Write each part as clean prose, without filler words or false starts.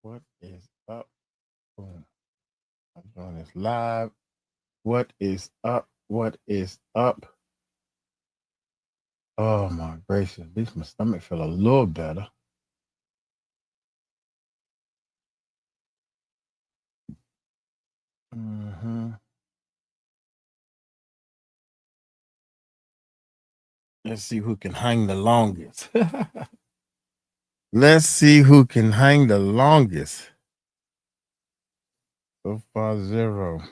What is up? Boom. I'm doing this live. What is up? What is up? Oh my gracious. At least my stomach feel a little better. Let's see who can hang the longest. Let's see who can hang the longest. So far, 0.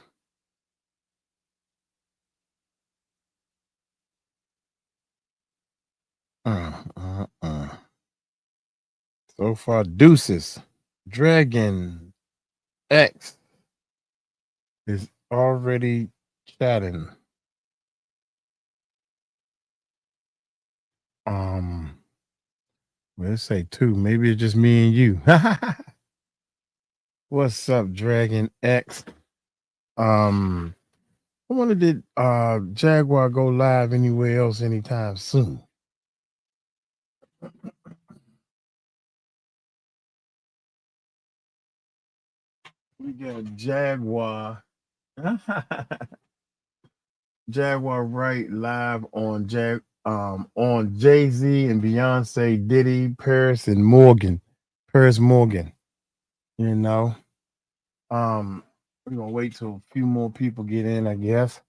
So far, deuces. Dragon X is already chatting. Let's say 2. Maybe it's just me and you. What's up, Dragon X? I wonder, did Jaguar go live anywhere else anytime soon? We got Jaguar. Jaguar Wright live on Jay-Z and Beyonce, Diddy, Paris Morgan. You know. We're gonna wait till a few more people get in, I guess.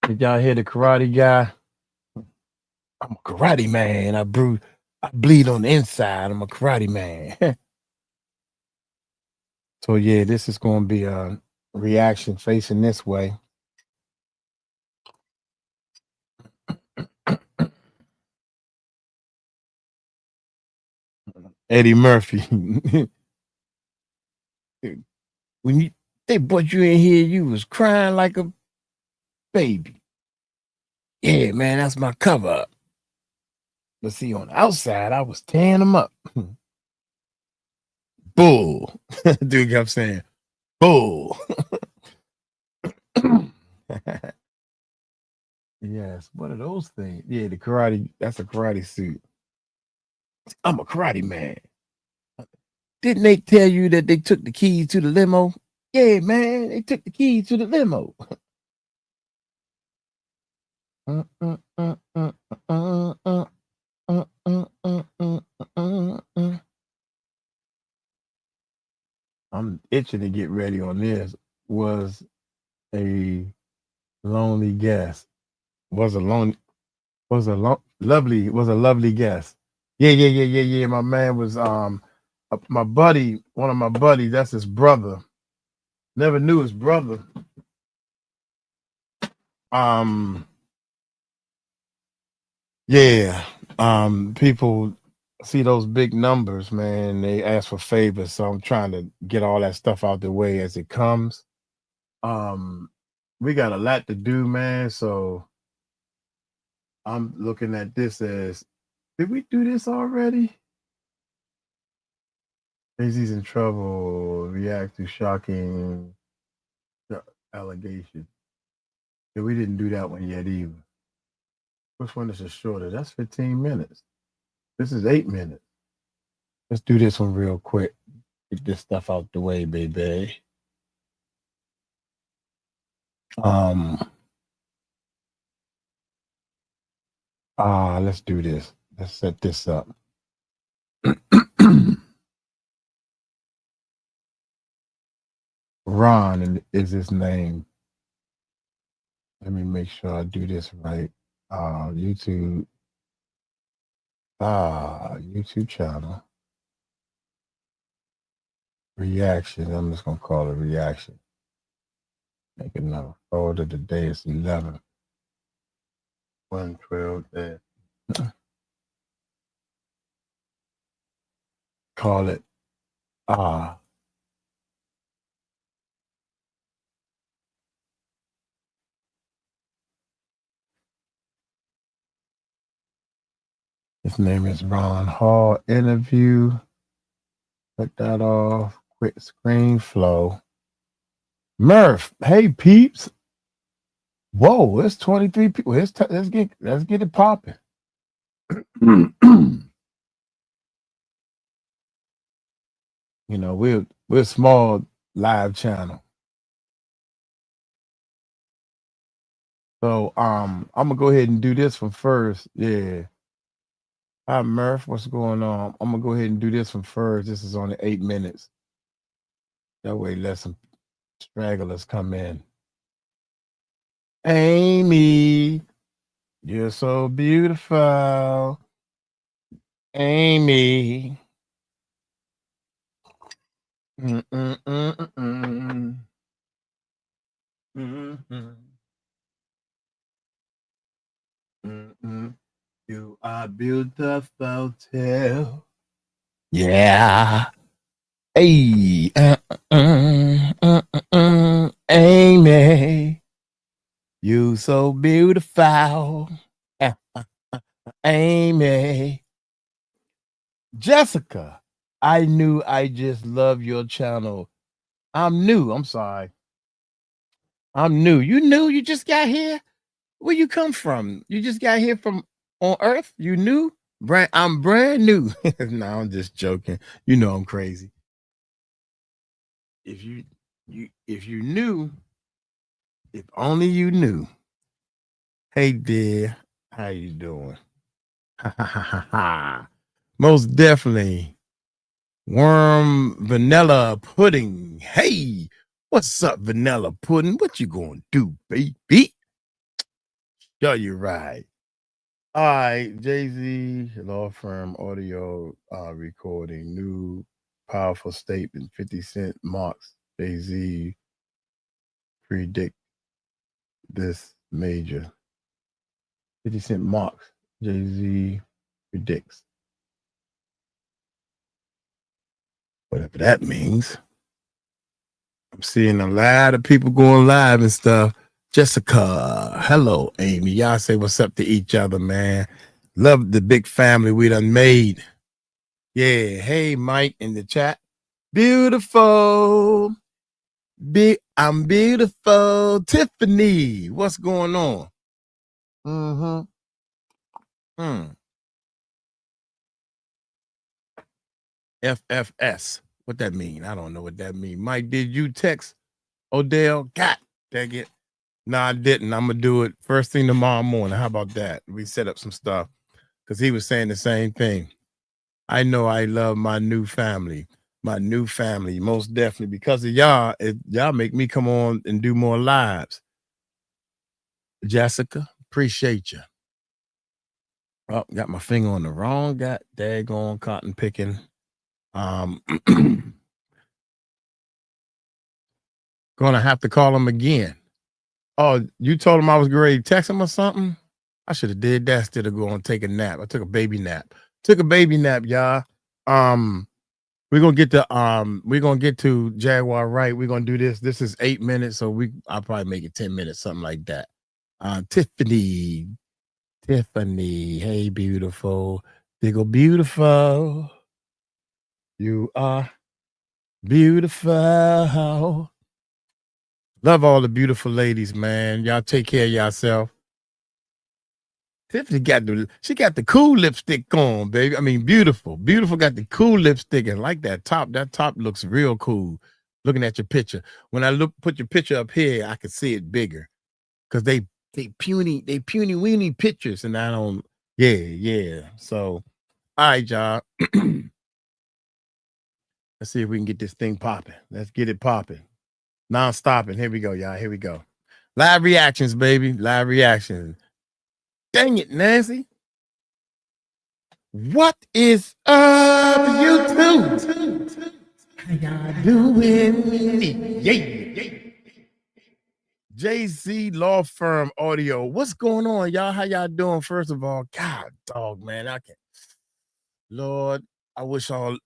Did y'all hear the karate guy? I'm a karate man. I bleed on the inside. I'm a karate man. So yeah, this is gonna be a reaction facing this way. Eddie Murphy. When they brought you in here, you was crying like a baby. Yeah, man, that's my cover up. But see, on the outside, I was tearing them up. Bull. Dude kept saying, bull. Yes, what are those things? Yeah, the karate, that's a karate suit. I'm a karate man. Didn't they tell you that they took the keys to the limo? Yeah, man, they took the keys to the limo. I'm itching to get ready on this. Was a lonely guest. Was a lovely guest. Yeah. My man was my buddy, one of my buddies, that's his brother. Never knew his brother. Yeah. People see those big numbers, man, they ask for favors. So I'm trying to get all that stuff out the way as it comes. We got a lot to do, man. So I'm looking at this as, did we do this already? Jay-Z's in trouble, react to shocking allegation. Yeah, we didn't do that one yet either. Which one is the shorter? That's 15 minutes. This is 8 minutes. Let's do this one real quick. Get this stuff out the way, baby. Let's do this. Let's set this up. Ron is his name. Let me make sure I do this right. YouTube channel. Reaction. I'm just gonna call it reaction. Make another folder. Today is 11. 112 there. Call it his name is Ron Hall. Interview. Cut that off. Quit screen flow. Murph. Hey peeps. Whoa, it's 23 people. Let's get it popping. You know, we're a small live channel. So I'm gonna go ahead and do this one first. Yeah. Hi Murph, what's going on? I'm gonna go ahead and do this one first. This is only 8 minutes. That way let some stragglers come in. Amy, you're so beautiful. Amy. You are beautiful too. Yeah. Hey, Amy, you so beautiful. Amy. Jessica, I knew I just love your channel. I'm new. I'm sorry. I'm new. You knew you just got here? Where you come from? You just got here from on Earth? You knew? I'm brand new. No, I'm just joking. You know I'm crazy. If you knew, if only you knew. Hey dear, how you doing? Most definitely. Worm vanilla pudding. Hey, what's up, vanilla pudding? What you gonna do, baby? Yeah, you're right. All right, Jay-Z law firm audio recording, new powerful statement. 50 Cent marks Jay-Z predict this major. 50 Cent marks Jay-Z predicts. Whatever that means. I'm seeing a lot of people going live and stuff. Jessica, hello, Amy. Y'all say what's up to each other, man. Love the big family we done made. Yeah, hey, Mike in the chat. Beautiful. I'm beautiful. Tiffany, what's going on? FFS. What that mean? I don't know what that mean. Mike, did you text Odell? God dang it. No, I didn't. I'm going to do it first thing tomorrow morning. How about that? We set up some stuff because he was saying the same thing. I know I love my new family. My new family, most definitely. Because of y'all, y'all make me come on and do more lives. Jessica, appreciate you. Oh, got my finger on the wrong daggone cotton picking. Gonna have to call him again. Oh, you told him I was ready to text him or something? I should have did that instead of going take a nap. I took a baby nap. Y'all. We're gonna get to Jaguar Wright. We're gonna do this. This is 8 minutes, so I'll probably make it 10 minutes, something like that. Tiffany, hey, beautiful, Diggle, beautiful. You are beautiful. Love all the beautiful ladies, man. Y'all take care of yourself. Tiffany got the cool lipstick on, baby. I mean, beautiful got the cool lipstick and like that top. That top looks real cool. Looking at your picture. When I put your picture up here, I can see it bigger. Cause they puny weeny pictures, and I don't. Yeah. So, all right, y'all. Let's see if we can get this thing popping. Let's get it popping. Non-stopping. Here we go, y'all. Here we go. Live reactions, baby. Live reactions. Dang it, Nancy. What is up, YouTube? How y'all doing? Yeah. Jay-Z law firm audio. What's going on, y'all? How y'all doing? First of all, God, dog, man. Lord, I wish all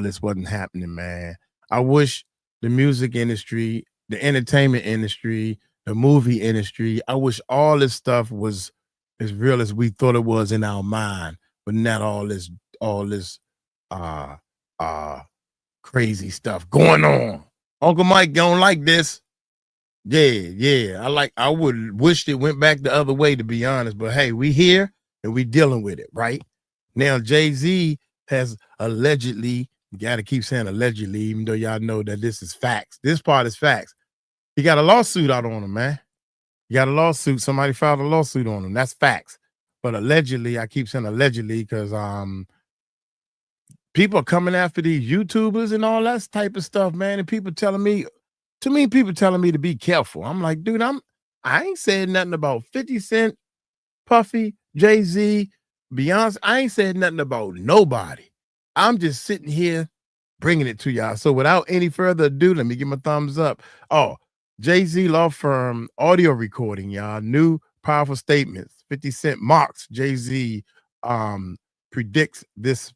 this wasn't happening, man. I wish the music industry, the entertainment industry, the movie industry, I wish all this stuff was as real as we thought it was in our mind, but not all this crazy stuff going on. Uncle Mike don't like this. Yeah. I would wish it went back the other way, to be honest, but hey, we here and we dealing with it, right? Now Jay-Z has allegedly You got to keep saying allegedly, even though y'all know that this is facts. This part is facts. He got a lawsuit out on him, man. You got a lawsuit. Somebody filed a lawsuit on him. That's facts. But allegedly, I keep saying allegedly because people are coming after these YouTubers and all that type of stuff, man. And people telling me, people telling me to be careful. I'm like, dude, I ain't saying nothing about 50 Cent, Puffy, Jay-Z, Beyonce. I ain't saying nothing about nobody. I'm just sitting here bringing it to y'all. So without any further ado, let me give my thumbs up. Oh, Jay-Z law firm audio recording, y'all. New powerful statements. 50 Cent mocks Jay-Z, predicts this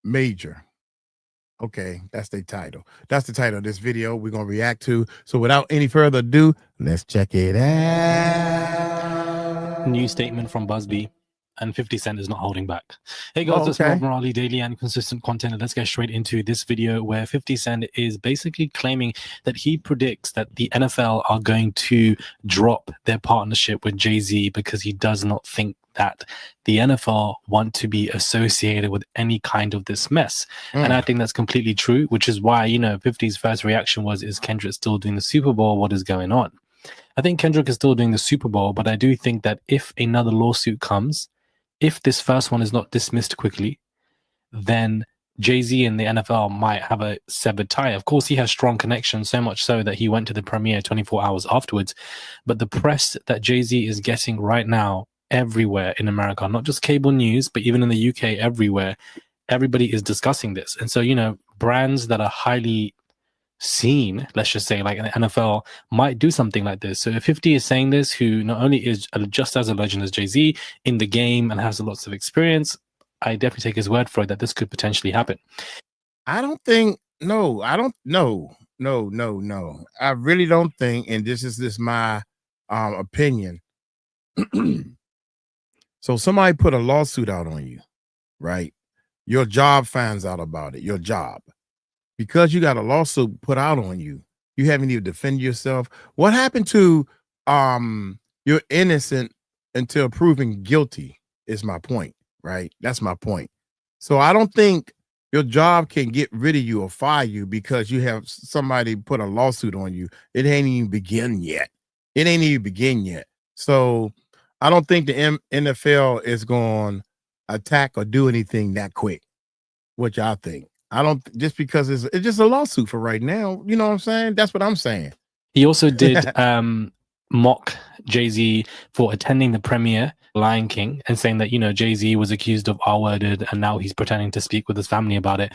major. Okay, that's the title. That's the title of this video we're going to react to. So without any further ado, let's check it out. New statement from Busby. And 50 Cent is not holding back. Hey guys, it's Rob Morale, daily and consistent content. And let's get straight into this video where 50 Cent is basically claiming that he predicts that the NFL are going to drop their partnership with Jay-Z because he does not think that the NFL want to be associated with any kind of this mess. And I think that's completely true, which is why, you know, 50's first reaction was, is Kendrick still doing the Super Bowl? What is going on? I think Kendrick is still doing the Super Bowl, but I do think that if another lawsuit comes, if this first one is not dismissed quickly, then Jay-Z and the NFL might have a severed tie. Of course, he has strong connections, so much so that he went to the premiere 24 hours afterwards. But the press that Jay-Z is getting right now everywhere in America, not just cable news, but even in the UK, everywhere, everybody is discussing this. And so, you know, brands that are highly seen, let's just say like an NFL, might do something like this. So if 50 is saying this, who not only is just as a legend as Jay-Z in the game and has lots of experience, I definitely take his word for it that this could potentially happen. I don't think, no. I really don't think, and this is my opinion. So somebody put a lawsuit out on you, right? Your job finds out about it, your job. Because you got a lawsuit put out on you, you haven't even defended yourself. What happened to you're innocent until proven guilty is my point, right? That's my point. So I don't think your job can get rid of you or fire you because you have somebody put a lawsuit on you. It ain't even begin yet. It ain't even begin yet. So I don't think the NFL is going to attack or do anything that quick. What y'all think? I don't, just because it's just a lawsuit for right now. You know what I'm saying? That's what I'm saying. He also did mock Jay-Z for attending the premiere Lion King and saying that, you know, Jay-Z was accused of R-worded and now he's pretending to speak with his family about it.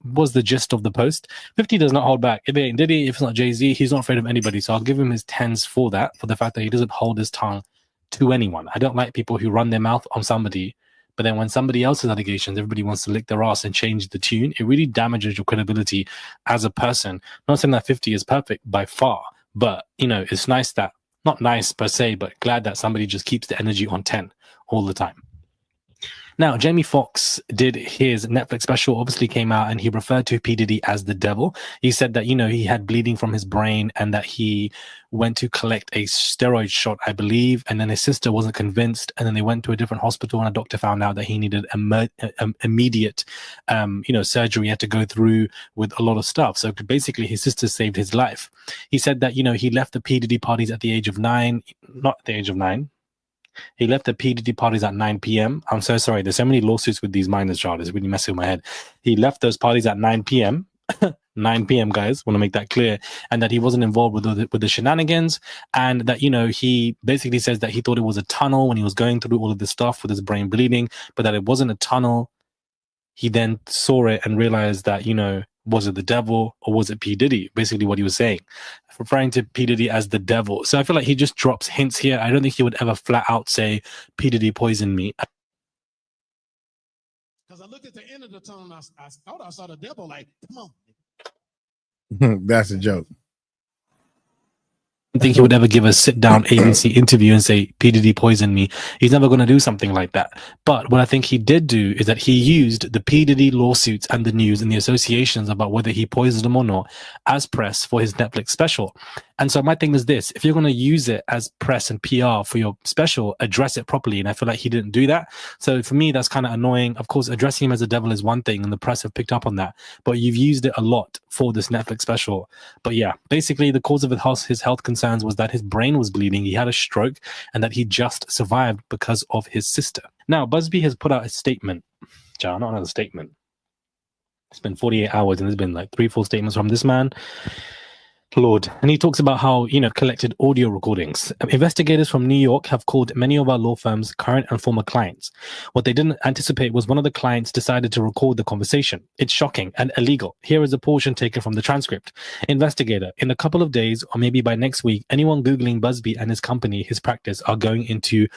Was the gist of the post. 50 does not hold back. If it ain't Diddy, if it's not Jay-Z, he's not afraid of anybody. So I'll give him his 10s for that, for the fact that he doesn't hold his tongue to anyone. I don't like people who run their mouth on somebody, but then when somebody else has allegations, everybody wants to lick their ass and change the tune. It really damages your credibility as a person. Not saying that 50 is perfect by far, but, you know, it's nice that, not nice per se, but glad that somebody just keeps the energy on 10 all the time. Now, Jamie Foxx did his Netflix special, obviously came out, and he referred to P. Diddy as the devil. He said that, you know, he had bleeding from his brain and that he went to collect a steroid shot, I believe, and then his sister wasn't convinced, and then they went to a different hospital and a doctor found out that he needed immediate, you know, surgery. He had to go through with a lot of stuff. So basically, his sister saved his life. He said that, you know, he left the P. Diddy parties at the age of 9, not at the age of 9. He left the P. Diddy parties at 9 p.m. I'm so sorry. There's so many lawsuits with these minors, child. It's really messing with my head. He left those parties at 9 p.m. 9 p.m. guys, want to make that clear, and that he wasn't involved with the shenanigans, and that, you know, he basically says that he thought it was a tunnel when he was going through all of this stuff with his brain bleeding, but that it wasn't a tunnel. He then saw it and realized that, you know, was it the devil or was it P. Diddy? Basically what he was saying, referring to P. Diddy as the devil. So I feel like he just drops hints here. I don't think he would ever flat out say P. Diddy poisoned me. Because I looked at the end of the tunnel, I thought I saw the devil like, come on. That's a joke. I don't think he would ever give a sit-down ABC interview and say, P. Diddy poisoned me. He's never going to do something like that. But what I think he did do is that he used the P. Diddy lawsuits and the news and the associations about whether he poisoned them or not as press for his Netflix special. And so my thing is this: if you're going to use it as press and PR for your special, address it properly. And I feel like he didn't do that. So for me, that's kind of annoying. Of course, addressing him as a devil is one thing, and the press have picked up on that. But you've used it a lot for this Netflix special. But yeah, basically the cause of his health concerns was that his brain was bleeding, he had a stroke, and that he just survived because of his sister. Now, Busby has put out a statement. Not another statement. It's been 48 hours and there's been like 3 full statements from this man. Lord. And he talks about how, collected audio recordings. Investigators from New York have called many of our law firm's current and former clients. What they didn't anticipate was one of the clients decided to record the conversation. It's shocking and illegal. Here is a portion taken from the transcript. Investigator, in a couple of days or maybe by next week, anyone Googling Busby and his company, his practice, are going into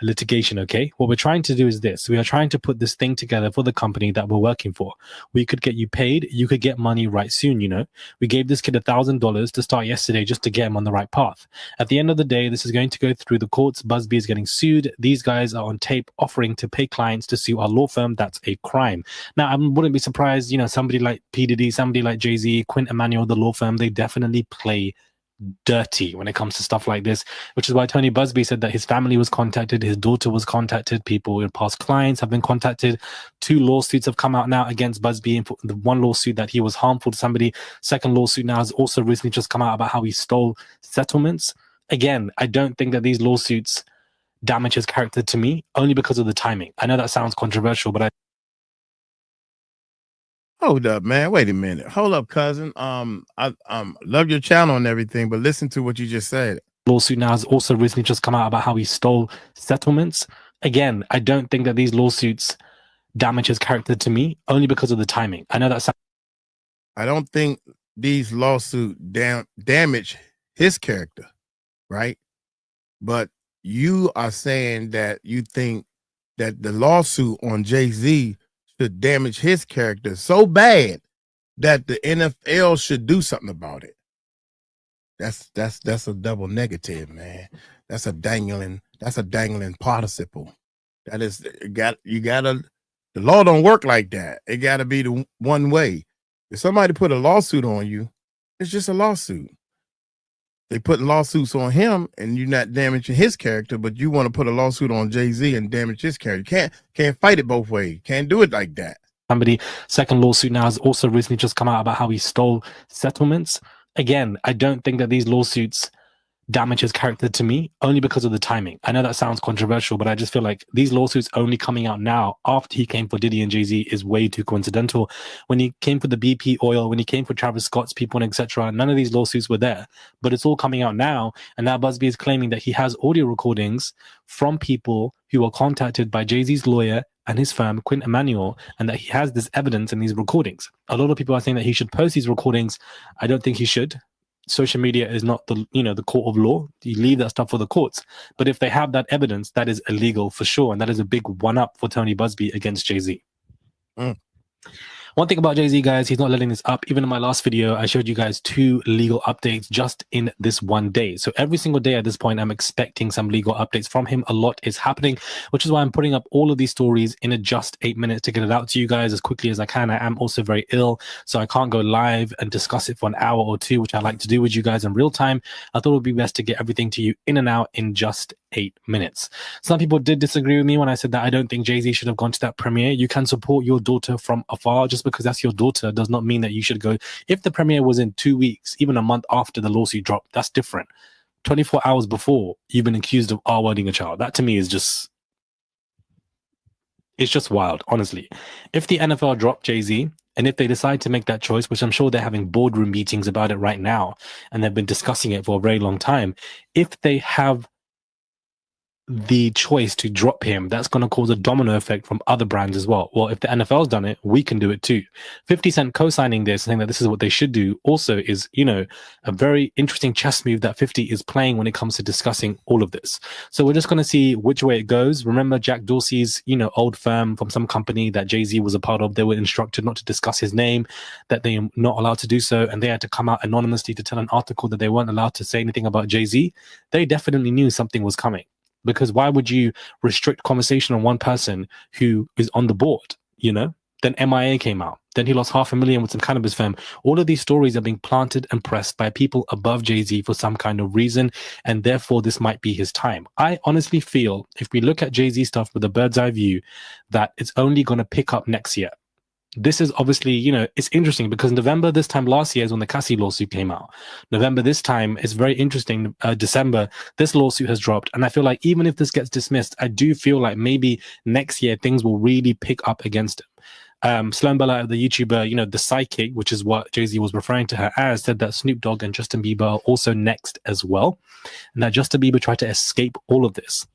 litigation, okay? What we're trying to do is this. We are trying to put this thing together for the company that we're working for. We could get you paid. You could get money right soon, We gave this kid $1,000 to start yesterday just to get him on the right path. At the end of the day, this is going to go through the courts. Busby is getting sued. These guys are on tape offering to pay clients to sue our law firm. That's a crime. Now, I wouldn't be surprised, somebody like P. Diddy, somebody like Jay-Z, 𝗵𝗡𝗡𝗄𝗡, the law firm, they definitely play dirty when it comes to stuff like this, which is why Tony Busby said that his family was contacted, his daughter was contacted, people in past clients have been contacted. 2 lawsuits have come out now against Busby. The one lawsuit that he was harmful to somebody. Second lawsuit now has also recently just come out about how he stole settlements. Again, I don't think that these lawsuits damage his character to me, only because of the timing. I know that sounds controversial, but Hold up, man. Wait a minute. Hold up, cousin. I love your channel and everything, but listen to what you just said. Lawsuit now has also recently just come out about how he stole settlements. Again, I don't think that these lawsuits damage his character to me, only because of the timing. I know that sounds... I don't think these lawsuits damage his character, right? But you are saying that you think that the lawsuit on Jay-Z to damage his character so bad that the NFL should do something about it. That's a double negative, man. That's a dangling participle. That is, the law don't work like that. It gotta be the one way. If somebody put a lawsuit on you, it's just a lawsuit. They put lawsuits on him and you're not damaging his character, but you want to put a lawsuit on Jay-Z and damage his character. Can't fight it both ways. Can't do it like that. Second lawsuit now has also recently just come out about how he stole settlements. Again, I don't think that these lawsuits damage his character to me, only because of the timing. I know that sounds controversial, but I just feel like these lawsuits only coming out now after he came for Diddy and Jay-Z is way too coincidental. When he came for the BP oil, when he came for Travis Scott's people, and etc., none of these lawsuits were there, but it's all coming out now. And now Busby is claiming that he has audio recordings from people who were contacted by Jay-Z's lawyer and his firm, 𝗵𝗡𝗡𝗄𝗡, and that he has this evidence in these recordings. A lot of people are saying that he should post these recordings. I don't think he should. Social media is not the court of law. You leave that stuff for the courts. But if they have that evidence, that is illegal for sure. And that is a big one-up for Tony Busby against Jay-Z. One thing about Jay-Z, guys, he's not letting this up. Even in my last video, I showed you guys 2 legal updates just in this one day. So every single day at this point, I'm expecting some legal updates from him. A lot is happening, which is why I'm putting up all of these stories in just 8 minutes to get it out to you guys as quickly as I can. I am also very ill, so I can't go live and discuss it for an hour or 2, which I like to do with you guys in real time. I thought it would be best to get everything to you in and out in just 8 minutes. Some people did disagree with me when I said that I don't think Jay-Z should have gone to that premiere. You can support your daughter from afar. Just because that's your daughter does not mean that you should go. If the premiere was in 2 weeks, even a month after the lawsuit dropped, that's different. 24 hours before, you've been accused of 𝗟𝗡𝗡𝗞ing a child. That to me is just, it's just wild, honestly. If the NFL dropped Jay-Z, and if they decide to make that choice, which I'm sure they're having boardroom meetings about it right now, and they've been discussing it for a very long time, if they have the choice to drop him, that's going to cause a domino effect from other brands as well. Well, if the NFL's done it, we can do it too. 50 Cent co-signing this, saying that this is what they should do, also is, a very interesting chess move that 50 is playing when it comes to discussing all of this. So we're just going to see which way it goes. Remember Jack Dorsey's, old firm from some company that Jay-Z was a part of, they were instructed not to discuss his name, that they are not allowed to do so, and they had to come out anonymously to tell an article that they weren't allowed to say anything about Jay-Z. They definitely knew something was coming. Because why would you restrict conversation on one person who is on the board, Then MIA came out. Then he lost $500,000 with some cannabis firm. All of these stories are being planted and pressed by people above Jay-Z for some kind of reason, and therefore this might be his time. I honestly feel, if we look at Jay-Z stuff with a bird's eye view, that it's only going to pick up next year. This is obviously, you know, it's interesting because November this time last year is when the Cassie lawsuit came out. November this time is very interesting. December, this lawsuit has dropped. And I feel like even if this gets dismissed, I do feel like maybe next year things will really pick up against him. Sloan Bella, the YouTuber, you know, the psychic, which is what Jay-Z was referring to her as, said that Snoop Dogg and Justin Bieber are also next as well. And that Justin Bieber tried to escape all of this.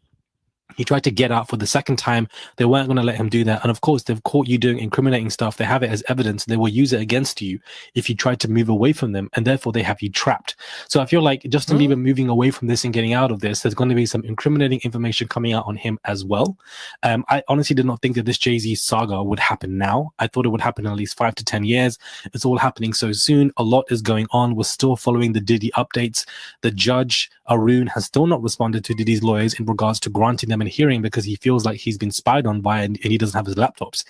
He tried to get out for the second time. They weren't going to let him do that. And of course, they've caught you doing incriminating stuff. They have it as evidence. They will use it against you if you try to move away from them. And therefore, they have you trapped. So I feel like Justin Bieber moving away from this and getting out of this, there's going to be some incriminating information coming out on him as well. I honestly did not think that this Jay-Z saga would happen now. I thought it would happen in at least 5 to 10 years. It's all happening so soon. A lot is going on. We're still following the Diddy updates. The judge, Arun, has still not responded to Diddy's lawyers in regards to granting them a hearing because he feels like he's been spied on by and he doesn't have his laptops.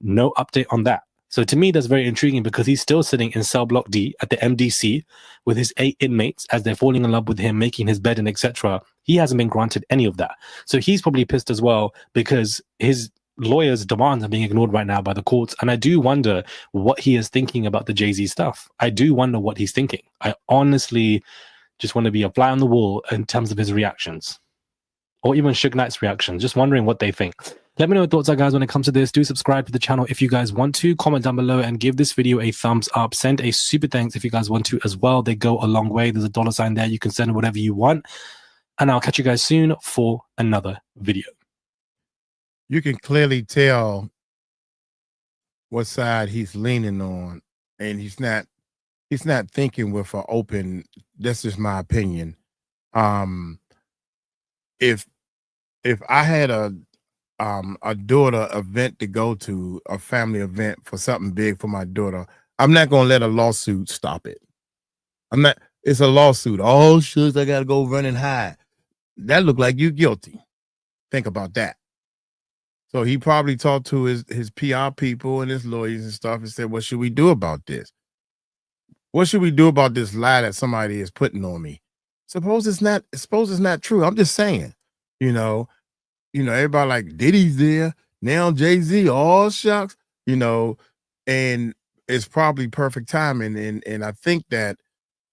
No update on that. So to me, that's very intriguing because he's still sitting in cell block D at the MDC with his 8 inmates as they're falling in love with him, making his bed and etc. He hasn't been granted any of that. So he's probably pissed as well because his lawyers' demands are being ignored right now by the courts. And I do wonder what he is thinking about the Jay-Z stuff. I do wonder what he's thinking. I honestly just want to be a fly on the wall in terms of his reactions. Or even Suge Knight's reactions, just wondering what they think. Let me know your thoughts are, guys, when it comes to this. Do subscribe to the channel if you guys want to. Comment down below and give this video a thumbs up. Send a super thanks if you guys want to as well. They go a long way. There's a $sign there. You can send whatever you want. And I'll catch you guys soon for another video. You can clearly tell what side he's leaning on. And he's not thinking with an open, that's just my opinion. If I had a daughter event to go to, a family event for something big for my daughter, I'm not gonna let a lawsuit stop it. It's a lawsuit. Oh shucks, I gotta go run and hide. That look like you guilty. Think about that. So he probably talked to his PR people and his lawyers and stuff and said, what should we do about this? What should we do about this lie that somebody is putting on me? Suppose it's not true. I'm just saying, you know, everybody like Diddy's there now, Jay-Z, all shucks, you know, and it's probably perfect timing. And I think that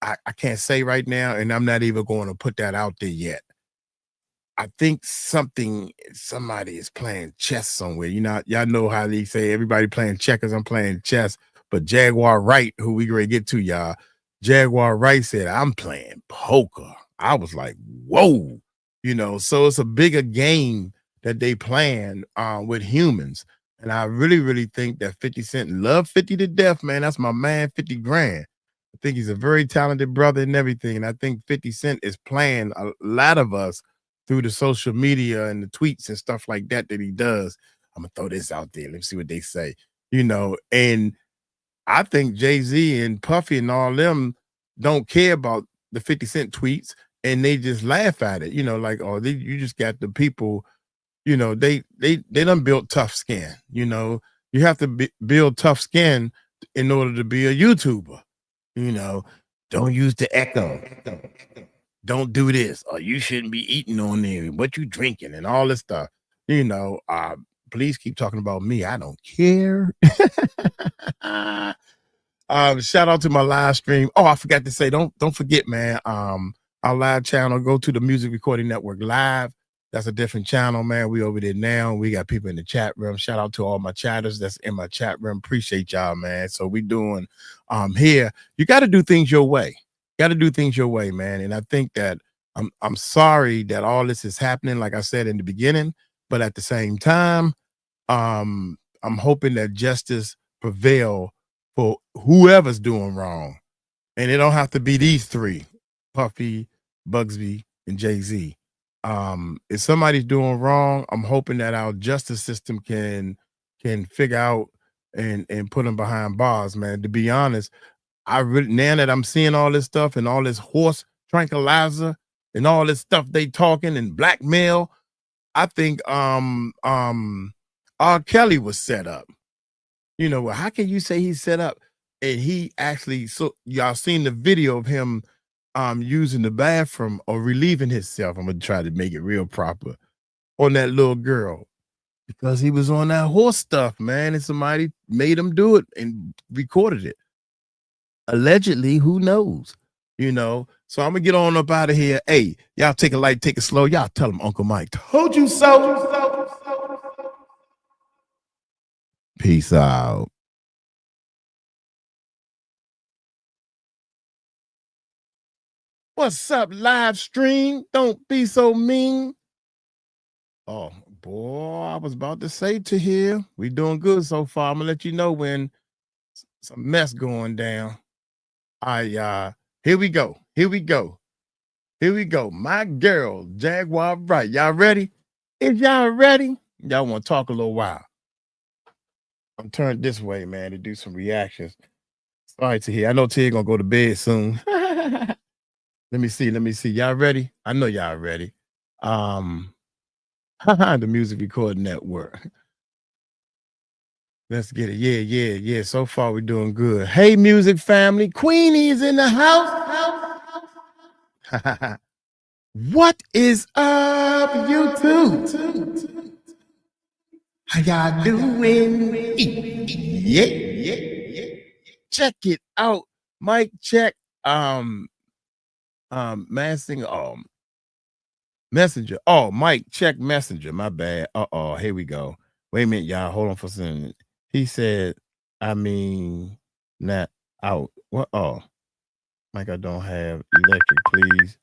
I can't say right now, and I'm not even going to put that out there yet. I think somebody is playing chess somewhere. You know, y'all know how they say everybody playing checkers, I'm playing chess. But Jaguar Wright, who we gonna get to, y'all, Jaguar Wright said, I'm playing poker. I was like, whoa, you know, so it's a bigger game that they playing with humans. And I really, really think that 50 Cent love 50 to death, man. That's my man, 50 grand. I think he's a very talented brother and everything. And I think 50 Cent is playing a lot of us through the social media and the tweets and stuff like that he does. I'm gonna throw this out there. Let's see what they say, you know, and I think Jay-Z and Puffy and all them don't care about the 50 Cent tweets and they just laugh at it, you know, like, oh, you just got the people, you know, they done built tough skin, you know, you have to build tough skin in order to be a YouTuber, you know, don't use the echo, don't do this, or you shouldn't be eating on there, what you drinking and all this stuff, you know, please keep talking about me. I don't care. Shout out to my live stream. Oh, I forgot to say, don't forget, man. Our live channel, go to the Music Recording Network Live. That's a different channel, man. We over there now. We got people in the chat room. Shout out to all my chatters that's in my chat room. Appreciate y'all, man. So we doing here. You got to do things your way. Got to do things your way, man. And I think that I'm sorry that all this is happening, like I said in the beginning, but at the same time, I'm hoping that justice prevail for whoever's doing wrong. And it don't have to be these three, Puffy, Busby, and Jay-Z. If somebody's doing wrong, I'm hoping that our justice system can figure out and put them behind bars, man. To be honest, now that I'm seeing all this stuff and all this horse tranquilizer and all this stuff they talking and blackmail, I think R. Kelly was set up. You know, how can you say he's set up? And he actually, so y'all seen the video of him using the bathroom or relieving himself. I'm gonna try to make it real proper on that little girl because he was on that horse stuff, man, and somebody made him do it and recorded it. Allegedly, who knows? You know, so I'm gonna get on up out of here. Hey, y'all take it light, take it slow. Y'all tell him Uncle Mike told you so. Peace out. What's up, live stream? Don't be so mean. Oh, boy, I was about to say to here, we doing good so far. I'm gonna let you know when some mess going down. All right, here we go. Here we go. Here we go. My girl, Jaguar Wright. Y'all ready? Is y'all ready? Y'all want to talk a little while? I'm turned this way, man, to do some reactions. Sorry to hear. I know Tig gonna go to bed soon. Let me see. Let me see. Y'all ready? I know y'all ready. The Music Recording Network. Let's get it. Yeah. So far, we're doing good. Hey, music family. Queenie is in the house. What is up, YouTube? How y'all doing? Yeah. Check it out. Mic check. Messenger. Oh, Mike, check Messenger. My bad. Here we go. Wait a minute, y'all. Hold on for a second. He said, not out. What? Oh, Mike, I don't have electric. Please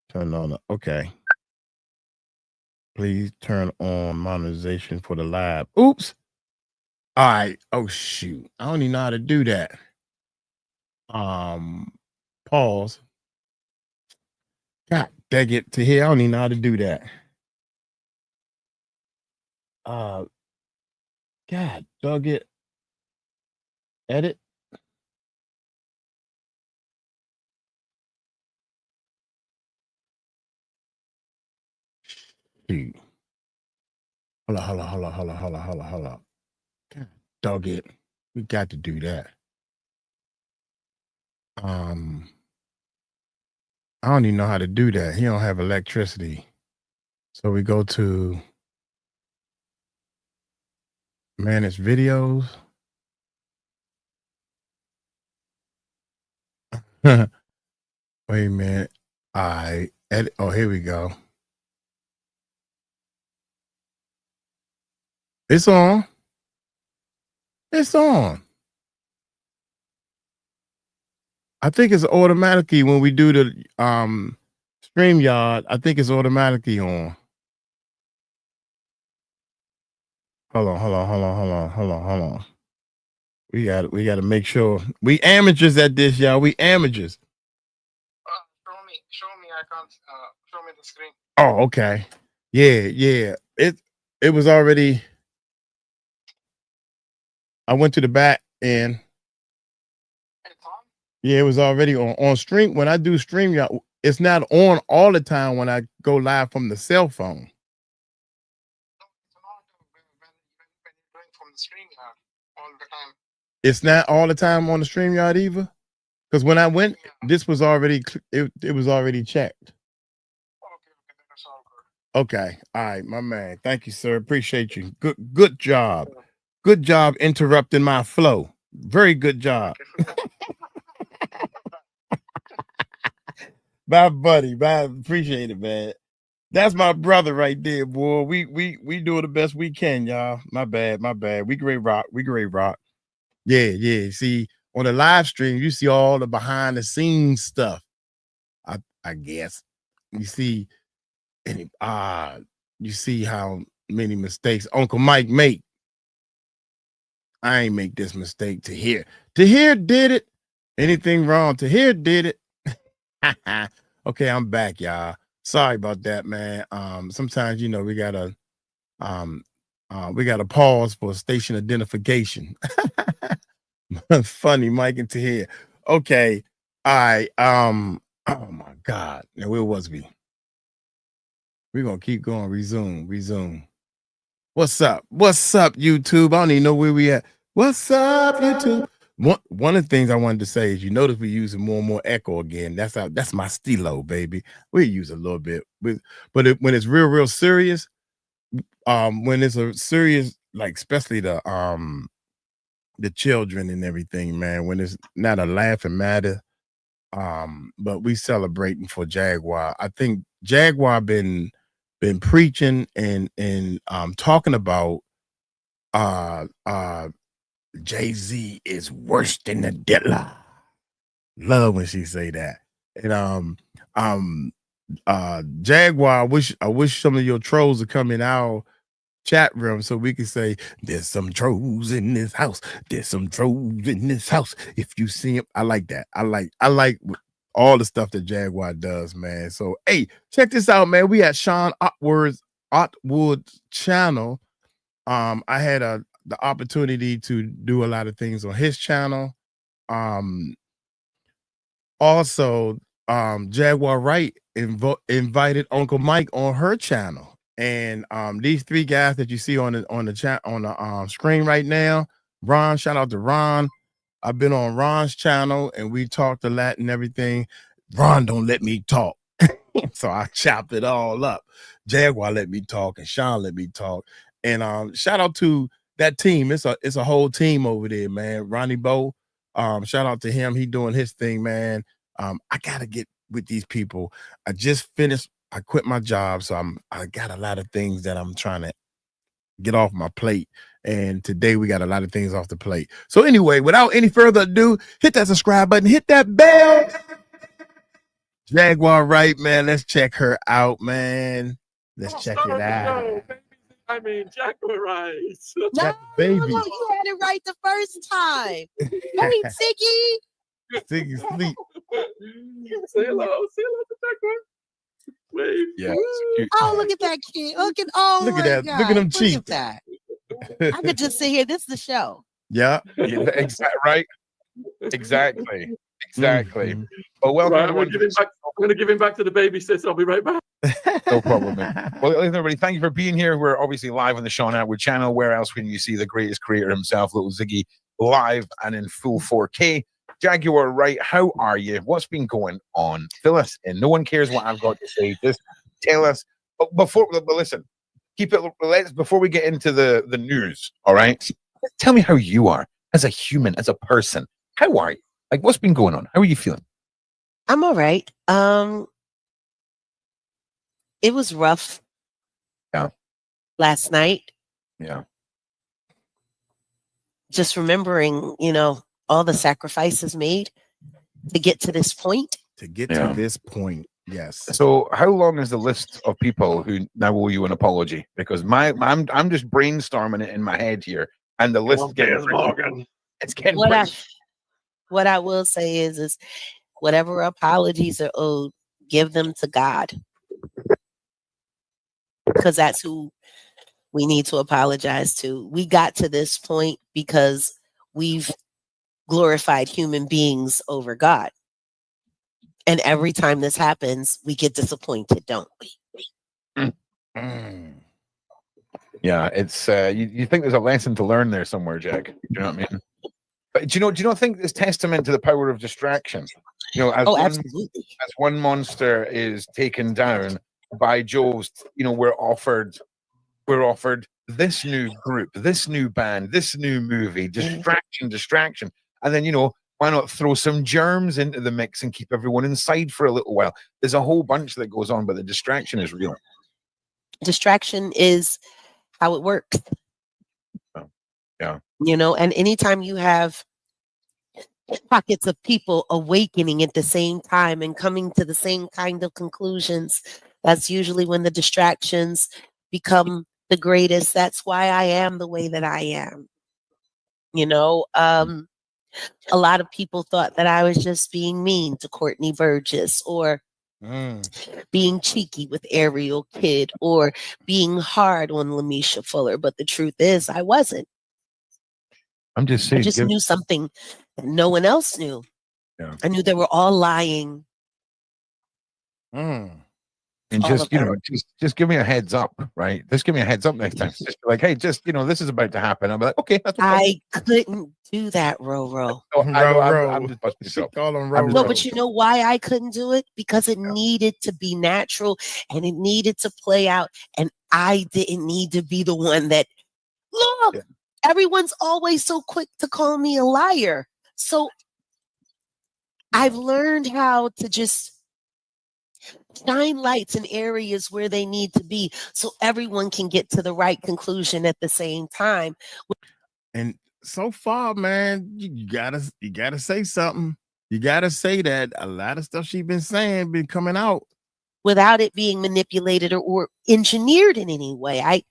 turn on. Okay. Please turn on monetization for the live. Oops. All right. Oh, shoot. I don't even know how to do that. Pause. God dang it to here. I don't even know how to do that. God dug it. Edit. Shoot. Hold on. God dug it. We got to do that. I don't even know how to do that. He don't have electricity. So we go to manage videos. Wait a minute. I edit. Oh, here we go. It's on. It's on. I think it's automatically when we do the StreamYard. I think it's automatically on. Hold on. We got to make sure we amateurs at this, y'all. We amateurs. Show me. I can't. Show me the screen. Oh, okay. Yeah. It was already. I went to the back and. It's on? Yeah, it was already on stream. When I do StreamYard, it's not on all the time when I go live from the cell phone. No, it's not when you're doing from the StreamYard all the time. It's not all the time on the StreamYard either. Because when I went, this was already it was already checked. Okay, that's all good. Okay, all right, my man. Thank you, sir. Appreciate you. Good job. Good job interrupting my flow. Very good job. My buddy, appreciate it, man. That's my brother right there, boy. We do the best we can, y'all. My bad. We great rock. Yeah. See, on the live stream, you see all the behind the scenes stuff. I guess you see, and you see how many mistakes Uncle Mike make. I ain't make this mistake to here. To here did it. Anything wrong? To here did it. Okay, I'm back, y'all. Sorry about that, man. Sometimes we gotta pause for station identification. Funny, Mike and Tahir. Okay. All right. Oh my God. Now where was we? We're gonna keep going. Resume. What's up, YouTube? I don't even know where we at. What's up, YouTube? One of the things I wanted to say is, you notice we're using more and more echo again. That's my stilo, baby. We use a little bit, but when it's real serious, when it's a serious, like especially the children and everything, man. When it's not a laughing matter, but we celebrating for Jaguar. I think Jaguar been preaching and talking about Jay-Z is worse than the Dilla. Love when she say that. And Jaguar, I wish some of your trolls would come in our chat room so we can say there's some trolls in this house. There's some trolls in this house. If you see him, I like that. I like all the stuff that Jaguar does, man. So hey, check this out, man. We at Sean Otwood's channel. I had the opportunity to do a lot of things on his channel. Also, Jaguar Wright invited Uncle Mike on her channel, and these three guys that you see on the chat on the screen right now, Ron, shout out to Ron. I've been on Ron's channel and we talked a lot and everything. Ron don't let me talk, so I chopped it all up. Jaguar let me talk and Sean let me talk, and shout out to that team. It's a whole team over there, man. Ronnie Bo, shout out to him. He doing his thing, man. I gotta get with these people. I just finished. I quit my job, so I got a lot of things that I'm trying to get off my plate. And today we got a lot of things off the plate. So anyway, without any further ado, hit that subscribe button, hit that bell. Jaguar Wright, man. Let's check her out, man. Let's check it out. I mean, Jaguar Wright. No, baby. you had it right the first time. Hey, Siggy. Siggy sleep. Say hello to Jaguar. Wave. Yeah. Oh, look at that kid. Look at Look at that. God. Look at them Look cheeks. at that. I could just sit here. This is the show. Yeah. Exactly. Right. Exactly. Mhm. Well, welcome. Right, I'm going to give him back to the baby sis. I'll be right back. No problem, man. Well, listen, everybody, thank you for being here. We're obviously live on the Sean Atwood channel. Where else can you see the greatest creator himself, little Ziggy, live and in full 4K? Jaguar Wright, how are you? What's been going on? Fill us in. No one cares what I've got to say. Just tell us. But listen, keep it. Before we get into the news, all right? Tell me how you are as a human, as a person. How are you? Like, what's been going on? How are you feeling? I'm all right. It was rough. Yeah. Last night. Yeah. Just remembering, all the sacrifices made to get to this point. Yes. So, how long is the list of people who now owe you an apology? Because I'm just brainstorming it in my head here, and the list it's getting what I will say is whatever apologies are owed, give them to God, because that's who we need to apologize to. We got to this point because we've glorified human beings over God. And every time this happens, we get disappointed, don't we? Yeah, it's you think there's a lesson to learn there somewhere, Jack. You know what I mean? But do you not think it's testament to the power of distraction? Absolutely. As one monster is taken down by Joe's, we're offered this new group, this new band, this new movie, distraction. And then, why not throw some germs into the mix and keep everyone inside for a little while? There's a whole bunch that goes on, but the distraction is real. Distraction is how it works. Oh, yeah. And anytime you have pockets of people awakening at the same time and coming to the same kind of conclusions, that's usually when the distractions become the greatest. That's why I am the way that I am. A lot of people thought that I was just being mean to Courtney Burgess, or being cheeky with 𝐟𝗟𝗡𝗞, or being hard on Lamisha Fuller. But the truth is, I wasn't. I'm just saying. I just knew something that no one else knew. Yeah. I knew they were all lying. And All just, of you know, them. just give me a heads up, right? Just give me a heads up next time. Just be like, hey, just, you know, this is about to happen. I'll be like, okay, that's I couldn't do that, Roro. I know, Ro. I'm just busting She yourself. call him I'm Ro. just No, Ro. but you know why I couldn't do it? Because it needed to be natural and it needed to play out. And I didn't need to be the one that, look, Yeah. everyone's always so quick to call me a liar. So I've learned how to just shine lights in areas where they need to be so everyone can get to the right conclusion at the same time. And so far, man, you gotta say something. You gotta say that a lot of stuff she been saying been coming out. Without it being manipulated or engineered in any way.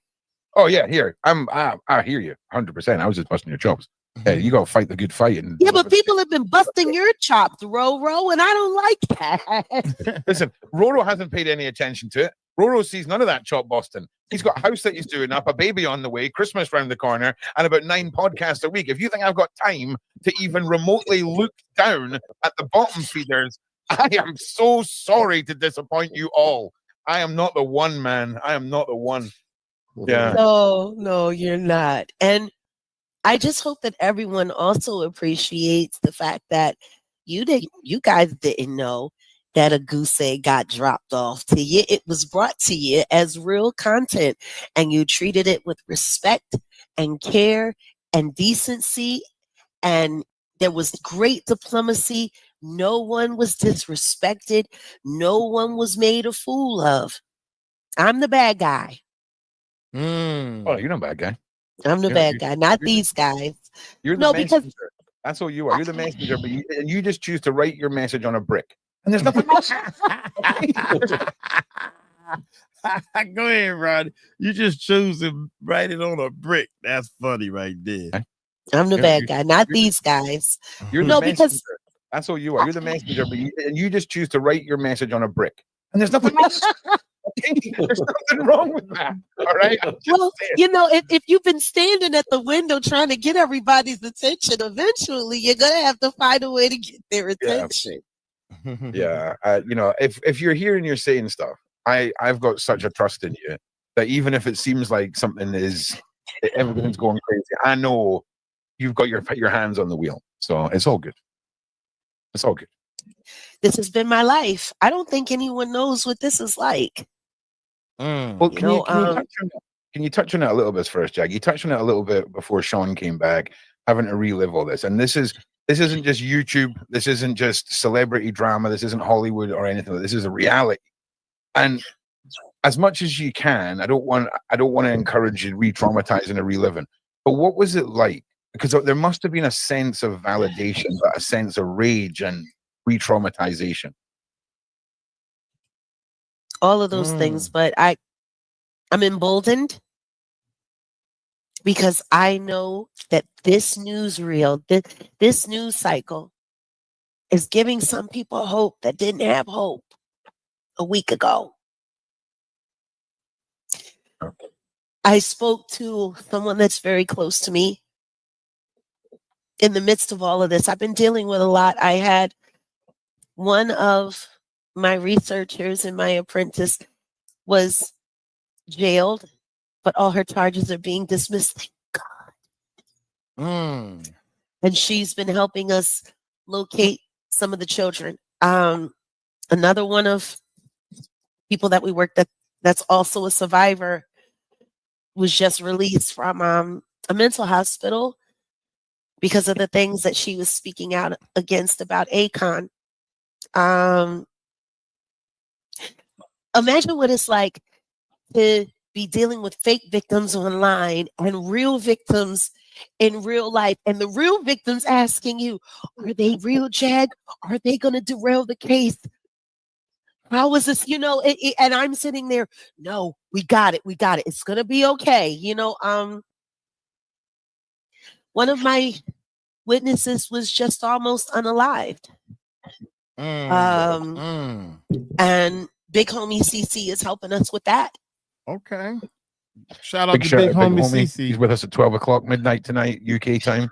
Oh yeah, here. I hear you 100%. I was just busting your chops. Hey, you gotta fight the good fight. And Yeah, but people have been busting your chops, Roro, and I don't like that. listen, Roro hasn't paid any attention to it. Roro sees none of that chop busting. He's got a house that he's doing up, a baby on the way, Christmas round the corner, and about 9 podcasts a week. If you think I've got time to even remotely look down at the bottom feeders, I am so sorry to disappoint you all. I am not the one, man. I am not the one. Yeah. No, you're not. And I just hope that everyone also appreciates the fact that you guys didn't know that a goose egg got dropped off to you. It was brought to you as real content, and you treated it with respect and care and decency, and there was great diplomacy. No one was disrespected. No one was made a fool of. I'm the bad guy. Oh, you're not a bad guy. I'm the Yeah, bad guy, not these guys. You're the No, messenger. because That's all you are. You're the messenger, but you just choose to write your message on a brick. And there's nothing else. Go ahead, Rod. You just choose to write it on a brick. That's funny right there. I'm the Yeah, bad guy, not these guys. You're the No, messenger. because That's all you are. You're the messenger, but you just choose to write your message on a brick. And there's nothing else. There's nothing wrong with that. All right. well, you know, if you've been standing at the window trying to get everybody's attention, eventually you're gonna have to find a way to get their attention. Yeah. You know, if you're here and you're saying stuff, I've got such a trust in you that even if it seems like something is everything's going crazy, I know you've got your hands on the wheel. So it's all good. It's all good. This has been my life. I don't think anyone knows what this is like. Well, can you touch on it a little bit first, Jag? You touched on it a little bit before Sean came back, having to relive all this. And this isn't just YouTube. This isn't just celebrity drama. This isn't Hollywood or anything. This is a reality. And as much as you can, I don't want to encourage you re-traumatizing or reliving. But what was it like? Because there must have been a sense of validation, but a sense of rage and re-traumatization. All of those things, but I'm emboldened because I know that this newsreel, this news cycle is giving some people hope that didn't have hope a week ago. I spoke to someone that's very close to me in the midst of all of this. I've been dealing with a lot. I had one of my researchers and my apprentice was jailed, but all her charges are being dismissed. Thank God. And she's been helping us locate some of the children. Another one of people that we worked that's also a survivor was just released from a mental hospital because of the things that she was speaking out against about Akon. Imagine what it's like to be dealing with fake victims online and real victims in real life, and the real victims asking you, are they real, Jag? Are they going to derail the case? How is this? You know, and I'm sitting there, no, we got it. It's going to be okay. You know, one of my witnesses was just almost unalived. And Big Homie CC is helping us with that. Okay. Shout out to Big Homie CC. He's with us at 12 o'clock midnight tonight, UK time.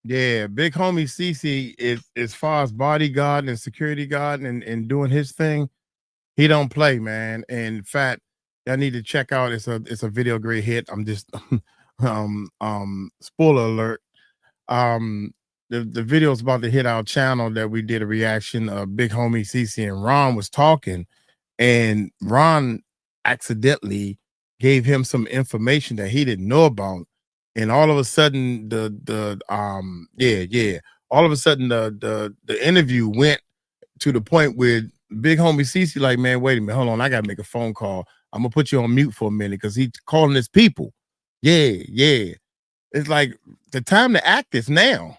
Yeah, Big Homie CC is as far as bodyguard and security guard and doing his thing. He don't play, man. And in fact, I need to check out. It's a video grade hit. I'm just spoiler alert. The video is about to hit our channel that we did a reaction of Big Homie CC and Ron was talking, and Ron accidentally gave him some information that he didn't know about, and all of a sudden all of a sudden the interview went to the point where Big Homie CC like, man, wait a minute, hold on, I gotta make a phone call. I'm gonna put you on mute for a minute because he's calling his people. Yeah. It's like the time to act is now.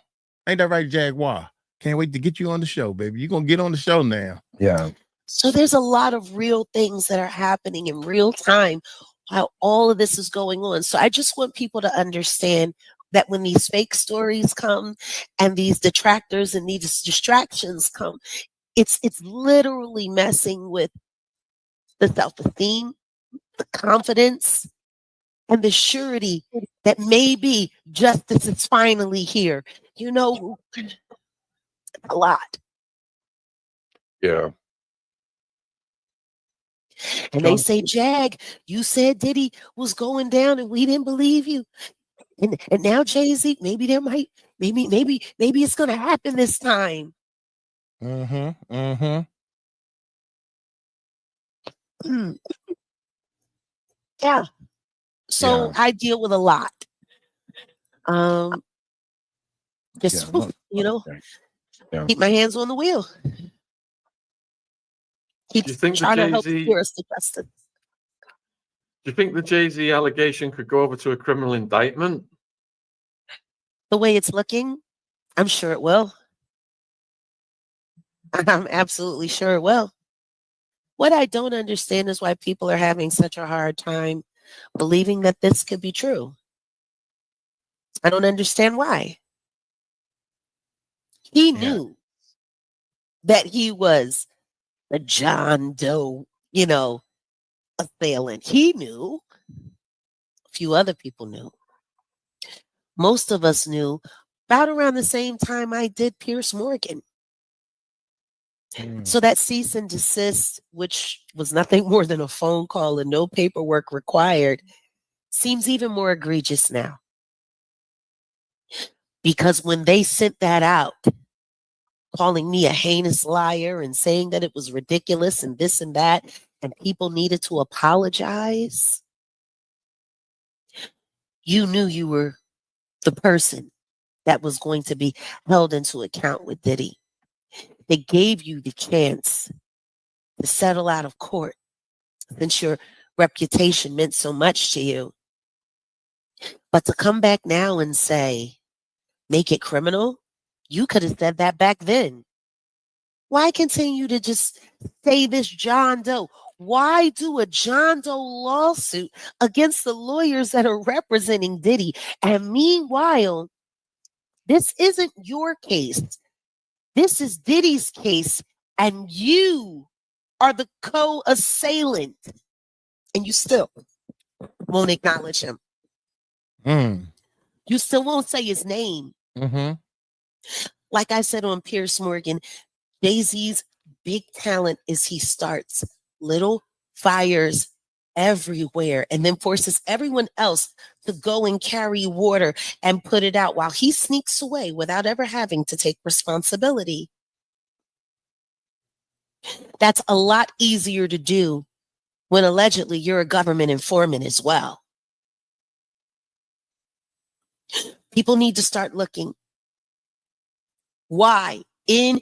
Ain't that right, Jaguar? Can't wait to get you on the show, baby. You're gonna get on the show now. Yeah. So there's a lot of real things that are happening in real time while all of this is going on. So I just want people to understand that when these fake stories come and these detractors and these distractions come, it's literally messing with the self-esteem, the confidence, and the surety that maybe justice is finally here. You know, a lot. Yeah. And they say, Jag, you said Diddy was going down and we didn't believe you. And now Jay-Z, maybe it's gonna happen this time. Yeah. So Yeah. I deal with a lot. Just Yeah. keep my hands on the wheel. Keep Do you think the trying to help Jay-Z- steer us to justice. Do you think the Jay-Z allegation could go over to a criminal indictment? The way it's looking, I'm sure it will. I'm absolutely sure it will. What I don't understand is why people are having such a hard time believing that this could be true. I don't understand why. He knew that he was a John Doe, assailant. He knew. A few other people knew. Most of us knew about around the same time I did Pierce Morgan. So that cease and desist, which was nothing more than a phone call and no paperwork required, seems even more egregious now. Because when they sent that out, calling me a heinous liar and saying that it was ridiculous and this and that, and people needed to apologize, you knew you were the person that was going to be held into account with Diddy. They gave you the chance to settle out of court since your reputation meant so much to you. But to come back now and say, make it criminal, you could have said that back then. Why continue to just say this John Doe? Why do a John Doe lawsuit against the lawyers that are representing Diddy? And meanwhile, this isn't your case. This is Diddy's case, and you are the co-assailant, and you still won't acknowledge him. You still won't say his name. Like I said on Pierce Morgan, Jay-Z's big talent is he starts little fires everywhere and then forces everyone else to go and carry water and put it out while he sneaks away without ever having to take responsibility. That's a lot easier to do when allegedly you're a government informant as well. People need to start looking. Why? In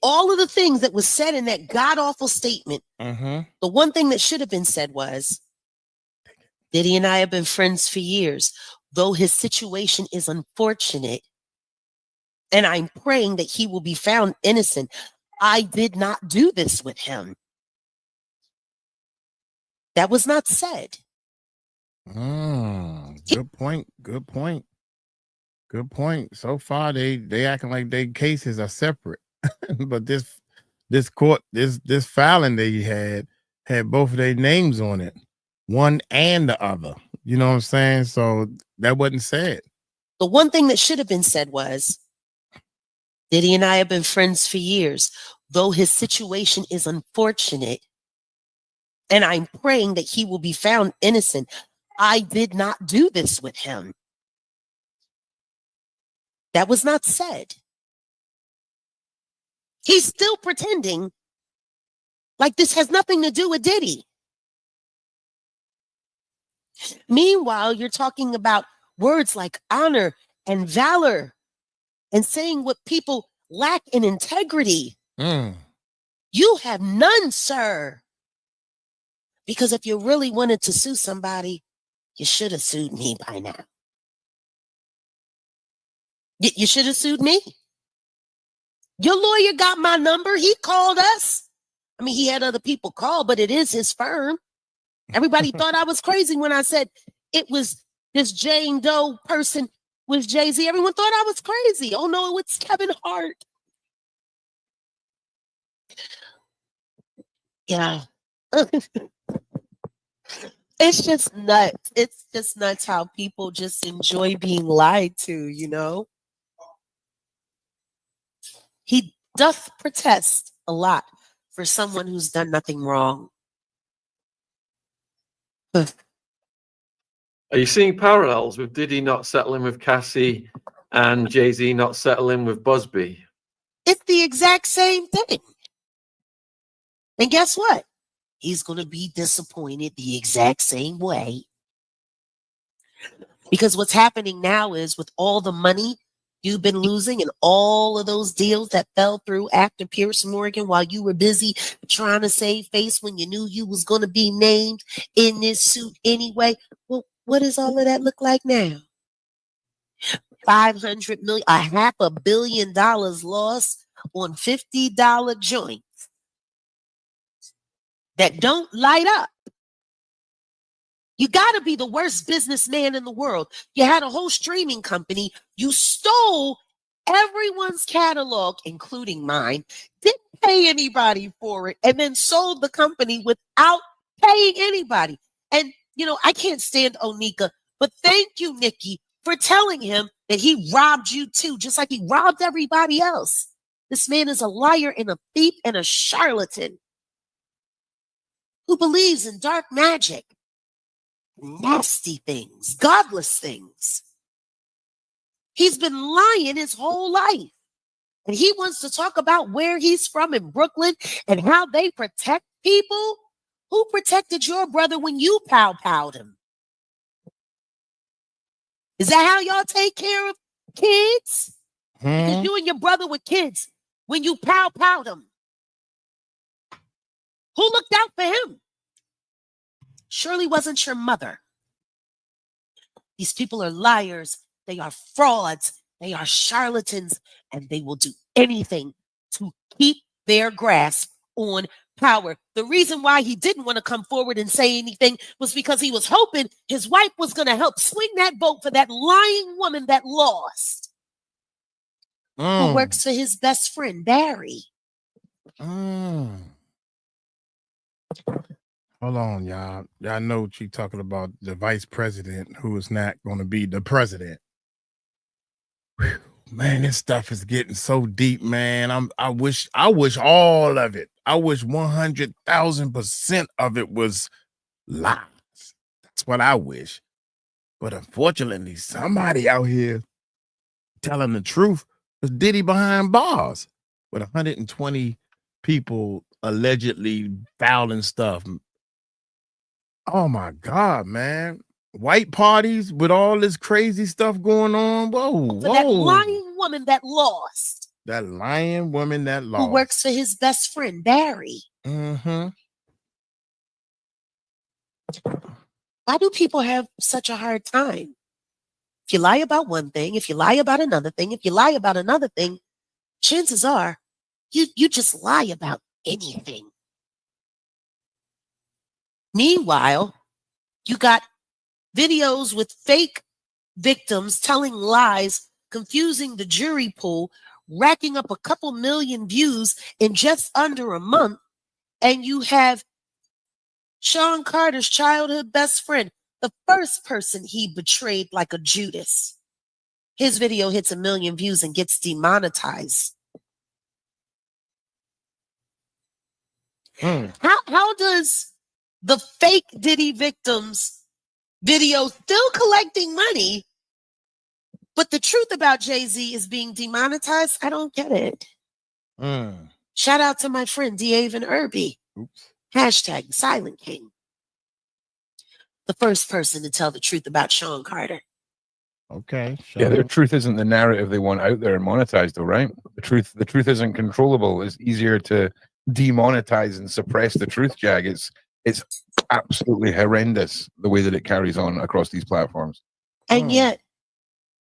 all of the things that was said in that god-awful statement, the one thing that should have been said was, Diddy and I have been friends for years, though his situation is unfortunate, and I'm praying that he will be found innocent. I did not do this with him. That was not said. Good point. So far, they acting like their cases are separate, but this court, this filing they had both of their names on it, one and the other. You know what I'm saying? So that wasn't said. The one thing that should have been said was, Diddy and I have been friends for years, though his situation is unfortunate, And I'm praying that he will be found innocent. I did not do this with him. That was not said. He's still pretending like this has nothing to do with Diddy. Meanwhile, you're talking about words like honor and valor and saying what people lack in integrity. You have none, sir. Because if you really wanted to sue somebody, you should have sued me by now. You should have sued me. Your lawyer got my number. He called us. I mean, he had other people call, but it is his firm. Everybody thought I was crazy when I said it was this Jane Doe person with Jay-Z. Everyone thought I was crazy. Oh, no, it's Kevin Hart. Yeah. It's just nuts. It's just nuts how people just enjoy being lied to, you know? He doth protest a lot for someone who's done nothing wrong. Are you seeing parallels with Diddy not settling with Cassie and Jay-Z not settling with Busby? It's the exact same thing. And guess what? He's going to be disappointed the exact same way. Because what's happening now is with all the money you've been losing and all of those deals that fell through after Pierce Morgan while you were busy trying to save face when you knew you was going to be named in this suit anyway. Well, what does all of that look like now? $500 million, $500 million lost on $50 joints that don't light up. You got to be the worst businessman in the world. You had a whole streaming company. You stole everyone's catalog, including mine, didn't pay anybody for it, and then sold the company without paying anybody. And, you know, I can't stand Onika, but thank you, Nikki, for telling him that he robbed you too, just like he robbed everybody else. This man is a liar and a thief and a charlatan who believes in dark magic. Nasty things, godless things. He's been lying his whole life. And he wants to talk about where he's from in Brooklyn and how they protect people. Who protected your brother when you pow-powed him? Is that how y'all take care of kids? Because you and your brother were kids when you pow-powed him. Who looked out for him? Surely wasn't your mother. These people are liars. They are frauds. They are charlatans. And they will do anything to keep their grasp on power. The reason why he didn't want to come forward and say anything was because he was hoping his wife was going to help swing that vote for that lying woman that lost. Who works for his best friend, Barry. Hold on, y'all. Y'all know she talking about the vice president who is not going to be the president. Whew, man, this stuff is getting so deep, man. I wish all of it. I wish 100,000% of it was lies. That's what I wish. But unfortunately, somebody out here telling the truth is Diddy behind bars with 120 people allegedly fouling stuff. Oh my God, man. White parties with all this crazy stuff going on. Whoa. That lying woman that lost. That lying woman that lost. Who works for his best friend, Barry. Why do people have such a hard time? If you lie about one thing, if you lie about another thing, if you lie about another thing, chances are you just lie about anything. Meanwhile, you got videos with fake victims telling lies, confusing the jury pool, racking up a couple million views in just under a month. And you have Sean Carter's childhood best friend, the first person he betrayed like a Judas. His video hits 1 million views and gets demonetized. How does the fake Diddy victims video still collecting money, but the truth about Jay-Z is being demonetized. I don't get it. Shout out to my friend 𝐷𝗟𝗡𝗏. Oops. Hashtag Silent King. The first person to tell the truth about Sean Carter. Okay. Yeah, their Sean. truth isn't the narrative they want out there and monetized, though, right? The truth isn't controllable. It's easier to demonetize and suppress the truth, Jag. It's absolutely horrendous the way that it carries on across these platforms. And yet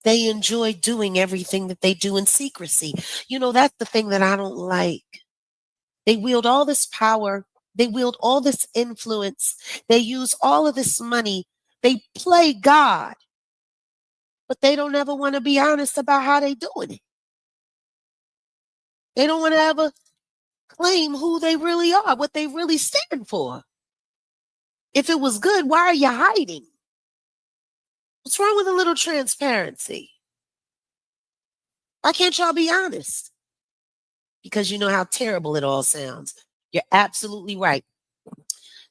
they enjoy doing everything that they do in secrecy. You know, that's the thing that I don't like. They wield all this power. They wield all this influence. They use all of this money. They play God. But they don't ever want to be honest about how they doing it. They don't want to ever claim who they really are, what they really stand for. If it was good, why are you hiding? What's wrong with a little transparency? Why can't y'all be honest? Because you know how terrible it all sounds. You're absolutely right.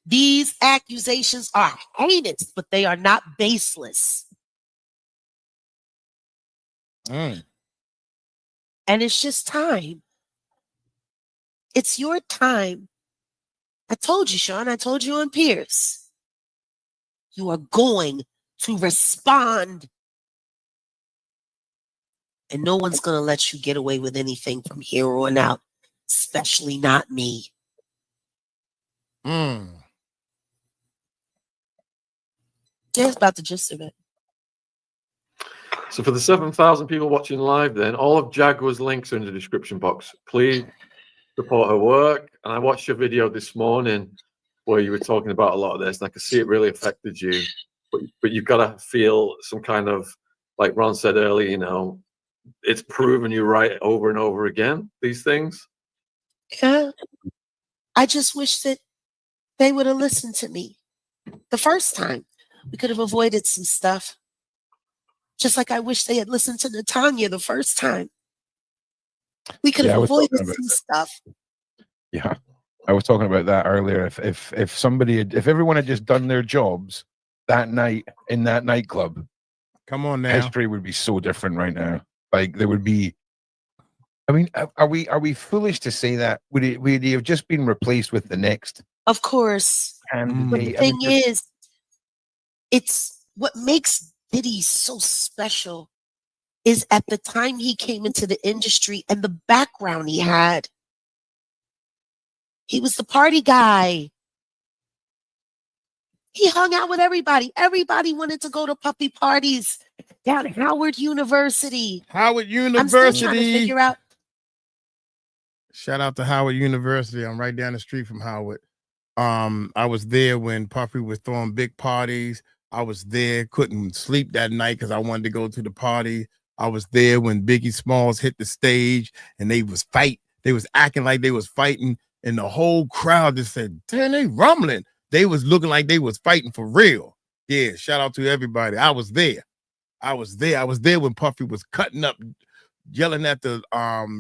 These accusations are heinous, but they are not baseless. And it's just time. It's your time. I told you, Sean. I told you on Pierce. You are going to respond. And no one's going to let you get away with anything from here on out, especially not me. Yeah, it's about the gist of it. So for the 7,000 people watching live, then all of Jaguar's links are in the description box. Please support her work. And I watched your video this morning where you were talking about a lot of this, and I could see it really affected you. But you've got to feel some kind of, like Ron said earlier, you know, it's proven you right over and over again, these things. Yeah. I just wish that they would have listened to me the first time. We could have avoided some stuff. Just like I wish they had listened to Natanya the first time. We could have avoided some stuff. Yeah, I was talking about that earlier. If everyone had just done their jobs that night in that nightclub, come on now, history would be so different right now. Like there would be. I mean, are we foolish to say that? Would he have just been replaced with the next? Of course. But the thing is, it's what makes Diddy so special is at the time he came into the industry and the background he had. He was the party guy. He hung out with everybody. Everybody wanted to go to puppy parties down at Howard University. Howard University. I'm still trying to figure out. Shout out to Howard University. I'm right down the street from Howard. I was there when Puffy was throwing big parties. I was there, couldn't sleep that night because I wanted to go to the party. I was there when Biggie Smalls hit the stage and they was fight. They was acting like they was fighting, and the whole crowd just said, "Damn, they rumbling." They was looking like they was fighting for real. Yeah, shout out to everybody. I was there. I was there when Puffy was cutting up, yelling at the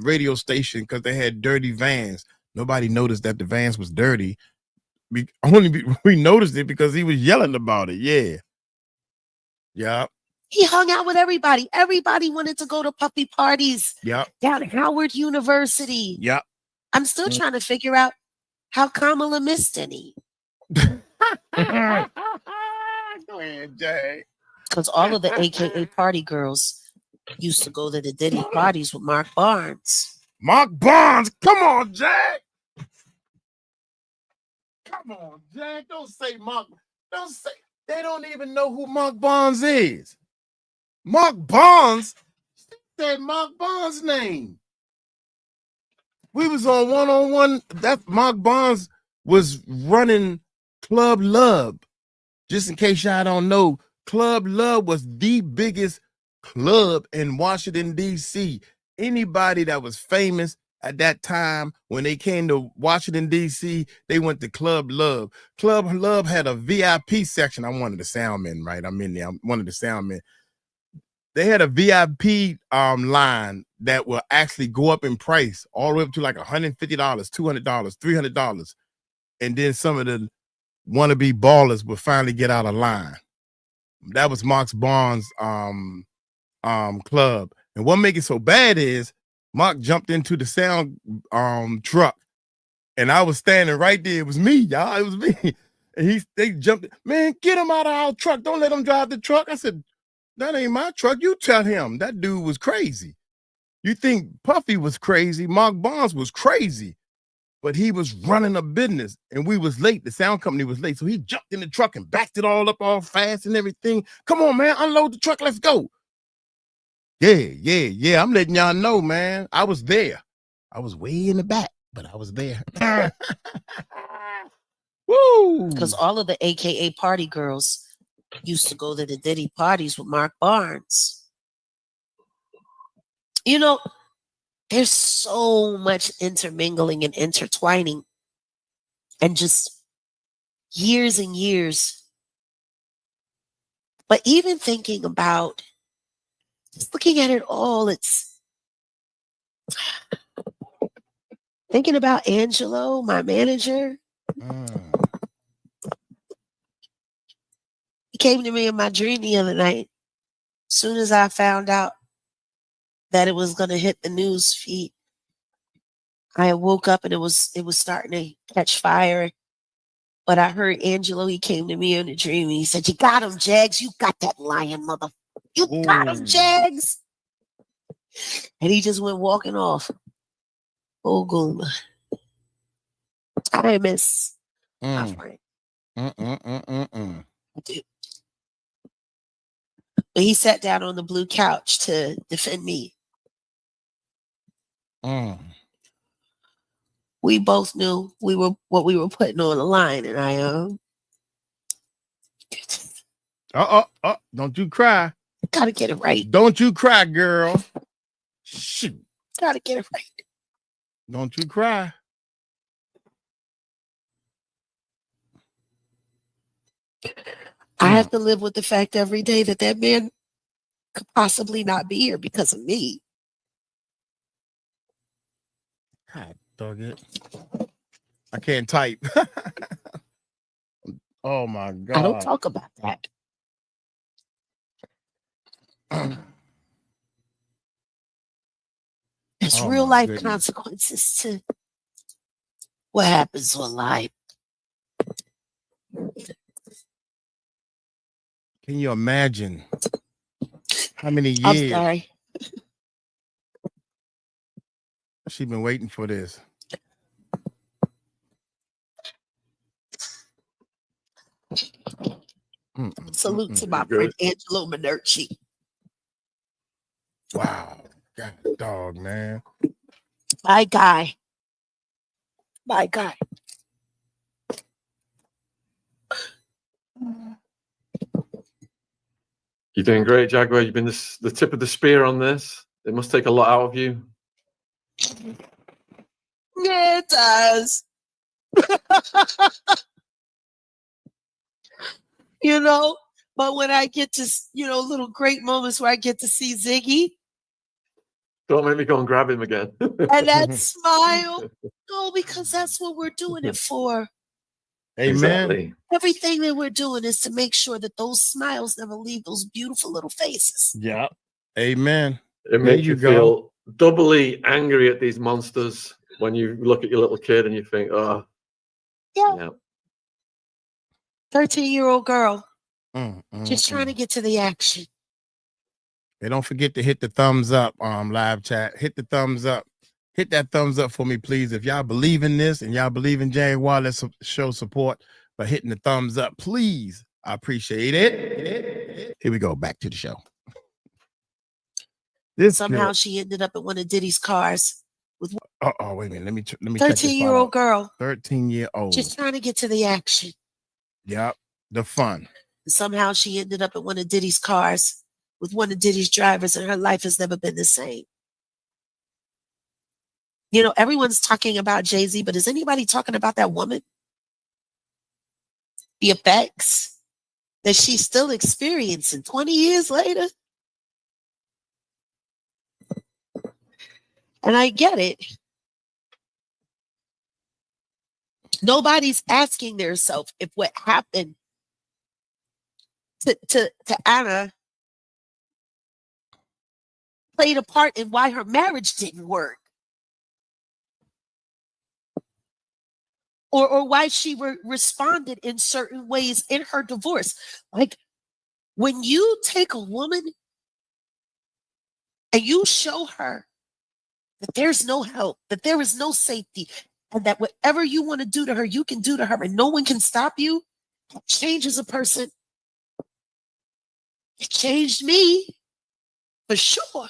radio station because they had dirty vans. Nobody noticed that the vans was dirty. We noticed it because he was yelling about it. Yeah. He hung out with everybody. Everybody wanted to go to puppy parties. Yep. Down at Howard University. Yep. I'm still trying to figure out how Kamala missed any. Go ahead, Jay. Because all of the AKA party girls used to go to the Diddy parties with Mark Barnes. Mark Barnes, come on, Jack. Come on, Jack. Don't say Mark. Don't say. They don't even know who Mark Barnes is. Mark Barnes said Mark Barnes' name. We was on one-on-one. That Mark Barnes was running Club Love. Just in case y'all don't know, Club Love was the biggest club in Washington, D.C. Anybody that was famous at that time, when they came to Washington, D.C., they went to Club Love. Club Love had a VIP section. I'm one of the soundmen, right? I'm in there. I'm one of the soundmen. They had a VIP line that will actually go up in price all the way up to like $150, $200, $300. And then some of the wannabe ballers would finally get out of line. That was Mark Barnes' club. And what make it so bad is Mark jumped into the sound truck, and I was standing right there. It was me, y'all. It was me. And they jumped, man, get him out of our truck. Don't let him drive the truck. I said, that ain't my truck. You tell him. That dude was crazy. You think Puffy was crazy, Mark Barnes was crazy, but he was running a business, and we was late. The sound company was late, so he jumped in the truck and backed it all up all fast and everything. Come on, man, unload the truck. Let's go. Yeah. I'm letting y'all know, man. I was there. I was way in the back, but I was there. Woo! Because all of the AKA party girls used to go to the Diddy parties with Mark Barnes. You know, there's so much intermingling and intertwining, and just years and years. But even thinking about, just looking at it all, it's thinking about Angelo, my manager. He came to me in my dream the other night. As soon as I found out that it was going to hit the news feed, I woke up and it was starting to catch fire. But I heard Angelo, he came to me in a dream, and he said, "You got him, Jags. You got that lion, mother. You got him, Jags." And he just went walking off. Oh, Goomba. I miss my friend. I do. But he sat down on the blue couch to defend me. We both knew what we were putting on the line, and I don't you cry. Gotta get it right. Don't you cry, girl. Shoot. Gotta get it right. Don't you cry. I have to live with the fact every day that that man could possibly not be here because of me. God dog it. I can't type. Oh my God. I don't talk about that. There's real life consequences to what happens in life. Can you imagine how many years I'm sorry. she's been waiting for this? Salute to my friend Angelo Minerci. Wow. God dog, man. My guy. My guy. You're doing great, Jaguar. You've been the tip of the spear on this. It must take a lot out of you. Yeah, it does. You know, but when I get to, little great moments where I get to see Ziggy. Don't make me go and grab him again. And that smile. No, because that's what we're doing it for. Amen. Exactly. Everything that we're doing is to make sure that those smiles never leave those beautiful little faces. Yeah. Amen. It makes you feel doubly angry at these monsters when you look at your little kid and you think, oh. Yeah. 13-year-old girl. Just trying to get to the action. Hey, don't forget to hit the thumbs up, live chat. Hit the thumbs up. Hit that thumbs up for me, please. If y'all believe in this and y'all believe in Jaguar, let's show support by hitting the thumbs up, please. I appreciate it. Here we go. Back to the show. Somehow she ended up in one of Diddy's cars with. Oh, wait a minute. Let me 13-year-old girl. 13-year-old. Just trying to get to the action. Yep. The fun. Somehow she ended up in one of Diddy's cars with one of Diddy's drivers, and her life has never been the same. You know, everyone's talking about Jay-Z, but is anybody talking about that woman? The effects that she's still experiencing 20 years later? And I get it. Nobody's asking themselves if what happened to Anna played a part in why her marriage didn't work. Or why she responded in certain ways in her divorce. Like, when you take a woman and you show her that there's no help, that there is no safety, and that whatever you want to do to her, you can do to her, and no one can stop you, it changes a person. It changed me, for sure.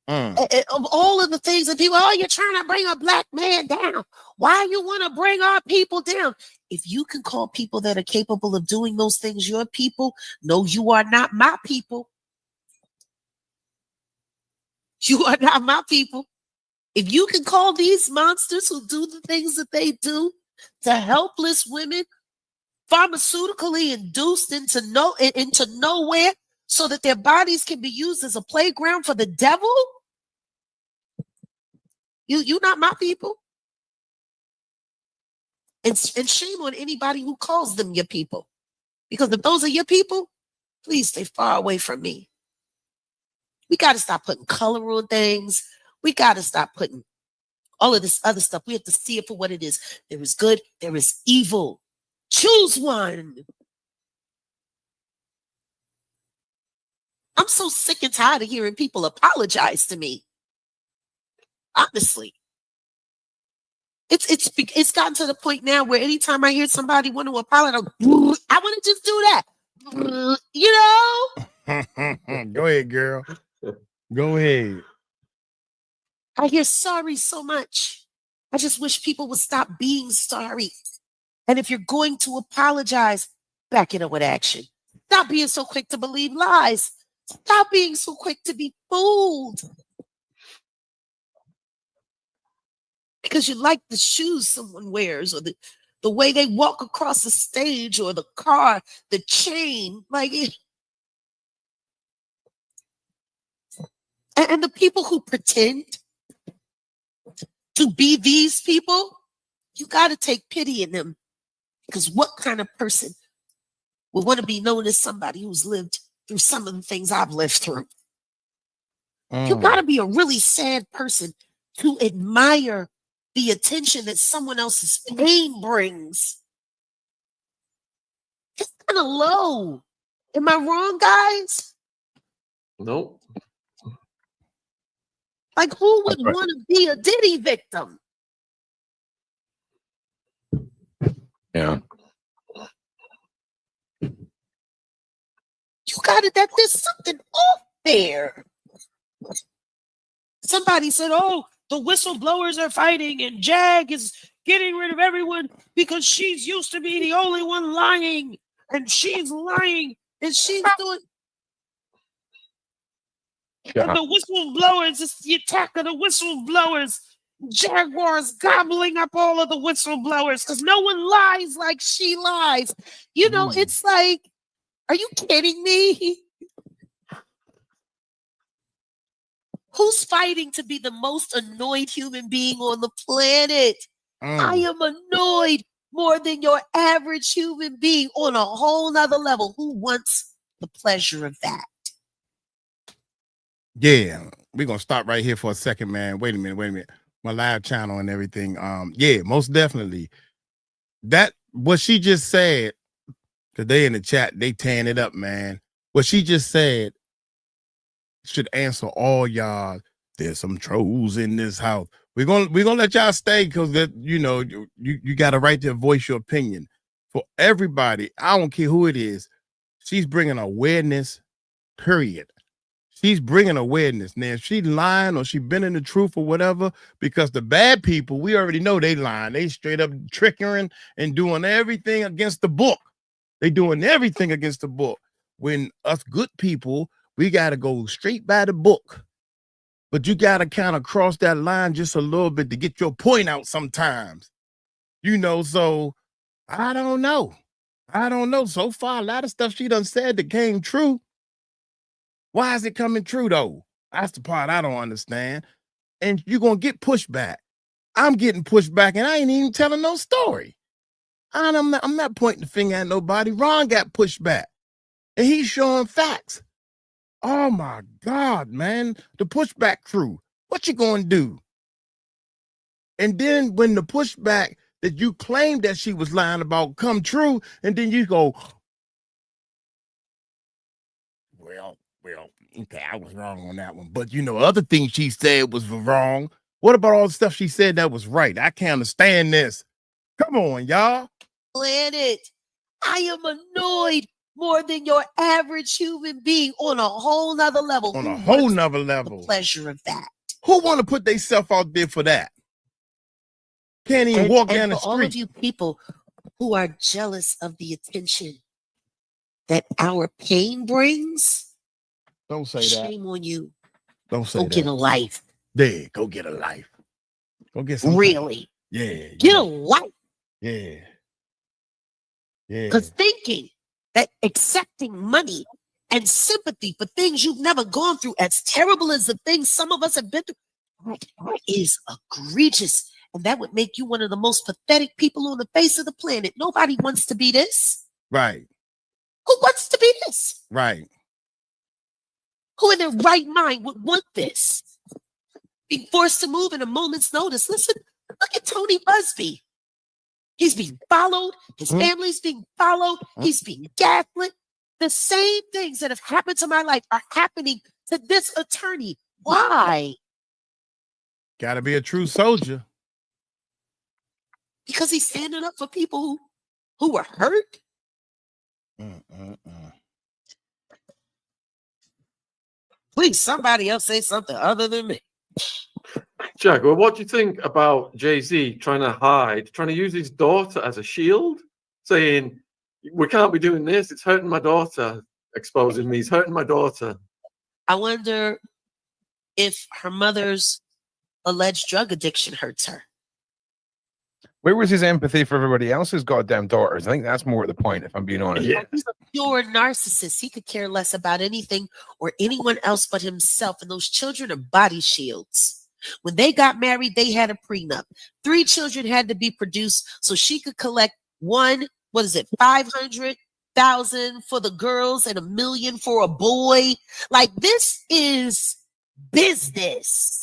Of all of the things that people, oh, you're trying to bring a black man down. Why you want to bring our people down? If you can call people that are capable of doing those things your people, no, you are not my people. You are not my people. If you can call these monsters who do the things that they do to helpless women, pharmaceutically induced into nowhere, so that their bodies can be used as a playground for the devil, you not my people. And shame on anybody who calls them your people. Because if those are your people, please stay far away from me. We got to stop putting color on things. We got to stop putting all of this other stuff. We have to see it for what it is. There is good, there is evil. Choose one. I'm so sick and tired of hearing people apologize to me. Honestly. It's gotten to the point now where anytime I hear somebody want to apologize, I want to just do that. You know? Go ahead, girl. Go ahead. I hear sorry so much. I just wish people would stop being sorry. And if you're going to apologize, back it up with action. Stop being so quick to believe lies. Stop being so quick to be fooled. Because you like the shoes someone wears, or the way they walk across the stage, or the car, the chain, like it. And the people who pretend to be these people, you got to take pity in them. Because what kind of person would want to be known as somebody who's lived through some of the things I've lived through? You got to be a really sad person to admire the attention that someone else's pain brings. It's kind of low. Am I wrong, guys? Nope. Like, who would want to be a Diddy victim? Yeah. You got it, that there's something off there. Somebody said, oh, the whistleblowers are fighting and Jag is getting rid of everyone because she's used to be the only one lying, and she's lying, and she's doing. Yeah. And the whistleblowers, it's the attack of the whistleblowers. Jaguar's gobbling up all of the whistleblowers because no one lies like she lies. You know, it's like, are you kidding me? Who's fighting to be the most annoyed human being on the planet? I am annoyed more than your average human being on a whole nother level. Who wants the pleasure of that? Yeah, we're gonna stop right here for a second, man. Wait a minute. My live channel and everything. Yeah, most definitely. That what she just said, because they in the chat, they tearing it up, man. What she just said should answer all y'all. There's some trolls in this house. We're gonna let y'all stay because that, you know, you got a right to voice your opinion. For everybody, I don't care who it is, she's bringing awareness, period. She's bringing awareness. Now, if she lying or she been in the truth or whatever, because the bad people, we already know they lying. They straight up tricking and doing everything against the book. They doing everything against the book. When us good people, we got to go straight by the book. But you got to kind of cross that line just a little bit to get your point out sometimes. You know, so I don't know. So far, a lot of stuff she done said that came true. Why is it coming true, though? That's the part I don't understand. And you're going to get pushback. I'm getting pushed back and I ain't even telling no story. I'm not pointing the finger at nobody. Ron got pushed back and he's showing facts. Oh my God, man. The pushback crew, what you gonna do? And then when the pushback that you claimed that she was lying about come true, and then you go, well, okay, I was wrong on that one. But you know, other things she said was wrong. What about all the stuff she said that was right? I can't understand this. Come on, y'all. Planet, I am annoyed more than your average human being on a whole nother level. On Who a whole wants nother the level. pleasure of that? Who want to put themselves out there for that? Can't even walk down the for all of street. you people who are jealous of the attention that our pain brings, Don't say that. shame on you. Don't say Go that. get a life. Yeah, go get a life. Go get some. Really. Yeah. Get a life. Yeah. Yeah. Because thinking that accepting money and sympathy for things you've never gone through, as terrible as the things some of us have been through, that is egregious. And that would make you one of the most pathetic people on the face of the planet. Nobody wants to be this. Right. Who wants to be this? Right. Who in their right mind would want this? Being forced to move in a moment's notice. Listen, look at Tony Busby. He's being followed. His family's being followed. He's being gaslit. The same things that have happened to my life are happening to this attorney. Why? Gotta be a true soldier. Because he's standing up for people who were hurt. Please, somebody else say something other than me. Jaguar, what do you think about Jay-Z trying to use his daughter as a shield, saying, we can't be doing this, it's hurting my daughter, exposing me, it's hurting my daughter. I wonder if her mother's alleged drug addiction hurts her. Where was his empathy for everybody else's goddamn daughters? I think that's more at the point, if I'm being honest. Yeah. He's a pure narcissist. He could care less about anything or anyone else but himself. And those children are body shields. When they got married, they had a prenup. 3 children had to be produced so she could collect 500,000 for the girls and $1 million for a boy. Like, this is business.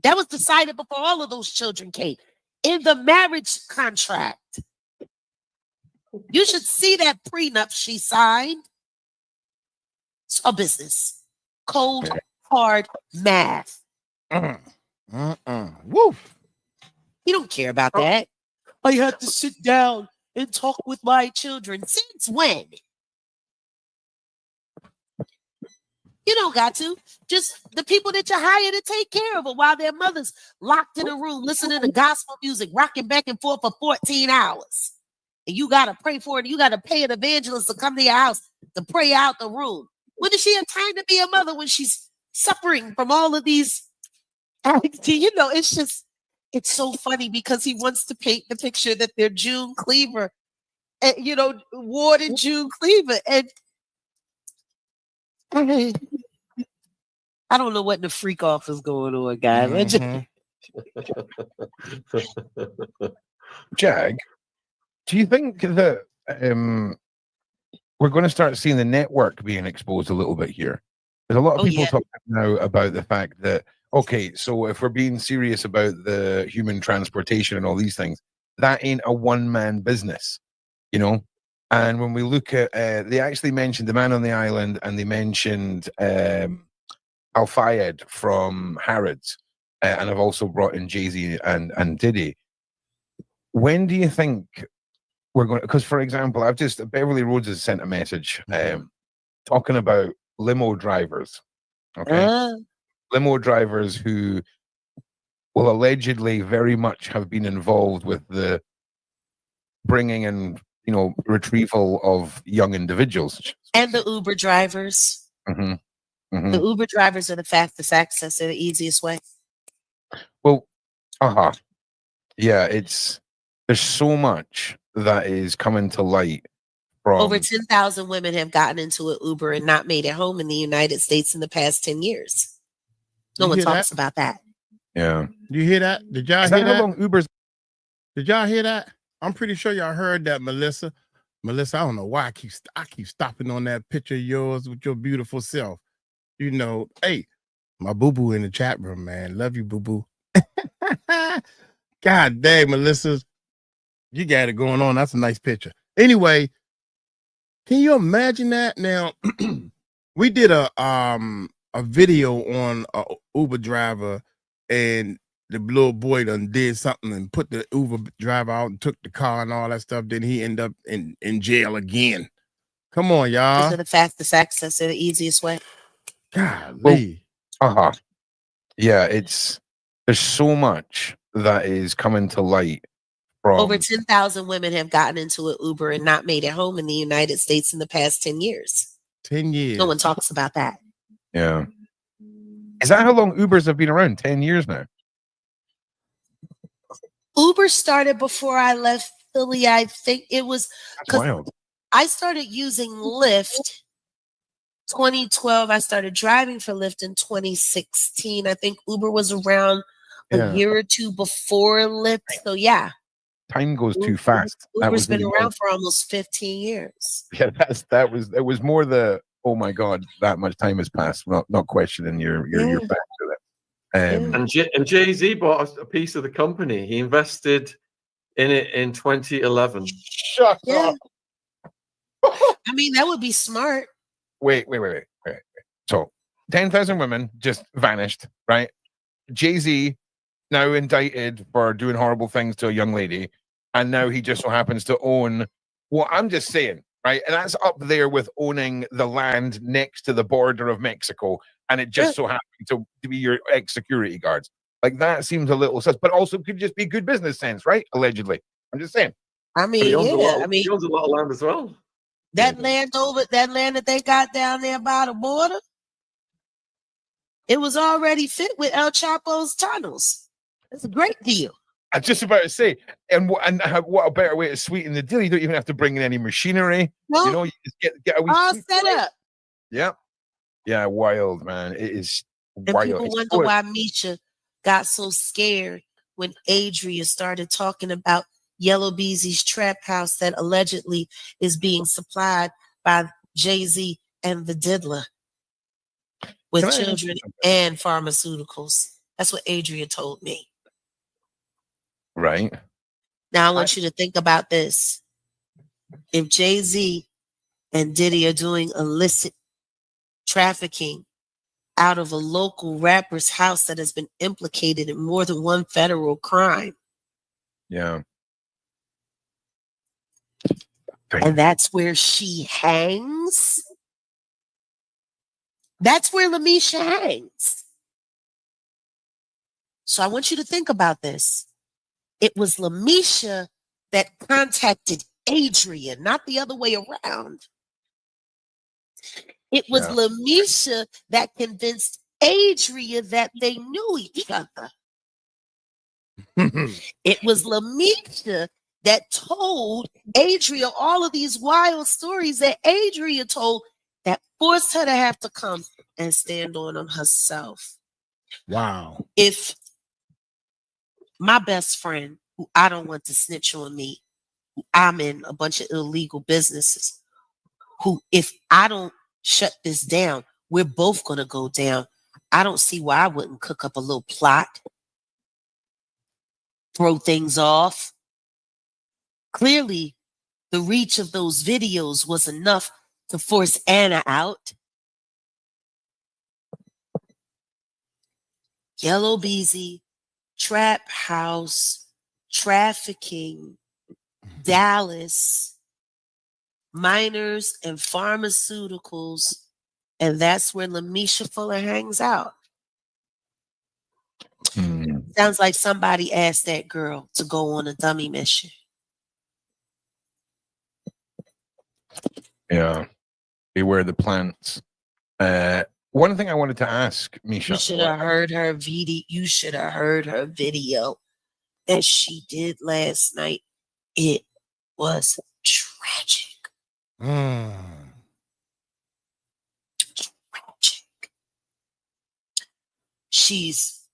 That was decided before all of those children came in the marriage contract. You should see that prenup she signed. It's a business. Cold, hard math. Woof. You don't care about that. I had to sit down and talk with my children. Since when? You don't got to. Just the people that you hire to take care of it while their mother's locked in a room listening to gospel music, rocking back and forth for 14 hours. And you got to pray for it. You got to pay an evangelist to come to your house to pray out the room. When does she have time to be a mother when she's suffering from all of these? You know, it's so funny because he wants to paint the picture that they're June Cleaver, and, you know, Ward and June Cleaver. And I don't know what in the freak off is going on, guys. Jag, do you think that we're going to start seeing the network being exposed a little bit here? There's a lot of people talking now about the fact that, okay, so if we're being serious about the human transportation and all these things, that ain't a one-man business, you know? And when we look at, they actually mentioned the Man on the Island, and they mentioned F.E.E.D from Harrods, and I've also brought in Jay-Z and Diddy. When do you think we're going to, because for example, Beverly Rhodes has sent a message talking about limo drivers, okay? Limo drivers who will allegedly very much have been involved with the bringing and, you know, retrieval of young individuals. And the Uber drivers. The Uber drivers are the fastest access to the easiest way. Well, yeah, there's so much that is coming to light. From over 10,000 women have gotten into an Uber and not made it home in the United States in the past 10 years. No one talks about that. Yeah. You hear that? Did y'all Is hear that how that? long Uber's? Did y'all hear that? I'm pretty sure y'all heard that, Melissa. Melissa, I don't know why I keep stopping on that picture of yours with your beautiful self. You know, hey, my boo-boo in the chat room, man. Love you, boo-boo. God dang, Melissa. You got it going on. That's a nice picture. Anyway, can you imagine that? Now, we did a video on a Uber driver, and the little boy done did something and put the Uber driver out and took the car and all that stuff. Then he ended up in jail again. Come on, Is y'all. it the fastest access or the easiest way? Golly. Yeah, there's so much that is coming to light from Over 10,000 women have gotten into an Uber and not made it home in the United States in the past 10 years. 10 years. No one talks about that. Yeah. Is that how long Ubers have been around? 10 years now. Uber started before I left Philly. I think it was That's wild. I started using Lyft 2012. I started driving for Lyft in 2016. I think Uber was around a year or two before Lyft. So yeah. Time goes too fast. Uber's been around for almost 15 years. Yeah, it was more the, oh my God, that much time has passed. Not questioning your facts with it. And Jay-Z bought a piece of the company. He invested in it in 2011. Shut up. I mean, that would be smart. Wait. So 10,000 women just vanished, right? Jay-Z now indicted for doing horrible things to a young lady. And now he just so happens to own, well, I'm just saying, right? And that's up there with owning the land next to the border of Mexico. And it just so happened to be your ex-security guards. Like, that seems a little sus, but also could just be good business sense, right? Allegedly. I'm just saying. I mean, he owns a lot of land as well. That land that they got down there by the border, it was already fit with El Chapo's tunnels. It's a great deal. I was just about to say, and what a better way to sweeten the deal? You don't even have to bring in any machinery. No, you know, you just get a wee all sweep, set right? up. Yeah, wild, man. It is And wild. people wonder why Misha got so scared when Adria started talking about Yellow Beezy's trap house that allegedly is being supplied by Jay-Z and the Diddler with children and pharmaceuticals. That's what Adria told me. Right. Now I want you to think about this. If Jay-Z and Diddy are doing illicit trafficking out of a local rapper's house that has been implicated in more than one federal crime. Yeah. And that's where she hangs. That's where Lamisha hangs. So I want you to think about this. It was Lamisha that contacted Adria, not the other way around. It was Lamisha that convinced Adria that they knew each other. It was Lamisha that told Adria all of these wild stories that Adria told that forced her to have to come and stand on them herself. Wow. If my best friend, who I don't want to snitch on me, who I'm in a bunch of illegal businesses, who if I don't shut this down, we're both going to go down. I don't see why I wouldn't cook up a little plot, throw things off. Clearly, the reach of those videos was enough to force Anna out. Yellow Beezy, trap house, trafficking, Dallas, minors and pharmaceuticals, and that's where Lamisha Fuller hangs out. Sounds like somebody asked that girl to go on a dummy mission. Yeah. Beware the plants. One thing I wanted to ask Misha. You should have heard her video. You should have heard her video that she did last night. It was tragic. Tragic. She's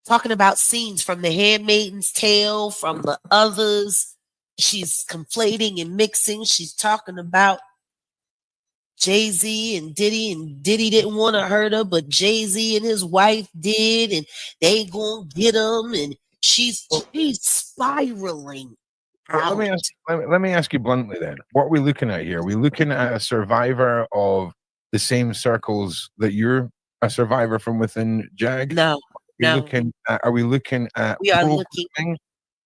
talking about scenes from The Handmaid's Tale, from the others. She's conflating and mixing. She's talking about Jay-Z and Diddy didn't want to hurt her, but Jay-Z and his wife did, and they gonna get him, and she's spiraling. Well, let me ask you bluntly then. What are we looking at here? Are we looking at a survivor of the same circles that you're a survivor from within Jag? No. Are we looking at We are looking.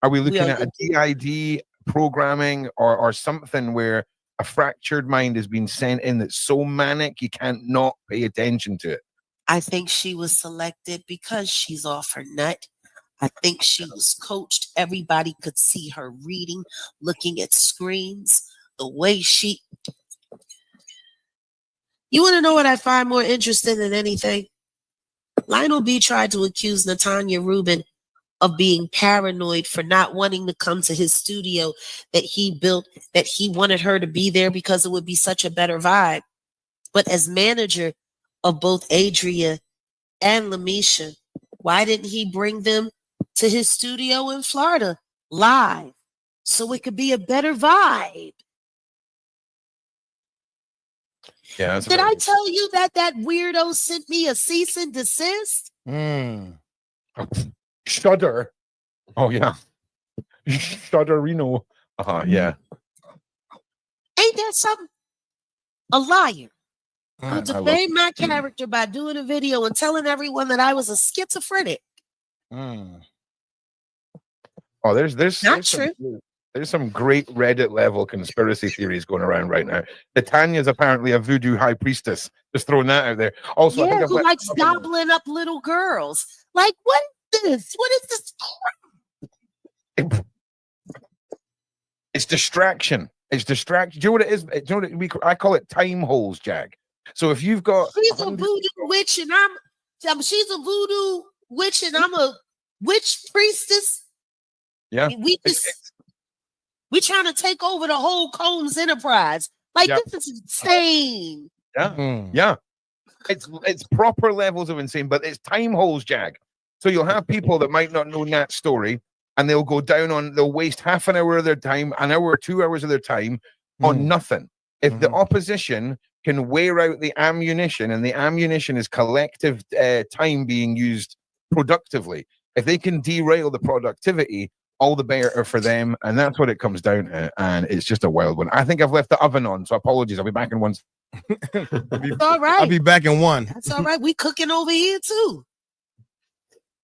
Are we looking at a DID programming or something where a fractured mind has been sent in that's so manic you can't not pay attention to it? I think she was selected because she's off her nut. I think she was coached. Everybody could see her reading, looking at screens, the way she... You want to know what I find more interesting than anything? Lionel B tried to accuse Natanya Rubin of being paranoid for not wanting to come to his studio that he built, that he wanted her to be there because it would be such a better vibe. But as manager of both Adria and Lamisha, why didn't he bring them to his studio in Florida live so it could be a better vibe? Yeah. Did I tell you that weirdo sent me a cease and desist? Shudder. Oh yeah. Shudderino. Yeah. Ain't that something? A liar. Who defamed my character by doing a video and telling everyone that I was a schizophrenic. Oh, there's Not true. There's some great Reddit level conspiracy theories going around right now. Tanya's apparently a voodoo high priestess. Just throwing that out there. Also, yeah, who likes gobbling up little girls. Like, what is this? What is this? It's distraction. It's distraction. Do you know what it is? Do you know what I call it? Time holes, Jag. So if you've got... She's a voodoo witch and she's a voodoo witch and I'm a witch priestess. Yeah. We're trying to take over the whole Combs enterprise. Like, this is insane. Yeah. Yeah. It's proper levels of insane, but it's time holes, Jag. So you'll have people that might not know Nat's story, and they'll waste half an hour of their time, an hour, 2 hours of their time on nothing. If the opposition can wear out the ammunition, and the ammunition is collective time being used productively, if they can derail the productivity, all the better for them, and that's what it comes down to, and it's just a wild one. I think I've left the oven on, so apologies. I'll be back in one. All right. I'll be back in one. That's all right. We cooking over here too.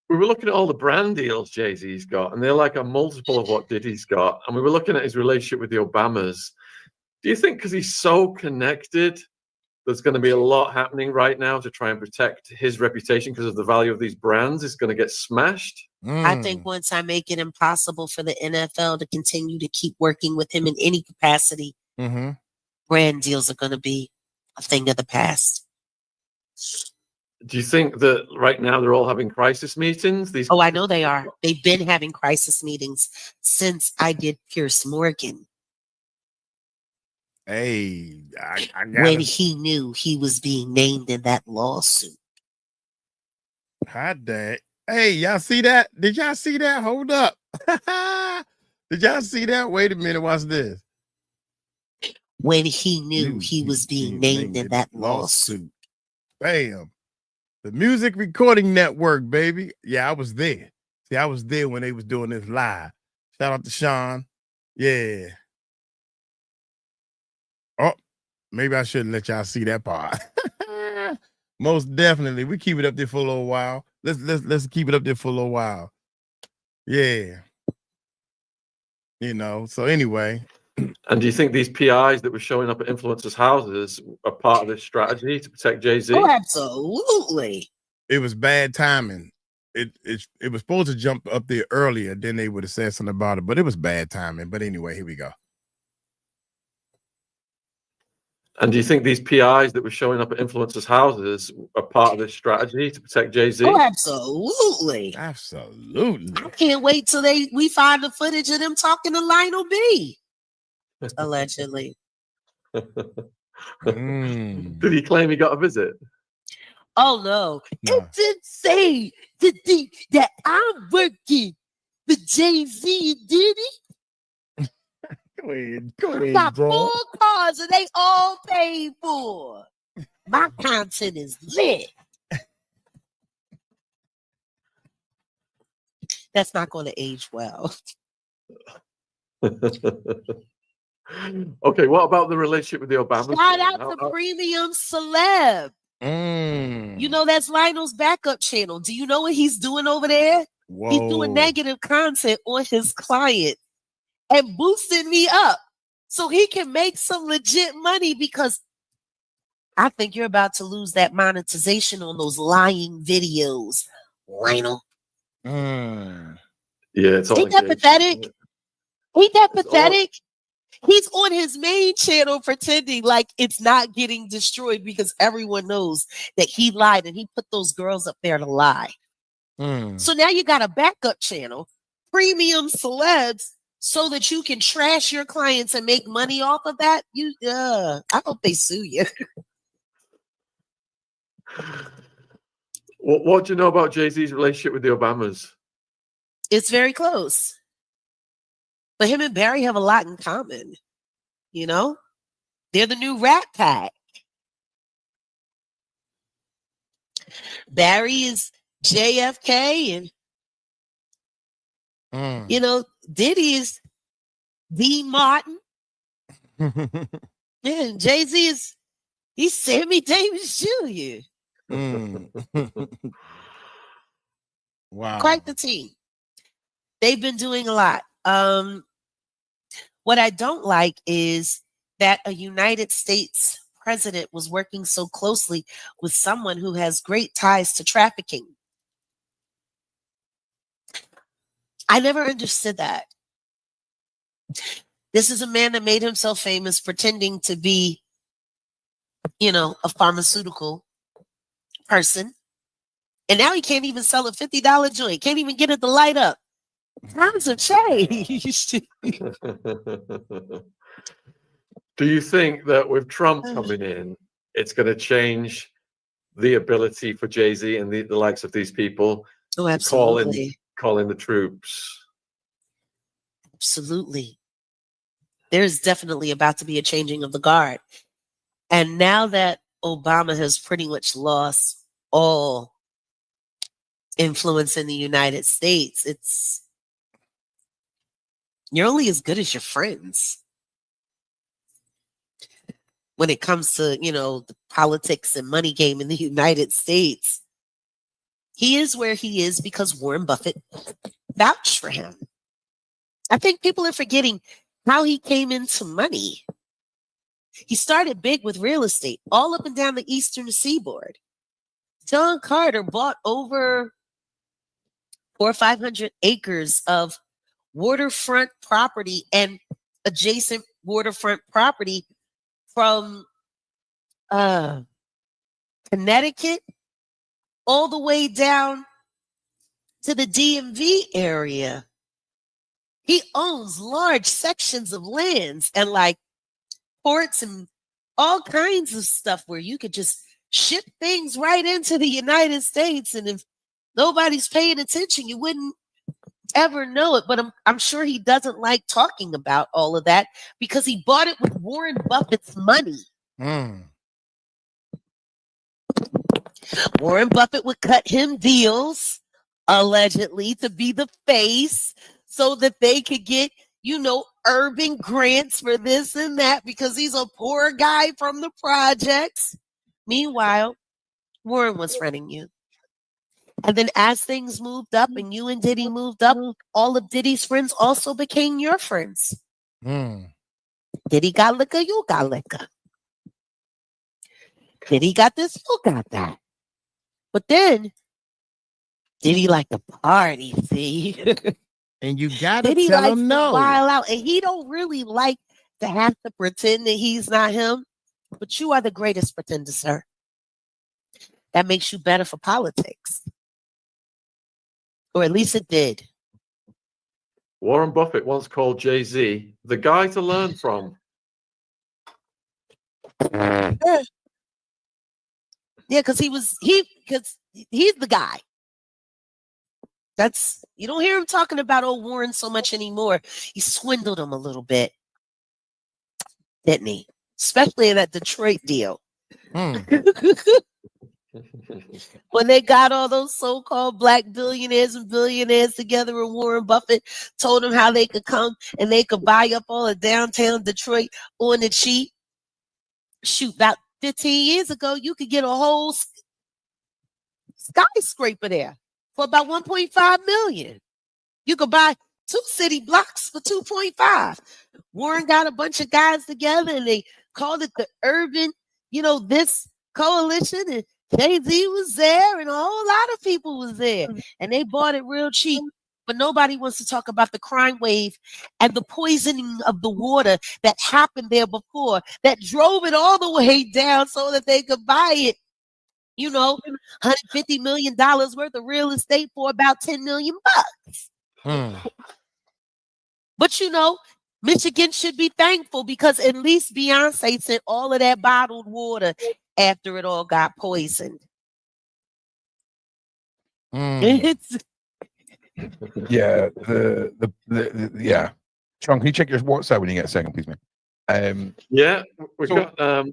We were looking at all the brand deals Jay-Z's got, and they're like a multiple of what Diddy's got. And we were looking at his relationship with the Obamas. Do you think because he's so connected, there's going to be a lot happening right now to try and protect his reputation because of the value of these brands is going to get smashed? I think once I make it impossible for the NFL to continue to keep working with him in any capacity, brand deals are going to be a thing of the past. Do you think that right now they're all having crisis meetings? Oh, I know they are. They've been having crisis meetings since I did Pierce Morgan. Hey, I when he knew he was being named in that lawsuit. Hot dang. Hey, y'all see that? Did y'all see that? Hold up. Did y'all see that? Wait a minute. Watch this. When he knew he was being named in that lawsuit. Bam. The Music Recording Network, baby. Yeah, I was there. See, I was there when they was doing this live. Shout out to Sean. Yeah. Oh, maybe I shouldn't let y'all see that part. Most definitely. We keep it up there for a little while. Let's keep it up there for a little while. Yeah. You know, so anyway. And do you think these PIs that were showing up at influencers' houses are part of this strategy to protect Jay-Z? Oh, absolutely. It was bad timing. It was supposed to jump up there earlier, then they would have said something about it, but it was bad timing. But anyway, here we go. And do you think these PIs that were showing up at influencers' houses are part of this strategy to protect Jay-Z? Oh, absolutely. Absolutely. I can't wait till we find the footage of them talking to Lionel B. Allegedly. Did he claim he got a visit? Oh no. No. It didn't say that I'm working with Jay-Z and Diddy. Go I ahead, got bro. 4 cars and they all paid for. My content is lit. That's not going to age well. Okay, what about the relationship with the Obamas? Shout then? out to Premium Celeb. Mm. You know, that's Lionel's backup channel. Do you know what he's doing over there? Whoa. He's doing negative content on his client and boosting me up so he can make some legit money, because I think you're about to lose that monetization on those lying videos, Lionel. Mm. Yeah, it's all Ain't that engagement, pathetic? isn't it? Ain't that It's all- pathetic? He's on his main channel pretending like it's not getting destroyed because everyone knows that he lied and he put those girls up there to lie. Mm. So now you got a backup channel, Premium Celebs, so that you can trash your clients and make money off of that. I hope they sue you. What do you know about Jay-Z's relationship with the Obamas? It's very close. But him and Barry have a lot in common. You know? They're the new Rat Pack. Barry is JFK, and you know, Diddy is D. Martin. Yeah, and Jay-Z he's Sammy Davis Jr. Wow. Quite the team. They've been doing a lot. What I don't like is that a United States president was working so closely with someone who has great ties to trafficking. I never understood that. This is a man that made himself famous pretending to be, you know, a pharmaceutical person. And now he can't even sell a $50 joint. Can't even get it to light up. Times have changed. Do you think that with Trump coming in, it's going to change the ability for Jay-Z and the likes of these people Oh, to absolutely. call in the troops? Absolutely. There's definitely about to be a changing of the guard. And now that Obama has pretty much lost all influence in the United States, you're only as good as your friends. When it comes to, you know, the politics and money game in the United States, he is where he is because Warren Buffett vouched for him. I think people are forgetting how he came into money. He started big with real estate all up and down the eastern seaboard. John Carter bought over 400 or 500 acres of waterfront property and adjacent waterfront property from Connecticut all the way down to the DMV area. He owns large sections of lands and like ports and all kinds of stuff where you could just ship things right into the United States. And if nobody's paying attention, you wouldn't ever know it. But I'm sure he doesn't like talking about all of that because he bought it with Warren Buffett's money. Warren Buffett would cut him deals, allegedly, to be the face so that they could get, you know, urban grants for this and that because he's a poor guy from the projects. Meanwhile, Warren was running you. And then as things moved up and you and Diddy moved up, all of Diddy's friends also became your friends. Diddy got liquor, you got liquor. Diddy got this, you got that. But then Diddy like to party, see? And you gotta Diddy tell likes him to no. wild out, and he don't really like to have to pretend that he's not him. But you are the greatest pretender, sir. That makes you better for politics. Or at least it did. Warren Buffett once called Jay-Z the guy to learn from. Yeah, because he's the guy. You don't hear him talking about old Warren so much anymore. He swindled him a little bit, didn't he? Especially in that Detroit deal. When they got all those so-called black billionaires and billionaires together, and Warren Buffett told them how they could come and they could buy up all of downtown Detroit on the cheap. Shoot, about 15 years ago, you could get a whole skyscraper there for about 1.5 million. You could buy 2 city blocks for 2.5. Warren got a bunch of guys together and they called it the urban, this coalition, and Jay-Z was there and a whole lot of people was there, and they bought it real cheap. But nobody wants to talk about the crime wave and the poisoning of the water that happened there before, that drove it all the way down so that they could buy it. $150 million worth of real estate for about $10 million bucks. But Michigan should be thankful because at least Beyonce sent all of that bottled water after it all got poisoned. Yeah, yeah. Sean, can you check your WhatsApp when you get a second, please, man? Yeah, we got. I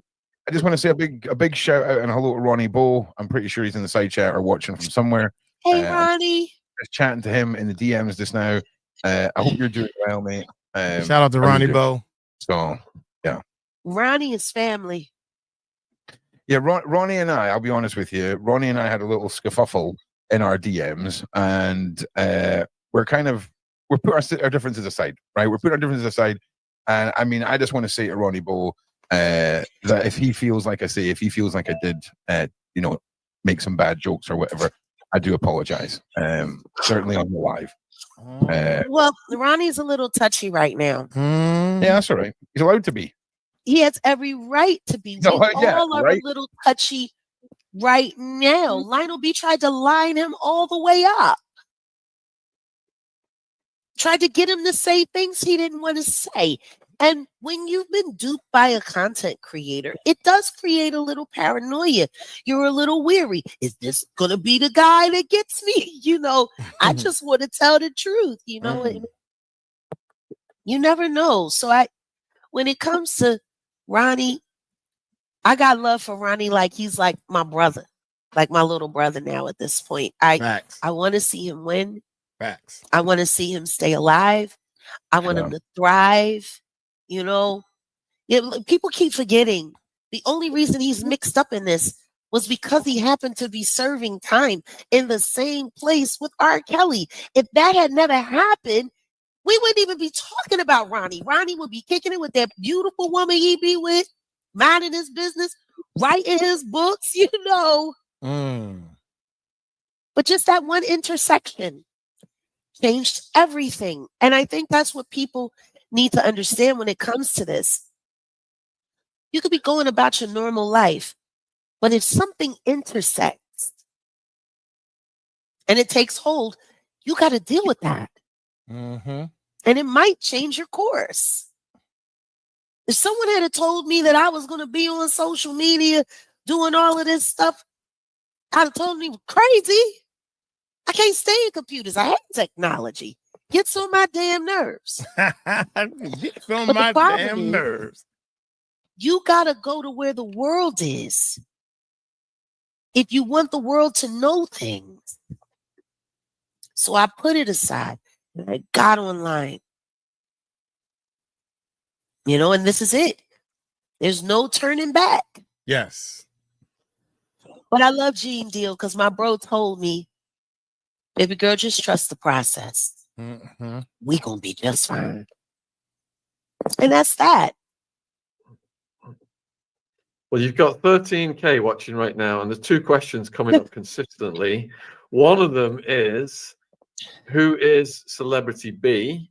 just want to say a big shout out and hello to Ronnie Bow. I'm pretty sure he's in the side chat or watching from somewhere. Hey, Ronnie. Just chatting to him in the DMs just now. I hope you're doing well, mate. Shout out to Ronnie Bow. So, yeah. Ronnie is family. Yeah, Ronnie and I'll be honest with you, Ronnie and I had a little scuffle in our DMs, and we're put our differences aside, right? We're putting our differences aside, and I mean, I just want to say to Ronnie Bow that if he feels like I did, make some bad jokes or whatever, I do apologize. Certainly on the live. Well, Ronnie's a little touchy right now. Yeah, that's all right. He's allowed to be. He has every right to be. We all are a little touchy right now. Lionel B tried to line him all the way up. Tried to get him to say things he didn't want to say. And when you've been duped by a content creator, it does create a little paranoia. You're a little weary. Is this going to be the guy that gets me? I just want to tell the truth. You never know. So when it comes to Ronnie, I got love for Ronnie like he's like my brother, like my little brother now at this point. I want to see him win. Facts. I want to see him stay alive. I want him to thrive. People keep forgetting the only reason he's mixed up in this was because he happened to be serving time in the same place with R. Kelly. If that had never happened, we wouldn't even be talking about Ronnie. Ronnie would be kicking it with that beautiful woman he be with, minding his business, writing his books, But just that one intersection changed everything. And I think that's what people need to understand when it comes to this. You could be going about your normal life, but if something intersects and it takes hold, you got to deal with that. And it might change your course. If someone had told me that I was going to be on social media doing all of this stuff, I'd have told me crazy. I can't stay in computers. I hate technology. Gets on my damn nerves. Gets on my damn nerves. You got to go to where the world is if you want the world to know things. So I put it aside and I got online. And this is it. There's no turning back. Yes. But I love Gene Deal because my bro told me, baby girl, just trust the process. We gonna be just fine. And that's that. Well, you've got 13K watching right now, and there's 2 questions coming up consistently. One of them is, who is Celebrity B?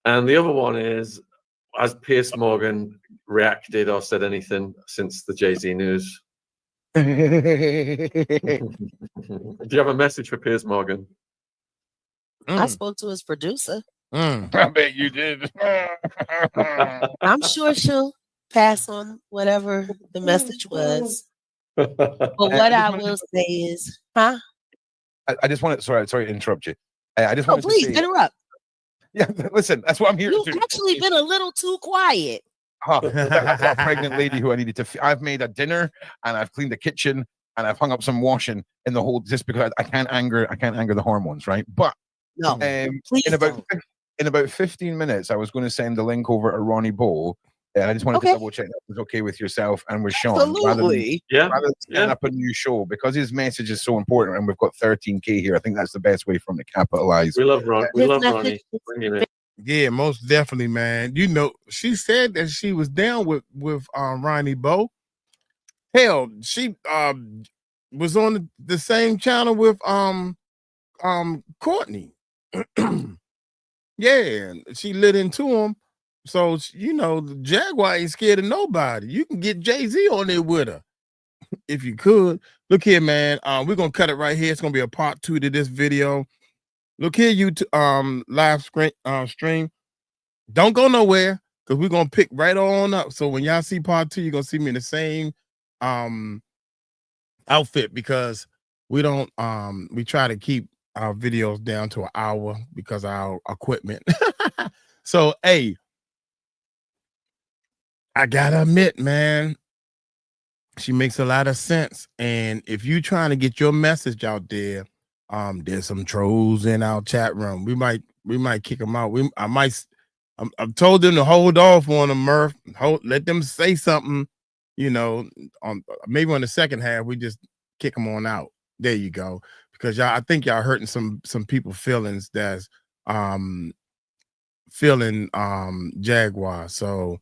And the other one is, has Piers Morgan reacted or said anything since the Jay-Z news? Do you have a message for Piers Morgan? I spoke to his producer. I bet you did. I'm sure she'll pass on whatever the message was. But what I just I wanted will say is, huh? I just wanted. Sorry to interrupt you. I just Oh, wanted please to say. interrupt. Yeah, listen. That's what I'm here You've to do. actually been a little too quiet. Huh, that's a pregnant lady who I needed to. I've made a dinner and I've cleaned the kitchen and I've hung up some washing in the whole just because I can't anger the hormones, right? But No, please in about 15 minutes, I was going to send the link over to Ronnie Bow. And I just wanted to double check that was okay with yourself and with Sean. Absolutely. Rather than setting up a new show, because his message is so important and we've got 13K here. I think that's the best way for him to capitalize. We love Ron. We love Ronnie. Yeah, most definitely, man. You know, she said that she was down with Ronnie Bow. Hell, she was on the same channel with Courtney. Yeah, she lit into him. So you know, the Jaguar ain't scared of nobody. You can get Jay-Z on there with her if you could. Look here, man. We're gonna cut it right here. It's gonna be a part 2 to this video. Look here, you live stream. Don't go nowhere because we're gonna pick right on up. So when y'all see part 2, you're gonna see me in the same outfit because we don't we try to keep our videos down to an hour because of our equipment. So hey, I gotta admit, man, she makes a lot of sense. And if you trying to get your message out there, there's some trolls in our chat room. We might kick them out. I've told them to hold off on them, Murph. Let them say something, you know. Maybe on the second half, we just kick them on out. There you go. Because I think y'all hurting some people's feelings that's feeling Jaguar. So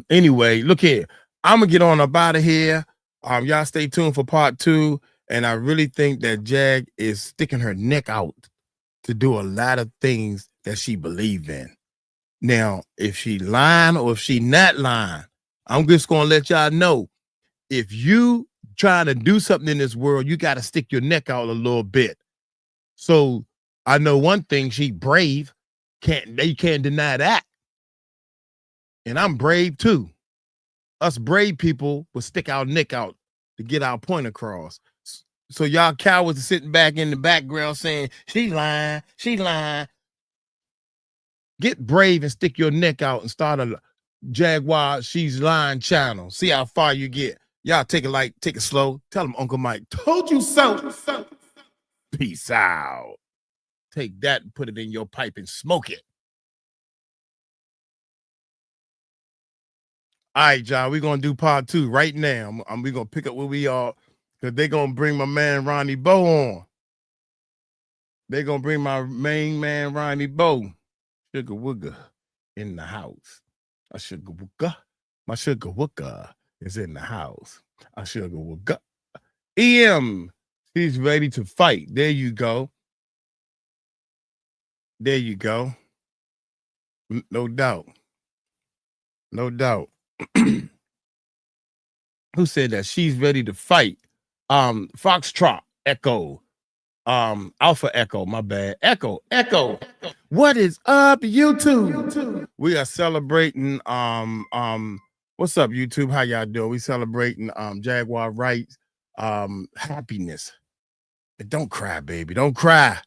anyway, look here. I'm gonna get on up out of here. Y'all stay tuned for part 2. And I really think that Jag is sticking her neck out to do a lot of things that she believes in. Now, if she lying or if she not lying, I'm just gonna let y'all know. If you trying to do something in this world, you got to stick your neck out a little bit. So I know one thing, she brave. They can't deny that. And I'm brave too. Us brave people will stick our neck out to get our point across. So y'all cowards are sitting back in the background saying, she lying, she lying. Get brave and stick your neck out and start a Jaguar She's Lying channel. See how far you get. Y'all take it slow. Tell them Uncle Mike told you so. Peace out. Take that and put it in your pipe and smoke it. All right, y'all, we're going to do part 2 right now. We're going to pick up where we are because they're going to bring my man Ronnie Bow on. They're going to bring my main man Ronnie Bow. Sugar Wooga in the house. A Sugar Wooga. My Sugar Wooga is in the house. A Sugar Wooga. EM, she's ready to fight. There you go. There you go. No doubt. No doubt. Who said that? She's ready to fight. Foxtrot Echo. Alpha Echo, my bad. Echo. What is up, YouTube? We are celebrating what's up, YouTube? How y'all doing? We celebrating Jaguar Wright happiness. And don't cry, baby. Don't cry.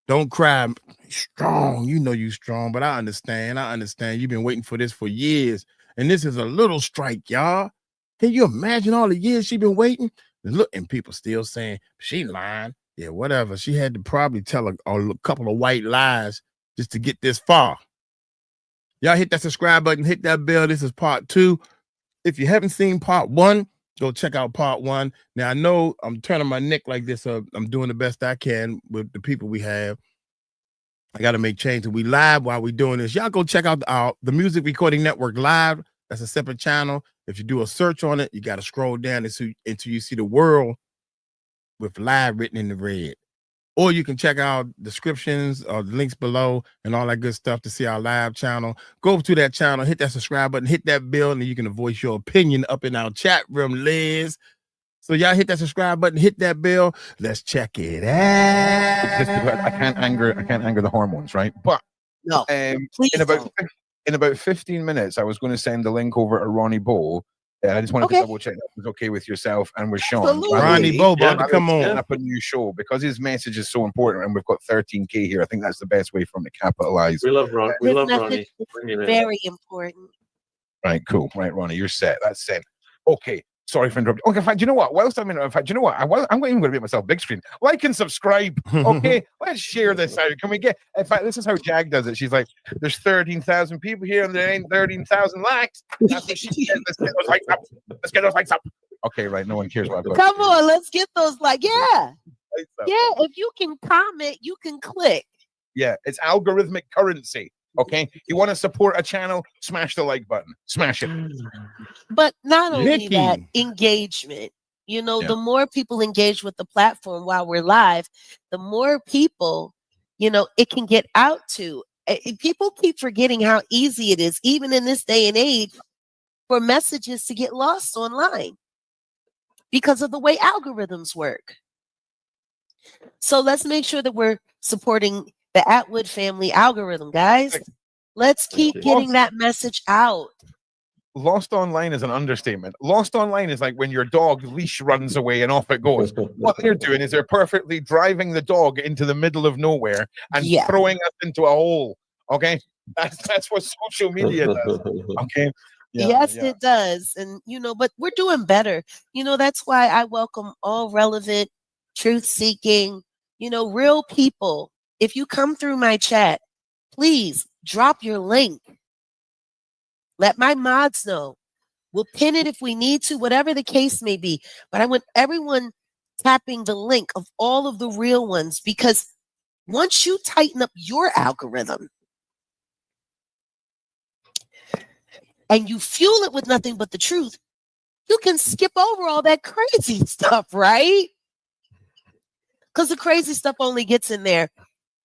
Don't cry. Strong. You know you strong, but I understand. You've been waiting for this for years. And this is a little strike, y'all. Can you imagine all the years she been waiting? Look, and people still saying she lying. Yeah, whatever. She had to probably tell a couple of white lies just to get this far. Y'all hit that subscribe button, hit that bell. This is part 2. If you haven't seen part 1, go check out part 1. Now, I know I'm turning my neck like this. I'm doing the best I can with the people we have. I got to make changes. We live while we're doing this. Y'all go check out the Music Recording Network Live. That's a separate channel. If you do a search on it, you got to scroll down until you see the world with live written in the red. Or you can check out descriptions or the links below and all that good stuff to see our live channel. Go to that channel, hit that subscribe button, hit that bell, and you can voice your opinion up in our chat room, Liz. So y'all hit that subscribe button, hit that bell. Let's check it out. Just because I can't anger the hormones, right? But no, in about 15 minutes, I was going to send the link over to Ronnie Bow. Yeah, I just wanted Okay. to double check that was okay with yourself and with Sean. Absolutely. Ronnie Bo about Yeah, to come yeah. on. Up a new show because his message is so important, and we've got 13K here. I think that's the best way for him to capitalize. We love Ron. We His love message Ronnie. is Bring him in. very important. Right, cool. Right, Ronnie, you're set. That's set. Okay. Sorry for interrupting. Okay, in fact, you know what? Whilst I'm in fact, you know what? I'm even going to make myself big screen. Like and subscribe. Okay, let's share this out. Can we get? In fact, this is how Jag does it. She's like, "There's 13,000 people here, and there ain't 13,000 likes." That's what she said. Let's get those likes up. Let's get those likes up. Okay, right. No one cares what I've got. Come on, let's get those. Like, yeah, Likes up. yeah. If you can comment, you can click. Yeah, it's algorithmic currency. Okay, you want to support a channel? Smash the like button. Smash it. But not only that, Vicky. engagement. You know, Yeah. the more people engage with the platform while we're live, the more people, you know, it can get out to. People keep forgetting how easy it is, even in this day and age, for messages to get lost online because of the way algorithms work. So let's make sure that we're supporting the Atwood family algorithm, guys. Let's keep you. getting that message out. Lost online is an understatement. Lost online is like when your dog leash runs away and off it goes. What they're doing is they're perfectly driving the dog into the middle of nowhere and Yeah. throwing us into a hole. Okay, that's what social media does. Okay. Yeah, Yes, yeah. it does. And, you know, but we're doing better. You know, that's why I welcome all relevant, truth seeking, you know, real people. If you come through my chat, please drop your link. Let my mods know. We'll pin it if we need to, whatever the case may be. But I want everyone tapping the link of all of the real ones, because once you tighten up your algorithm and you fuel it with nothing but the truth, you can skip over all that crazy stuff, right? Because the crazy stuff only gets in there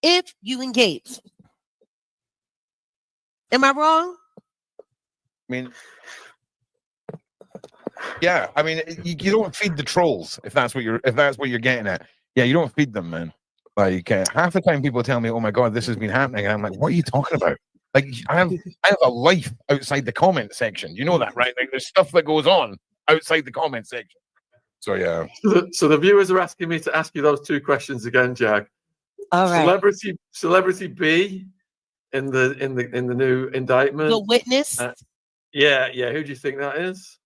if you engage. Am I wrong? I mean, yeah. I mean, you don't feed the trolls if that's what you're getting at. Yeah, you don't feed them, man. Like half the time, people tell me, "Oh my god, this has been happening," and I'm like, "What are you talking about?" Like, I have a life outside the comment section. You know that, right? Like, there's stuff that goes on outside the comment section. So yeah. So the viewers are asking me to ask you those two questions again, Jag. All right. Celebrity B in the new indictment. The witness. Yeah. Who do you think that is?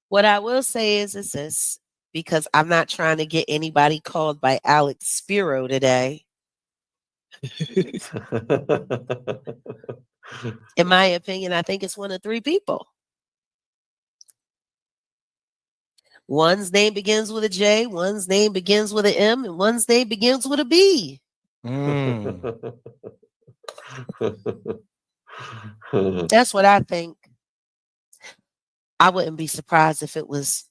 What I will say is this, because I'm not trying to get anybody called by Alex Spiro today. In my opinion, I think it's one of three people. One's name begins with a J, one's name begins with an M, and one's name begins with a B. That's what I think. I wouldn't be surprised if it was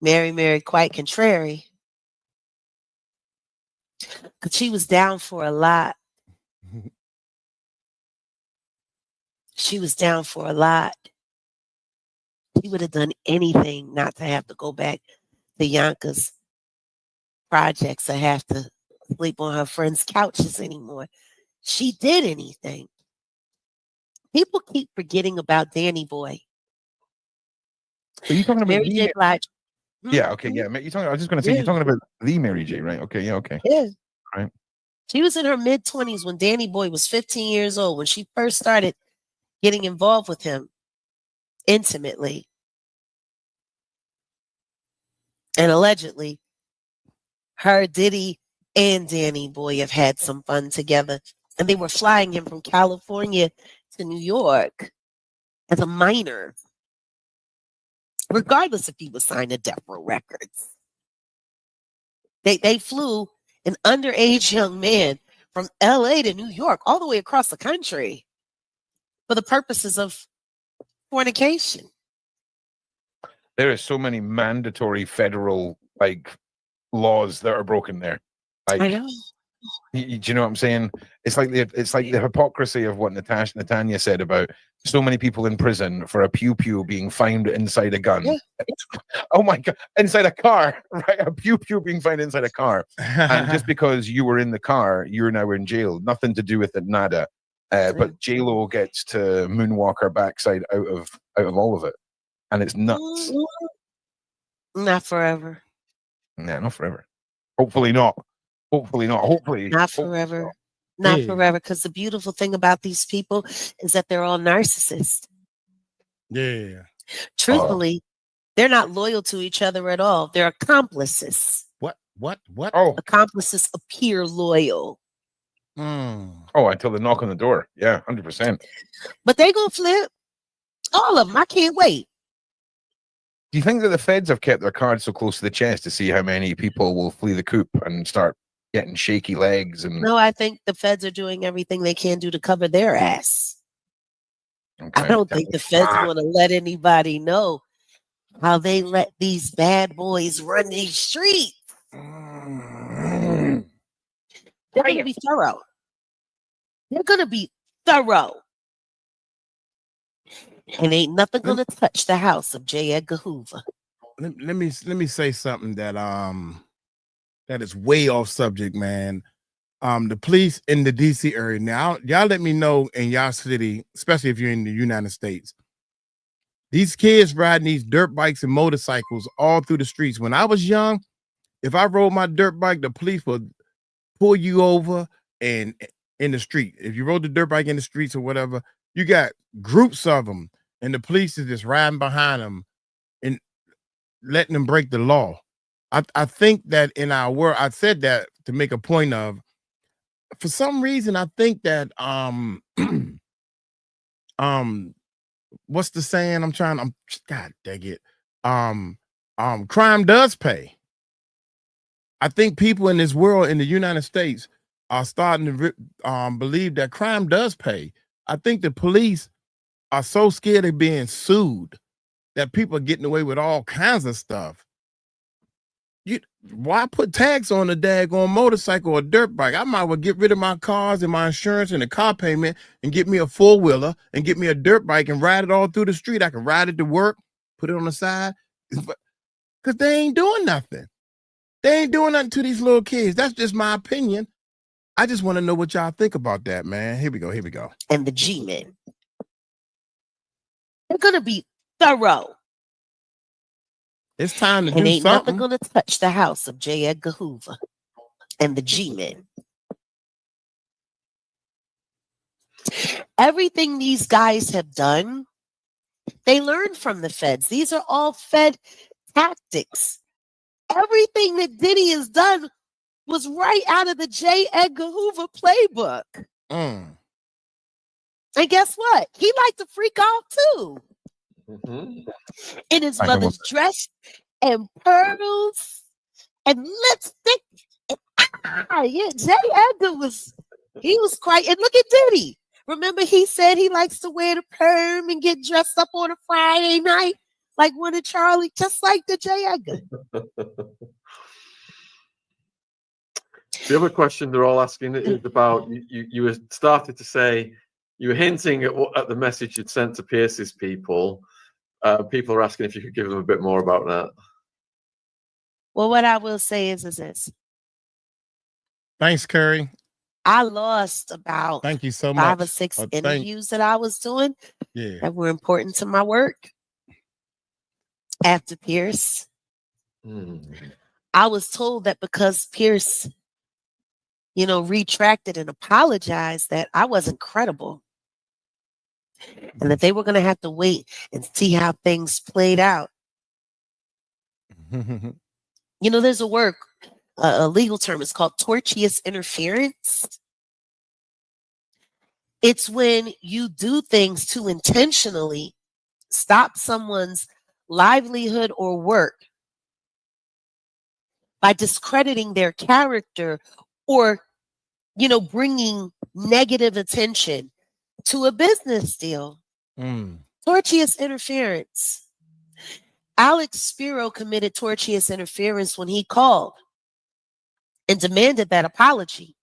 Mary quite contrary. Because she was down for a lot. She was down for a lot. She would have done anything not to have to go back to Yanka's projects or have to sleep on her friends' couches anymore. She did anything. People keep forgetting about Danny Boy. Are you talking about Mary J. Blige. Yeah, okay, yeah. You're talking. I was just going to say you're talking about the Mary J, right? Okay, yeah, okay. Yeah. Right. She was in her mid-20s when Danny Boy was 15 years old, when she first started getting involved with him intimately. And allegedly, her, Diddy, and Danny Boy have had some fun together. And they were flying him from California to New York as a minor, regardless if he was signed to Death Row Records. They flew an underage young man from LA to New York, all the way across the country, for the purposes of fornication. There are so many mandatory federal laws that are broken there. Like, I know. do you know what I'm saying? It's like the hypocrisy of what Natanya said about so many people in prison for a pew being found inside a gun. Yeah. Oh my god, inside a car, right? A pew being found inside a car, and just because you were in the car, you're now in jail. Nothing to do with it, nada. But J-Lo gets to moonwalk her backside out of all of it. and it's nuts. Not forever. Yeah, not forever. Hopefully not. Hopefully not. Hopefully Not hopefully forever. Not Yeah. forever. Because the beautiful thing about these people is that they're all narcissists. Yeah. Truthfully, they're not loyal to each other at all. They're accomplices. What? Oh, Accomplices appear loyal, until they knock on the door. Yeah, 100%. but they gonna flip. All of them. I can't wait. Do you think that the feds have kept their cards so close to the chest to see how many people will flee the coop and start getting shaky legs? And No, I think the feds are doing everything they can do to cover their ass. Okay. I don't think the feds want to let anybody know how they let these bad boys run these streets. They're going to be thorough. They're going to be thorough. And ain't nothing going to touch the house of 𝗟𝗓𝗓𝗄𝗢. Let me say something that that is way off subject, man. The police in the DC area now, y'all let me know in y'all city, especially if you're in the United States. These kids riding these dirt bikes and motorcycles all through the streets. When I was young, if I rode my dirt bike, the police would pull you over and in the street. If you rode the dirt bike in the streets or whatever, you got groups of them, and the police is just riding behind them and letting them break the law. I think that in our world, I said that to make a point of, for some reason, I think that what's the saying? God dang it. Crime does pay. I think people in this world, in the United States, are starting to believe that crime does pay. I think the police are so scared of being sued that people are getting away with all kinds of stuff. Why put tags on a daggone motorcycle or dirt bike? I might well get rid of my cars and my insurance and the car payment and get me a four-wheeler and get me a dirt bike and ride it all through the street. I can ride it to work, put it on the side, because they ain't doing nothing. They ain't doing nothing to these little kids. That's just my opinion. I just want to know what y'all think about that, man. Here we go. And the G-men. They're going to be thorough. It's time to and do ain't something. nothing going to touch the house of 𝗟𝗓𝗓𝗄𝗢 and the G-men. Everything these guys have done, they learned from the feds. These are all Fed tactics. Everything that Diddy has done was right out of the 𝗟𝗓𝗓𝗄𝗢 playbook. And guess what? He liked to freak out too. In his mother's dress and pearls and lipstick. And, yeah, 𝗟𝗓𝗓𝗄𝗢 was quite. And look at Diddy. Remember, he said he likes to wear the perm and get dressed up on a Friday night like one of Charlie, just like the 𝗟𝗓𝗓𝗓. The other question they're all asking is about you were started to say, you were hinting at the message you'd sent to Pierce's people. People are asking if you could give them a bit more about that. Well, what I will say is this. Thanks, Curry. I lost about Thank you so much. 5 or 6 interviews that I was doing that were important to my work. After Pierce, I was told that because Pierce, retracted and apologized, that I wasn't credible. And that they were going to have to wait and see how things played out. There's a legal term. It's called tortious interference. It's when you do things to intentionally stop someone's livelihood or work by discrediting their character or, bringing negative attention to a business deal. Tortious interference. Alex Spiro committed tortious interference when he called and demanded that apology,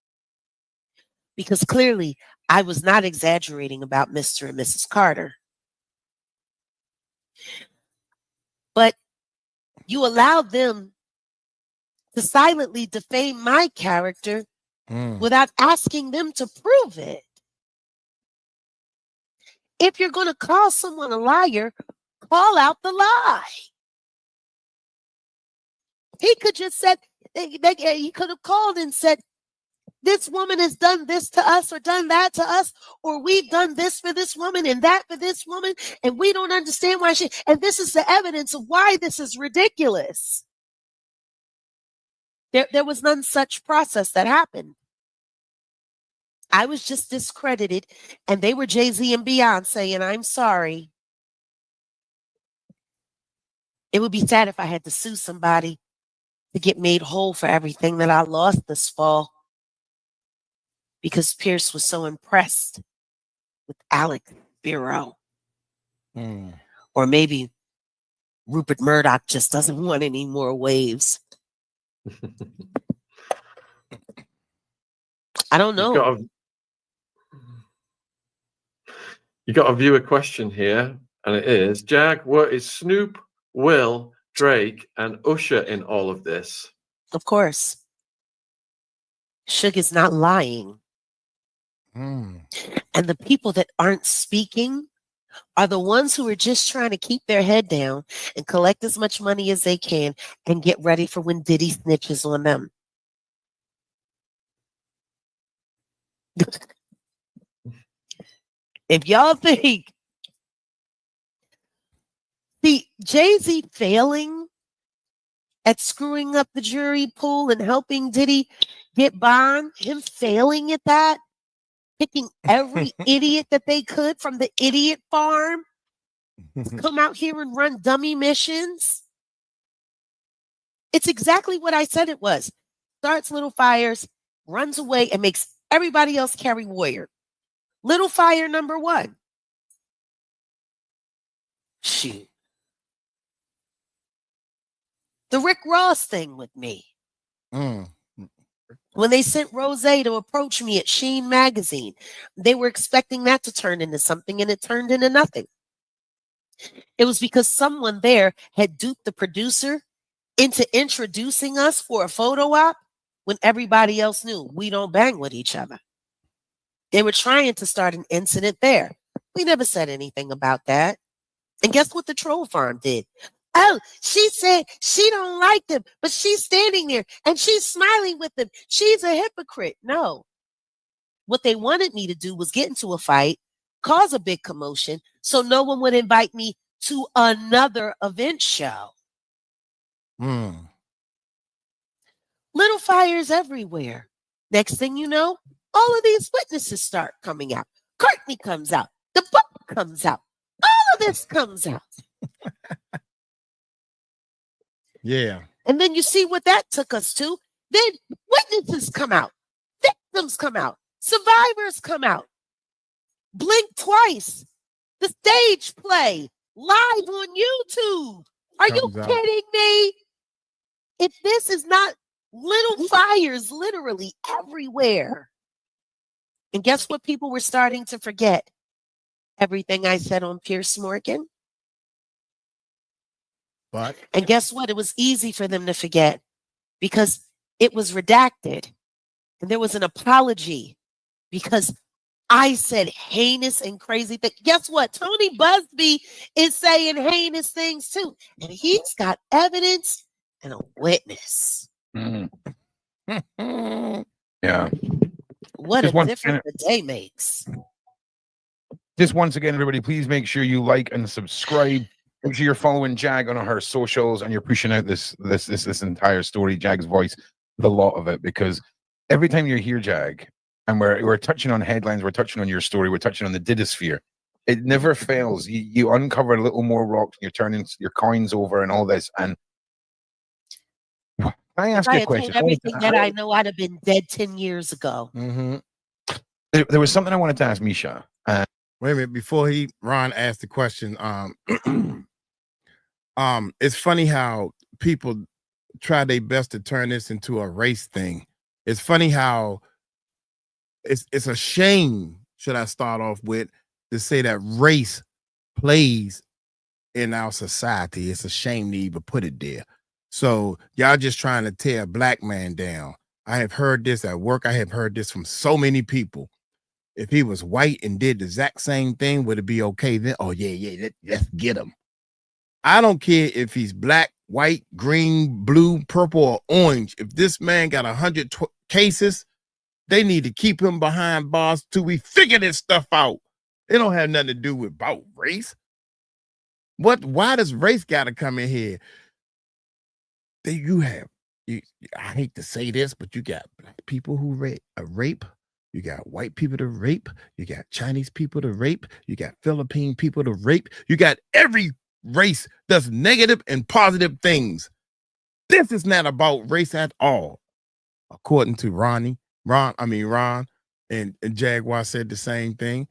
because clearly I was not exaggerating about Mr. and Mrs. Carter. But you allowed them to silently defame my character without asking them to prove it. If you're going to call someone a liar, call out the lie. He could just said, he could have called and said, this woman has done this to us or done that to us, or we've done this for this woman and that for this woman, and we don't understand why and this is the evidence of why this is ridiculous. There was none such process that happened. I was just discredited, and they were Jay-Z and Beyonce, and I'm sorry. It would be sad if I had to sue somebody to get made whole for everything that I lost this fall, because Pierce was so impressed with Alex Bureau. Or maybe Rupert Murdoch just doesn't want any more waves. I don't know. You got a viewer question here, and it is, Jag, where is Snoop, Will, Drake, and Usher in all of this? Of course. Suge is not lying. And the people that aren't speaking are the ones who are just trying to keep their head down and collect as much money as they can and get ready for when Diddy snitches on them. If y'all think the Jay-Z failing at screwing up the jury pool and helping Diddy get bond, him failing at that, picking every idiot that they could from the idiot farm to come out here and run dummy missions. It's exactly what I said it was. Starts little fires, runs away, and makes everybody else carry warrior. Little fire number one. Shoot. The Rick Ross thing with me. When they sent Rose to approach me at Sheen magazine, they were expecting that to turn into something, and it turned into nothing. It was because someone there had duped the producer into introducing us for a photo op when everybody else knew we don't bang with each other. They were trying to start an incident there. We never said anything about that. And guess what the troll farm did? Oh, she said she don't like them, but she's standing there and she's smiling with them. She's a hypocrite. No. What they wanted me to do was get into a fight, cause a big commotion, so no one would invite me to another event show. Little fires everywhere. Next thing you know, all of these witnesses start coming out. Courtney comes out. The book comes out. All of this comes out. Yeah. And then you see what that took us to. Then witnesses come out. Victims come out. Survivors come out. Blink twice. The stage play live on YouTube. Are you kidding me? If this is not little fires literally everywhere. And guess what people were starting to forget? Everything I said on Piers Morgan. But and guess what? It was easy for them to forget because it was redacted. And there was an apology because I said heinous and crazy things. Guess what? Tony Busby is saying heinous things too. And he's got evidence and a witness. Yeah. What Just a difference the day makes. Just once again, everybody, please make sure you like and subscribe. Make sure you're following Jag on her socials and you're pushing out this entire story, Jag's voice, the lot of it, because every time you hear Jag, and we're touching on headlines, we're touching on your story, we're touching on the Didisphere, it never fails. You uncover a little more rocks, and you're turning your coins over and all this. And can I ask you a question? Told everything that I know, I'd have been dead 10 years ago. There was something I wanted to ask Misha. Wait a minute, before Ron asked the question, it's funny how people try their best to turn this into a race thing. It's funny how it's a shame, should I start off with, to say that race plays in our society. It's a shame to even put it there. So y'all just trying to tear a black man down. I have heard this at work. I have heard this from so many people. If he was white and did the exact same thing, would it be okay then? Oh, yeah, let's get him. I don't care if he's black, white, green, blue, purple, or orange. If this man got 100 cases, they need to keep him behind bars till we figure this stuff out. It don't have nothing to do with about race. Why does race got to come in here? I hate to say this, but you got black people who rape. You got white people to rape. You got Chinese people to rape. You got Philippine people to rape. You got every race does negative and positive things. This is not about race at all. According to Ron, and Jaguar said the same thing.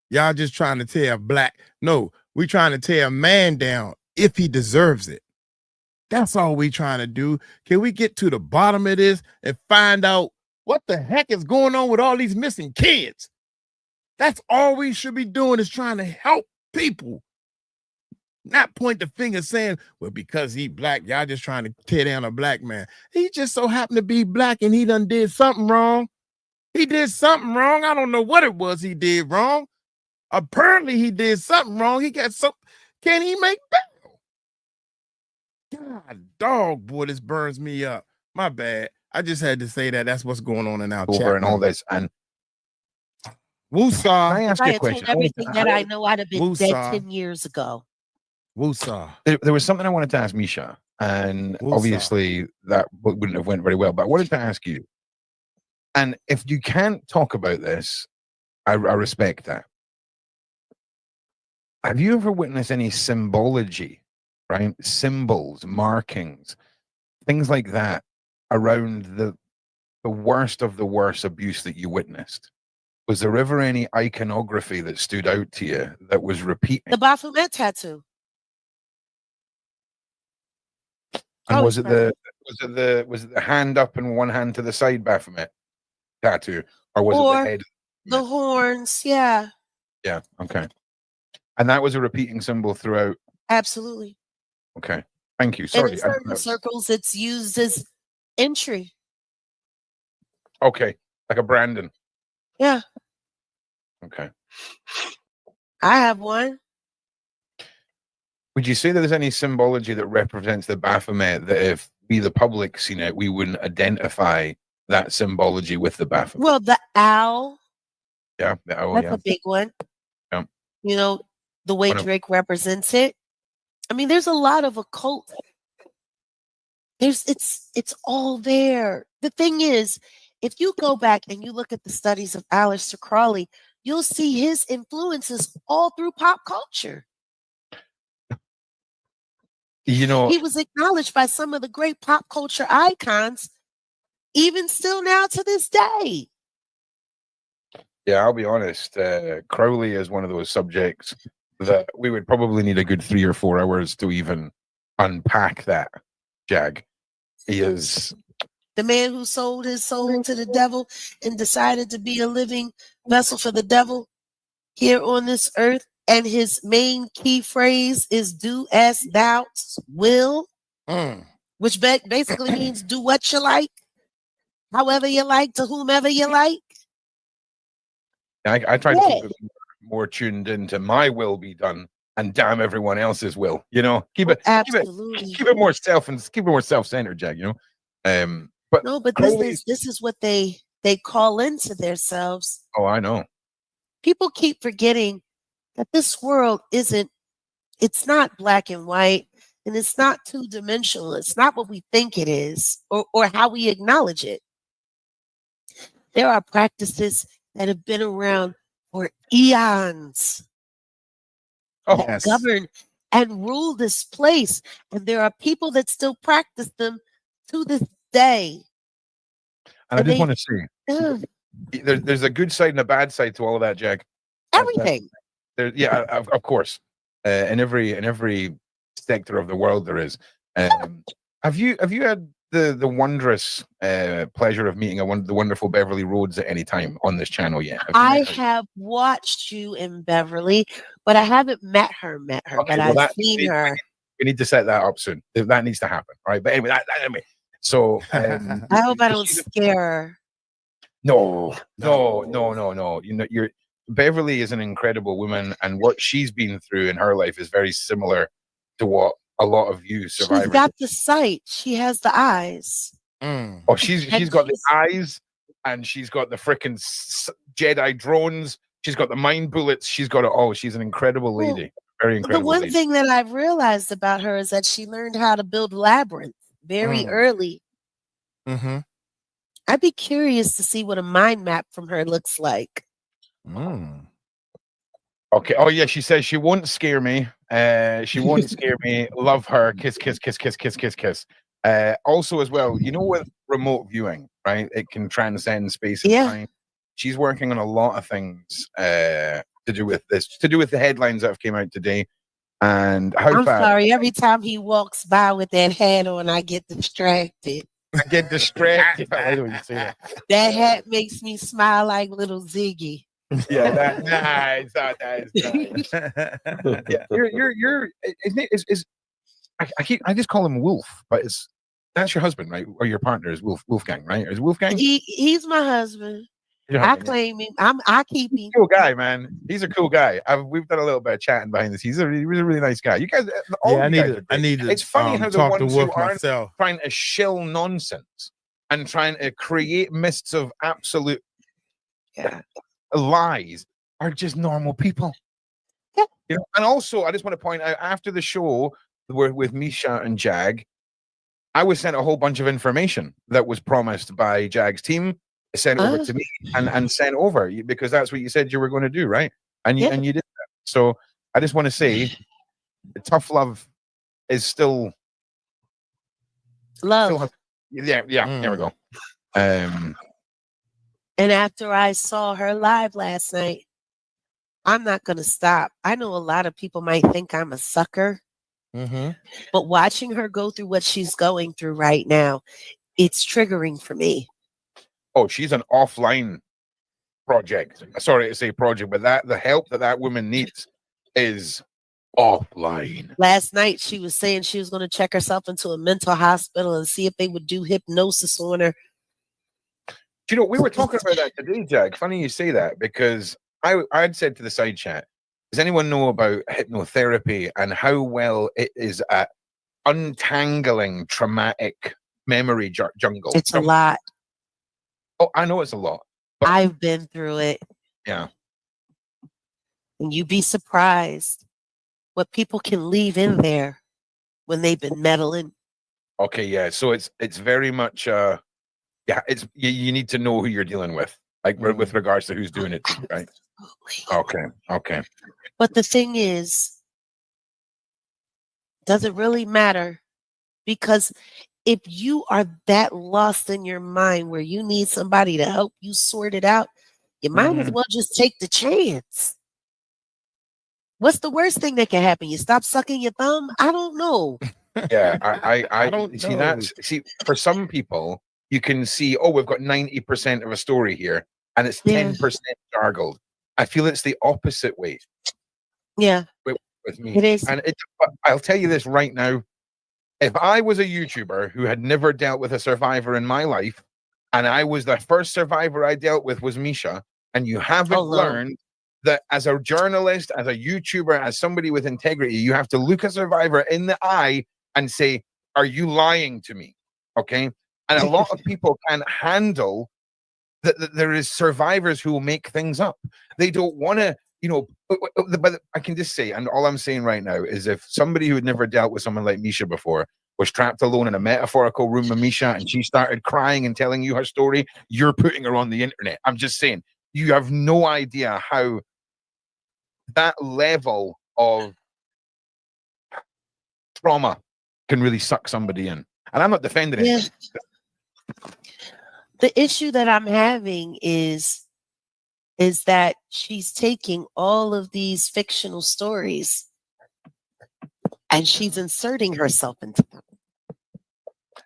Y'all just trying to tear black. No, we trying to tear a man down if he deserves it. That's all we trying to do. Can we get to the bottom of this and find out what the heck is going on with all these missing kids? That's all we should be doing, is trying to help people. Not point the finger saying, well, because he black, y'all just trying to tear down a black man. He just so happened to be black and he done did something wrong. He did something wrong. I don't know what it was he did wrong. Apparently he did something wrong. He got some. Can he make bail? God, dog, boy, this burns me up. My bad. I just had to say that. That's what's going on in our chat. Over and all this. And Woosah. Can I ask I you a had question? told everything that I know, I'd have been Woosah. dead 10 years ago. Woosah. There was something I wanted to ask Misha, and Woosah. obviously that wouldn't have went very well, but I wanted to ask you, and if you can't talk about this, I respect that. Have you ever witnessed any symbology, right? Symbols, markings, things like that around the worst of the worst abuse that you witnessed? Was there ever any iconography that stood out to you that was repeating? The Baphomet tattoo. And Oh, was it sorry. the hand up and one hand to the side Baphomet tattoo, or was it Or the head? the horns, yeah, Yeah, okay. And that was a repeating symbol throughout. absolutely. Okay, thank you. And Sorry. in certain circles, it's used as entry. Okay, like a Brandon. Yeah, Okay. I have one. Would you say that there's any symbology that represents the Baphomet that if we, the public, seen it, we wouldn't identify that symbology with the Baphomet? Well, the owl, Yeah. that's a big one. Yeah. You know, the way One of- Drake represents it. I mean, there's a lot of occult. It's all there. The thing is, if you go back and you look at the studies of Aleister Crowley, you'll see his influences all through pop culture. You know, He was acknowledged by some of the great pop culture icons, even still now to this day. yeah, I'll be honest. Crowley is one of those subjects that we would probably need a good 3 or 4 hours to even unpack that, Jag. He is The man who sold his soul to the devil and decided to be a living vessel for the devil here on this earth. And his main key phrase is do as thou will, which basically means do what you like, however you like, to whomever you like. I try to keep it more tuned into my will be done and damn everyone else's will. You know, keep it more self-centered, Jag. You know, but no, but Crowley, this is what they call into themselves. oh, I know. People keep forgetting that this world it's not black and white, and it's not two-dimensional. It's not what we think it is or how we acknowledge it. There are practices that have been around for eons. Oh, that govern and rule this place. And there are people that still practice them to this day. And I just want to say, there's a good side and a bad side to all of that, Jag. Everything. Of course. In every sector of the world there is. Have you had the wondrous pleasure of meeting the wonderful Beverly Rhodes at any time on this channel yet? I have watched you in Beverly, but I haven't met her. Okay, but I've seen her. We need to set that up soon. That needs to happen, right? But anyway, so I hope I don't scare her. No. You know, Beverly is an incredible woman, and what she's been through in her life is very similar to what a lot of you She's survivors. got the sight. She has the eyes. Oh, she's got the eyes, and she's got the freaking Jedi drones. She's got the mind bullets. She's got it all. She's an incredible lady. Very incredible. The one lady. thing that I've realized about her is that she learned how to build labyrinth very early. Mm-hmm. I'd be curious to see what a mind map from her looks like. Okay. Oh yeah, she says she won't scare me. She won't scare me. Love her. Kiss, kiss, kiss, kiss, kiss, kiss, kiss. Also, as well, you know, with remote viewing, right? It can transcend space and time. She's working on a lot of things to do with this, to do with the headlines that have came out today. And how I'm sorry, every time he walks by with that hat on, I get distracted. I get distracted. I like when you say that. That hat makes me smile like little Ziggy. Yeah, that's nice. Yeah, you're. I just call him Wolf, but that's your husband, right? Or your partner is Wolfgang, right? Is Wolfgang? He's my husband. I claim him. I keep him. Cool guy, man. He's a cool guy. We've done a little bit of chatting behind the scenes. He's a really nice guy. You guys, I need to. It's funny how the talk to ones who Wolf aren't myself. trying to shill nonsense and trying to create mists of absolute lies are just normal people. Yeah. You know. And also, I just want to point out, after the show with Misha and Jag, I was sent a whole bunch of information that was promised by Jag's team, sent over to me and sent over, because that's what you said you were going to do, right? And you did that. So I just want to say, tough love is still love. There we go. And after I saw her live last night, I'm not going to stop. I know a lot of people might think I'm a sucker, but watching her go through what she's going through right now, it's triggering for me. Oh, she's an offline project. Sorry to say project, but the help that woman needs is offline. Last night, she was saying she was going to check herself into a mental hospital and see if they would do hypnosis on her. You know, we were talking about that today, Jag. Funny you say that, because I'd said to the side chat, does anyone know about hypnotherapy and how well it is at untangling traumatic memory jungle? It's a lot. Oh, I know it's a lot. But I've been through it. Yeah. And you'd be surprised what people can leave in there when they've been meddling. Okay, yeah. So it's very much it's you need to know who you're dealing with, like with regards to who's doing it, right? Okay. But the thing is, does it really matter? Because if you are that lost in your mind where you need somebody to help you sort it out, you might as well just take the chance. What's the worst thing that can happen? You stop sucking your thumb? I don't know. Yeah, I don't see know. See, for some people, you can see, oh, we've got 90% of a story here, and it's 10% gargled. I feel it's the opposite way. Yeah. With me. It is. And I'll tell you this right now. If I was a YouTuber who had never dealt with a survivor in my life, and I was the first survivor I dealt with was Misha, and you haven't learned that as a journalist, as a YouTuber, as somebody with integrity, you have to look a survivor in the eye and say, are you lying to me? Okay? And a lot of people can't handle that there is survivors who will make things up. They don't want to, you know, but I can just say, and all I'm saying right now is, if somebody who had never dealt with someone like Misha before was trapped alone in a metaphorical room with Misha and she started crying and telling you her story, you're putting her on the internet. I'm just saying, you have no idea how that level of trauma can really suck somebody in. And I'm not defending it. Yeah. The issue that I'm having is that she's taking all of these fictional stories and she's inserting herself into them.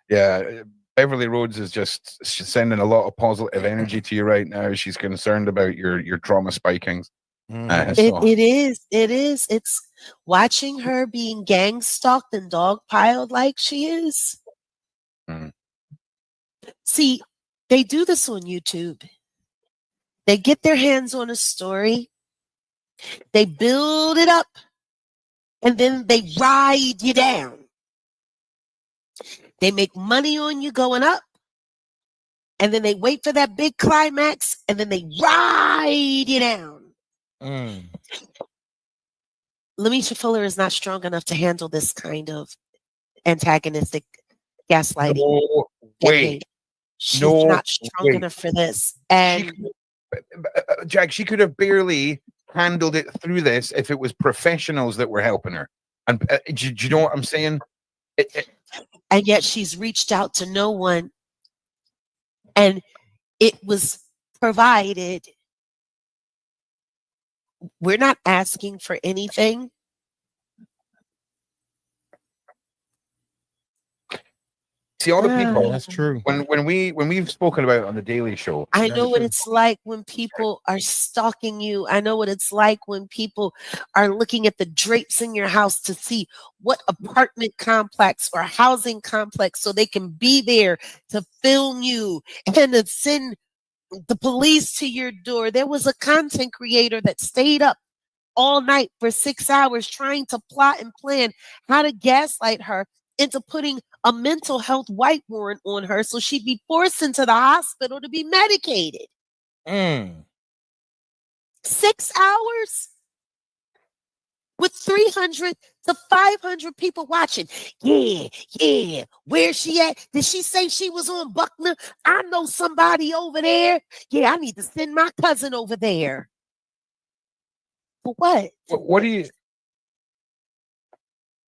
Yeah, Beverly Rhodes is she's sending a lot of positive energy to you right now. She's concerned about your trauma spikings. It is. It's watching her being gang stalked and dogpiled like she is. See, they do this on YouTube. They get their hands on a story. They build it up. and then they ride you down. They make money on you going up, and then they wait for that big climax, and then they ride you down. Lamesha Fuller is not strong enough to handle this kind of antagonistic gaslighting. No way. She's No not strong way. enough for this. And Jack, she could have barely handled it through this if it was professionals that were helping her. And do you know what I'm saying? And yet she's reached out to no one, and it was provided. We're not asking for anything. See, all the people. That's true. When we've spoken about it on the Daily Show, I know what it's like when people are stalking you. I know what it's like when people are looking at the drapes in your house to see what apartment complex or housing complex so they can be there to film you and to send the police to your door. There was a content creator that stayed up all night for 6 hours trying to plot and plan how to gaslight her into putting a mental health white warrant on her so she'd be forced into the hospital to be medicated. 6 hours with 300 to 500 people watching. Yeah. Where's she at? Did she say she was on Buckner? I know somebody over there. Yeah, I need to send my cousin over there. For what?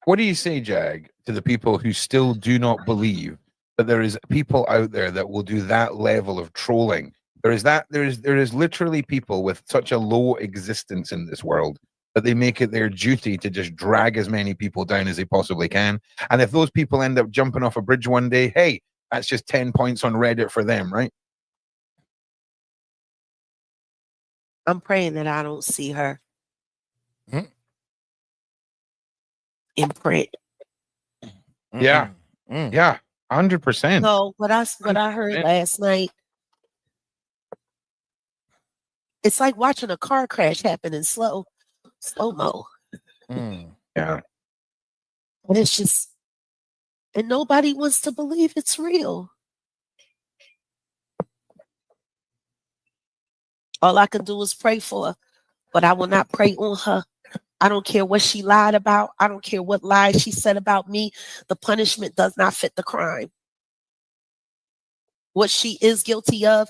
what do you say, Jag, to the people who still do not believe that there is people out there that will do that level of trolling? There is literally people with such a low existence in this world that they make it their duty to just drag as many people down as they possibly can. And if those people end up jumping off a bridge one day, hey, that's just 10 points on Reddit for them, right? I'm praying that I don't see her in print. Yeah. Yeah. 100%. So what I heard last night, it's like watching a car crash happen in slow-mo. Yeah. And it's just, and nobody wants to believe it's real. All I can do is pray for her, but I will not pray on her. I don't care what she lied about. I don't care what lies she said about me. The punishment does not fit the crime. What she is guilty of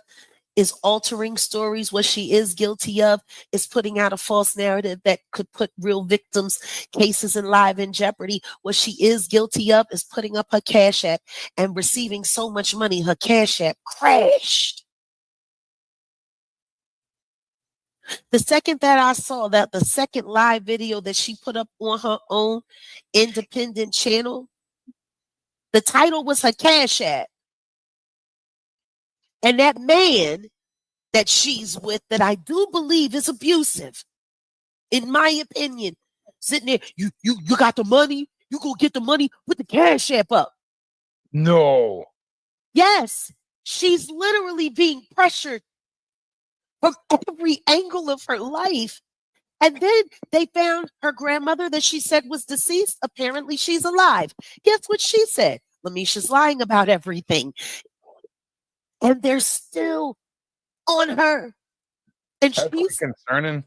is altering stories. What she is guilty of is putting out a false narrative that could put real victims' cases and lives in jeopardy. What she is guilty of is putting up her Cash App and receiving so much money, her Cash App crashed. The second that I saw that, the second live video that she put up on her own independent channel, the title was her Cash App. And that man that she's with, that I do believe is abusive, in my opinion, sitting there, you got the money, you go get the money, put the Cash App up. No. Yes, she's literally being pressured from every angle of her life. And then they found her grandmother that she said was deceased. Apparently she's alive. Guess what she said? Lamesha's lying about everything. And they're still on her. And That's concerning.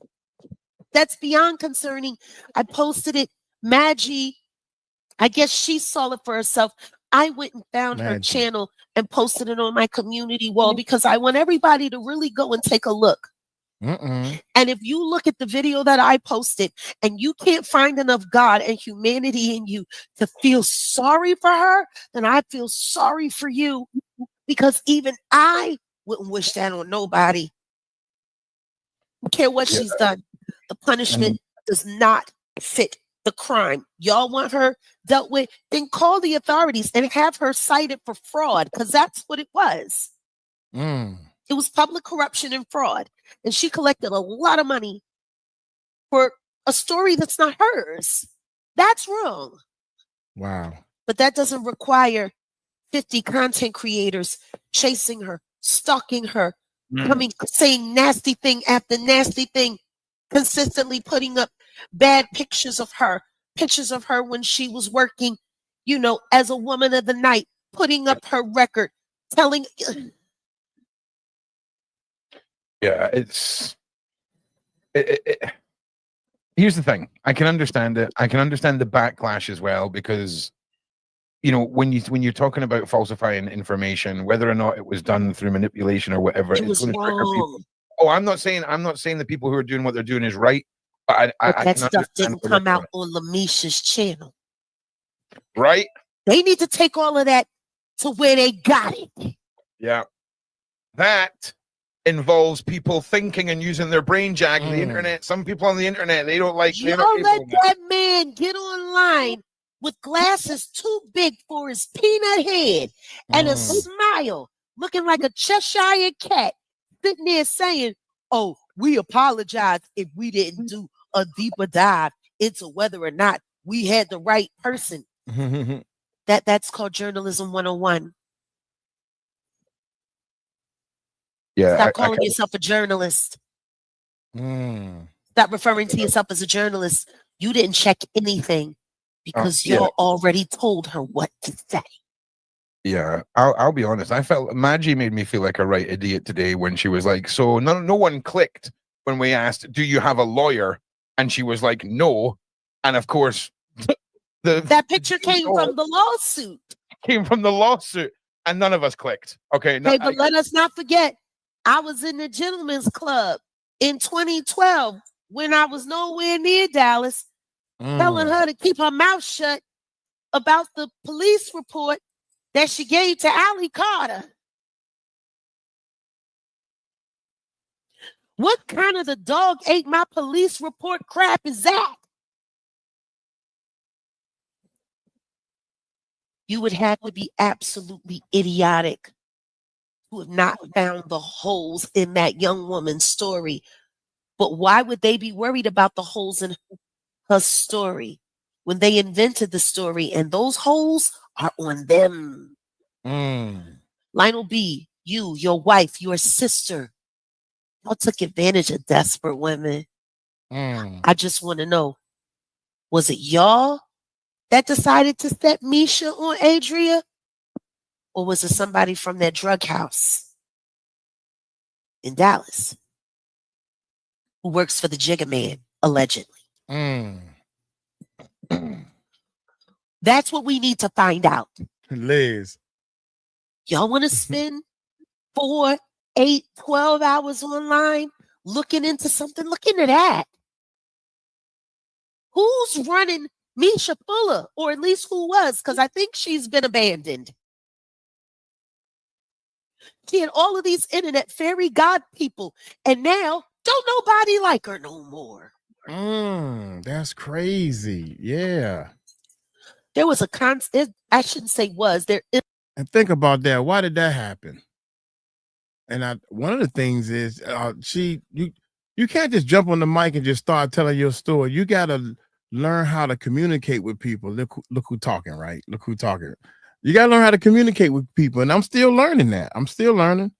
That's beyond concerning. I posted it. Maggie, I guess she saw it for herself. I went and found her channel and posted it on my community wall because I want everybody to really go and take a look. And if you look at the video that I posted and you can't find enough God and humanity in you to feel sorry for her, then I feel sorry for you, because even I wouldn't wish that on nobody. Don't care what she's done. The punishment does not fit the crime. Y'all want her dealt with? Then call the authorities and have her cited for fraud, because that's what it was. It was public corruption and fraud. And she collected a lot of money for a story that's not hers. That's wrong. Wow. But that doesn't require 50 content creators chasing her, stalking her, coming, saying nasty thing after nasty thing, consistently putting up bad pictures of her, pictures of her when she was working, you know, as a woman of the night, putting up her record, telling. Yeah, here's the thing. I can understand it. I can understand the backlash as well, because you know, when you're talking about falsifying information, whether or not it was done through manipulation or whatever, It it's was going to trigger people. wrong. Oh, I'm not saying the people who are doing what they're doing is right, but But I that can stuff understand didn't where they're come out coming. on Lamisha's channel. Right? They need to take all of that to where they got it. Yeah. That involves people thinking and using their brain, Jag. The internet, some people on the internet, they don't like. Y'all let that man get online with glasses too big for his peanut head and a smile, looking like a Cheshire cat, sitting there saying, "Oh, we apologize if we didn't do a deeper dive into whether or not we had the right person." That's called journalism 101. Yeah. Stop calling yourself a journalist. Stop referring to yourself as a journalist. You didn't check anything because y'all already told her what to say. Yeah, I'll be honest. I felt Maggie made me feel like a right idiot today when she was like, so no one clicked when we asked, do you have a lawyer? And she was like, no. And of course, that picture came from the lawsuit. Came from the lawsuit, and none of us clicked. Okay. Hey, but let us not forget, I was in the Gentlemen's Club in 2012 when I was nowhere near Dallas, telling her to keep her mouth shut about the police report that she gave to Ali Carter. What kind of the dog ate my police report crap is that? You would have to be absolutely idiotic to have not found the holes in that young woman's story. But why would they be worried about the holes in her story when they invented the story and those holes are on them? Lionel B., you, your wife, your sister, y'all took advantage of desperate women. I just want to know, was it y'all that decided to set Misha on Adria? Or was it somebody from that drug house in Dallas who works for the Jigga Man, allegedly? That's what we need to find out. Liz. Y'all want to spend 4, 8, 12 hours online looking into something? Look into that. Who's running Misha Fuller, or at least who was, because I think she's been abandoned. She had all of these internet fairy god people, and now don't nobody like her no more. That's crazy. Yeah. There was a constant, I shouldn't say was, there is. And think about that. Why did that happen? And one of the things is you can't just jump on the mic and just start telling your story. You gotta learn how to communicate with people. Look who talking, right? Look who talking. You gotta learn how to communicate with people, and I'm still learning that. I'm still learning.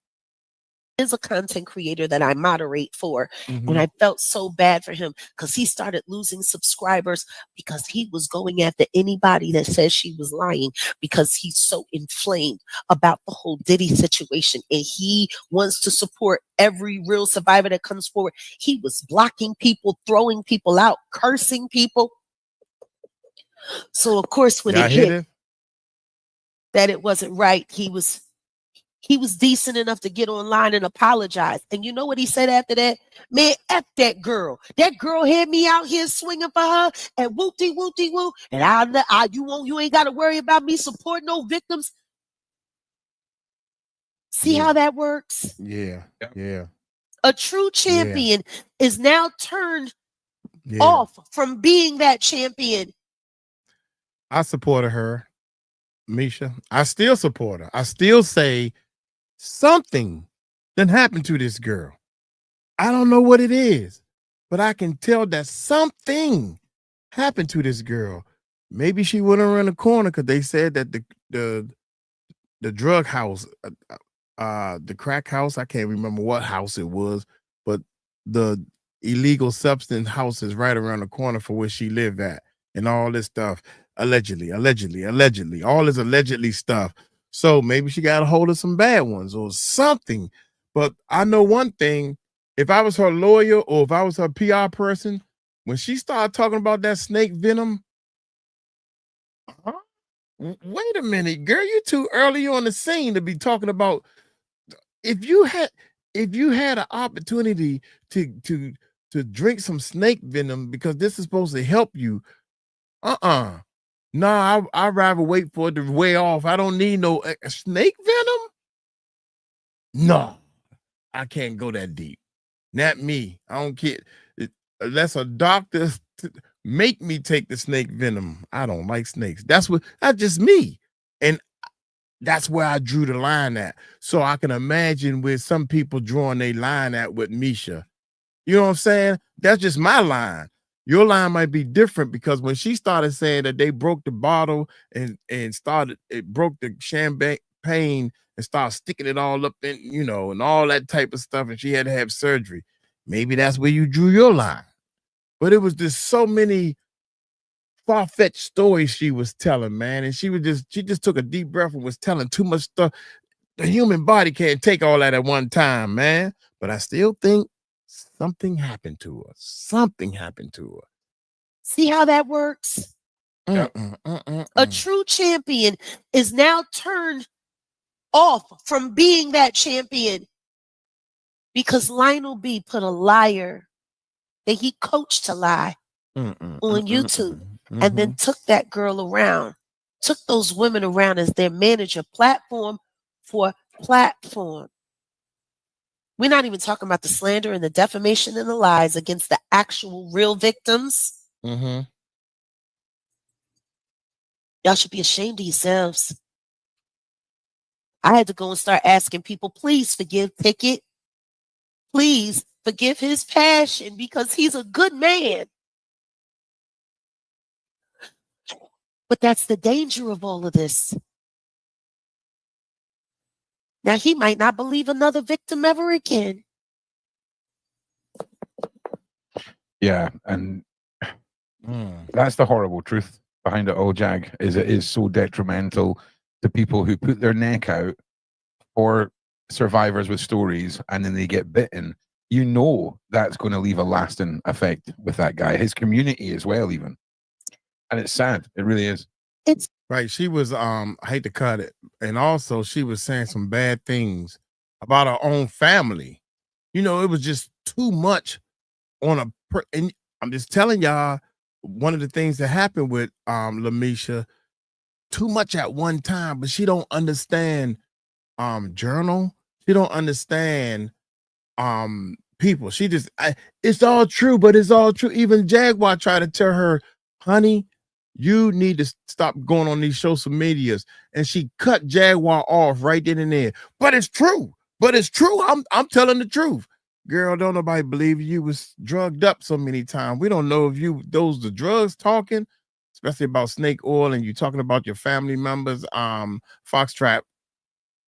Is a content creator that I moderate for, and I felt so bad for him because he started losing subscribers because he was going after anybody that says she was lying because he's so inflamed about the whole Diddy situation, and he wants to support every real survivor that comes forward. He was blocking people, throwing people out, cursing people. So of course, when it hit that it wasn't right, he was decent enough to get online and apologize. And you know what he said after that? Man, F that girl. That girl had me out here swinging for her and whoop-de-whoop-de-whoop. And you ain't got to worry about me supporting no victims. See how that works? Yeah. A true champion is now turned off from being that champion. I supported her, Misha. I still support her. I still say something done happened to this girl. I don't know what it is, but I can tell that something happened to this girl. Maybe she went around the corner because they said that the drug house, the crack house, I can't remember what house it was, but the illegal substance house is right around the corner for where she lived at. and all this stuff. Allegedly. All this allegedly stuff. So maybe she got a hold of some bad ones or something. But I know one thing. If I was her lawyer or if I was her PR person, when she started talking about that snake venom, wait a minute, girl, you're too early on the scene to be talking about. If you had an opportunity to drink some snake venom because this is supposed to help you, nah, I'd rather wait for it to wear off. I don't need no snake venom. No, I can't go that deep. Not me. I don't care. Unless a doctor make me take the snake venom. I don't like snakes. That's just me. And that's where I drew the line at. So I can imagine with some people drawing their line at with Misha. You know what I'm saying? That's just my line. Your line might be different because when she started saying that they broke the bottle and broke the champagne and started sticking it all up in, and all that type of stuff, and she had to have surgery. Maybe that's where you drew your line. But it was just so many far-fetched stories she was telling, man. And she just took a deep breath and was telling too much stuff. The human body can't take all that at one time, man. But I still think something happened to her. See how that works? A true champion is now turned off from being that champion because Lionel B put a liar that he coached to lie on YouTube and then took that girl around, took those women around as their manager, platform for platform. We're not even talking about the slander and the defamation and the lies against the actual real victims. Y'all should be ashamed of yourselves. I had to go and start asking people, please forgive Pickett. Please forgive his passion because he's a good man. But that's the danger of all of this. Now, he might not believe another victim ever again. Yeah, and that's the horrible truth behind it all, Jag, is it is so detrimental to people who put their neck out for survivors with stories and then they get bitten. You know that's going to leave a lasting effect with that guy, his community as well, even. And it's sad. It really is. It's right. She was, I hate to cut it. And also she was saying some bad things about her own family. It was just too much on and I'm just telling y'all, one of the things that happened with Lamisha, too much at one time, but she don't understand journal. She don't understand people. She just it's all true, but it's all true. Even Jaguar tried to tell her, honey, you need to stop going on these social medias. And she cut Jaguar off right then and there. But it's true. I'm telling the truth. Girl, don't nobody believe you was drugged up so many times. We don't know if those the drugs talking, especially about snake oil, and you talking about your family members. Foxtrot,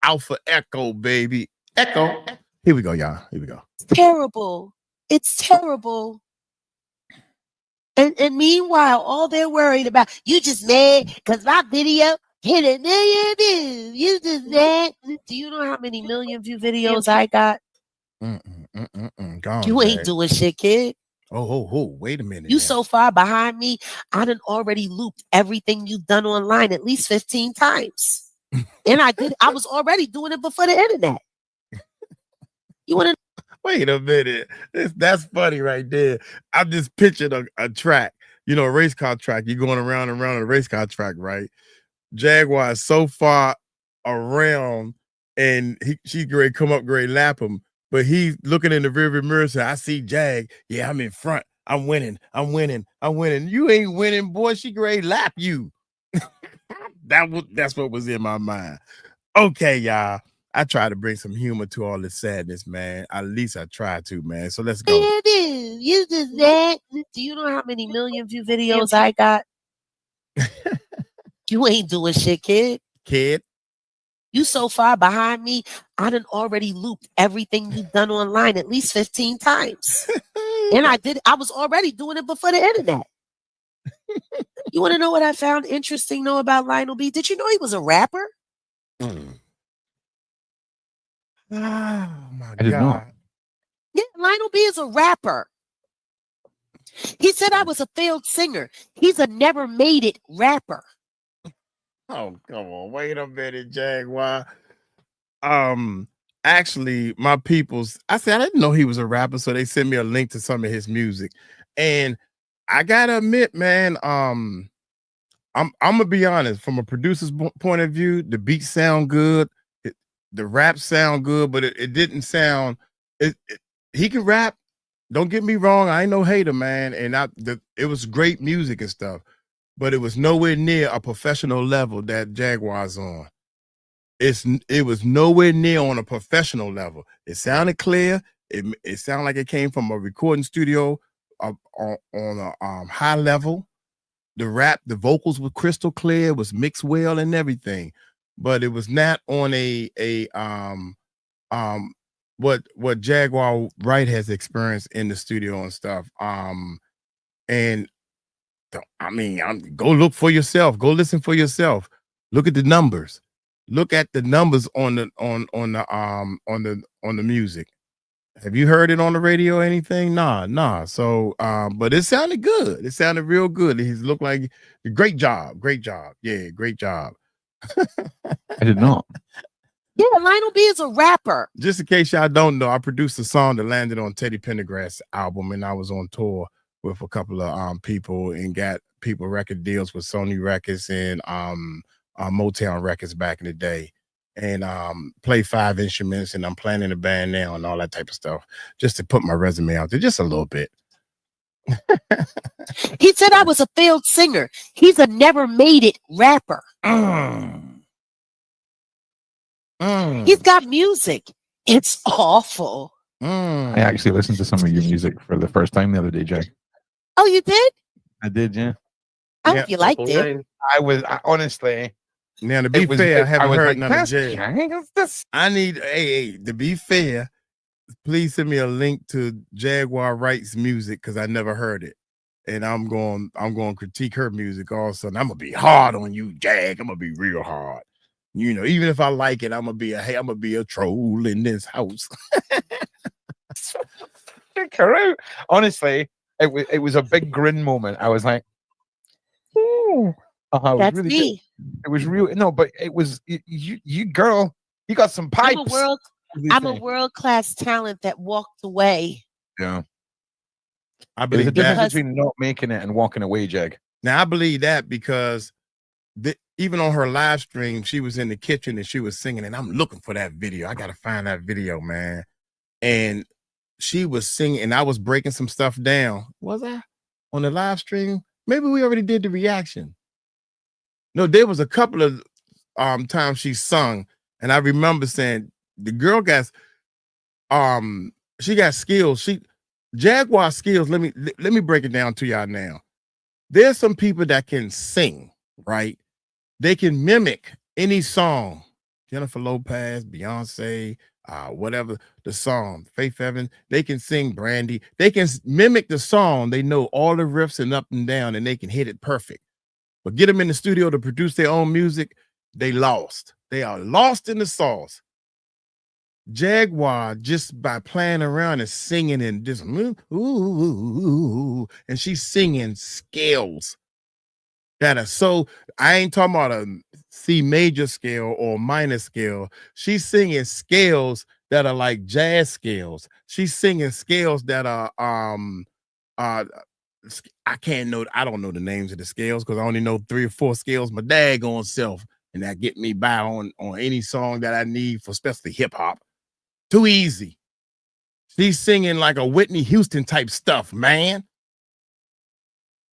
Alpha Echo, baby. Echo. Here we go, y'all. Here we go. It's terrible. And meanwhile, all they're worried about, you just mad because my video hit 1 million views. You just mad. Do you know how many million view videos I got? Gone, you ain't doing shit, kid. Oh, wait a minute. You so far behind me, I done already looped everything you've done online at least 15 times. And I was already doing it before the internet. You want to wait a minute. That's funny right there. I'm just picturing a track, a race car track. You're going around and around a race car track, right? Jaguar is so far around and she's going to come up, great lap him. But he's looking in the rearview mirror, saying, I see Jag. Yeah, I'm in front. I'm winning. You ain't winning, boy. She great lap you. That's what was in my mind. Okay, y'all. I try to bring some humor to all this sadness, man. At least I try to, man. So let's go. You just mad. Do you know how many million view videos I got? You ain't doing shit, kid. You so far behind me, I done already looped everything you've done online at least 15 times. And I was already doing it before the internet. You want to know what I found interesting though about Lionel B? Did you know he was a rapper? Mm. Oh my I did not. God. Yeah, Lionel B is a rapper. He said I was a failed singer. He's a never made it rapper. Oh, come on. Wait a minute, Jaguar. Actually, my peoples, I said I didn't know he was a rapper, so they sent me a link to some of his music. And I gotta admit, man, I'm gonna be honest, from a producer's point of view, the beats sound good, the raps sound good, but it didn't sound he can rap. Don't get me wrong, I ain't no hater, man. And it was great music and stuff, but it was nowhere near a professional level that Jaguar's on. It was nowhere near on a professional level. It sounded clear. It sounded like it came from a recording studio on a high level. The rap, the vocals were crystal clear, was mixed well and everything, but it was not on what Jaguar Wright has experienced in the studio and stuff. And I mean, go look for yourself. Go listen for yourself. Look at the numbers. Look at the numbers on the music. Have you heard it on the radio or anything? Nah. So, but it sounded good. It sounded real good. He looked like a great job. Yeah, great job. I did not. Yeah, Lionel B is a rapper. Just in case y'all don't know, I produced a song that landed on Teddy Pendergrass's album, and I was on tour with a couple of people and got people record deals with Sony Records and Motown Records back in the day, and play 5 instruments, and I'm playing in a band now and all that type of stuff, just to put my resume out there just a little bit. He said I was a failed singer. He's a never made it rapper. He's got music. It's awful. I actually listened to some of your music for the first time the other day, Jack. Oh, you did? I did, yeah. I hope you liked it. Lane. Honestly. Now, to be fair, I haven't heard none of Jay. I need, to be fair, please send me a link to Jaguar Wright's music, because I never heard it. And I'm going to critique her music also. And I'm going to be hard on you, Jag. I'm going to be real hard. You know, even if I like it, I'm going to be a troll in this house. Honestly, it was a big grin moment. I was like, ooh. That's really me. It was real. No, but it was you girl. You got some pipes. I'm a world-class talent that walked away. Yeah, I believe there's a difference between not making it and walking away, Jag. Now I believe that because even on her live stream, she was in the kitchen and she was singing, and I'm looking for that video. I gotta find that video, man. And she was singing, and I was breaking some stuff down. Was I on the live stream? Maybe we already did the reaction. No, there was a couple of times she sung, and I remember saying the girl got she got skills. Jaguar skills. Let me break it down to y'all now. There's some people that can sing, right? They can mimic any song. Jennifer Lopez, Beyonce, whatever the song, Faith Evans, they can sing. Brandy, they can mimic the song. They know all the riffs and up and down, and they can hit it perfect. But get them in the studio to produce their own music, they lost. They are lost in the sauce. Jaguar, just by playing around and singing and just ooh, and she's singing scales that are so, I ain't talking about a C major scale or minor scale. She's singing scales that are like jazz scales. She's singing scales that are I don't know the names of the scales because I only know 3 or 4 scales my daggone self, and that get me by on any song that I need for especially hip hop. Too easy. She's singing like a Whitney Houston type stuff, man.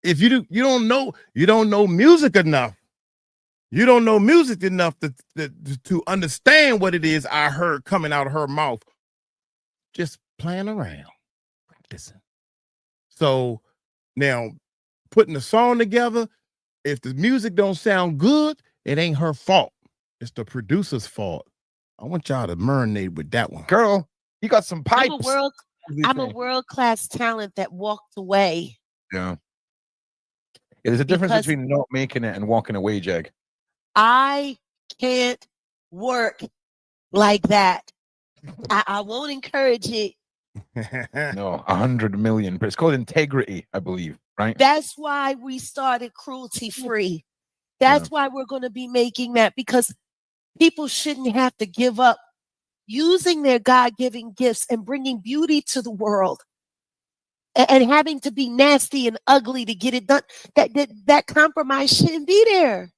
If you don't know music enough. You don't know music enough to understand what it is I heard coming out of her mouth. Just playing around, practicing. So now putting the song together, if the music don't sound good, it ain't her fault. It's the producer's fault. I want y'all to marinate with that one. Girl, you got some pipes. I'm a world-class talent that walked away. Yeah. Yeah, there's a difference Because- between not making it and walking away, Jag. I can't work like that. I won't encourage it. No, 100 million. But it's called integrity, I believe, right? That's why we started cruelty free. That's why we're going to be making that, because people shouldn't have to give up using their God-given gifts and bringing beauty to the world and having to be nasty and ugly to get it done. That compromise shouldn't be there.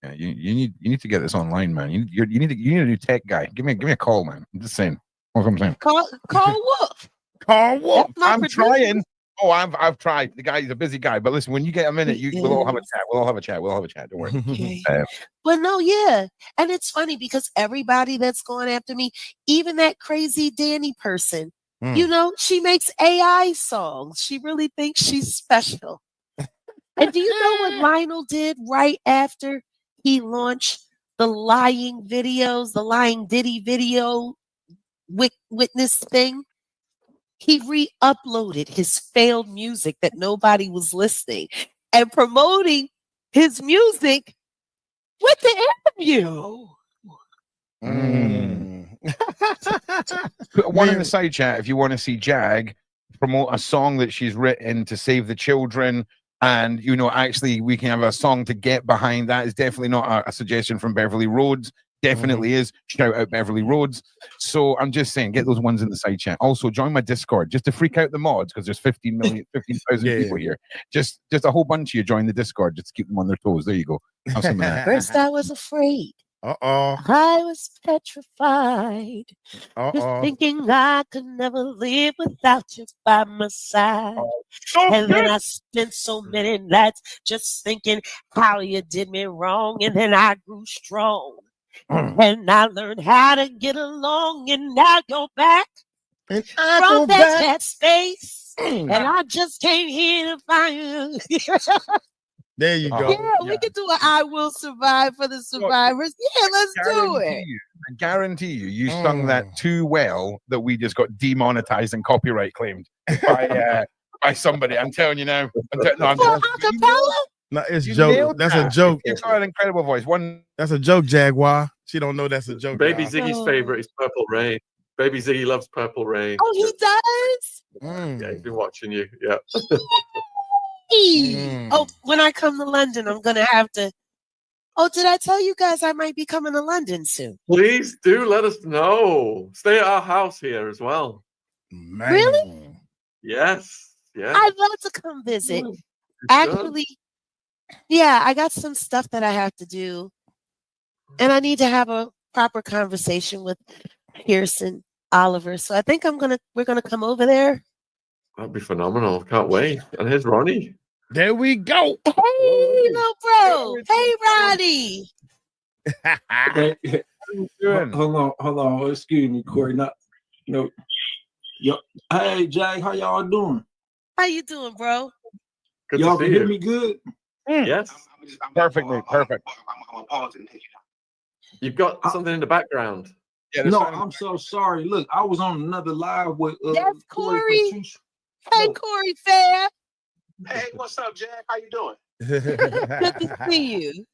Yeah, you need to get this online, man. You need a new tech guy. Give me a call, man. I'm just saying. That's what I'm saying. Call Wolf. Carl Wolf. That's my I'm producer. trying. Oh, I've tried. The guy's a busy guy. But listen, when you get a minute, we'll all have a chat. We'll all have a chat. Don't worry. Okay. But no, yeah. And it's funny because everybody that's going after me, even that crazy Danny person, you know, she makes AI songs. She really thinks she's special. And do you know what Lionel did right after he launched the lying videos, the lying Diddy video witness thing? He re-uploaded his failed music that nobody was listening and promoting his music with the interview. Put one in the side chat if you want to see Jag promote a song that she's written to save the children. And, you know, actually, we can have a song to get behind. That is definitely not a suggestion from Beverly Rhodes. Definitely is. Shout out Beverly Rhodes. So I'm just saying, get those ones in the side chat. Also, join my Discord just to freak out the mods, because there's 15,000 people here. Just a whole bunch of you join the Discord just to keep them on their toes. There you go. Have some of that. First, I was afraid. Uh-oh. I was petrified. Just Uh-oh. thinking I could never live without you by my side. And then I spent so many nights just thinking how you did me wrong. And then I grew strong. And I learned how to get along. And now you're back And I from go that back. space. And I just came here to find you. There you go. Yeah, we could do an I Will Survive for the survivors. Yeah, let's do it. I guarantee you sung that too well that we just got demonetized and copyright claimed by somebody. I'm telling you now. For acapella? No, it's You joke. nailed That's that. a joke. You've got an incredible voice. That's a joke, Jaguar. She don't know that's a joke. Baby y'all. Ziggy's favorite is Purple Rain. Baby Ziggy loves Purple Rain. Oh, he does? Yeah, he's been watching you. Yeah. Oh, when I come to London, I'm going to have to. Oh, did I tell you guys I might be coming to London soon? Please do let us know. Stay at our house here as well. Man. Really? Yes. Yeah. I'd love to come visit. You should. Actually, yeah, I got some stuff that I have to do. And I need to have a proper conversation with Pearson Oliver. So I think we're gonna come over there. That'd be phenomenal. Can't wait. And here's Ronnie. There we go. Hey, bro. Hey, Ronnie. Hold on. Excuse me, Corey. Hey, Jag, how y'all doing? How you doing, bro? Good Y'all to can see hear you. me good? Yes. Perfectly. Perfect. You've got something in the background. Yeah, No, I'm so sorry. Look, I was on another live with That's Corey. Patricia. Hey, No. Corey Fair. Hey, what's up, Jag? How you doing? Good to see you.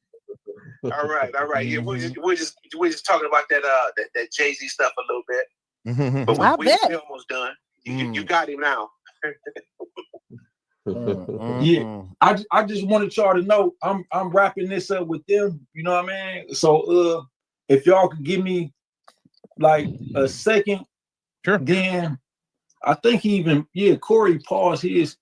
All right. Yeah, we're just talking about that Jay-Z stuff a little bit, but I we bet. almost done. You got him now. Yeah. I just wanted y'all to know I'm wrapping this up with them. You know what I mean? So if y'all could give me like a second, sure. Then I think Corey paused his.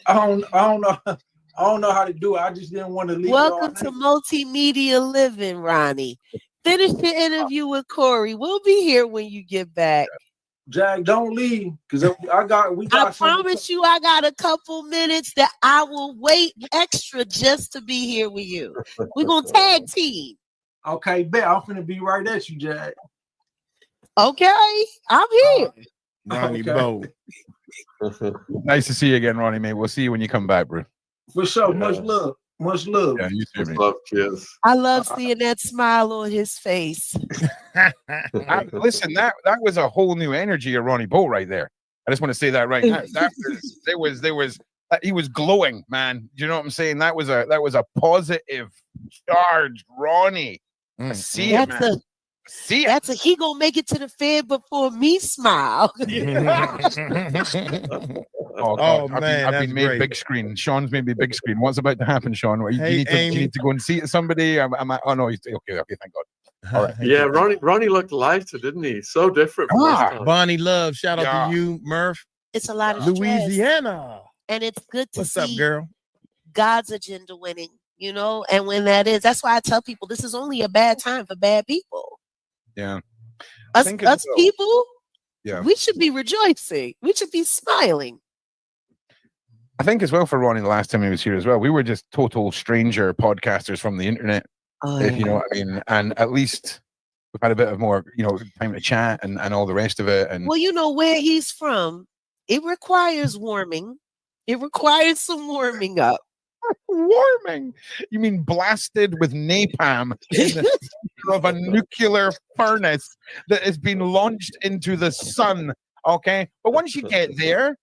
I don't know how to do it. I just didn't want to leave. Welcome to Multimedia Living, Ronnie. Finish the interview with Corey. We'll be here when you get back. Jag, don't leave, because I promise you, I got a couple minutes that I will wait extra just to be here with you. We're gonna tag team. Okay, bet. I'm finna be right at you, Jag. Okay, I'm here. Ronnie Bo. Nice to see you again, Ronnie, mate. We'll see you when you come back, bro. For sure. Much love. Yeah, you too, mate. Love, cheers. I love seeing that smile on his face. Listen, that was a whole new energy of Ronnie Bolt right there. I just want to say that right now. There was He was glowing, man. Do you know what I'm saying? That was a positive charged Ronnie. I see it, man. See it. That's a he gonna make it to the F.E.E.D before me smile. Oh, God. I've been made big screen. Sean's made me big screen. What's about to happen, Sean? Do you need to go and see somebody? Oh no, he's okay, thank God. All right. Yeah, Ronnie looked lighter, didn't he? So different from this time. Bonnie Love, shout out to you, Murph. It's a lot of Louisiana. stress. And it's good to What's see up, girl? God's agenda winning, you know, and when that is, that's why I tell people this is only a bad time for bad people. Yeah. Us people, yeah, we should be rejoicing. We should be smiling. I think as well for Ronnie the last time he was here as well, we were just total stranger podcasters from the internet, if you know what I mean. And at least we've had a bit of more, time to chat and all the rest of it. And well, you know where he's from, it requires warming. It requires some warming up. Warming? You mean blasted with napalm in the center of a nuclear furnace that has been launched into the sun? Okay, but once you get there,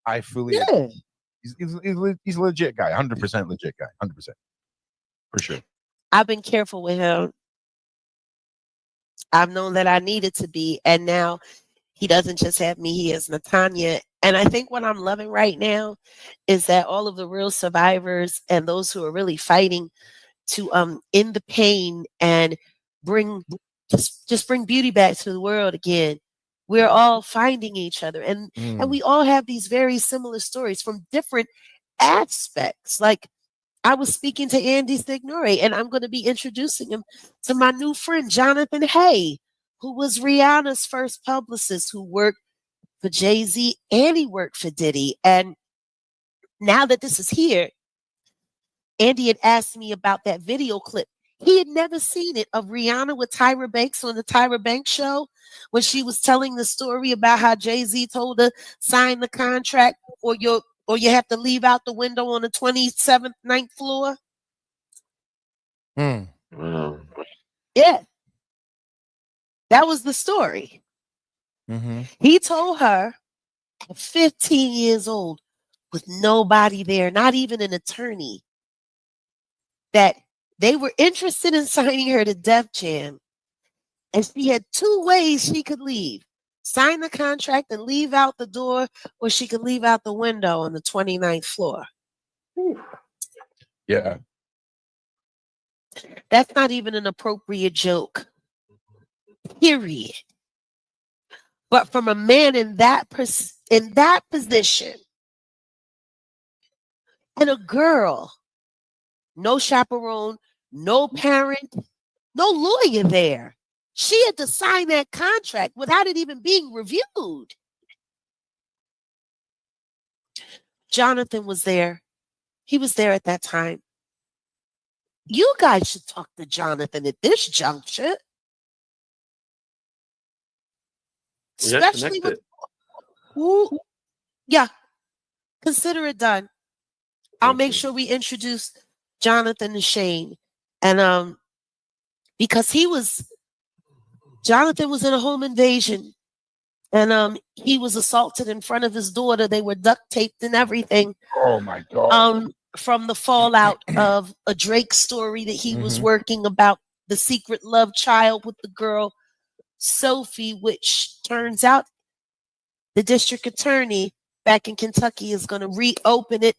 I fully agree. He's a legit guy, 100% legit guy, 100% for sure. I've been careful with him. I've known that I needed to be, and now he doesn't just have me, he has Natanya. And I think what I'm loving right now is that all of the real survivors and those who are really fighting to end the pain and bring beauty back to the world again. We're all finding each other, and we all have these very similar stories from different aspects. Like I was speaking to 𝗟𝗛𝗡𝗞𝗦, and I'm going to be introducing him to my new friend Jonathan Hay, who was Rihanna's first publicist, who worked for Jay-Z and he worked for Diddy. And now that this is here, Andy had asked me about that video clip. He had never seen it of Rihanna with Tyra Banks on the Tyra Banks show when she was telling the story about how Jay-Z told her sign the contract or you have to leave out the window on the 27th, 9th floor. Wow. Yeah. That was the story. He told her at 15 years old with nobody there, not even an attorney, that they were interested in signing her to Def Jam. And she had two ways she could leave. Sign the contract and leave out the door, or she could leave out the window on the 29th floor. Yeah. That's not even an appropriate joke. Period. But from a man in that position, and a girl, no chaperone, no parent, no lawyer there. She had to sign that contract without it even being reviewed. Jonathan was there. He was there at that time. You guys should talk to Jonathan at this juncture. Especially with, consider it done. I'll make sure we introduce Jonathan to Shane. And because Jonathan was in a home invasion, and he was assaulted in front of his daughter. They were duct taped and everything. Oh my God. From the fallout of a Drake story that he was working about the secret love child with the girl Sophie, which turns out the district attorney back in Kentucky is going to reopen it.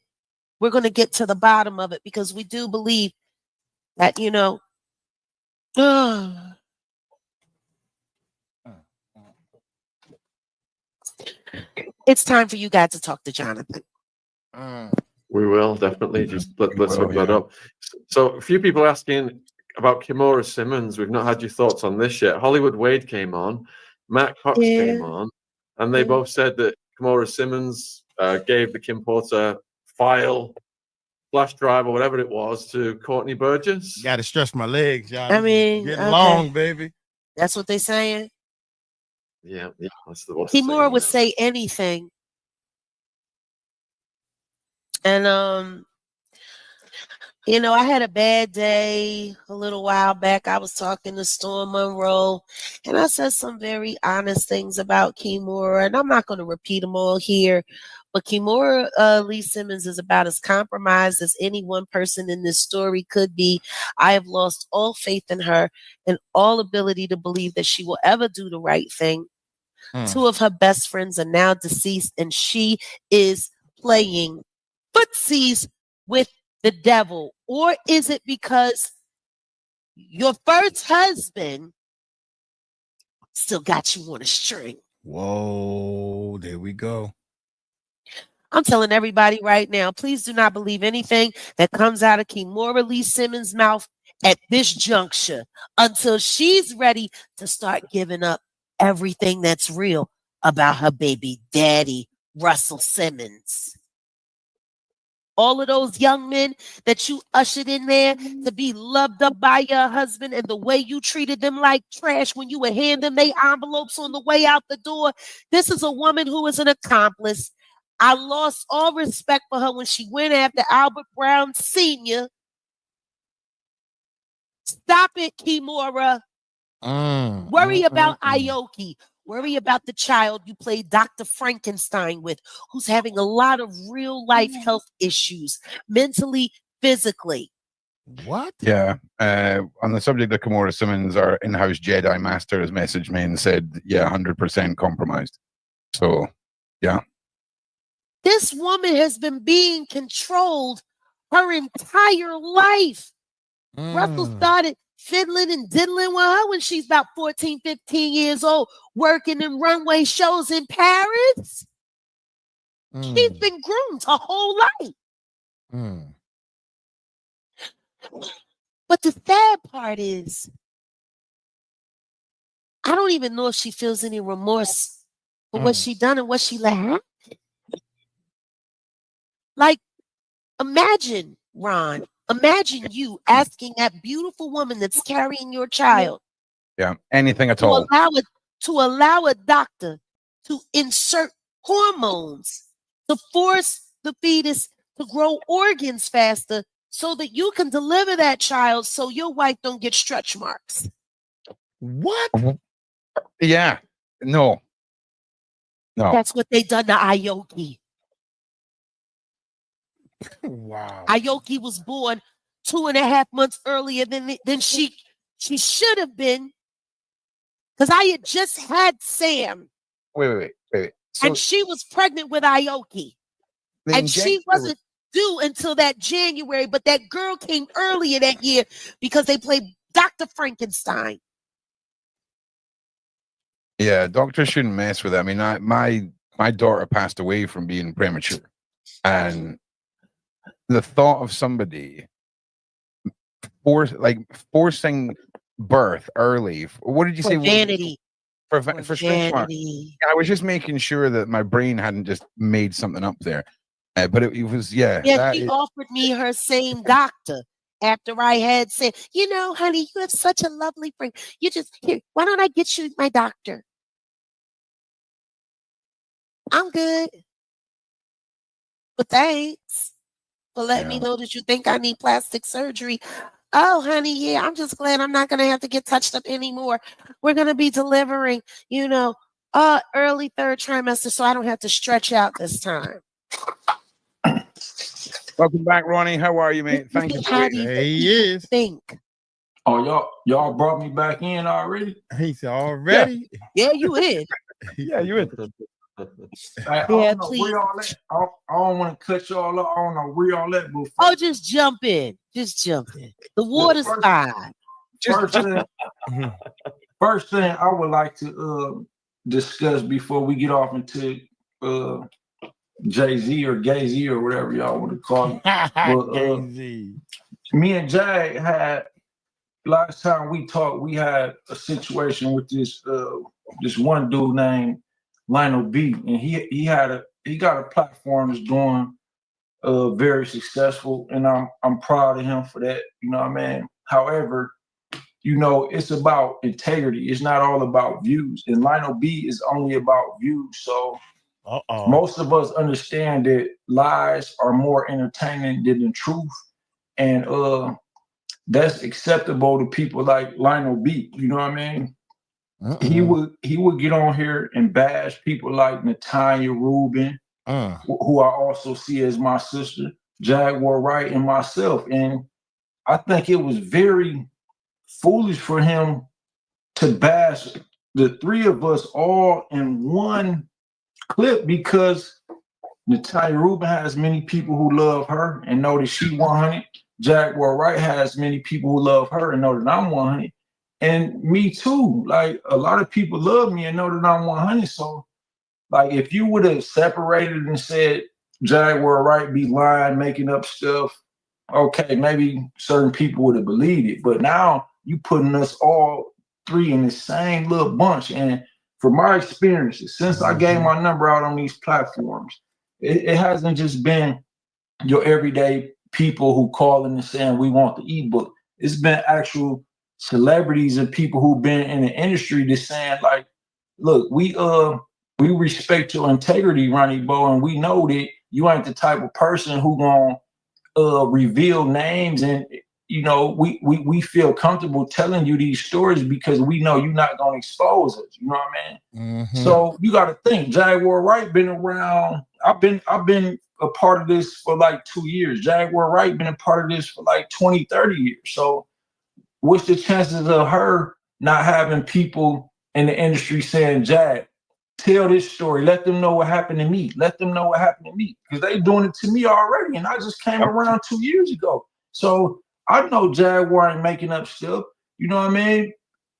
We're going to get to the bottom of it because we do believe that, it's time for you guys to talk to Jonathan. We will definitely just let's hook that up. So a few people asking about Kimora Simmons. We've not had your thoughts on this yet. Hollywood Wade came on, Matt Cox came on, and they both said that Kimora Simmons gave the Kim Porter file, flash drive, or whatever it was to Courtney Burgess. Got to stretch my legs, y'all. I mean, getting long, baby. That's what they're saying. Yeah, that's the one. Kimora would say anything. And I had a bad day a little while back. I was talking to Storm Monroe, and I said some very honest things about Kimora, and I'm not going to repeat them all here, But King Lee Simmons is about as compromised as any one person in this story could be. I have lost all faith in her and all ability to believe that she will ever do the right thing. Two of her best friends are now deceased, and she is playing footsies with the devil. Or is it because your first husband still got you on a string? Whoa, there we go. I'm telling everybody right now, please do not believe anything that comes out of King Lee Simmons' mouth at this juncture until she's ready to start giving up everything that's real about her baby daddy, Russell Simmons. All of those young men that you ushered in there to be loved up by your husband and the way you treated them like trash when you would hand them their envelopes on the way out the door. This is a woman who is an accomplice. I lost all respect for her when she went after Albert Brown Sr. Stop it, Kimora. Worry about 𝗖𝗛𝗡𝗞. Worry about the child you played Dr. Frankenstein with, who's having a lot of real life health issues, mentally, physically. What? Yeah. On the subject of 𝗗𝗄𝗡 Simmons, our in-house Jedi Master, has messaged me and said, yeah, 100% compromised. So, yeah. This woman has been being controlled her entire life. Russell started fiddling and diddling with her when she's about 14, 15 years old, working in runway shows in Paris. She's been groomed her whole life. But the sad part is, I don't even know if she feels any remorse for what she done and what she let happen. Like, imagine, Ron, imagine you asking that beautiful woman that's carrying your child. Yeah, anything at all. To allow a doctor to insert hormones to force the fetus to grow organs faster so that you can deliver that child so your wife don't get stretch marks. What? Yeah. No. That's what they done to 𝗖𝗛𝗡𝗞. Wow. 𝗖𝗛𝗡𝗞 was born 2.5 months earlier than she should have been. Because I had just had Sam. Wait. So and she was pregnant with 𝗖𝗛𝗡𝗞. And she wasn't due until that January, but that girl came earlier that year because they played Dr. Frankenstein. Yeah, doctors shouldn't mess with it. I mean, my daughter passed away from being premature. And the thought of somebody forcing birth early. What did you say? Vanity. For stretch marks. I was just making sure that my brain hadn't just made something up there. But it was, yeah. Yeah, she offered me her same doctor after I had said, you know, honey, you have such a lovely friend. You just, here, why don't I get you my doctor? I'm good. But thanks for letting me know that you think I need plastic surgery. Oh, honey, yeah, I'm just glad I'm not going to have to get touched up anymore. We're going to be delivering, early third trimester, so I don't have to stretch out this time. Welcome back, Ronnie. How are you, mate? Thank you. He is. Think. Oh, y'all brought me back in already? He's already. Yeah, you in. Yeah, you in. I don't know where y'all at. I don't want to cut y'all off. I don't know where y'all at. Oh, just jump in. Just jump in. The water's fine. First thing I would like to discuss before we get off into Jay-Z or Gay-Z or whatever y'all want to call it. But, me and Jag had, last time we talked, we had a situation with this one dude named Lionel B, and he got a platform that's doing very successful, and I'm proud of him for that. You know what I mean? However, it's about integrity. It's not all about views, and Lionel B is only about views. So most of us understand that lies are more entertaining than the truth, and that's acceptable to people like Lionel B. You know what I mean? He would get on here and bash people like Natanya Rubin, who I also see as my sister, Jaguar Wright, and myself. And I think it was very foolish for him to bash the three of us all in one clip, because 𝗟𝗓𝗡𝗞 has many people who love her and know that she 100. Jaguar Wright has many people who love her and know that I'm 100. And me too. Like, a lot of people love me and know that I'm 100. So, like, if you would have separated and said Jaguar Wright be lying, making up stuff, okay, maybe certain people would have believed it. But now you putting us all three in the same little bunch. And from my experiences, since I gave my number out on these platforms, it hasn't just been your everyday people who calling and saying we want the ebook. It's been actual celebrities and people who've been in the industry just saying, like, look, we respect your integrity, Ronnie Bo, and we know that you ain't the type of person who gonna reveal names, and you know, we feel comfortable telling you these stories because we know you're not gonna expose us. You know what I mean? So you got to think, Jaguar Wright been around. I've been a part of this for like 2 years. Jaguar Wright been a part of this for like 20, 30 years. So what's the chances of her not having people in the industry saying, Jag, tell this story. Let them know what happened to me. Let them know what happened to me. Because they doing it to me already. And I just came around 2 years ago. So I know Jaguar ain't making up stuff. You know what I mean?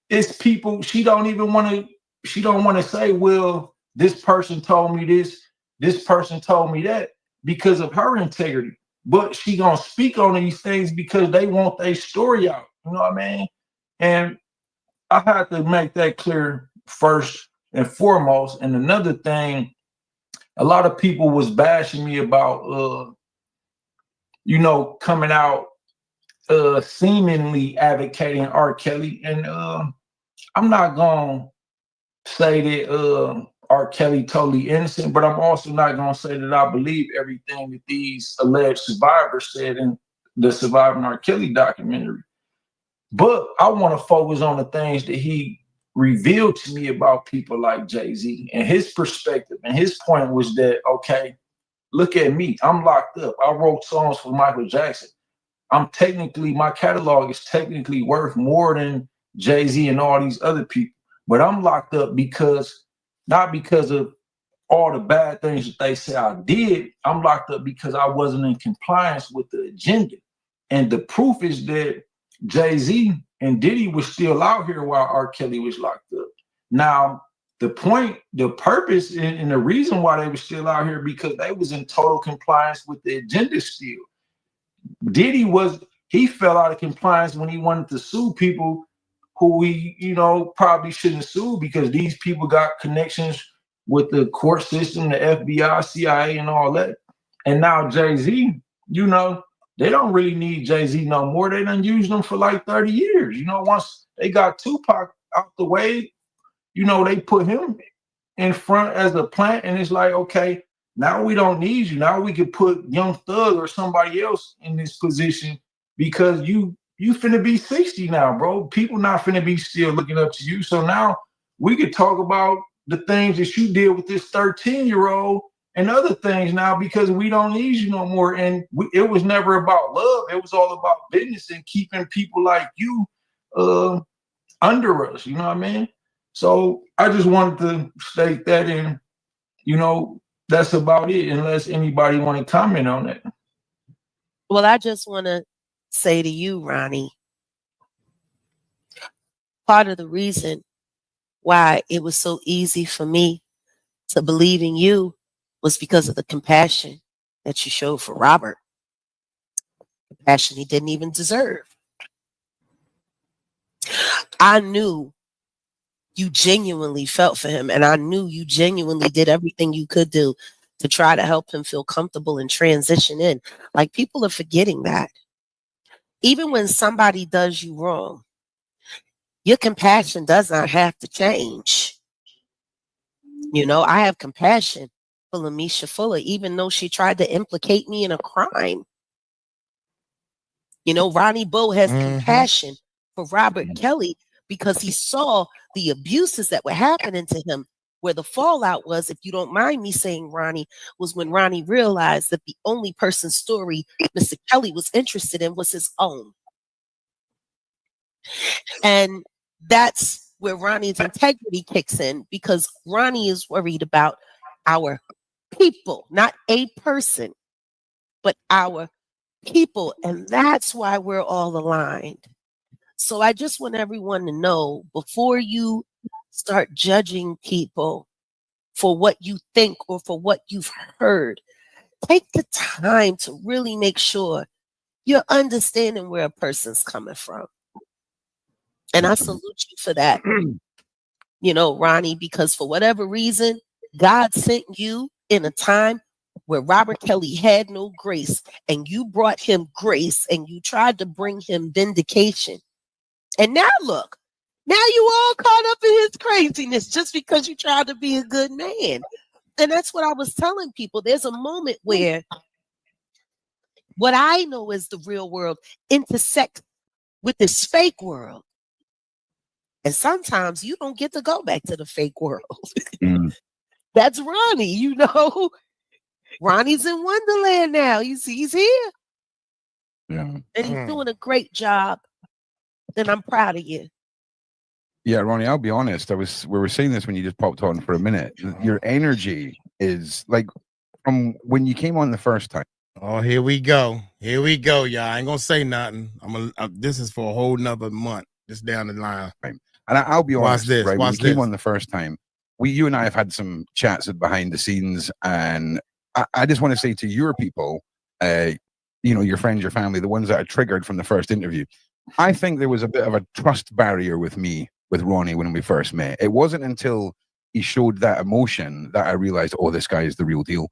It's people, she don't want to say, well, this person told me this person told me that, because of her integrity. But she gonna speak on these things because they want their story out. You know what I mean? And I had to make that clear first and foremost. And another thing, a lot of people was bashing me about you know, coming out seemingly advocating R. Kelly. And I'm not gonna say that R. Kelly totally innocent, but I'm also not gonna say that I believe everything that these alleged survivors said in the Surviving R. Kelly documentary. But I want to focus on the things that he revealed to me about people like Jay-Z and his perspective. And his point was that, okay, look at me. I'm locked up. I wrote songs for Michael Jackson. My catalog is technically worth more than Jay-Z and all these other people. But I'm locked up not because of all the bad things that they say I did. I'm locked up because I wasn't in compliance with the agenda. And the proof is that Jay-Z and Diddy was still out here while R. Kelly was locked up. Now, the purpose, and the reason why they were still out here, because they was in total compliance with the agenda still. Diddy he fell out of compliance when he wanted to sue people who he, you know, probably shouldn't sue, because these people got connections with the court system, the FBI, CIA, and all that. And now Jay-Z, you know, they don't really need Jay-Z no more. They done used them for like 30 years. You know, once they got Tupac out the way, you know, they put him in front as a plant, and it's like, okay, now we don't need you. Now we could put Young Thug or somebody else in this position, because you finna be 60 now, bro. People not finna be still looking up to you. So now we could talk about the things that you did with this 13-year-old and other things now, because we don't need you no more. And it was never about love. It was all about business and keeping people like you under us. You know what I mean? So I just wanted to state that, and, you know, that's about it, unless anybody want to comment on it. Well, I just want to say to you, Ronnie, part of the reason why it was so easy for me to believe in you was because of the compassion that you showed for Robert. Compassion he didn't even deserve. I knew you genuinely felt for him, and I knew you genuinely did everything you could do to try to help him feel comfortable and transition in. Like, people are forgetting that. Even when somebody does you wrong, your compassion does not have to change. You know, I have compassion for Lamisha Fuller, even though she tried to implicate me in a crime. You know, Ronnie Bo has compassion for Robert Kelly because he saw the abuses that were happening to him, Where the fallout was, if you don't mind me saying, Ronnie, was when Ronnie realized that the only person's story Mr. Kelly was interested in was his own. And that's where Ronnie's integrity kicks in, because Ronnie is worried about our people, not a person, but our people. And that's why we're all aligned. So I just want everyone to know, before you start judging people for what you think or for what you've heard, take the time to really make sure you're understanding where a person's coming from. And I salute you for that, you know, Ronnie, because for whatever reason, God sent you in a time where Robert Kelly had no grace, and you brought him grace, and you tried to bring him vindication. And now look, now you all caught up in his craziness just because you tried to be a good man. And that's what I was telling people. There's a moment where what I know is the real world intersects with this fake world. And sometimes you don't get to go back to the fake world. That's Ronnie, you know. Ronnie's in Wonderland now. He's here. Yeah. And he's doing a great job. And I'm proud of you. Yeah, Ronnie, I'll be honest. We were saying this when you just popped on for a minute. Your energy is like from when you came on the first time. Oh, here we go. Here we go, y'all. I ain't gonna say nothing. This is for a whole nother month. Just down the line. Right. And I'll be honest. Watch this. Right, Watch when you came on the first time, you and I have had some chats behind the scenes, and I just want to say to your people, you know, your friends, your family, the ones that are triggered from the first interview, I think there was a bit of a trust barrier with Ronnie when we first met. It wasn't until he showed that emotion that I realized, oh, this guy is the real deal.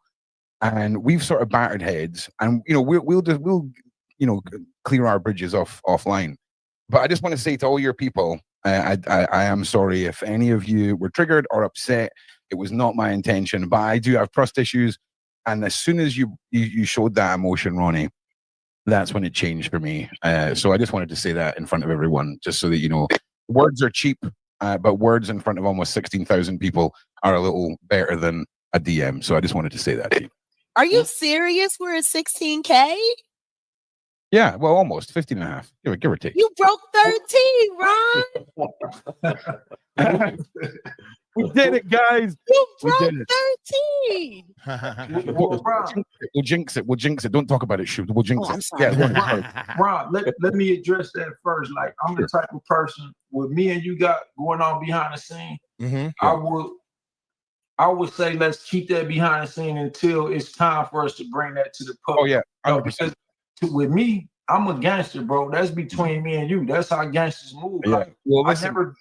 And we've sort of battered heads, and you know, we'll you know, clear our bridges offline. But I just want to say to all your people, I am sorry if any of you were triggered or upset. It was not my intention, but I do have trust issues. And as soon as you showed that emotion, Ronnie, that's when it changed for me. So I just wanted to say that in front of everyone, just so that you know, words are cheap, but words in front of almost 16,000 people are a little better than a DM. So I just wanted to say that to you. Are you serious? We're at 16K? Yeah, well, almost 15 and a half. Give or take. You broke 13, Ron. We did it, guys. You broke 13. We'll jinx it. We'll jinx it. Don't talk about it, shoot. We'll jinx I'm it. sorry. Yeah, Ron, let me address that first. Like, I'm the type of person, what me and you got going on behind the scene, I would say let's keep that behind the scene until it's time for us to bring that to the public. Oh yeah, 100%. Because with me, I'm a gangster, bro. That's between me and you. That's how gangsters move. Yeah. Like, Well, listen,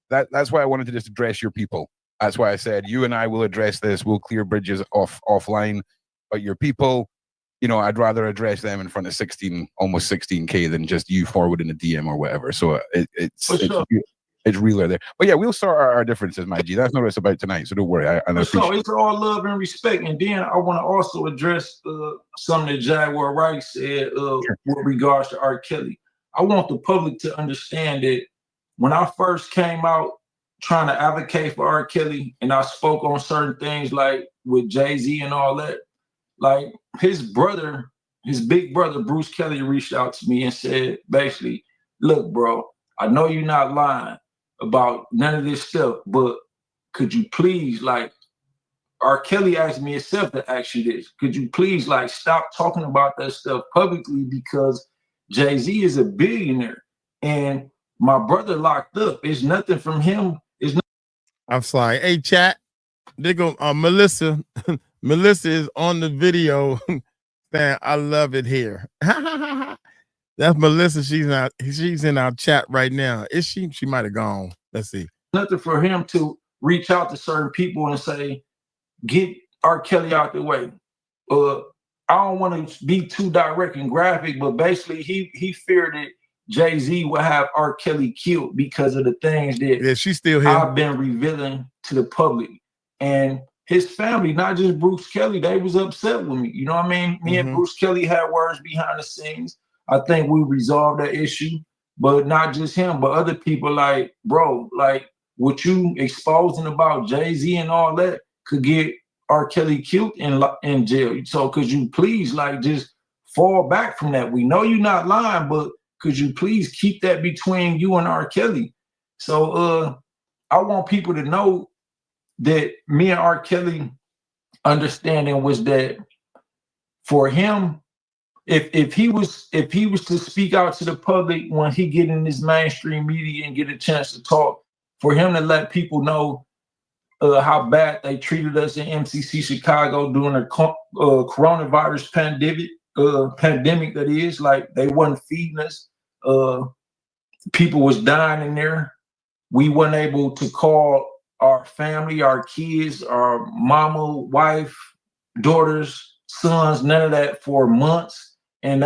that's why I wanted to just address your people. That's why I said you and I will address this. We'll clear bridges offline, but your people, you know, I'd rather address them in front of almost 16K than just you forwarding a DM or whatever. So it's realer there. But yeah, we'll sort our differerences, my G. That's not what it's about tonight. So don't worry. So it's all love and respect. And then I want to also address something that Jaguar Wright said with regards to R. Kelly. I want the public to understand that when I first came out trying to advocate for R. Kelly, and I spoke on certain things like with Jay-Z and all that, like his big brother, Bruce Kelly, reached out to me and said, basically, look, bro, I know you're not lying about none of this stuff, but could you please, like, R. Kelly asked me himself to ask you this, could you please, like, stop talking about that stuff publicly, because Jay-Z is a billionaire and my brother locked up. It's nothing from him. It's not. I'm sorry. Hey, chat. They go, Melissa. Melissa is on the video saying, I love it here. That's Melissa. She's in our chat right now. Is she? She might have gone. Let's see. Nothing for him to reach out to certain people and say, get R. Kelly out the way. I don't want to be too direct and graphic, but basically he feared that Jay-Z would have R. Kelly killed because of the things that she's still here. I've been revealing to the public. And his family, not just Bruce Kelly, they was upset with me. You know what I mean? Me and Bruce Kelly had words behind the scenes. I think we resolved that issue, but not just him, but other people like, bro, like, what you exposing about Jay-Z and all that could get R. Kelly killed in jail. So could you please like just fall back from that? We know you're not lying, but could you please keep that between you and R. Kelly? So I want people to know that me and R. Kelly understanding was that for him, if he was to speak out to the public when he get in this mainstream media and get a chance to talk, for him to let people know how bad they treated us in MCC Chicago during the coronavirus pandemic that is, like they wasn't feeding us. People was dying in there. We weren't able to call our family, our kids, our mama, wife, daughters, sons, none of that for months. And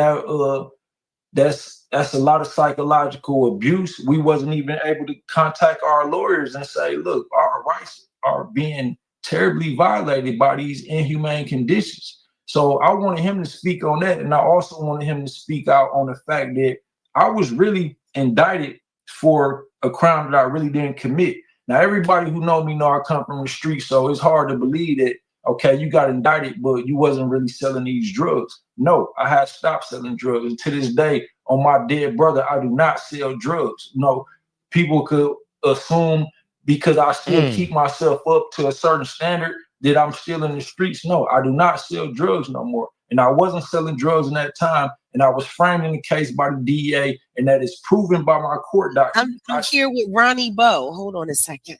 that's a lot of psychological abuse. We wasn't even able to contact our lawyers and say, look, our rights are being terribly violated by these inhumane conditions. So I wanted him to speak on that. And I also wanted him to speak out on the fact that I was really indicted for a crime that I really didn't commit. Now, everybody who know me know I come from the street, so it's hard to believe that, okay, you got indicted, but you wasn't really selling these drugs. No, I had stopped selling drugs. And to this day, on my dead brother, I do not sell drugs. No, people could assume because I still keep myself up to a certain standard that I'm still in the streets. No, I do not sell drugs no more. And I wasn't selling drugs in that time. And I was framed in the case by the DEA, and that is proven by my court document. I'm here with Ronnie Bo. Hold on a second.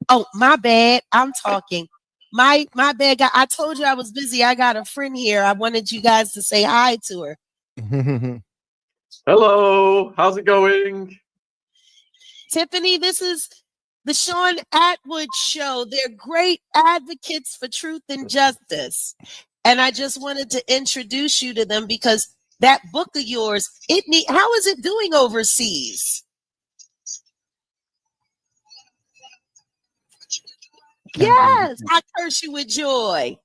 Oh, my bad. I'm talking. My bad, guy. I told you I was busy. I got a friend here. I wanted you guys to say hi to her. Hello, how's it going? Tiffany, this is the Sean Atwood Show. They're great advocates for truth and justice. And I just wanted to introduce you to them because that book of yours, how is it doing overseas? Yes, I curse you with joy.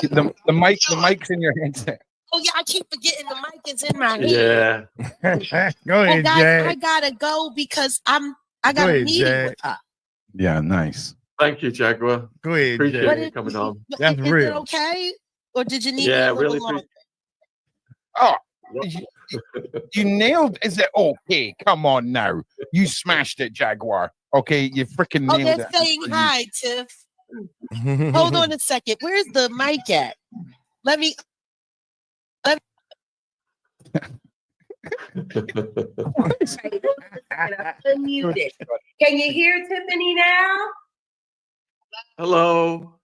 The mic's in your headset. Oh yeah, I keep forgetting the mic is in my hand. Yeah. Go ahead, guys, Jag. I gotta go because I got a meeting with her. Yeah, nice. Thank you, Jaguar. Go ahead, Appreciate Jag. you coming on. That's is real. it okay? Or did you need me Yeah, a little really longer? Oh, you nailed. Is it okay? Come on now, you smashed it, Jaguar. Okay, you freaking Oh, nailed they're it. saying hi, Tiff. Hold on a second. Where's the mic at? Let me. Unmute it. Can you hear Tiffany now? Hello,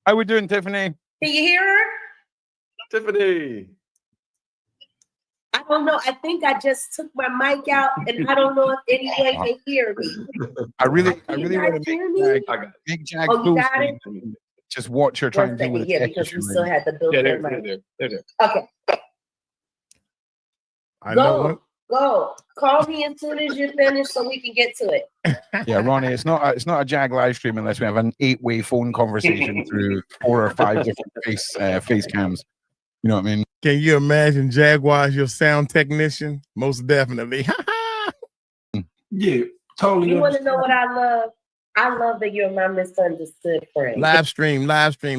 How we doing, Tiffany? Can you hear her? Tiffany. I don't know. I think I just took my mic out, and I don't know if anyone can hear me. I really Can you want guys to hear me? make Jag Oh, you cool got for it? you. Just watch her trying One to do with second, a yeah, tech because we issue still right had the built-in mic. There. Okay, I know go. Call me as soon as you're finished so we can get to it. what. Yeah, Ronnie, it's not a Jag live stream unless we have an 8-way phone conversation through 4 or 5 different face cams. You know what I mean? Can you imagine Jaguar as your sound technician? Most definitely. Yeah, totally. You want to know what I love? I love that you're my misunderstood friend. live stream.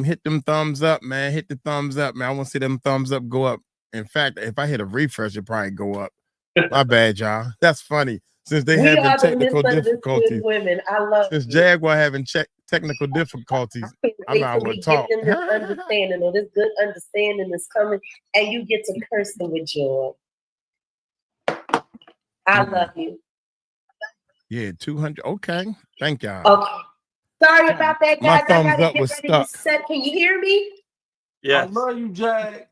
Hit them thumbs up, man. Hit the thumbs up, man. I want to see them thumbs up go up. In fact, if I hit a refresh, it'd probably go up. My bad, y'all. That's funny. Since they We having are the technical misunderstood difficulties. women. I love Since you. Jaguar having technical difficulties, I'm not Wait gonna till we talk. get them this understanding, or this good understanding is coming, and you get to curse them with joy. I love you. Yeah, 200. Okay. Thank y'all. Okay. Sorry about that, My guys. I thumbs gotta up get was ready to stuck. set. Can you hear me? Yeah. I love you, Jag.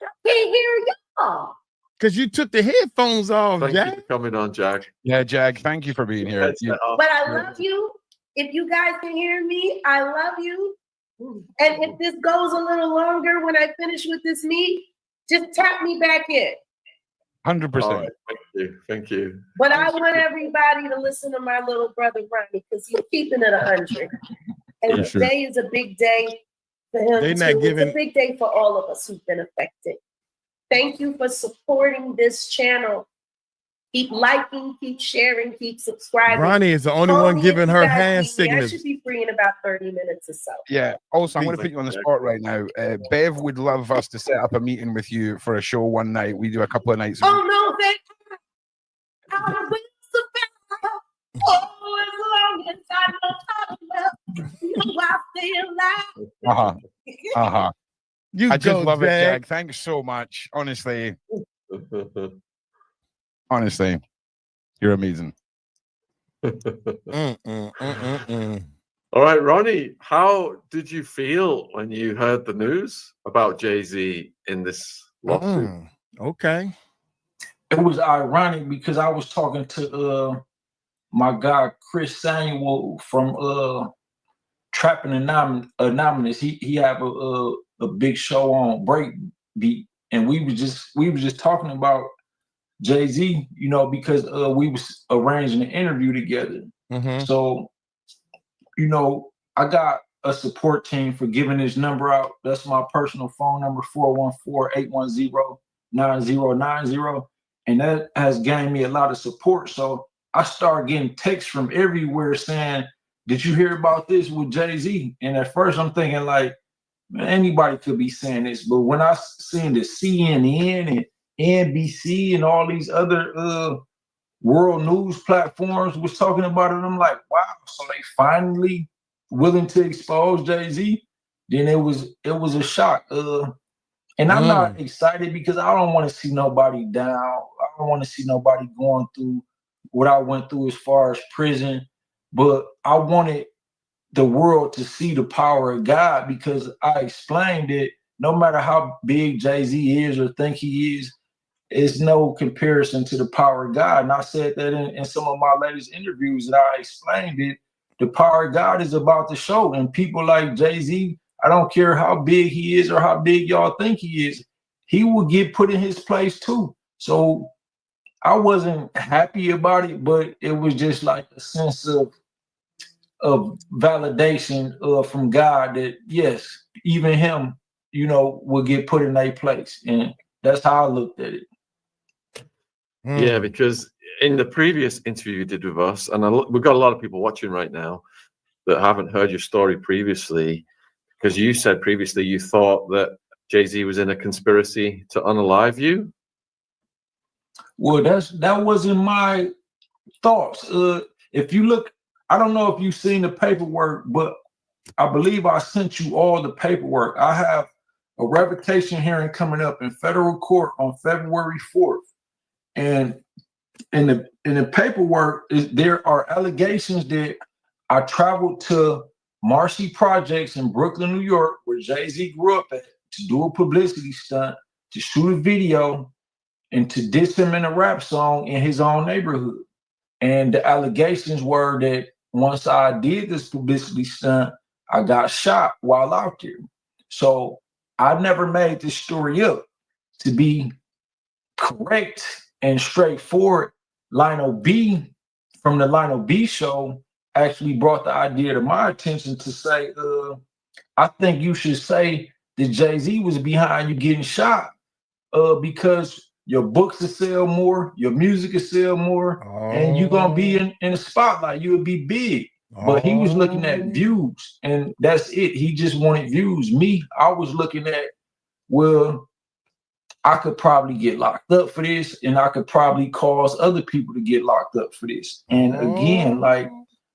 I can't hear y'all. Because you took the headphones off, Thank you Jack. for coming on, Jack. Yeah, Jag, thank you for being here. Headset off. But I love you. If you guys can hear me, I love you. And if this goes a little longer when I finish with this meet, just tap me back in. 100%. All right. Thank you. But I want everybody to listen to my little brother Ronnie because he's keeping it 100. And Yeah, today is a big day for him. They Too. not giving- It's a big day for all of us who've been affected. Thank you for supporting this channel. Keep liking, keep sharing, keep subscribing. Ronnie is the only Call one me giving if you her guys hand need me. I signals. should be free in about 30 minutes or so. Yeah. Also, I'm going to put you on the spot right now. Bev would love us to set up a meeting with you for a show one night. We do a couple of nights. Oh no, thank you. I will survive. Oh, as long as I know I stay alive. You I just go, love it, Jag. Jag. Thanks so much. Honestly. Honestly, you're amazing. All right, Ronnie, how did you feel when you heard the news about Jay-Z in this lawsuit? Okay. It was ironic because I was talking to my guy Chris Samuel from Trapping Anonymous. He have a big show on Breakbeat, and we was just talking about Jay-Z, you know, because we was arranging an interview together. So, you know, I got a support team for giving this number out. That's my personal phone number, 414-810-9090. And that has gained me a lot of support. So I started getting texts from everywhere saying, did you hear about this with Jay-Z? And at first I'm thinking like, man, anybody could be saying this. But when I seen the CNN and NBC and all these other world news platforms was talking about it, I'm like, wow, so they finally willing to expose Jay-Z? Then it was a shock. And I'm not excited because I don't want to see nobody down. I don't want to see nobody going through what I went through as far as prison. But I wanted the world to see the power of God, because I explained it. No matter how big Jay-Z is or think he is, it's no comparison to the power of God. And I said that in some of my latest interviews, that I explained it. The power of God is about to show. And people like Jay-Z, I don't care how big he is or how big y'all think he is, he will get put in his place too. So I wasn't happy about it, but it was just like a sense of validation from God that yes, even him, you know, will get put in a place. And that's how I looked at it. Yeah, because in the previous interview you did with us, and we've got a lot of people watching right now that haven't heard your story previously, because you said previously you thought that Jay-Z was in a conspiracy to unalive you. Well, that wasn't my thoughts. If you look, I don't know if you've seen the paperwork, but I believe I sent you all the paperwork. I have a revocation hearing coming up in federal court on February 4th. And in the paperwork, there are allegations that I traveled to Marcy Projects in Brooklyn, New York, where Jay-Z grew up at, to do a publicity stunt, to shoot a video, and to diss him in a rap song in his own neighborhood. And the allegations were that once I did this publicity stunt, I got shot while out there. So I never made this story up. To be correct and straightforward, Lionel B from the Lionel B show actually brought the idea to my attention to say, I think you should say that Jay-Z was behind you getting shot because your books will sell more, your music will sell more, and you're going to be in the spotlight. You'll be big. But he was looking at views, and that's it. He just wanted views. Me, I was looking at, well, I could probably get locked up for this, and I could probably cause other people to get locked up for this. And again, like,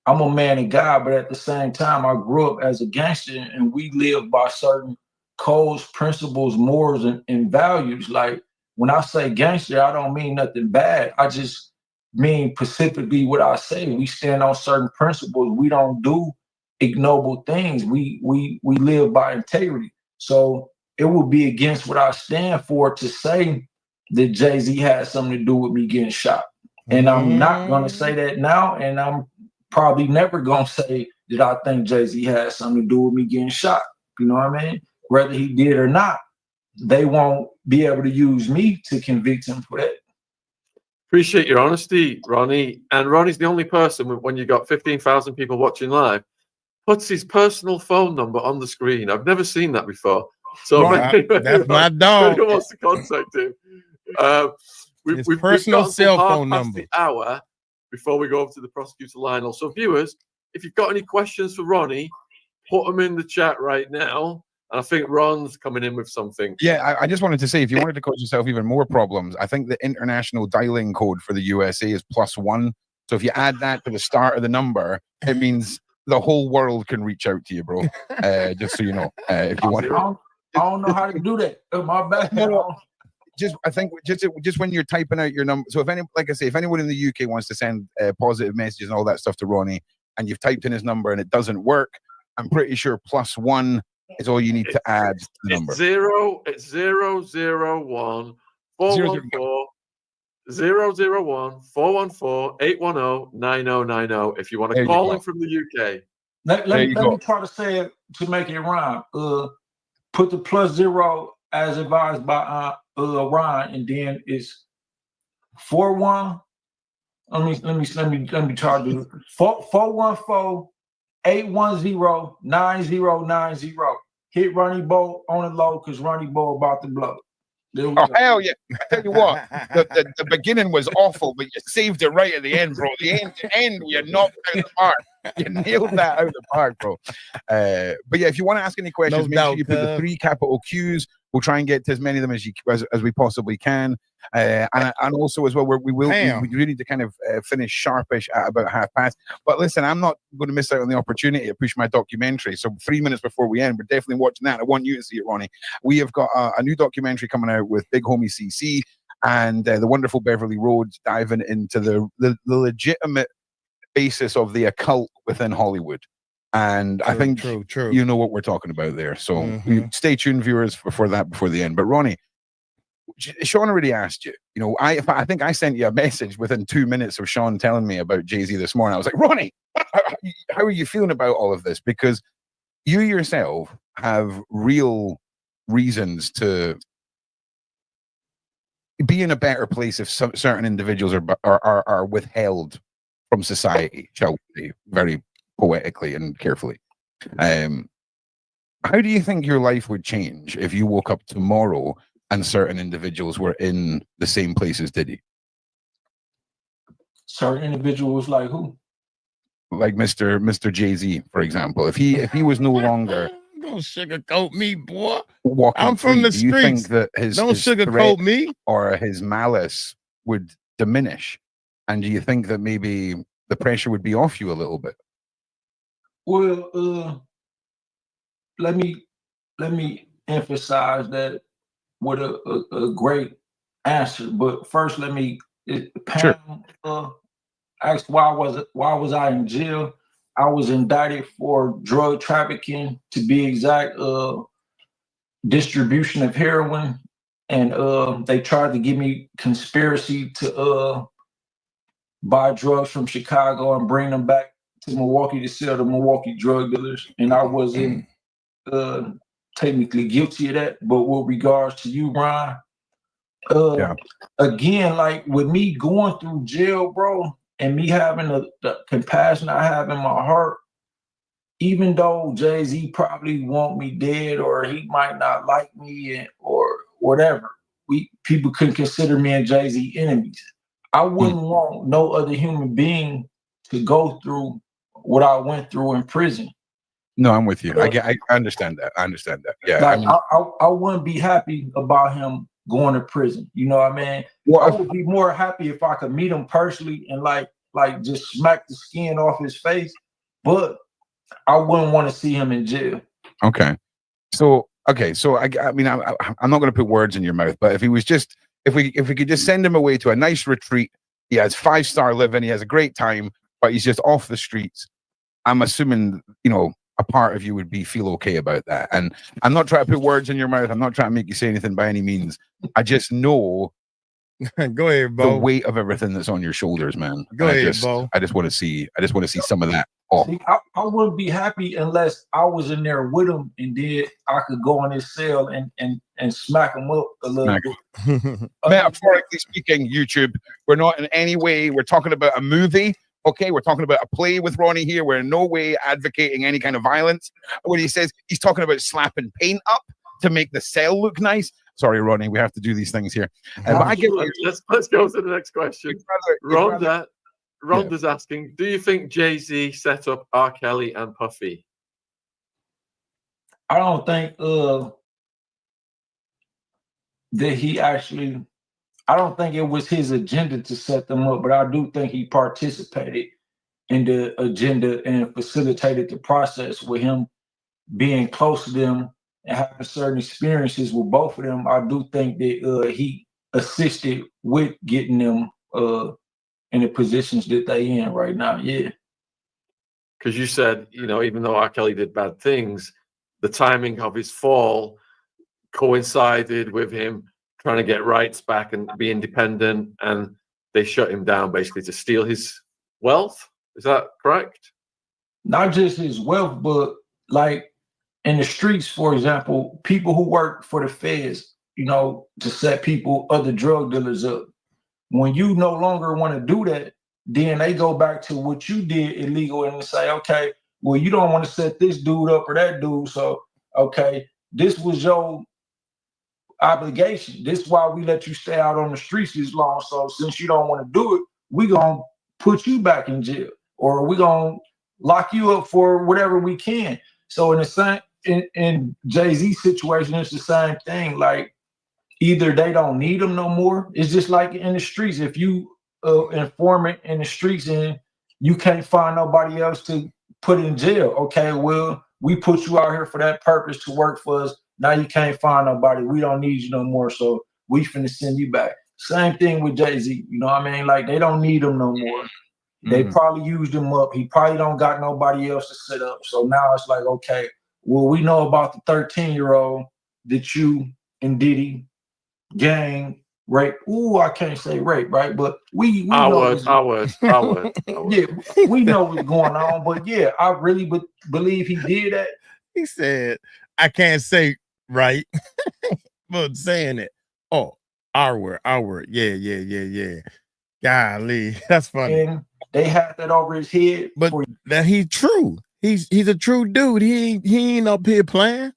I'm a man of God, but at the same time, I grew up as a gangster, and we live by certain codes, principles, morals, and values. Like, when I say gangster, I don't mean nothing bad. I just mean specifically what I say. We stand on certain principles. We don't do ignoble things. We live by integrity. So it would be against what I stand for to say that Jay-Z had something to do with me getting shot. And I'm not going to say that now, and I'm probably never going to say that I think Jay-Z had something to do with me getting shot. You know what I mean? Whether he did or not, they won't be able to use me to convict him for that. Appreciate your honesty, Ronnie. And Ronnie's the only person, when you got 15,000 people watching live, puts his personal phone number on the screen. I've never seen that before. So that's my dog. who wants to contact him? His personal got cell until phone 1/2 past number. the hour before we go over to the prosecutor Lionel. So viewers, if you've got any questions for Ronnie, put them in the chat right now. And I think Ron's coming in with something. Yeah, I just wanted to say, if you wanted to cause yourself even more problems, I think the international dialing code for the USA is +1. So if you add that to the start of the number, it means the whole world can reach out to you, bro. Just so you know, if you want. I don't know how to do that. My bad. I think just when you're typing out your number. So if anyone in the UK wants to send positive messages and all that stuff to Ronnie, and you've typed in his number and it doesn't work, I'm pretty sure +1 is all you need to add to the number. It's 001 414 001 414 810 9090 if you want to call in from the UK. Let me try to say it to make it rhyme. Put the +0 as advised by Ryan, and then it's 41. Let me try to do 414 810 9090. Hit Ronnie Bo on the low because Ronnie Bo about to blow. Oh, hell yeah. I tell you what, the beginning was awful, but you saved it right at the end, bro. The end, you knocked out the park. You nailed that out of the park, bro. But yeah, if you want to ask any questions, make sure you put the 3 capital Qs. We'll try and get to as many of them as we possibly can. And also as well, we do need to kind of finish sharpish at about 1/2 But listen, I'm not going to miss out on the opportunity to push my documentary. So 3 minutes before we end, we're definitely watching that. I want you to see it, Ronnie. We have got a new documentary coming out with big homie CC and the wonderful Beverly Rhodes diving into the legitimate basis of the occult within Hollywood. And I think you know what we're talking about there. So stay tuned, viewers, before the end. But Ronnie, Sean already asked you. You know, I think I sent you a message within 2 minutes of Sean telling me about Jay-Z this morning. I was like, Ronnie, how are you feeling about all of this? Because you yourself have real reasons to be in a better place if certain individuals are withheld from society, shall we say, very poetically and carefully. How do you think your life would change if you woke up tomorrow and certain individuals were in the same place as Diddy? Certain individuals like who? Like Mr. Jay-Z, for example. If he was no longer don't sugarcoat me, boy. I'm from the streets. Do you think that his sugarcoat me or his malice would diminish? And do you think that maybe the pressure would be off you a little bit? Well, let me emphasize that with a great answer. But first, let me Pam asked why was I in jail? I was indicted for drug trafficking, to be exact, distribution of heroin, and they tried to give me conspiracy to buy drugs from Chicago and bring them back to Milwaukee to sell to Milwaukee drug dealers, and I wasn't technically guilty of that. But with regards to you, Ryan, again, like with me going through jail, bro, and me having the compassion I have in my heart, even though Jay-Z probably want me dead or he might not like me or whatever, people could consider me and Jay-Z enemies. I wouldn't want no other human being to go through what I went through in prison. No, I'm with you. I understand that. Yeah, like, I wouldn't be happy about him going to prison. You know what I mean? Well, I would be more happy if I could meet him personally and like just smack the skin off his face. But I wouldn't want to see him in jail. Okay. So I mean, I'm not going to put words in your mouth, but if we could just send him away to a nice retreat, he has 5-star living, he has a great time, but he's just off the streets. I'm assuming, you know, a part of you would feel okay about that. And I'm not trying to put words in your mouth. I'm not trying to make you say anything by any means. I just know go ahead, Bo. The weight of everything that's on your shoulders, man. Go ahead, Bo. I just want to see some of that off. See, I wouldn't be happy unless I was in there with him and then I could go in his cell and smack him up a little bit. Metaphorically speaking, YouTube, we're not in any way, we're talking about a movie. Okay, we're talking about a play with Ronnie here. We're in no way advocating any kind of violence. When he says he's talking about slapping paint up to make the cell look nice. Sorry, Rodney, we have to do these things here. But I get let's go to the next question. Rhonda's asking, do you think Jay-Z set up R. Kelly and Puffy? I don't think that he actually, I don't think it was his agenda to set them up, but I do think he participated in the agenda and facilitated the process with him being close to them and having certain experiences with both of them. I do think that he assisted with getting them in the positions that they in right now. Yeah. Because you said, you know, even though R. Kelly did bad things, the timing of his fall coincided with him trying to get rights back and be independent, and they shut him down basically to steal his wealth. Is that correct? Not just his wealth, but like in the streets, for example, people who work for the feds, you know, to set people, other drug dealers up. When you no longer want to do that, then they go back to what you did illegal and say, okay, well, you don't want to set this dude up or that dude. So, okay, this was your obligation. This is why we let you stay out on the streets this long. So since you don't want to do it, we gonna put you back in jail, or we gonna lock you up for whatever we can. So in the same, in Jay-Z's situation, it's the same thing. Like, either they don't need them no more. It's just like in the streets. If you informant in the streets and you can't find nobody else to put in jail, okay, well, we put you out here for that purpose to work for us. Now you can't find nobody. We don't need you no more, so we finna send you back. Same thing with Jay-Z. You know what I mean? Like, they don't need him no more. They probably used him up. He probably don't got nobody else to set up. So now it's like, okay, well, we know about the 13-year-old that you and Diddy gang rape. Ooh, I can't say rape, right? But we know yeah, we know what's going on. But yeah, I really believe he did that. He said, I can't say right, but saying it. Oh, our word. Yeah. Golly, that's funny. And they had that over his head. But that he's true. He's a true dude. He ain't up here playing.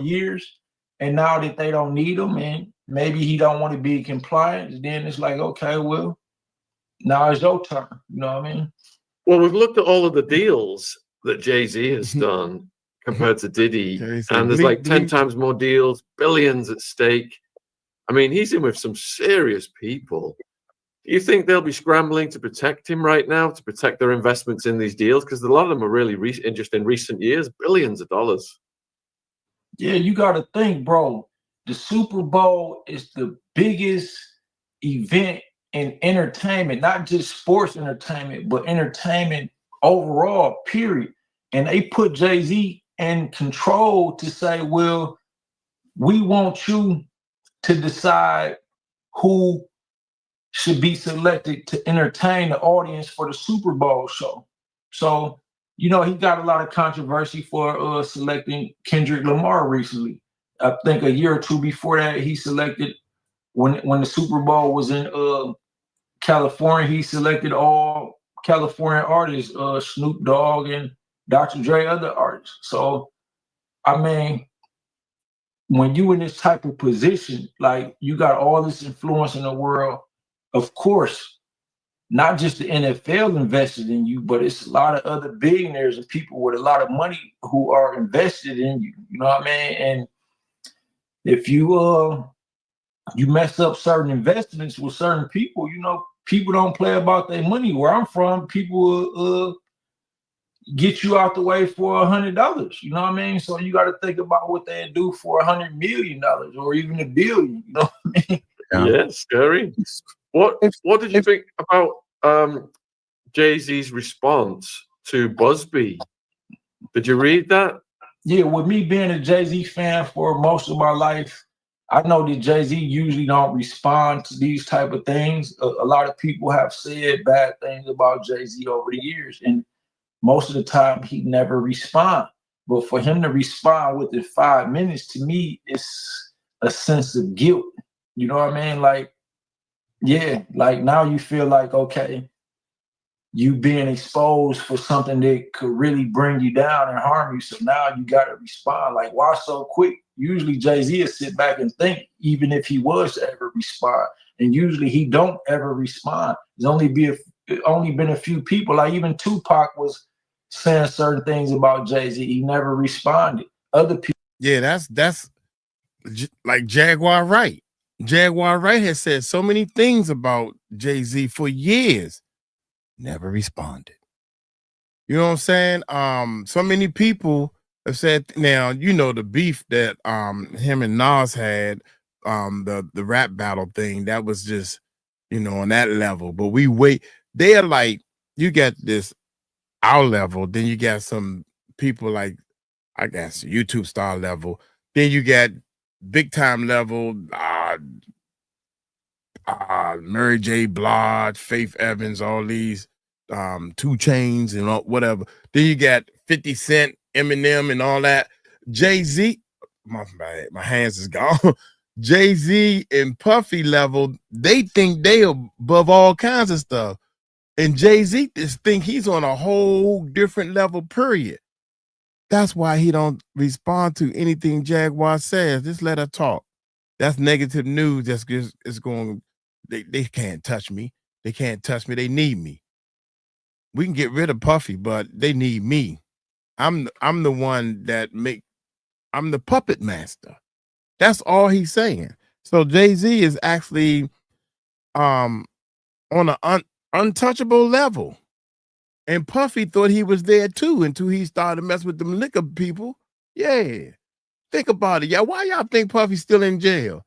Years. And now that they don't need him and maybe he don't want to be compliant, then it's like, okay, well, now it's your turn. You know what I mean? Well, we've looked at all of the deals that Jay-Z has done compared to Diddy, and there's like 10 times more deals, billions at stake. I mean, he's in with some serious people. Do you think they'll be scrambling to protect him right now, to protect their investments in these deals? Because a lot of them are really just in recent years, billions of dollars. Yeah, you got to think, bro. The Super Bowl is the biggest event in entertainment, not just sports entertainment, but entertainment overall, period. And they put Jay-Z in control to say, well, we want you to decide who should be selected to entertain the audience for the Super Bowl show. So, you know, he got a lot of controversy for selecting Kendrick Lamar recently. I think a year or two before that, he selected, when the Super Bowl was in California, he selected all California artists, Snoop Dogg and Dr. Dre, other artists. So, I mean, when you in this type of position, like, you got all this influence in the world, of course, not just the NFL invested in you, but it's a lot of other billionaires and people with a lot of money who are invested in you. You know what I mean? And if you mess up certain investments with certain people, you know, people don't play about their money. Where I'm from, people get you out the way for $100. You know what I mean? So you got to think about what they do for $100 million or even $1 billion. You know what I mean? Yeah, scary. What did you think about Jay-Z's response to Busby? Did you read that? Yeah, with me being a Jay-Z fan for most of my life, I know that Jay-Z usually don't respond to these type of things. A lot of people have said bad things about Jay-Z over the years, and most of the time he never responds. But for him to respond within 5 minutes, to me, it's a sense of guilt. You know what I mean? Like, yeah, like now you feel like, okay, you being exposed for something that could really bring you down and harm you. So now you got to respond. Like, why so quick? usually Jay-Z will sit back and think, even if he was to ever respond. And usually he don't ever respond. There's only been a few people, like even Tupac was saying certain things about Jay-Z. He never responded. Other people. Yeah, that's like Jaguar Wright. Jaguar Wright has said so many things about Jay-Z for years, never responded. You know what I'm saying? So many people have said, now, you know, the beef that him and Nas had, the rap battle thing, that was just, you know, on that level. But they're like, you got this our level, then you got some people like, I guess, YouTube star level, then you got big time level, Mary J. Blige, Faith Evans, all these 2 Chainz and all, whatever. Then you got 50 Cent, Eminem, and all that. Jay-Z, my hands is gone. Jay-Z and Puffy level, they think they are above all kinds of stuff. And Jay-Z just think he's on a whole different level, period. That's why he don't respond to anything Jaguar says. Just let her talk. That's negative news. That's just, it's going, they can't touch me. They can't touch me. They need me. We can get rid of Puffy, but they need me. I'm the one that I'm the puppet master. That's all he's saying. So Jay-Z is actually on an untouchable level. And Puffy thought he was there too until he started messing with them liquor people. Yeah. Think about it. Yeah, why y'all think Puffy's still in jail?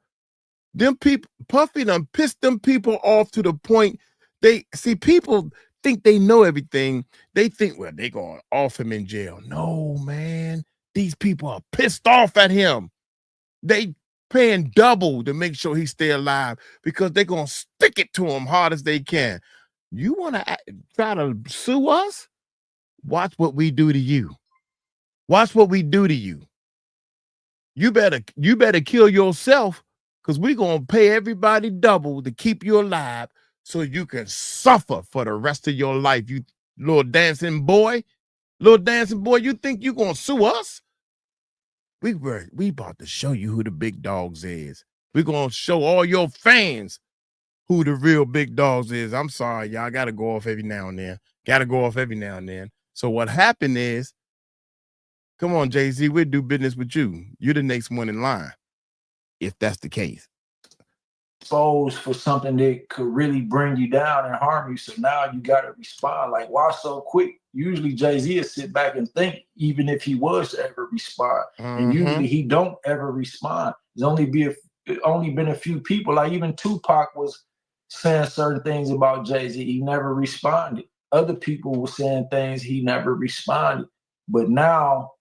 Them people, Puffy done pissed them people off to the point they see people think they know everything. They think, well, they going off him in jail. No, man. These people are pissed off at him. They paying double to make sure he stay alive because they're going to stick it to him hard as they can. You want to try to sue us? Watch what we do to you. Watch what we do to you. You better kill yourself because we're going to pay everybody double to keep you alive so you can suffer for the rest of your life. You little dancing boy, you think you going to sue us? We about to show you who the big dogs is. We're going to show all your fans who the real big dogs is. I'm sorry, y'all got to go off every now and then. So what happened is, come on, Jay-Z, we'll do business with you. You're the next one in line, if that's the case. Exposed for something that could really bring you down and harm you. So now you got to respond. Like, why so quick? Usually Jay-Z will sit back and think, even if he was to ever respond. And usually he don't ever respond. There's only been a few people, like even Tupac was saying certain things about Jay-Z. He never responded. Other people were saying things, he never responded. But now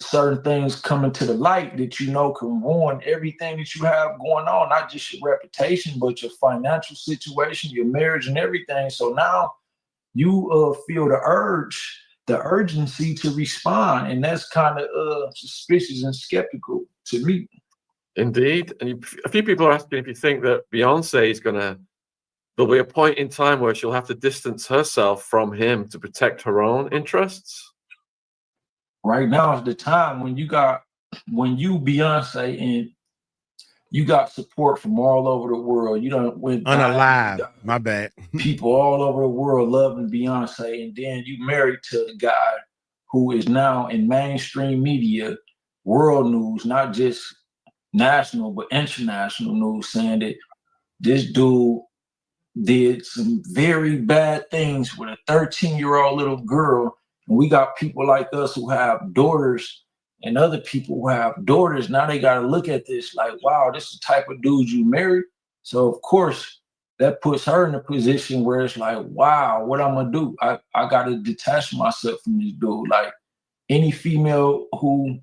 certain things coming to the light that you know can ruin everything that you have going on, not just your reputation, but your financial situation, your marriage and everything. So now you feel the urgency to respond. And that's kind of suspicious and skeptical to me. Indeed. And a few people are asking if you think that Beyonce is there'll be a point in time where she'll have to distance herself from him to protect her own interests. Right now is the time when you Beyonce and you got support from all over the world. You don't went unalive. My bad. People all over the world loving Beyonce, and then you married to a guy who is now in mainstream media, world news, not just national but international news, saying that this dude did some very bad things with a 13-year-old little girl. And we got people like us who have daughters and other people who have daughters. Now they got to look at this like, wow, this is the type of dude you married. So of course that puts her in a position where it's like, wow, what I'm gonna do? I got to detach myself from this dude. Like any female who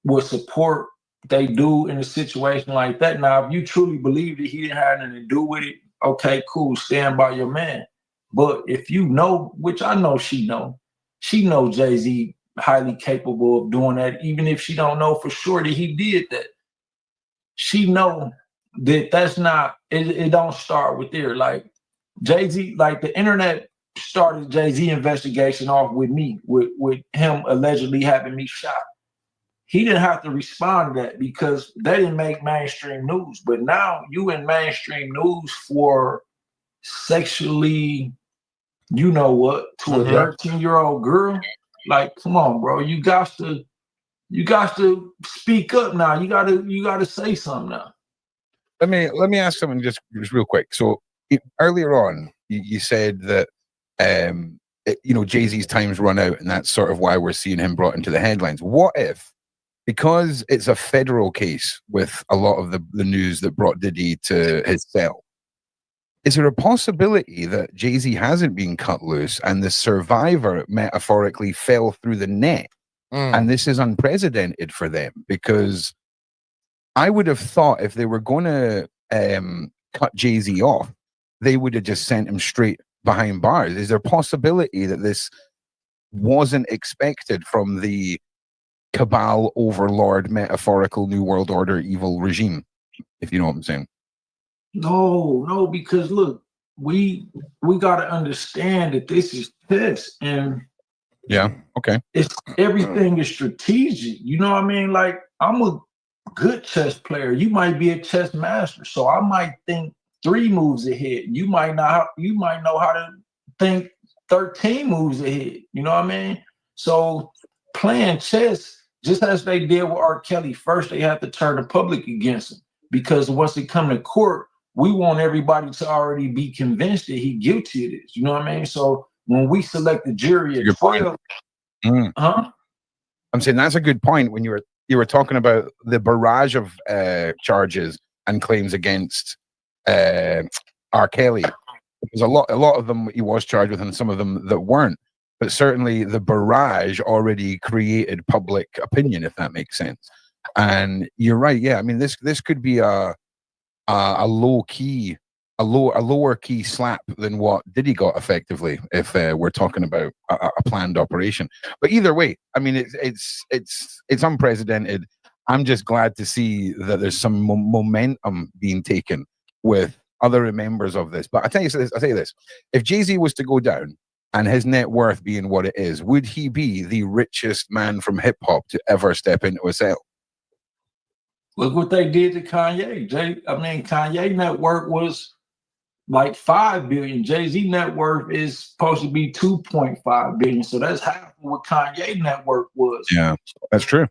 would support they do in a situation like that. Now, if you truly believe that he didn't have anything to do with it, okay, cool, stand by your man. But if you know, which I know she knows Jay-Z highly capable of doing that, even if she don't know for sure that he did that. She know that that's not, it don't start with there. Like Jay-Z, like the internet started Jay-Z investigation off with me, with him allegedly having me shot. he didn't have to respond to that because they didn't make mainstream news. But now you in mainstream news for sexually, you know what, to a 13-year-old girl. Like, come on, bro. You got to speak up now. You gotta say something now. Let me ask something just real quick. So earlier on, you said that Jay-Z's time's run out, and that's sort of why we're seeing him brought into the headlines. What if, because it's a federal case with a lot of the news that brought Diddy to his cell, is there a possibility that Jay-Z hasn't been cut loose and the survivor metaphorically fell through the net? And this is unprecedented for them, because I would have thought if they were going to cut Jay-Z off, they would have just sent him straight behind bars. Is there a possibility that this wasn't expected from the cabal overlord metaphorical New World Order evil regime, if you know what I'm saying? No, because look, we got to understand that this is chess, and yeah, okay, it's everything is strategic. You know what I mean? Like, I'm a good chess player. You might be a chess master, so I might think 3 moves ahead. You might know how to think 13 moves ahead. You know what I mean? So playing chess, just as they did with R. Kelly, first they have to turn the public against him, because once it come to court, we want everybody to already be convinced that he guilty of this. You know what I mean? So when we select the jury at 12, I'm saying that's a good point. When you were talking about the barrage of charges and claims against R. Kelly, there's a lot of them he was charged with, and some of them that weren't. But certainly the barrage already created public opinion, if that makes sense. And you're right. Yeah, I mean, this could be a lower key slap than what Diddy got, effectively, if we're talking about a planned operation. But either way, I mean, it's unprecedented. I'm just glad to see that there's some momentum being taken with other members of this. But I'll tell you this: if Jay-Z was to go down and his net worth being what it is, would he be the richest man from hip hop to ever step into a cell? Look what they did to Kanye. Kanye net worth was like $5 billion. Jay-Z net worth is supposed to be $2.5 billion. So that's half of what Kanye net worth was. Yeah, that's true.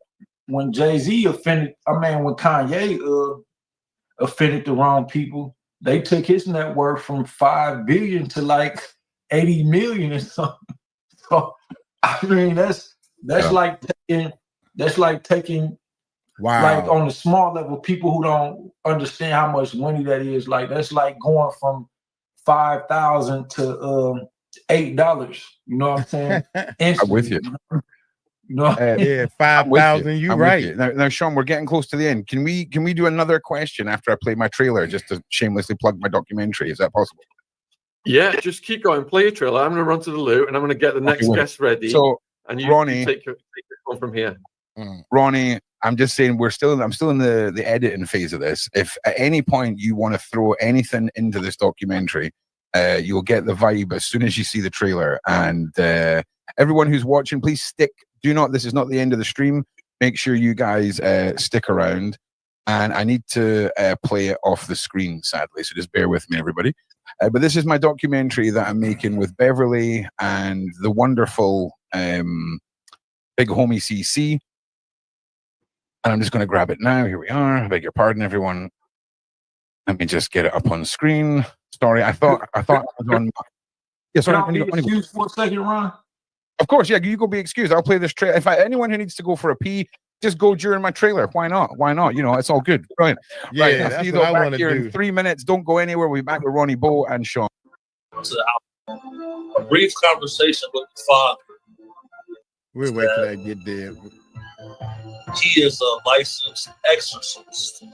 When Jay-Z when Kanye offended the wrong people, they took his net worth from $5 billion to like 80 million or something. So I mean, that's like taking wow. Like on the small level, people who don't understand how much money that is, like that's like going from $5,000 to $8. You know what I'm saying? I'm with you. You know? Yeah, 5,000. You're right. Now, Sean, we're getting close to the end. Can we do another question after I play my trailer, just to shamelessly plug my documentary? Is that possible? Yeah, just keep going. Play your trailer. I'm going to run to the loo, and I'm going to get the next guest ready. So, and you Ronnie, take it on from here. Ronnie, I'm just saying I'm still in the editing phase of this. If at any point you want to throw anything into this documentary, you'll get the vibe as soon as you see the trailer. And everyone who's watching, please stick. This is not the end of the stream. Make sure you guys stick around. And I need to play it off the screen, sadly. So just bear with me, everybody. But this is my documentary that I'm making with Beverly and the wonderful big homie CC. And I'm just going to grab it now. Here we are. I beg your pardon, everyone. Let me just get it up on screen. Sorry, I thought I was on. Yeah, sorry. Can I be excused for a second, Ron? Of course, yeah. You go be excused. I'll play this trailer. If anyone who needs to go for a pee, just go during my trailer. Why not? Why not? You know, it's all good. Brilliant. Yeah, right, that's see you what I back want to here do. in 3 minutes. Don't go anywhere. We'll be back with Ronnie Bo and Sean. A brief conversation with the father. We'll wait till I get there. He is a licensed exorcist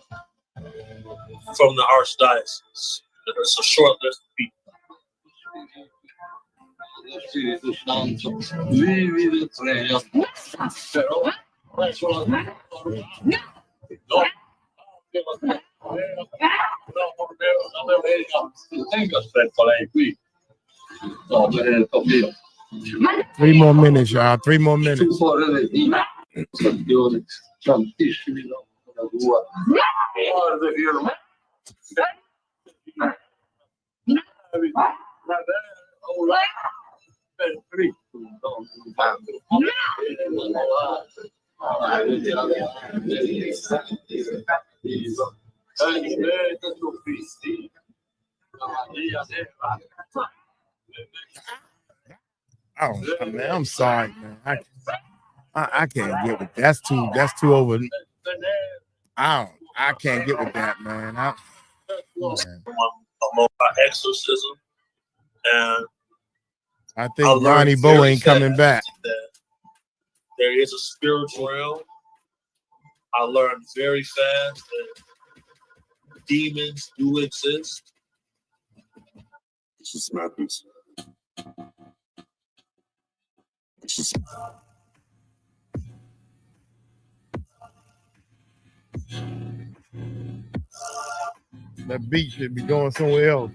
from the Archdiocese. There's a short list of people. Three more minutes, y'all. 3 more minutes. Oh man, I'm sorry, man. I can't get with that's too over. I can't get with that, man. I'm on my exorcism, and I think Ronnie Bo ain't coming back. There is a spiritual realm. I learned very fast that demons do exist. This is madness. That beat should be going somewhere else.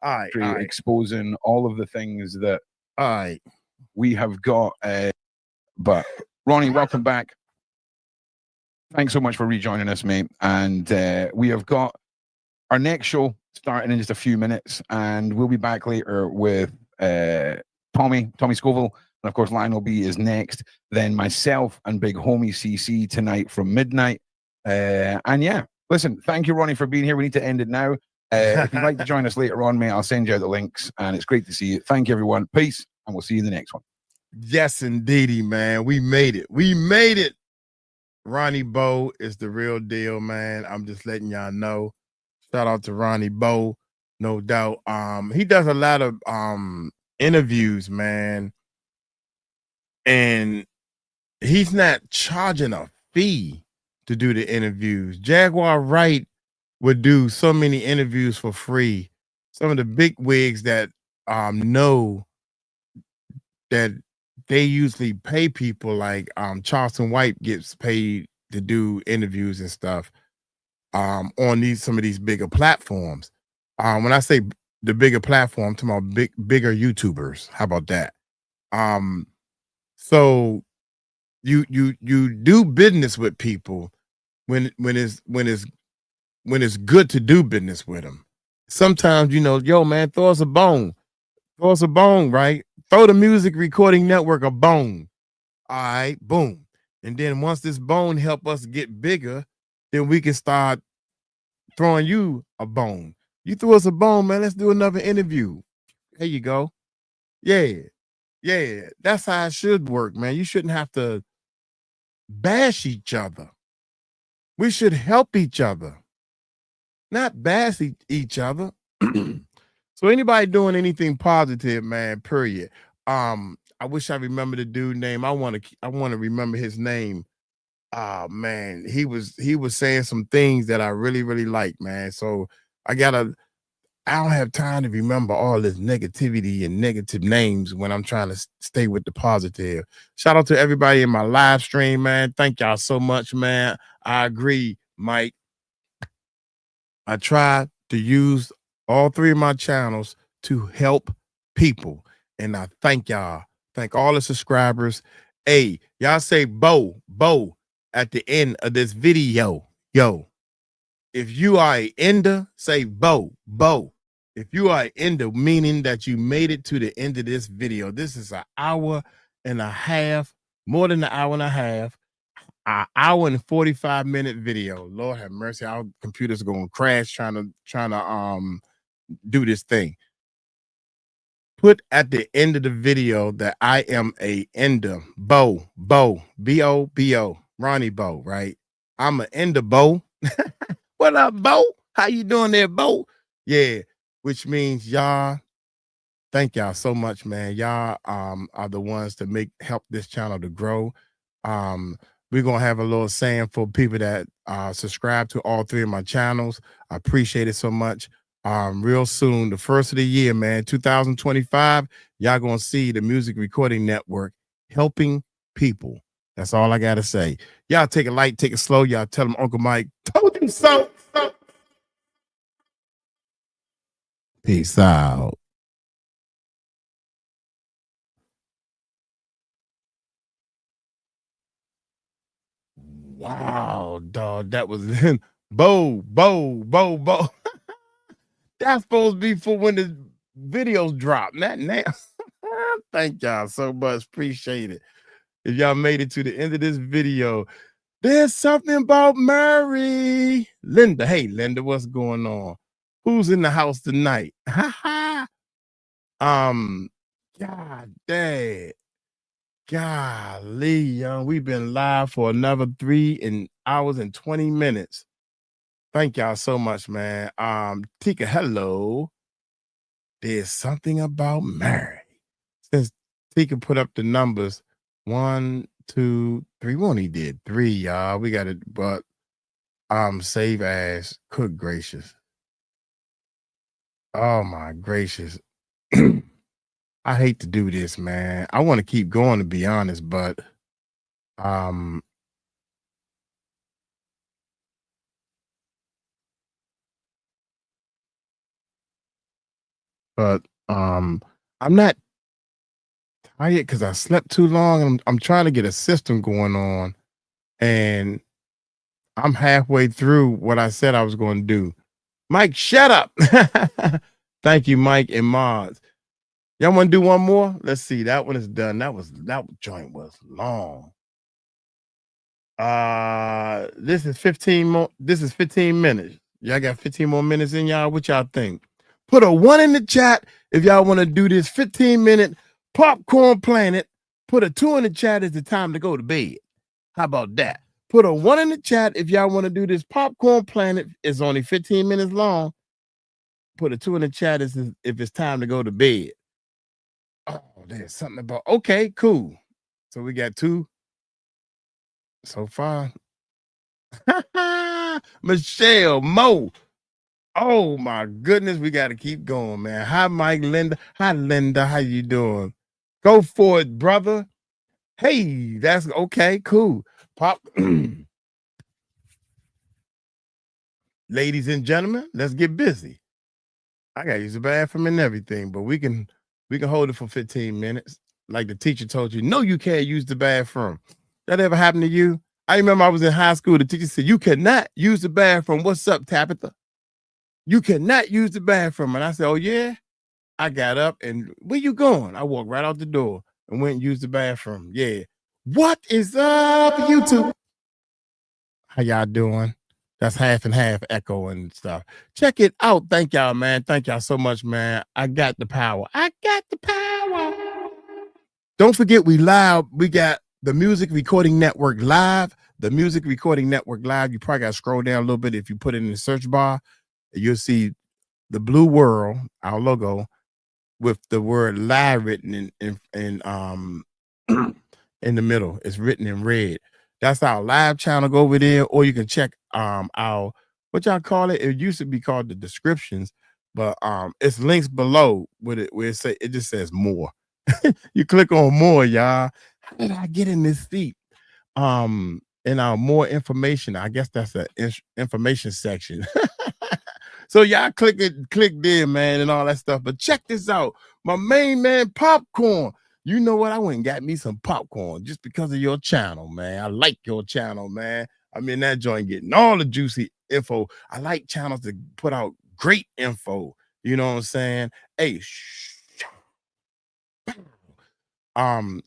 All right. Exposing all of the things that all we have got. But Ronnie, welcome back. Thanks so much for rejoining us, mate. And we have got our next show starting in just a few minutes, and we'll be back later with Tommy Scoville, and of course Lionel B is next. Then myself and big homie CC tonight from midnight. And yeah, listen, thank you, Ronnie, for being here. We need to end it now. If you'd like to join us later on, mate, I'll send you out the links, and it's great to see you. Thank you, everyone. Peace, and we'll see you in the next one. Yes, indeedy, man. We made it. We made it. Ronnie Bo is the real deal, man. I'm just letting y'all know. Shout out to Ronnie Bo, no doubt. He does a lot of interviews, man, and he's not charging a fee to do the interviews. Jaguar Wright would do so many interviews for free. Some of the big wigs that know that they usually pay people, like Charleston White gets paid to do interviews and stuff on some of these bigger platforms. When I say the bigger platform, I'm talking about bigger YouTubers. How about that? So you do business with people when it's good to do business with them. Sometimes, yo, man, throw us a bone, right? Throw the Music Recording Network a bone. All right, boom. And then once this bone help us get bigger, then we can start throwing you a bone. You threw us a bone, man. Let's do another interview. There you go. Yeah. That's how it should work, man. You shouldn't have to bash each other. We should help each other, not bash each other. So anybody doing anything positive, man, period. I wish I remember the dude's name. I want to remember his name. Man, he was saying some things that I really, really like, man. So I don't have time to remember all this negativity and negative names when I'm trying to stay with the positive. Shout out to everybody in my live stream, man. Thank y'all so much, man. I agree, Mike. I try to use all three of my channels to help people. And I thank y'all. Thank all the subscribers. Hey, y'all say Bo at the end of this video. Yo, if you are an ender, say Bo. If you are an ender, meaning that you made it to the end of this video. This is an hour and a half, more than an hour and a half, an hour and 45-minute video. Lord have mercy, our computers are going to crash trying to do this thing. Put at the end of the video that I am a ender. Bo, B-O-B-O, Ronnie Bo, right? I'm an ender, Bo. What up, Bo? How you doing there, Bo? Yeah, which means y'all, thank y'all so much, man. Y'all are the ones to help this channel to grow. We're going to have a little saying for people that subscribe to all three of my channels. I appreciate it so much. Real soon, the first of the year, man, 2025, y'all going to see the Music Recording Network helping people. That's all I got to say. Y'all take it light, take it slow. Y'all tell them Uncle Mike told you so. Peace out. Wow, dog. That was Bo. That's supposed to be for when the videos drop. Not now. Thank y'all so much. Appreciate it. If y'all made it to the end of this video, there's something about Mary. Linda. Hey, Linda, what's going on? Who's in the house tonight? God dang. Golly, young. We've been live for another 3 hours and 20 minutes. Thank y'all so much, man. Tika, hello. There's something about Mary. Since Tika put up the numbers, 1, 2, 3. We only did 3, y'all. We got it, but save as. Good gracious. Oh my gracious. I hate to do this, man. I want to keep going, to be honest, but I'm not tired because I slept too long. I'm trying to get a system going on, and I'm halfway through what I said I was going to do. Mike, shut up. Thank you, Mike and Mods. Y'all want to do one more? Let's see. That one is done. That joint was long. This is 15 more. This is 15 minutes. Y'all got 15 more minutes in y'all. What y'all think? Put a 1 in the chat if y'all want to do this 15-minute popcorn planet. Put a 2 in the chat. It's the time to go to bed. How about that? Put a 1 in the chat if y'all want to do this popcorn planet. It's only 15 minutes long. Put a 2 in the chat if it's time to go to bed. Oh, there's something about. Okay, cool. So we got 2 so far. Michelle, Mo. Oh my goodness, we got to keep going, man. Hi, Mike, Linda. Hi, Linda. How you doing? Go for it, brother. Hey, that's okay. Cool. Pop. Ladies and gentlemen, let's get busy. I got to use the bathroom and everything, but we can hold it for 15 minutes. Like the teacher told you, no, you can't use the bathroom. That ever happened to you? I remember I was in high school. The teacher said, you cannot use the bathroom. What's up, Tabitha? You cannot use the bathroom. And I said, oh, yeah? I got up and where you going? I walked right out the door and went and used the bathroom. Yeah. What is up, YouTube? How y'all doing? That's half and half echo and stuff. Check it out. Thank y'all, man. Thank y'all so much, man. I got the power. I got the power. Don't forget we live. We got the Music Recording Network live. The Music Recording Network live. You probably got to scroll down a little bit. If you put it in the search bar, you'll see the blue world, our logo, with the word live written in in the middle. It's written in red. That's our live channel. Go over there, or you can check our, what y'all call it? It used to be called the descriptions, but it's links below with it where it just says more. You click on more, y'all. How did I get in this seat? In our more information, I guess that's the information section. So y'all click there, man, and all that stuff. But check this out. My main man, Popcorn. You know what? I went and got me some popcorn just because of your channel, man. I like your channel, man. I'm in that joint getting all the juicy info. I like channels that put out great info. You know what I'm saying? Hey,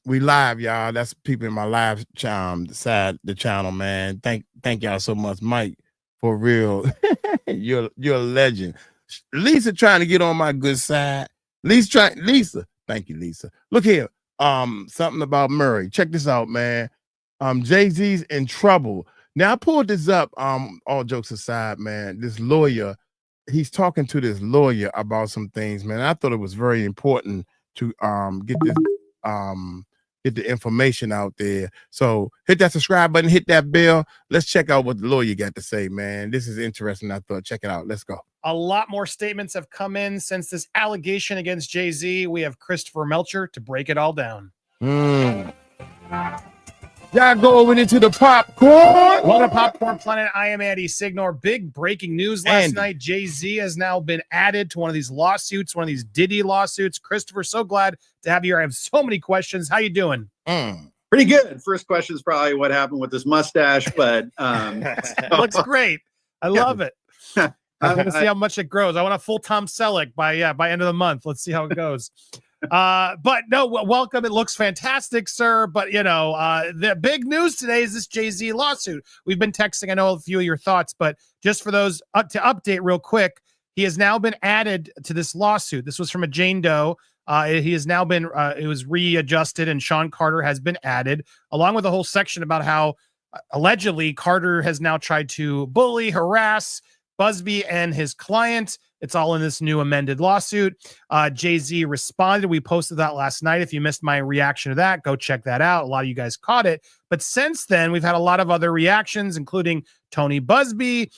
we live, y'all. That's people in my live side the channel, man. Thank y'all so much, Mike. For real. You're a legend. Lisa trying to get on my good side. Lisa. Thank you, Lisa. Look here. Something about Murray. Check this out, man. Jay-Z's in trouble. Now I pulled this up. All jokes aside, man. This lawyer, he's talking to this lawyer about some things, man. I thought it was very important to get the information out there. So hit that subscribe button, hit that bell. Let's check out what the lawyer got to say, man. This is interesting. I thought, check it out. Let's go. A lot more statements have come in since this allegation against Jay-Z. We have Christopher Melcher to break it all down. Y'all going into the popcorn. What a popcorn planet. I am Andy Signor. Big breaking news last night. Jay-Z has now been added to one of these lawsuits, one of these Diddy lawsuits. Christopher, so glad to have you here. I have so many questions. How you doing? Pretty good. First question is probably what happened with this mustache, but looks great. I love it. I'm going to see how much it grows. I want a full Tom Selleck by end of the month. Let's see how it goes. But no, welcome. It looks fantastic, sir. But the big news today is this Jay-Z lawsuit. We've been texting, I know, a few of your thoughts, but just for those to update real quick, he has now been added to this lawsuit. This was from a Jane Doe. He has now been, it was readjusted, and Sean Carter has been added, along with a whole section about how allegedly Carter has now tried to bully, harass Busby and his client. It's all in this new amended lawsuit. Jay-Z responded. We posted that last night. If you missed my reaction to that, go check that out. A lot of you guys caught it. But since then, we've had a lot of other reactions, including Tony Busby,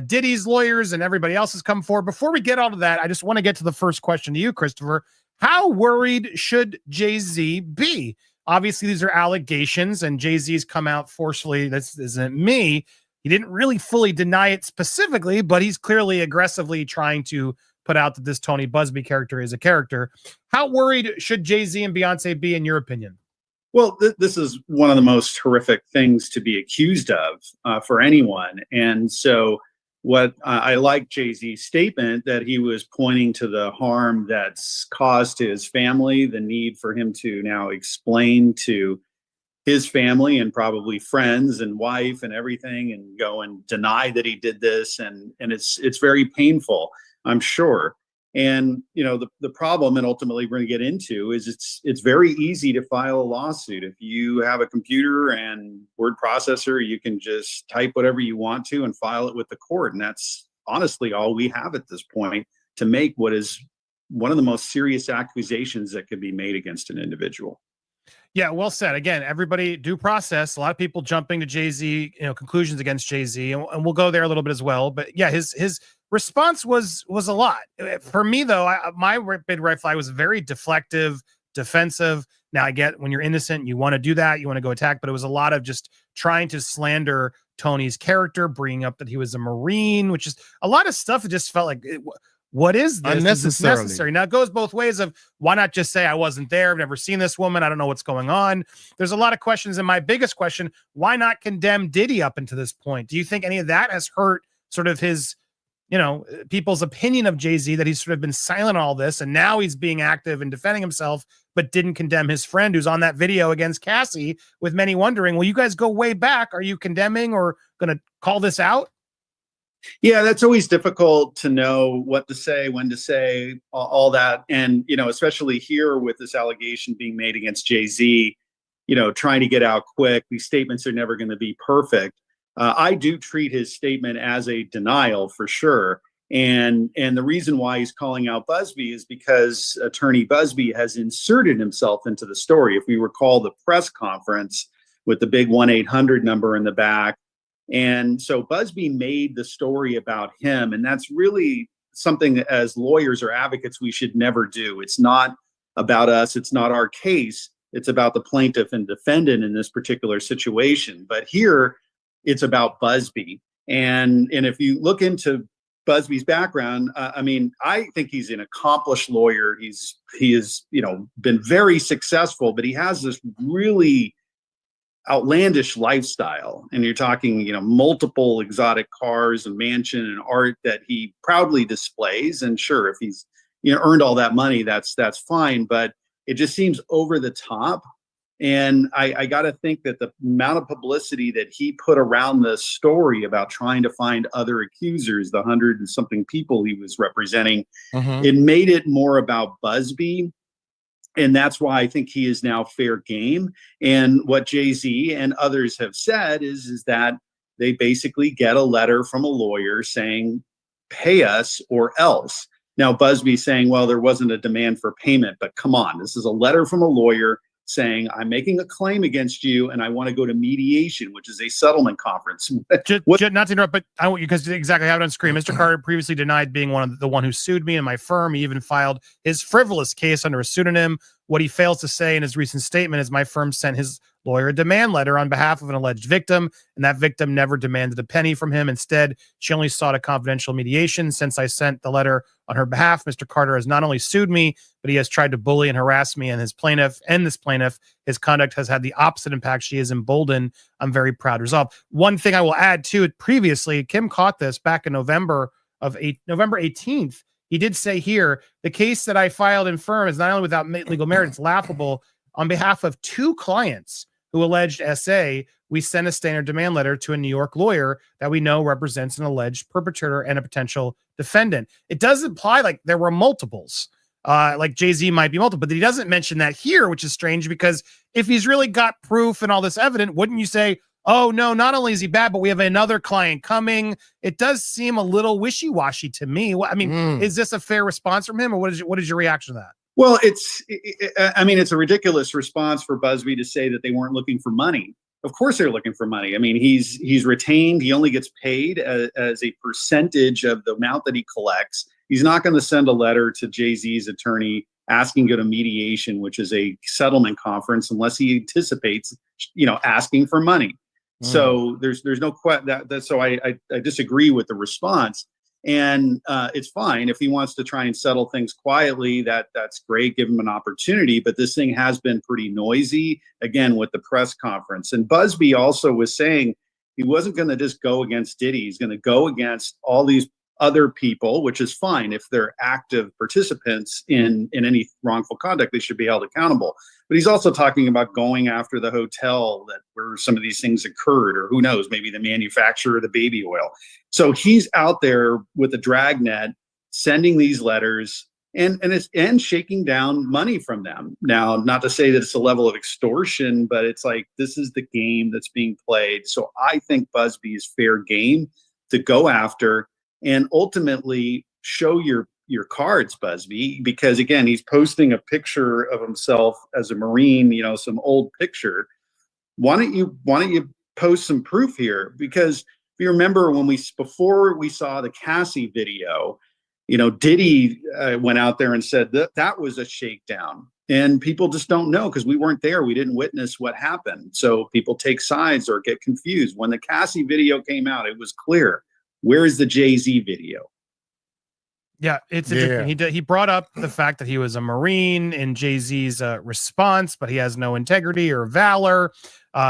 Diddy's lawyers, and everybody else has come forward. Before we get all to that, I just want to get to the first question to you, Christopher. How worried should Jay-Z be? Obviously, these are allegations, and Jay-Z's come out forcefully. This isn't me. He didn't really fully deny it specifically, but he's clearly aggressively trying to put out that this Tony Busby character is a character. How worried should Jay-Z and Beyonce be, in your opinion? Well, this is one of the most horrific things to be accused of for anyone. And so what I like Jay-Z's statement that he was pointing to the harm that's caused to his family, the need for him to now explain to his family and probably friends and wife and everything, and go and deny that he did this. And it's very painful, I'm sure. And, the problem, and ultimately we're going to get into, is it's very easy to file a lawsuit. If you have a computer and word processor, you can just type whatever you want to and file it with the court. And that's honestly all we have at this point to make what is one of the most serious accusations that could be made against an individual. Yeah, well said. Again, everybody due process. A lot of people jumping to Jay-Z, conclusions against Jay-Z, and we'll go there a little bit as well. But yeah, his response was a lot. For me, though, my big red flag was very deflective, defensive. Now, I get when you're innocent, you want to do that, you want to go attack, but it was a lot of just trying to slander Tony's character, bringing up that he was a Marine, which is a lot of stuff. It just felt like, what is this? Is this necessary? Now, it goes both ways of why not just say I wasn't there, I've never seen this woman, I don't know what's going on. There's a lot of questions, and my biggest question, why not condemn Diddy up until this point? Do you think any of that has hurt sort of his, people's opinion of Jay-Z, that he's sort of been silent on all this, and now he's being active and defending himself, but didn't condemn his friend who's on that video against Cassie, with many wondering, well, you guys go way back. Are you condemning or going to call this out? Yeah, that's always difficult to know what to say, when to say, all that. And, especially here with this allegation being made against Jay-Z, trying to get out quick. These statements are never going to be perfect. I do treat his statement as a denial for sure. And the reason why he's calling out Busby is because attorney Busby has inserted himself into the story. If we recall the press conference with the big 1-800 number in the back. And so Busby made the story about him. And that's really something that, as lawyers or advocates, we should never do. It's not about us. It's not our case. It's about the plaintiff and defendant in this particular situation. But here it's about Busby. And if you look into Busby's background, I think he's an accomplished lawyer. He has been very successful, but he has this really outlandish lifestyle, and you're talking multiple exotic cars and mansion and art that he proudly displays. And sure, if he's earned all that money, that's fine, but it just seems over the top. And I got to think that the amount of publicity that he put around the story about trying to find other accusers, the 100 and something people he was representing, it made it more about Busby. And that's why I think he is now fair game. And what Jay-Z and others have said is that they basically get a letter from a lawyer saying, pay us or else. Now, Busby saying, well, there wasn't a demand for payment, but come on, this is a letter from a lawyer saying, I'm making a claim against you and I want to go to mediation, which is a settlement conference. Not to interrupt, but I want you, because exactly have it on screen. Mr. Carter previously denied being the one who sued me and my firm. He even filed his frivolous case under a pseudonym. What he fails to say in his recent statement is my firm sent his lawyer a demand letter on behalf of an alleged victim, and that victim never demanded a penny from him. Instead, she only sought a confidential mediation. Since I sent the letter on her behalf, Mr. Carter has not only sued me, but he has tried to bully and harass me and this plaintiff. His conduct has had the opposite impact. She is emboldened. I'm very proud. Resolve. One thing I will add to it previously, Kim caught this back in November 18th. He did say here, the case that I filed in firm is not only without legal merit, it's laughable. On behalf of 2 clients who alleged SA, we sent a standard demand letter to a New York lawyer that we know represents an alleged perpetrator and a potential defendant. It does imply like there were multiples, like Jay-Z might be multiple, but he doesn't mention that here, which is strange because if he's really got proof and all this evidence, wouldn't you say, oh no, not only is he bad, but we have another client coming? It does seem a little wishy-washy to me. I mean, is this a fair response from him, or what is your reaction to that? Well, it's a ridiculous response for Busby to say that they weren't looking for money. Of course they're looking for money. I mean, he's retained. He only gets paid as a percentage of the amount that he collects. He's not going to send a letter to Jay-Z's attorney asking to go to mediation, which is a settlement conference, unless he anticipates, asking for money. So there's no question so I disagree with the response. And it's fine if he wants to try and settle things quietly. That's great. Give him an opportunity. But this thing has been pretty noisy, again, with the press conference. And Busby also was saying he wasn't going to just go against Diddy. He's going to go against all these other people, which is fine. If they're active participants in any wrongful conduct, they should be held accountable. But he's also talking about going after the hotel where some of these things occurred, or who knows, maybe the manufacturer of the baby oil. So he's out there with a dragnet, sending these letters and shaking down money from them. Now, not to say that it's a level of extortion, but it's like, this is the game that's being played. So I think Busby is fair game to go after and ultimately show your cards, Busby, because again, he's posting a picture of himself as a Marine, some old picture. Why don't you post some proof here? Because if you remember before we saw the Cassie video, Diddy went out there and said that was a shakedown, and people just don't know because we weren't there. We didn't witness what happened. So people take sides or get confused. When the Cassie video came out, it was clear. Where is the Jay-Z video? Yeah, it's interesting. He brought up the fact that he was a Marine in Jay-Z's response, but he has no integrity or valor.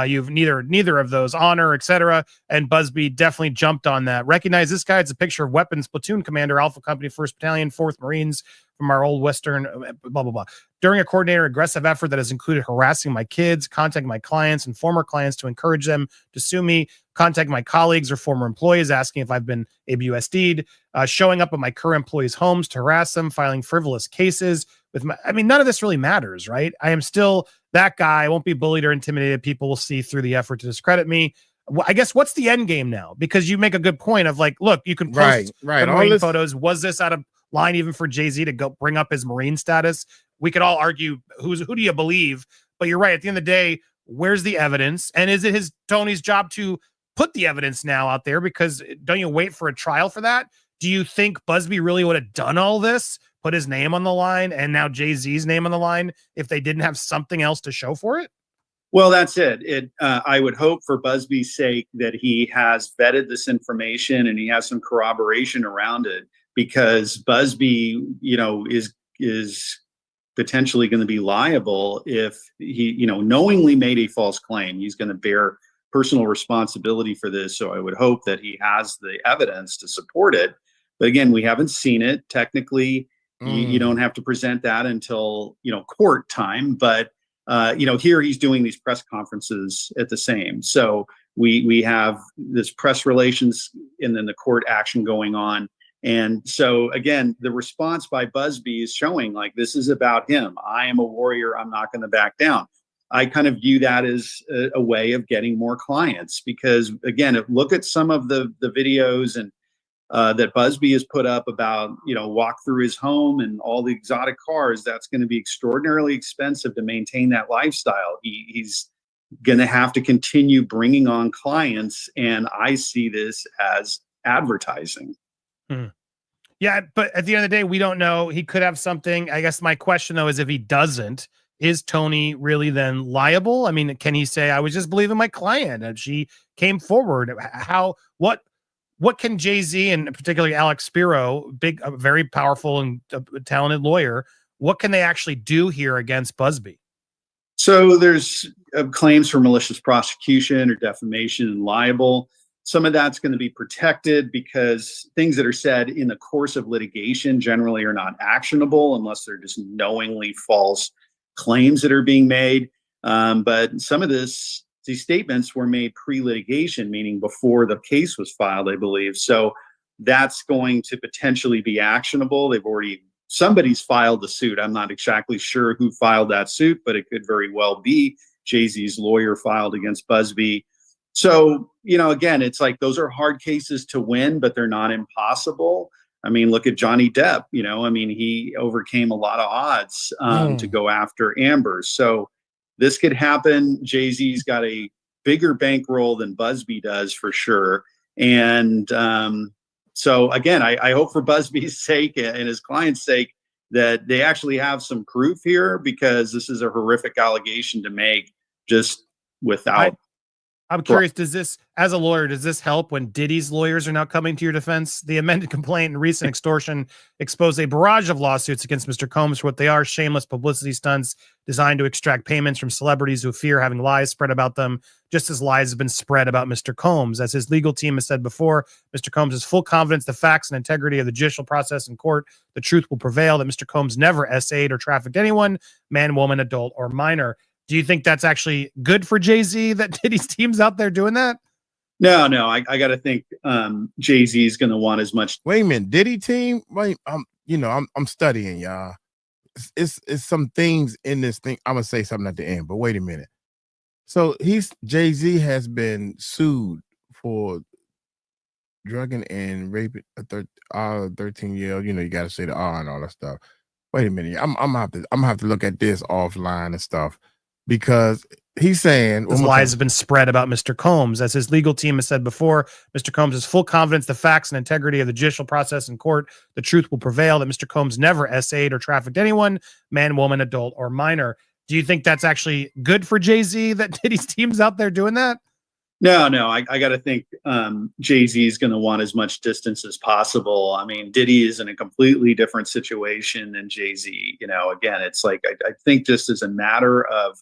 You've neither of those, honor, etc. And Busby definitely jumped on that. Recognize this guy. It's a picture of Weapons Platoon Commander, Alpha Company, 1st Battalion, 4th Marines from our old Western, blah, blah, blah. During a coordinated aggressive effort that has included harassing my kids, contacting my clients and former clients to encourage them to sue me, contacting my colleagues or former employees, asking if I've been ABUSD'd, showing up at my current employees' homes to harass them, filing frivolous cases with none of this really matters, right? I am still that guy. I won't be bullied or intimidated. People will see through the effort to discredit me. I guess what's the end game now? Because you make a good point of like, look, you can post Marine photos. Was this out of line even for Jay-Z to go bring up his Marine status? We could all argue who do you believe, but you're right. At the end of the day, where's the evidence? And is it Tony's job to put the evidence now out there? Because don't you wait for a trial for that? Do you think Busby really would have done all this, put his name on the line, and now Jay-Z's name on the line if they didn't have something else to show for it? Well, that's it. I would hope for Busby's sake that he has vetted this information and he has some corroboration around it, because Busby, is potentially going to be liable if he, knowingly made a false claim. He's going to bear personal responsibility for this. So I would hope that he has the evidence to support it. But again, we haven't seen it. Technically, you don't have to present that until, court time. But, here he's doing these press conferences at the same. So we have this press relations and then the court action going on. And so, again, the response by Busby is showing like, this is about him. I am a warrior. I'm not going to back down. I kind of view that as a way of getting more clients, because again, look at some of the videos and that Busby has put up about, walk through his home and all the exotic cars. That's going to be extraordinarily expensive to maintain that lifestyle. He's going to have to continue bringing on clients. And I see this as advertising. Yeah, but at the end of the day, we don't know. He could have something. I guess my question, though, is if he doesn't, is Tony really then liable? I mean, can he say, I was just believing my client and she came forward? What can Jay-Z and particularly Alex Spiro, a very powerful and talented lawyer, what can they actually do here against Busby? So there's claims for malicious prosecution or defamation and libel. Some of that's going to be protected because things that are said in the course of litigation generally are not actionable unless they're just knowingly false claims that are being made. But some of these statements were made pre-litigation, meaning before the case was filed, I believe. So that's going to potentially be actionable. Somebody's filed the suit. I'm not exactly sure who filed that suit, but it could very well be Jay-Z's lawyer filed against Busby. So, again, it's like those are hard cases to win, but they're not impossible. I mean, look at Johnny Depp, he overcame a lot of odds to go after Amber. So this could happen. Jay-Z's got a bigger bankroll than Busby does for sure. And so again, I hope for Busby's sake and his client's sake that they actually have some proof here, because this is a horrific allegation to make just without. I'm curious, does this, as a lawyer, does this help when Diddy's lawyers are now coming to your defense? The amended complaint and recent extortion expose a barrage of lawsuits against Mr. Combs for what they are: shameless publicity stunts designed to extract payments from celebrities who fear having lies spread about them, just as lies have been spread about Mr. Combs. As his legal team has said before, Mr. Combs has full confidence the facts and integrity of the judicial process in court. The truth will prevail, that Mr. Combs never SA'd or trafficked anyone, man, woman, adult, or minor. Do you think that's actually good for Jay-Z that Diddy's team's out there doing that? No, I got to think Jay-Z is going to want as much. Wait a minute, Diddy team? Wait, I'm studying, y'all. It's some things in this thing. I'm gonna say something at the end, but wait a minute. So Jay-Z has been sued for drugging and raping a 13-year-old. You got to say the R and all that stuff. Wait a minute, I'm gonna have to look at this offline and stuff. Because he's saying lies have been spread about Mr. Combs. As his legal team has said before, Mr. Combs has full confidence the facts and integrity of the judicial process in court. The truth will prevail, that Mr. Combs never SA'd or trafficked anyone, man, woman, adult, or minor. Do you think that's actually good for Jay-Z that Diddy's team's out there doing that? No, I got to think Jay-Z is going to want as much distance as possible. I mean, Diddy is in a completely different situation than Jay-Z. Again, it's like I think just as a matter of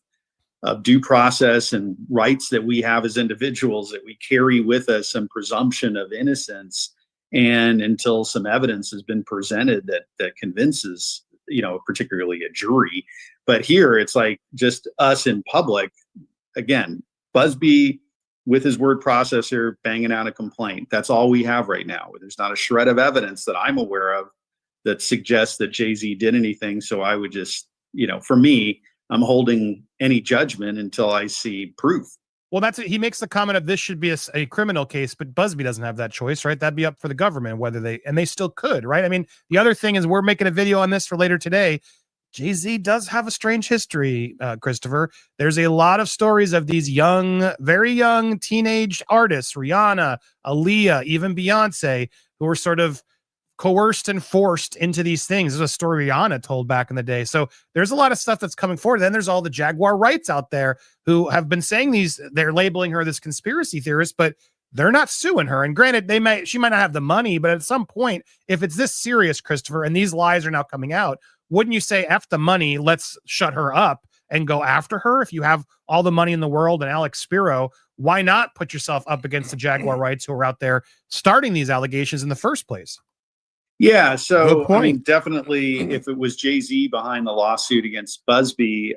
due process and rights that we have as individuals, that we carry with us some presumption of innocence, and until some evidence has been presented that convinces, particularly a jury. But here it's like just us in public. Again, Busby with his word processor banging out a complaint. That's all we have right now. There's not a shred of evidence that I'm aware of that suggests that Jay-Z did anything. So I would just, for me, I'm holding any judgment until I see proof. Well, he makes the comment of this should be a criminal case, but Busby doesn't have that choice, right? That'd be up for the government, whether they still could, right? I mean, the other thing is we're making a video on this for later today. Jay-Z does have a strange history, Christopher. There's a lot of stories of these young, very young teenage artists, Rihanna, Aaliyah, even Beyonce, who were sort of coerced and forced into these things. There's a story Rihanna told back in the day. So there's a lot of stuff that's coming forward. Then there's all the Jaguar Wrights out there who have been saying they're labeling her this conspiracy theorist, but they're not suing her. And granted, she might not have the money, but at some point, if it's this serious, Christopher, and these lies are now coming out, wouldn't you say, F the money, let's shut her up and go after her? If you have all the money in the world and Alex Spiro, why not put yourself up against the Jaguar Wrights who are out there starting these allegations in the first place? Yeah, so I mean, definitely, if it was Jay-Z behind the lawsuit against Busby,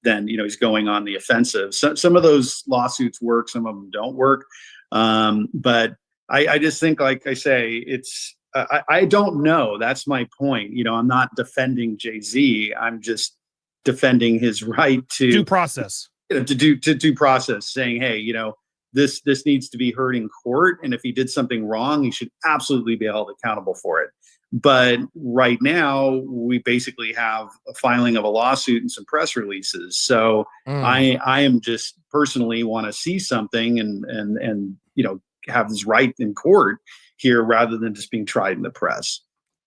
then he's going on the offensive. So, some of those lawsuits work, some of them don't work. But I just think, like I say, I don't know. That's my point. I'm not defending Jay-Z. I'm just defending his right to due process. To due process, saying, hey, this needs to be heard in court, and if he did something wrong, he should absolutely be held accountable for it. But right now, we basically have a filing of a lawsuit and some press releases. So I am just personally want to see something and have this right in court here rather than just being tried in the press.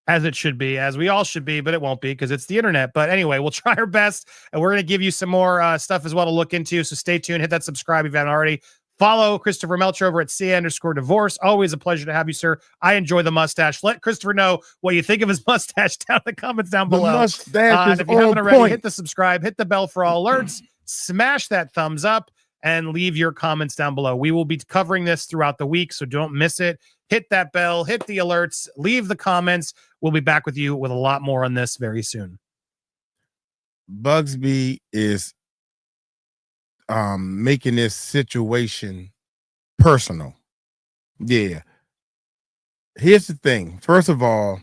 as it should be, as we all should be, but it won't be because it's the internet. But anyway, we'll try our best, and we're going to give you some more stuff as well to look into. So stay tuned. Hit that subscribe if you haven't already. Follow Christopher Melcher over at _divorce. Always a pleasure to have you, sir. I enjoy the mustache. Let Christopher know what you think of his mustache down in the comments down below. The mustache is if you haven't on already, point. hit the subscribe, hit the bell for all alerts, smash that thumbs up, and leave your comments down below. We will be covering this throughout the week, so don't miss it. Hit that bell, hit the alerts, leave the comments. We'll be back with you with a lot more on this very soon. Busby is making this situation personal. Yeah. Here's the thing. First of all,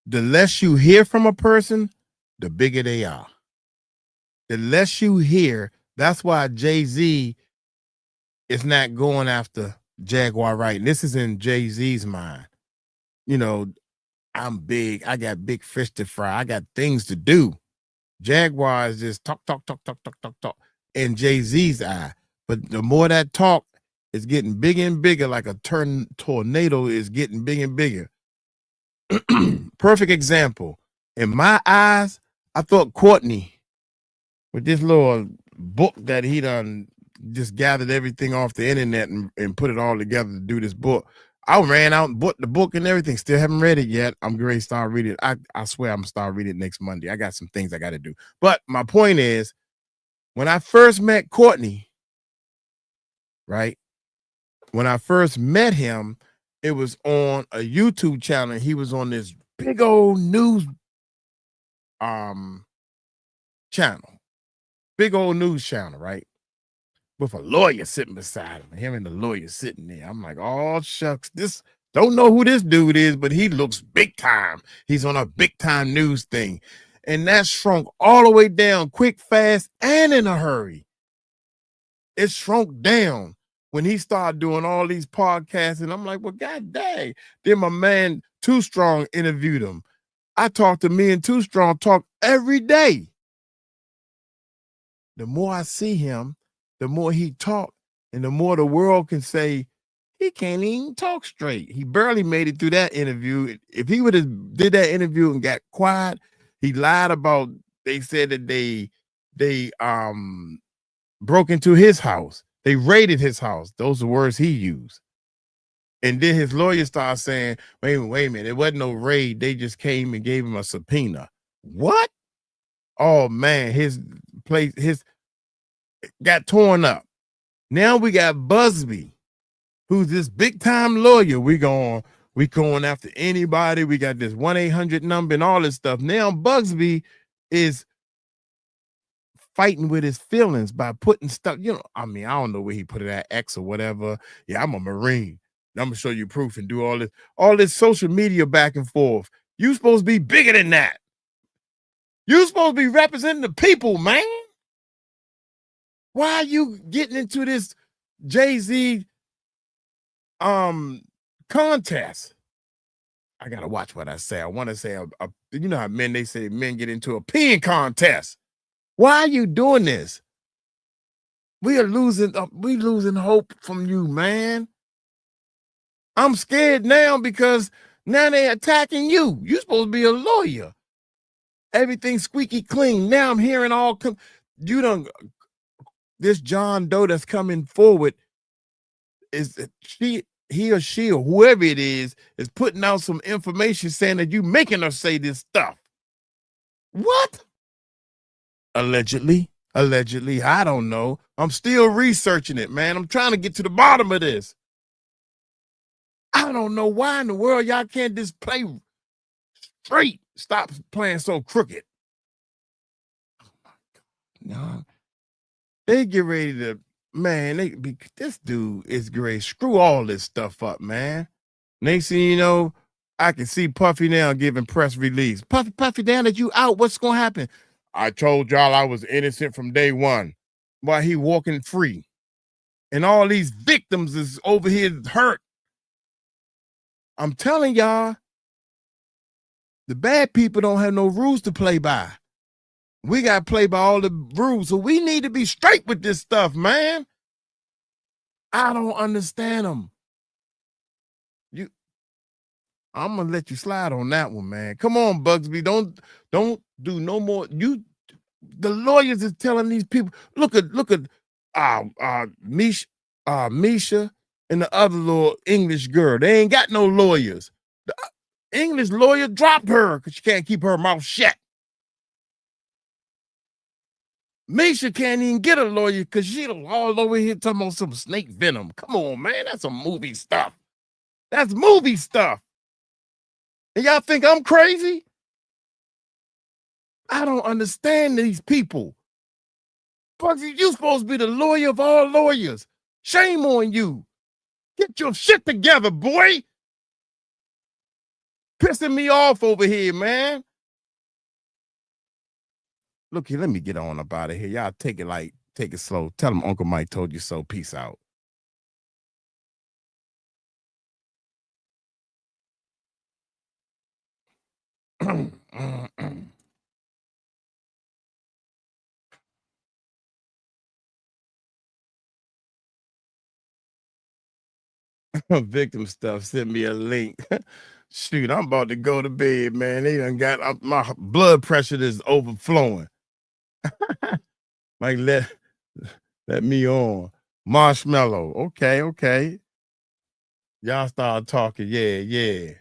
the less you hear from a person, the bigger they are. The less you hear, that's why Jay-Z is not going after Jaguar Wright. This is in Jay-Z's mind. You know, I'm big. I got big fish to fry. I got things to do. Jaguar is just talk, talk, talk, talk, talk, talk, talk in Jay-Z's eye. But the more that talk is getting bigger and bigger, like a tornado is getting bigger and bigger. Perfect example. In my eyes, I thought Courtney, with this little book that he done just gathered everything off the internet and put it all together to do this book. I ran out and bought the book and everything. Still haven't read it yet. I'm going to start reading it. I swear I'm going to start reading it next Monday. I got some things I got to do. But my point is, when I first met Courtney, right? When I first met him, it was on a YouTube channel. He was on this big old news channel. Big old news channel, right? With a lawyer sitting beside him and the lawyer sitting there. I'm like, oh, shucks, this, don't know who this dude is, but he looks big time. He's on a big time news thing. And that shrunk all the way down quick, fast, and in a hurry. It shrunk down when he started doing all these podcasts. And I'm like, well, God dang. Then my man, Too Strong, interviewed him. I talked to me and Too Strong talk every day. The more I see him, the more he talk, and the more the world can say, he can't even talk straight. He barely made it through that interview. If he would have did that interview and got quiet, he lied about, they said that they broke into his house. They raided his house. Those are words he used. And then his lawyer started saying, wait a minute, it wasn't no raid. They just came and gave him a subpoena. What? Oh man, his place, got torn up. Now we got Busby, who's this big time lawyer. We going after anybody. We got this 1-800 number and all this stuff. Now Busby is fighting with his feelings by putting stuff, you know, I mean, I don't know where he put it at, X or whatever. Yeah, I'm a Marine. I'm gonna show you proof and do all this social media back and forth. You supposed to be bigger than that. You supposed to be representing the people, man. Why are you getting into this Jay-Z contest? I gotta watch what I say. I want to say you know how they say men get into a peeing contest. Why are you doing this? We losing hope from you, man. I'm scared now because now they're attacking you. You're supposed to be a lawyer. Everything's squeaky clean. Now I'm hearing this John Doe that's coming forward is he or she or whoever it is putting out some information saying that you making her say this stuff. What? Allegedly, I don't know. I'm still researching it, man. I'm trying to get to the bottom of this. I don't know why in the world y'all can't just play straight. Stop playing so crooked. Oh my God. No. They get ready to, man, this dude is great. Screw all this stuff up, man. Next thing you know, I can see Puffy now giving press release. Puffy, down that you out, what's going to happen? I told y'all I was innocent from day one. While he walking free. And all these victims is over here hurt. I'm telling y'all, the bad people don't have no rules to play by. We got to play by all the rules. So we need to be straight with this stuff, man. I don't understand them. I'm gonna let you slide on that one, man. Come on, Busby. Don't do no more. The lawyers is telling these people, look at Misha and the other little English girl. They ain't got no lawyers. The English lawyer dropped her because she can't keep her mouth shut. Misha can't even get a lawyer because she all over here talking about some snake venom. Come on, man. That's some movie stuff. That's movie stuff. And y'all think I'm crazy? I don't understand these people. Bugsy, you supposed to be the lawyer of all lawyers. Shame on you. Get your shit together, boy. Pissing me off over here, man. Look here, let me get on up out of here. Y'all take it slow. Tell them Uncle Mike told you so. Peace out. Victim stuff. Send me a link. Shoot, I'm about to go to bed, man. They done got my blood pressure is overflowing. Like let me on. Marshmallow. Okay. Y'all start talking. Yeah.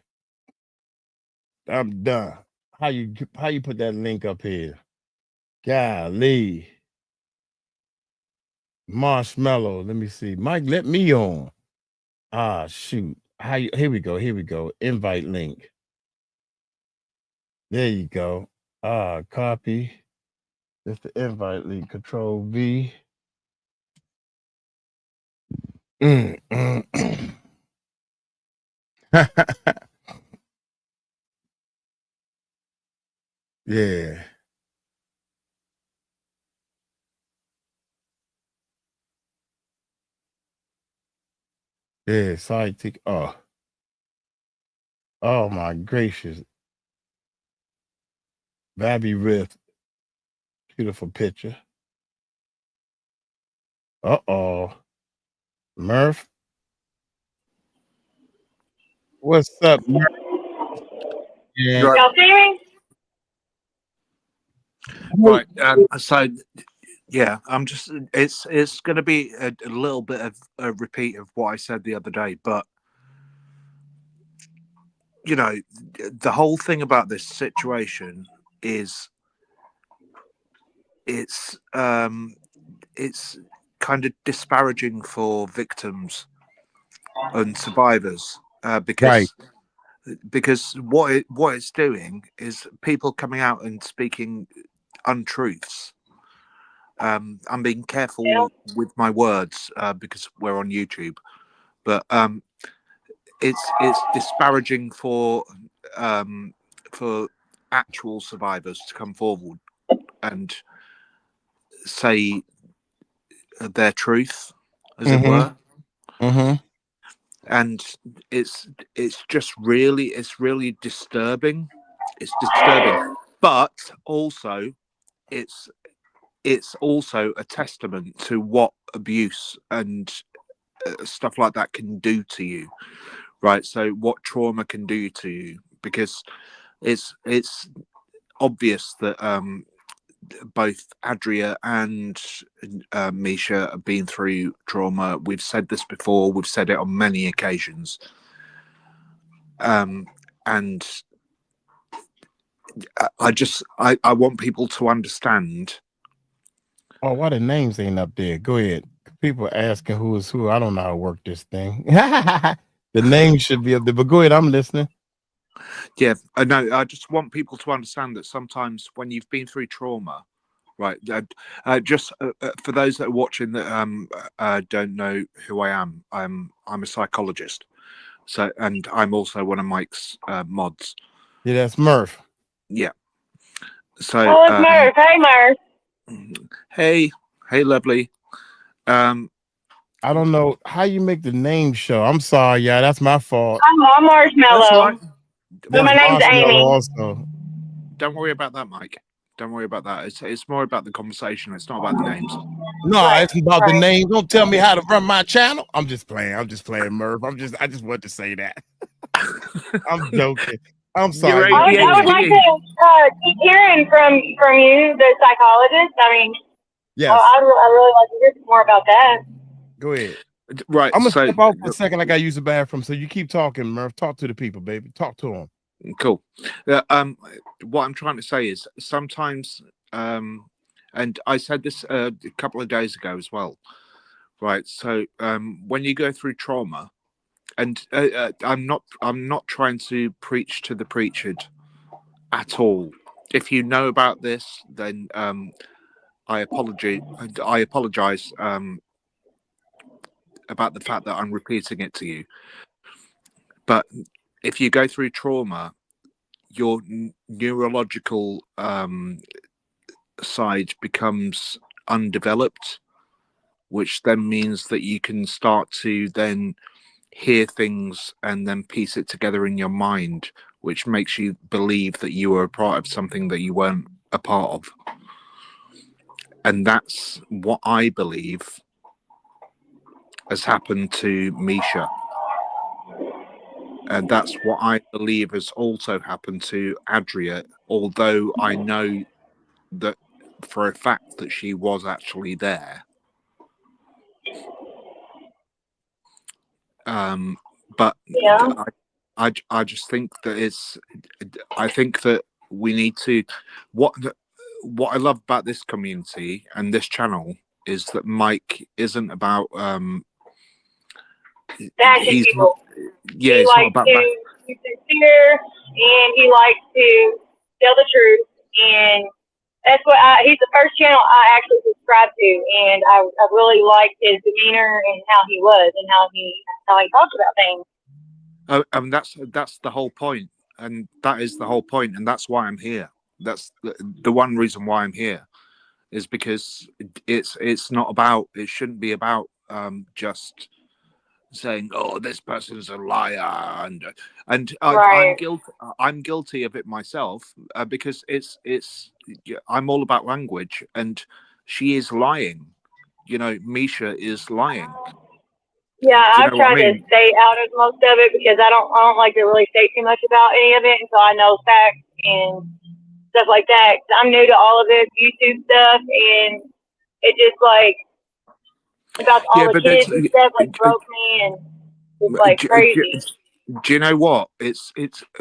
I'm done. How you put that link up here? Golly. Marshmallow. Let me see. Mike, let me on. Ah, shoot. Here we go. Invite link. There you go. Copy. That's the invite link. Control V. Yeah. Yeah, sidekick. Oh my gracious. Babby Riff. Beautiful picture. Uh-oh. Murph. What's up, Murph? Yeah. Y'all see me? Right. So, yeah, I'm just. It's going to be a little bit of a repeat of what I said the other day, but you know, the whole thing about this situation is it's kind of disparaging for victims and survivors because what it's doing is people coming out and speaking untruths. I'm being careful with my words because we're on YouTube, but it's disparaging for actual survivors to come forward and say their truth, as it were. And it's really disturbing. It's disturbing, but also it's also a testament to what abuse and stuff like that can do to you, right? So what trauma can do to you, because it's obvious that both Adria and Misha have been through trauma. We've said this before. We've said it on many occasions. And I want people to understand. Oh, why the names ain't up there? Go ahead. People asking who is who. I don't know how to work this thing. The name should be up there, but go ahead. I'm listening. Yeah, no, I just want people to understand that sometimes when you've been through trauma, right? Just for those that are watching that don't know who I am, I'm a psychologist. So, and I'm also one of Mike's mods. Yeah, that's Murph. Yeah. So. Oh, it's Murph. Hey, Murph. Hey, lovely. I don't know how you make the name show. I'm sorry, yeah, that's my fault. I'm Marshmallow. That's right. But my name's Amy. Also. Don't worry about that, Mike. Don't worry about that. It's more about the conversation. It's not about the names. No, Right, it's about the right. name. Don't tell me how to run my channel. I'm just playing, Murph. I just want to say that. I'm joking. I'm sorry. I would like to keep hearing from you, the psychologist. I mean, yes. I really like to hear more about that. Go ahead. Right. I'm gonna so, step off for a second. I gotta use the bathroom. So you keep talking, Murph. Talk to the people, baby. Talk to them. Cool. What I'm trying to say is sometimes, and I said this a couple of days ago as well, right? So when you go through trauma, and I'm not trying to preach to the preachered at all. If you know about this, then I apologize about the fact that I'm repeating it to you. But if you go through trauma, your neurological side becomes undeveloped, which then means that you can start to then hear things and then piece it together in your mind, which makes you believe that you were a part of something that you weren't a part of. And that's what I believe has happened to Misha. And that's what I believe has also happened to Adria, although I know that for a fact that she was actually there. But yeah. I just think that I think that we need to, what I love about this community and this channel is that Mike isn't about, Bashing people. Yeah, he it's not likes about to be sincere, and he likes to tell the truth, and that's what he's the first channel I actually subscribed to, and I really liked his demeanor and how he was and how he talked about things. And that's the whole point, and that is the whole point, and that's why I'm here. That's the one reason why I'm here, is because it's not about, it shouldn't be about just saying, oh, this person's a liar, and Right. I'm guilty of it myself, because I'm all about language, and she is lying. You know, Misha is lying. Yeah, Do you I've know what I tried to mean? stay out of most of it because I don't like to really say too much about any of it until I know facts and stuff like that. 'Cause I'm new to all of this YouTube stuff, and it just like about all the kids and stuff like broke me, and it's like crazy. Do you know what? It's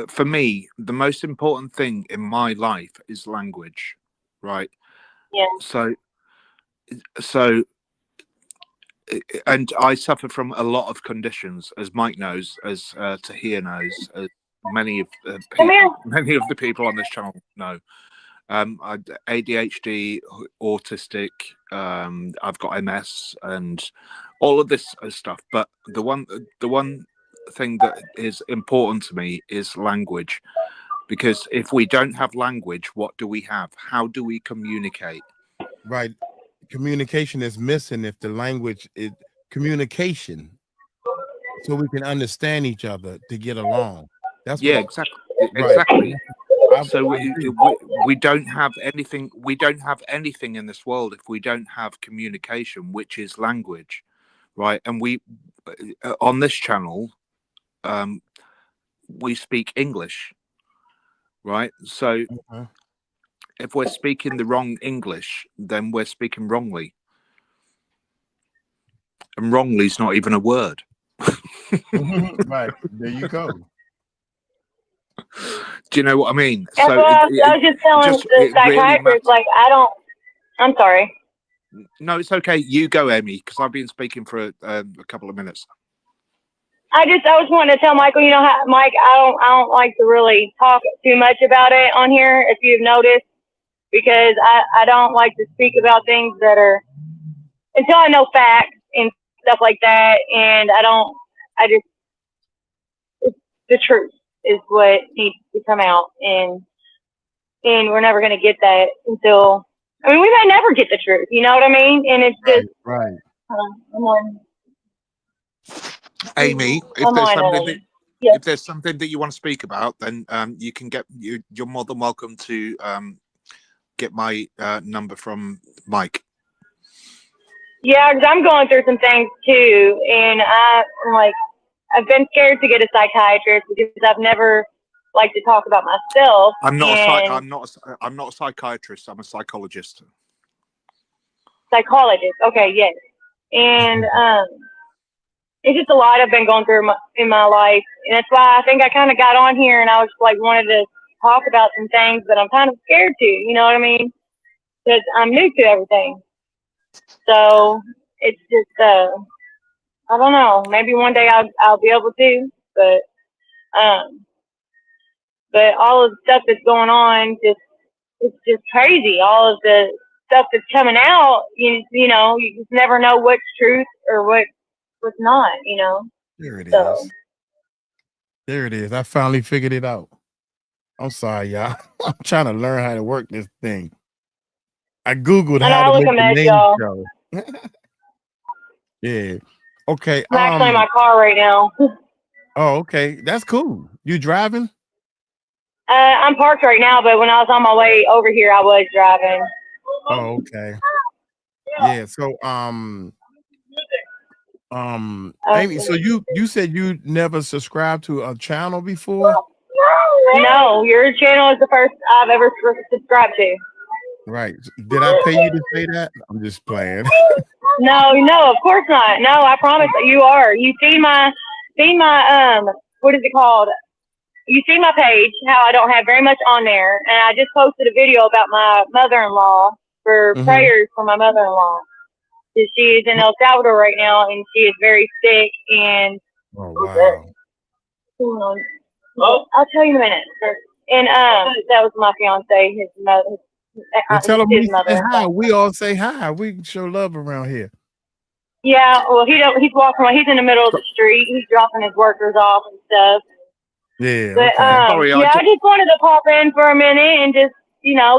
for me, the most important thing in my life is language, right? Yeah. So, and I suffer from a lot of conditions, as Mike knows, as Tahir knows, as many of the people on this channel know. ADHD, autistic, I've got MS, and all of this stuff. But the one thing that is important to me is language, because if we don't have language, what do we have? How do we communicate? Right. Communication is missing if the language is communication, so we can understand each other to get along. That's exactly. Right. Exactly. So we don't have anything. We don't have anything in this world if we don't have communication, which is language, right? And we on this channel, we speak English, right? So if we're speaking the wrong English, then we're speaking wrongly, and wrongly is not even a word. Right. There you go. Do you know what I mean? That's what I was just telling the psychiatrist, like, I'm sorry. No, it's okay. You go, Amy, because I've been speaking for a couple of minutes. I was wanting to tell Michael, you know how, Mike, I don't like to really talk too much about it on here, if you've noticed, because I don't like to speak about things that are, until I know facts and stuff like that, and it's the truth is what needs to come out, and we're never going to get that until, I mean, we may never get the truth, you know what I mean? And it's just, right. Amy, if there's something that you want to speak about, then you can you're more than welcome to get my number from Mike. Yeah, because I'm going through some things too, and I'm like, I've been scared to get a psychiatrist because I've never liked to talk about myself. I'm not and I'm not a psychiatrist. I'm a psychologist. Psychologist. Okay, yes. And it's just a lot I've been going through in my life, and that's why I think I kind of got on here, and I was like wanted to talk about some things that I'm kind of scared to. You know what I mean? Because I'm new to everything. So it's just I don't know. Maybe one day I'll be able to, but all of the stuff that's going on, it's just crazy. All of the stuff that's coming out, you know, you just never know what's truth or what's not. You know. There it is. There it is. I finally figured it out. I'm sorry, y'all. I'm trying to learn how to work this thing. I Googled how to make the name show. Yeah. Okay. I'm actually in my car right now. Oh, okay. That's cool. You driving? I'm parked right now, but when I was on my way over here, I was driving. Oh, okay. Yeah. So, Amy, so you said you never subscribed to a channel before? No, your channel is the first I've ever subscribed to. Right. Did I pay you to say that? I'm just playing. No, of course not. No, I promise you are. You see my what is it called? You see my page, how I don't have very much on there, and I just posted a video about my mother-in-law for prayers for my mother-in-law. She is in El Salvador right now, and she is very sick. And oh wow! I'll tell you in a minute. And that was my fiance, his mother. Well, tell him we say mother. hi. We all say hi. We show love around here. Yeah, well, he's walking around. He's in the middle of the street. He's dropping his workers off and stuff. Yeah. But Sorry, I just wanted to pop in for a minute and just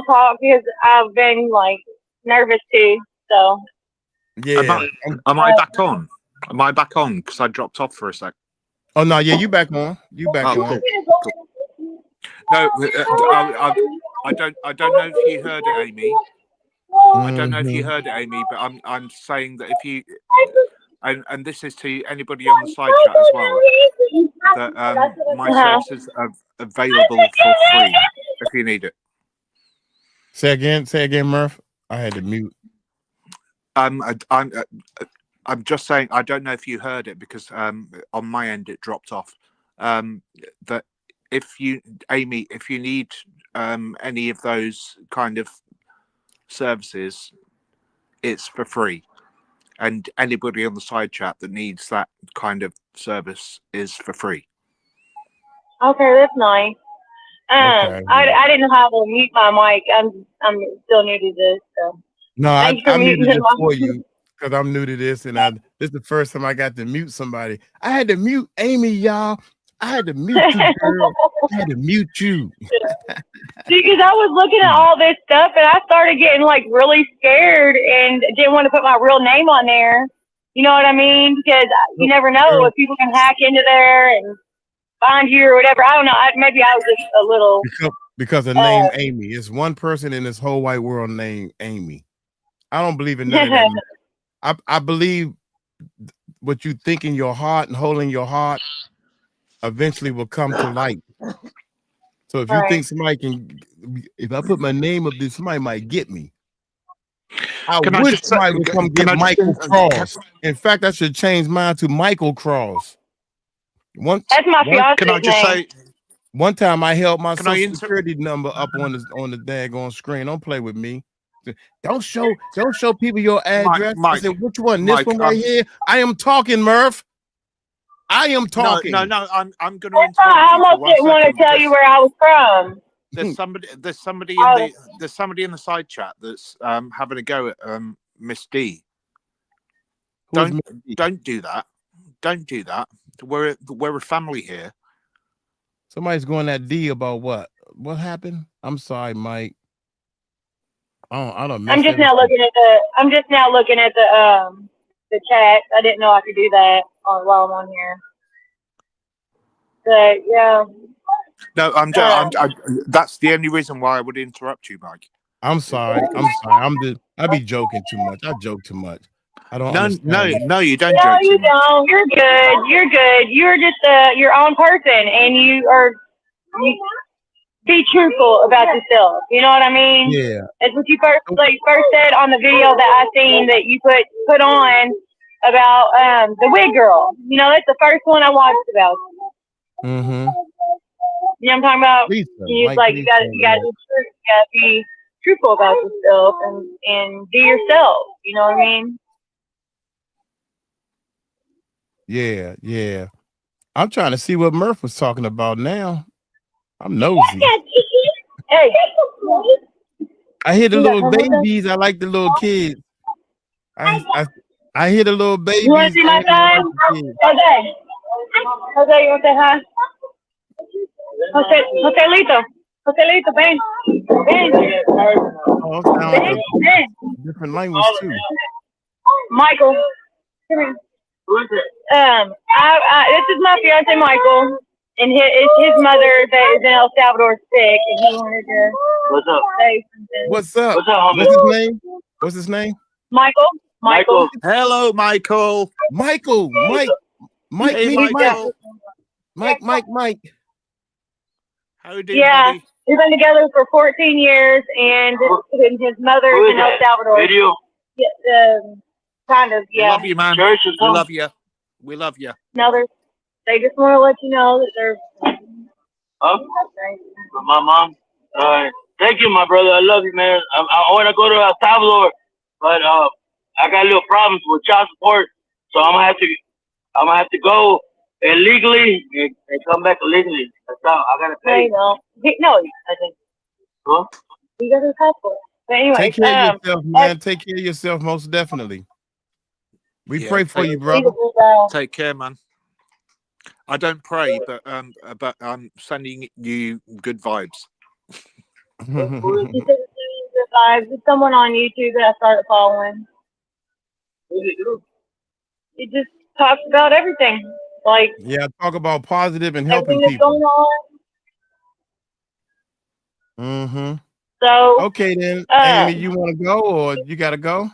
talk because I've been like nervous too. So. Yeah. Am I back on? Am I back on? Because I dropped off for a sec. Oh no, yeah, you back on. You back on. Cool. No, I don't know if you heard it, Amy. I don't know if you heard it, Amy, but I'm saying that if you and this is to anybody on the side chat as well, that my services are available for free if you need it. Say again, Murph. I had to mute. I'm just saying I don't know if you heard it because on my end it dropped off. That if you, Amy, if you need any of those kind of services, it's for free, and anybody on the side chat that needs that kind of service is for free. Okay, that's nice. Okay. I didn't know how to mute my mic. I'm still new to this, so. No, I muted it for you because I'm new to this, and this is the first time I got to mute somebody. I had to mute Amy, y'all. I had to mute you, girl. I had to mute you. Because I was looking at all this stuff, and I started getting like really scared, and didn't want to put my real name on there. You know what I mean? Because you never know if people can hack into there and find you or whatever. I don't know. Maybe I was just a little because the name Amy. It's one person in this whole white world named Amy. I don't believe in none of that. I believe what you think in your heart and hold in your heart eventually will come to light. So if you think somebody can, if I put my name up there, somebody might get me. I wish somebody would come get Michael Cross. In fact, I should change mine to Michael Cross. That's my fiance's Can I just say? One time I held my social security number up on the daggone screen. Don't play with me. Don't show people your address. I said, which one? This one right here. I am talking, Murph. I am talking. No. I'm going to interrupt. I almost didn't want to tell you where I was from. There's somebody in the side chat that's having a go at Miss D. Don't do that. Don't do that. We're a family here. Somebody's going at D about what? What happened? I'm sorry, Mike. I don't know. I'm just now looking at the chat. I didn't know I could do that while I'm on here. But yeah. No, that's the only reason why I would interrupt you, Mike. I'm sorry. I be joking too much. I joke too much. I don't No, understand. no, you don't No, joke you too much. don't. You're good. You're good. You're just your own person, and you be truthful about yourself. You know what I mean? Yeah. That's what you first said on the video that I seen that you put on about the wig girl. You know, that's the first one I watched about. Mm-hmm. You know what I'm talking about? Lisa, You Mike like Lisa, you gotta be truthful about yourself and be yourself. You know what I mean? yeah, yeah. I'm trying to see what Murph was talking about now. I'm nosy. Hey, I hear the you got little homework done? babies. I like the little kids. I hear the little babies. You want to see my and I like son? the kids. Jose, you want to say hi? Joselito, ven. Oh, it sounds like Ven. a different language too. Michael, come here. This is my fiance Michael, and his mother that is in El Salvador sick, and he wanted to. What's up? Say something. What's up? What's up, homie? What's his name? What's his name? Michael. Hello, Michael. Mike. Hey, Meet Michael. Mike. How you doing, Yeah, buddy? we've been together for 14 years, and his mother is in El Salvador. Video. Yeah, kind of, We yeah. love you, man. Church is We home. love you. We love you. No, they just want to let you know that they're. Huh? My mom. Thank you, my brother. I love you, man. I want to go to El Salvador, but I got a little problems with child support, so I'm gonna have to go illegally and come back illegally. That's how I gotta pay. No, I think. Huh? You got his passport. But anyway, Take care of yourself, man. Take care of yourself, most definitely. We pray for you, brother. Take care, man. I don't pray, but I'm sending you good vibes. There's someone on YouTube that I started following. He just talks about everything, like Yeah, talk about positive and helping everything that's going people. on. Mm-hmm. So okay then, Amy, you want to go or you gotta go?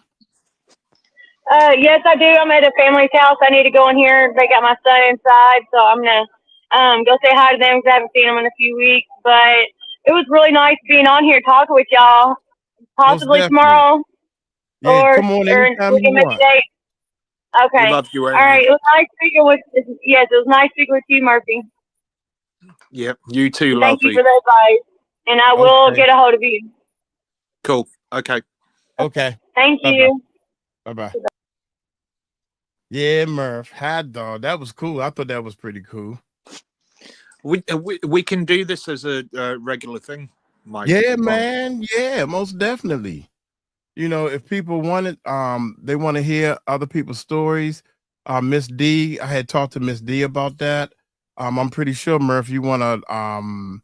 Yes, I do. I'm at a family's house. I need to go in here. They got my son inside, so I'm gonna go say hi to them because I haven't seen them in a few weeks. But it was really nice being on here talking with y'all. Possibly tomorrow, Yeah, come on anytime we can you make want. a date. Okay. We love you, Amy. All right. It was nice speaking with. Yes, it was nice speaking with you, Murphy. Yep, you too, Thank you lovely. for the advice, and I will get a hold of you. Cool. Okay. Okay. Thank you. Bye-bye. Yeah, Murph, hot dog. That was cool. I thought that was pretty cool. We can do this as a regular thing, Mike. Yeah, man. Yeah, most definitely. You know, if people want it, they want to hear other people's stories. Miss D, I had talked to Miss D about that. I'm pretty sure, Murph, you want to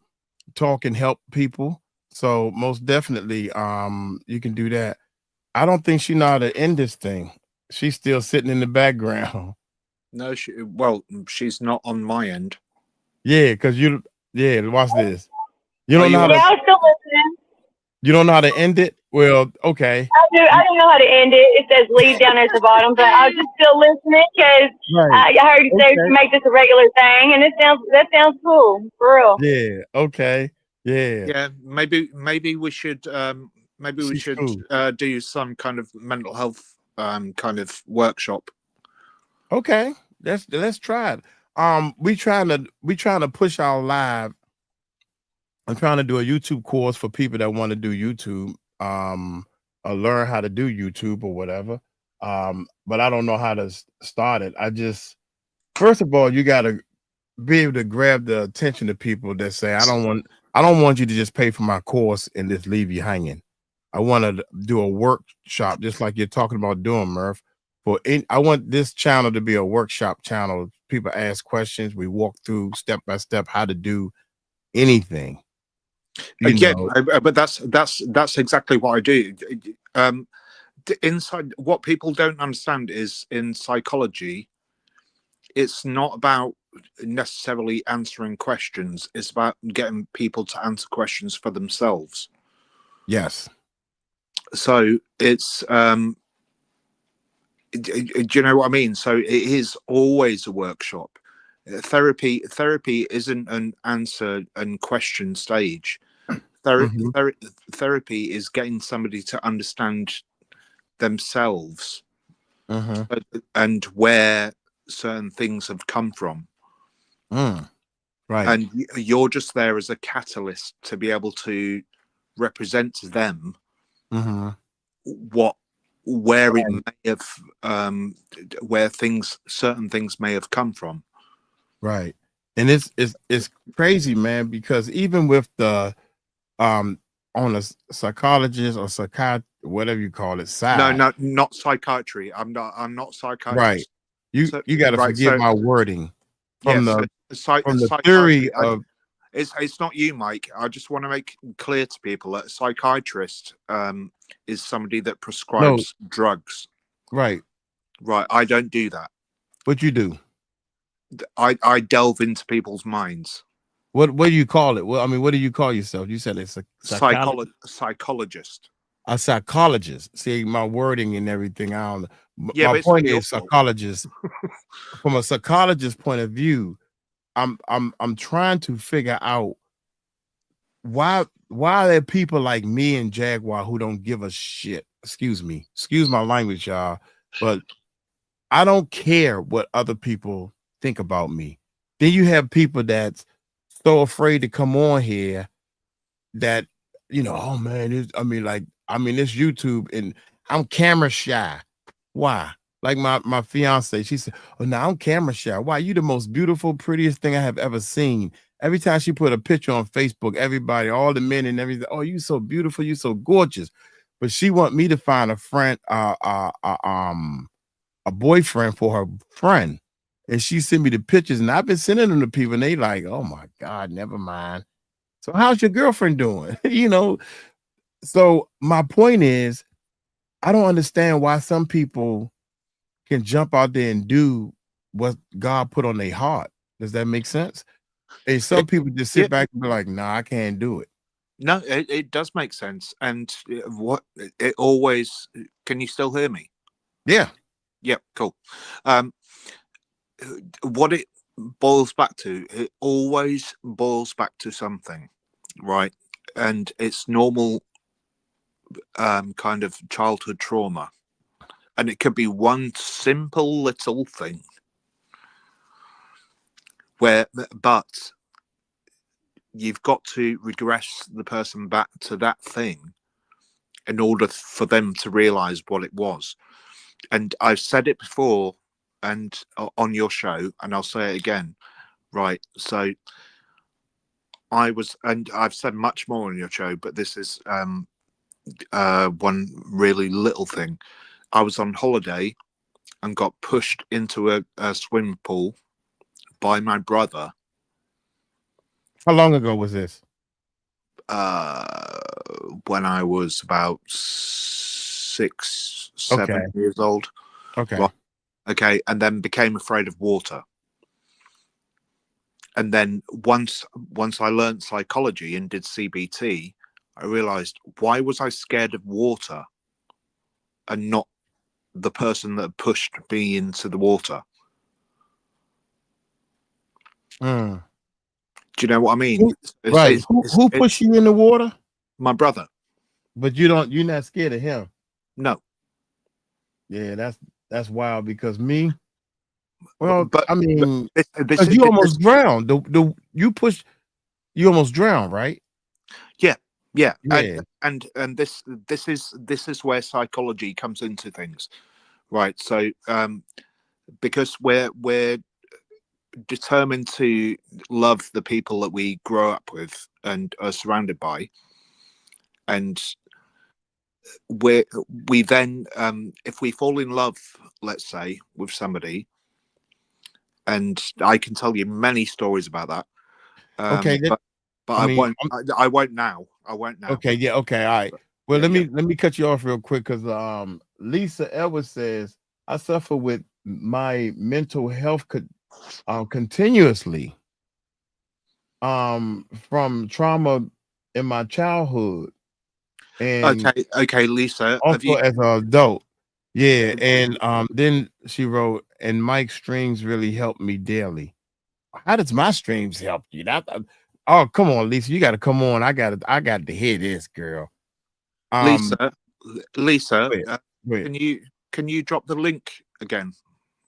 talk and help people. So most definitely, you can do that. I don't think she know how to end this thing. She's still sitting in the background. No, she's not on my end. Yeah, because watch this. You don't know how Yeah, I was still listening. You don't know how to end it? Well, okay. I don't know how to end it. It says leave down there at the bottom, but I was just still listening because Right. I heard you say to make this a regular thing, and that sounds cool for real. Yeah. Okay. Yeah. Yeah. Maybe we should do some kind of mental health kind of workshop. Okay. Let's try it. We trying to push our live. I'm trying to do a YouTube course for people that want to do YouTube, or learn how to do YouTube or whatever. But I don't know how to start it. First of all, you got to be able to grab the attention of people that say, I don't want you to just pay for my course and just leave you hanging. I want to do a workshop, just like you're talking about doing, Murph. I want this channel to be a workshop channel. People ask questions. We walk through step by step how to do anything. But that's exactly what I do. Inside, what people don't understand is in psychology, it's not about necessarily answering questions. It's about getting people to answer questions for themselves. Yes. So it's Do you know what I mean? So it is always a workshop. Therapy isn't an answer and question stage. Therapy is getting somebody to understand themselves and where certain things have come from. Right. And you're just there as a catalyst to be able to represent to them where it may have where certain things may have come from. Right. And it's crazy, man, because even with the on a psychologist or psychiatrist, whatever you call it, side. No, not psychiatry. I'm not psychiatrist. Right. You got to forgive my wording from the theory of. It's not you, Mike. I just want to make clear to people that a psychiatrist is somebody that prescribes drugs. Right. Right. I don't do that. What you do? I delve into people's minds. What do you call it? Well, I mean, what do you call yourself? You said it's a psychologist. A psychologist. See, my wording and everything. I don't know. Yeah, my point is psychologist. From a psychologist point of view, I'm trying to figure out why there are people like me and Jaguar who don't give a shit. Excuse my language, y'all, but I don't care what other people think about me. Then you have people that's so afraid to come on here that, you know, oh man, it's YouTube and I'm camera shy. Why? Like my fiance, she said, oh, no, I'm camera shy. Why? You the most beautiful, prettiest thing I have ever seen. Every time she put a picture on Facebook, everybody, all the men and everything, oh, you so beautiful, you so gorgeous. But she want me to find a friend, a boyfriend for her friend. And she sent me the pictures, and I've been sending them to people, and they like, oh my God, never mind. So how's your girlfriend doing? You know? So my point is, I don't understand why some people can jump out there and do what God put on their heart. Does that make sense? And some people just sit back and be like, nah, I can't do it. No, it does make sense. And what it always, can you still hear me? Yeah. Yep, cool. What it boils back to, it always boils back to something, right? And it's normal kind of childhood trauma. And it could be one simple little thing but you've got to regress the person back to that thing in order for them to realize what it was. And I've said it before and on your show, and I'll say it again, right? So and I've said much more on your show, but this is one really little thing. I was on holiday and got pushed into a swimming pool by my brother. How long ago was this? When I was about 6, 7 years old. Okay. Right. Okay, and then became afraid of water. And then once I learned psychology and did CBT, I realized, why was I scared of water and not the person that pushed me into the water? Do you know what I mean? Who pushed you in the water? My brother. But you're not scared of him? No. Yeah, that's wild, because me, well, but I mean, this you almost drowned. You almost drowned, right? Yeah. And this is where psychology comes into things, right? So because we're determined to love the people that we grow up with and are surrounded by, and we then if we fall in love, let's say, with somebody, and I can tell you many stories about that, but I won't now. Okay, yeah, okay, all right. Well, let me cut you off real quick, because Lisa Edwards says, I suffer with my mental health continuously from trauma in my childhood, and okay, Lisa, also as an adult. Yeah, and then she wrote, and Mike's streams really help me daily. How does my streams help you? Oh, come on, Lisa, you got to come on. I got to hear this, girl. Lisa, wait. can you drop the link again,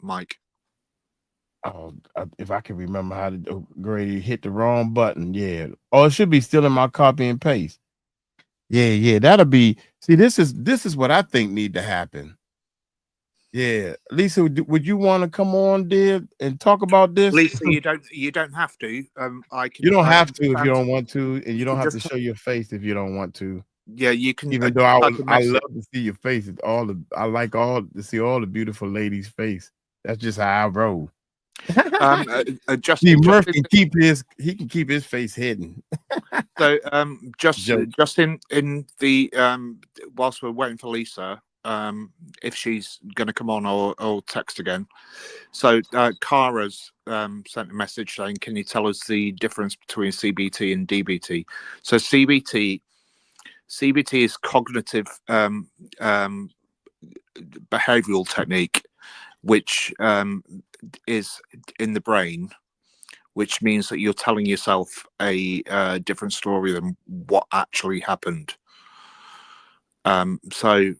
Mike? Oh, if I can remember how to Grady hit the wrong button. Yeah. Oh, it should be still in my copy and paste. Yeah, that'll be. See, this is what I think need to happen. Yeah, Lisa, would you want to come on, dear, and talk about this? Lisa, you don't have to. I can. You don't have to if you don't want to, and you don't have to just show your face if you don't want to. Yeah, you can. Even though I love to see your face. I like to see all the beautiful ladies' face. That's just how I roll. Justin, Murphy can keep his face hidden. So just in the whilst we're waiting for Lisa, if she's going to come on, or text again. So Kara's sent a message saying, can you tell us the difference between CBT and DBT? So CBT is cognitive behavioral technique, which is in the brain, which means that you're telling yourself a different story than what actually happened. So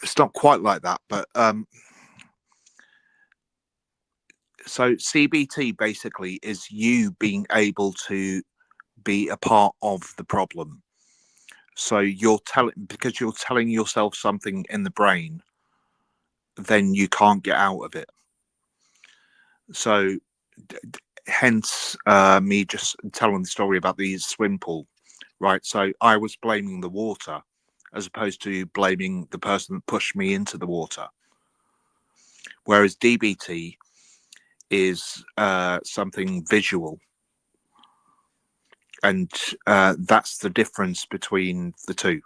it's not quite like that, but so CBT basically is you being able to be a part of the problem. So because you're telling yourself something in the brain, then you can't get out of it. So hence me just telling the story about the swim pool, right? So I was blaming the water as opposed to blaming the person that pushed me into the water. Whereas DBT is something visual. And that's the difference between the two.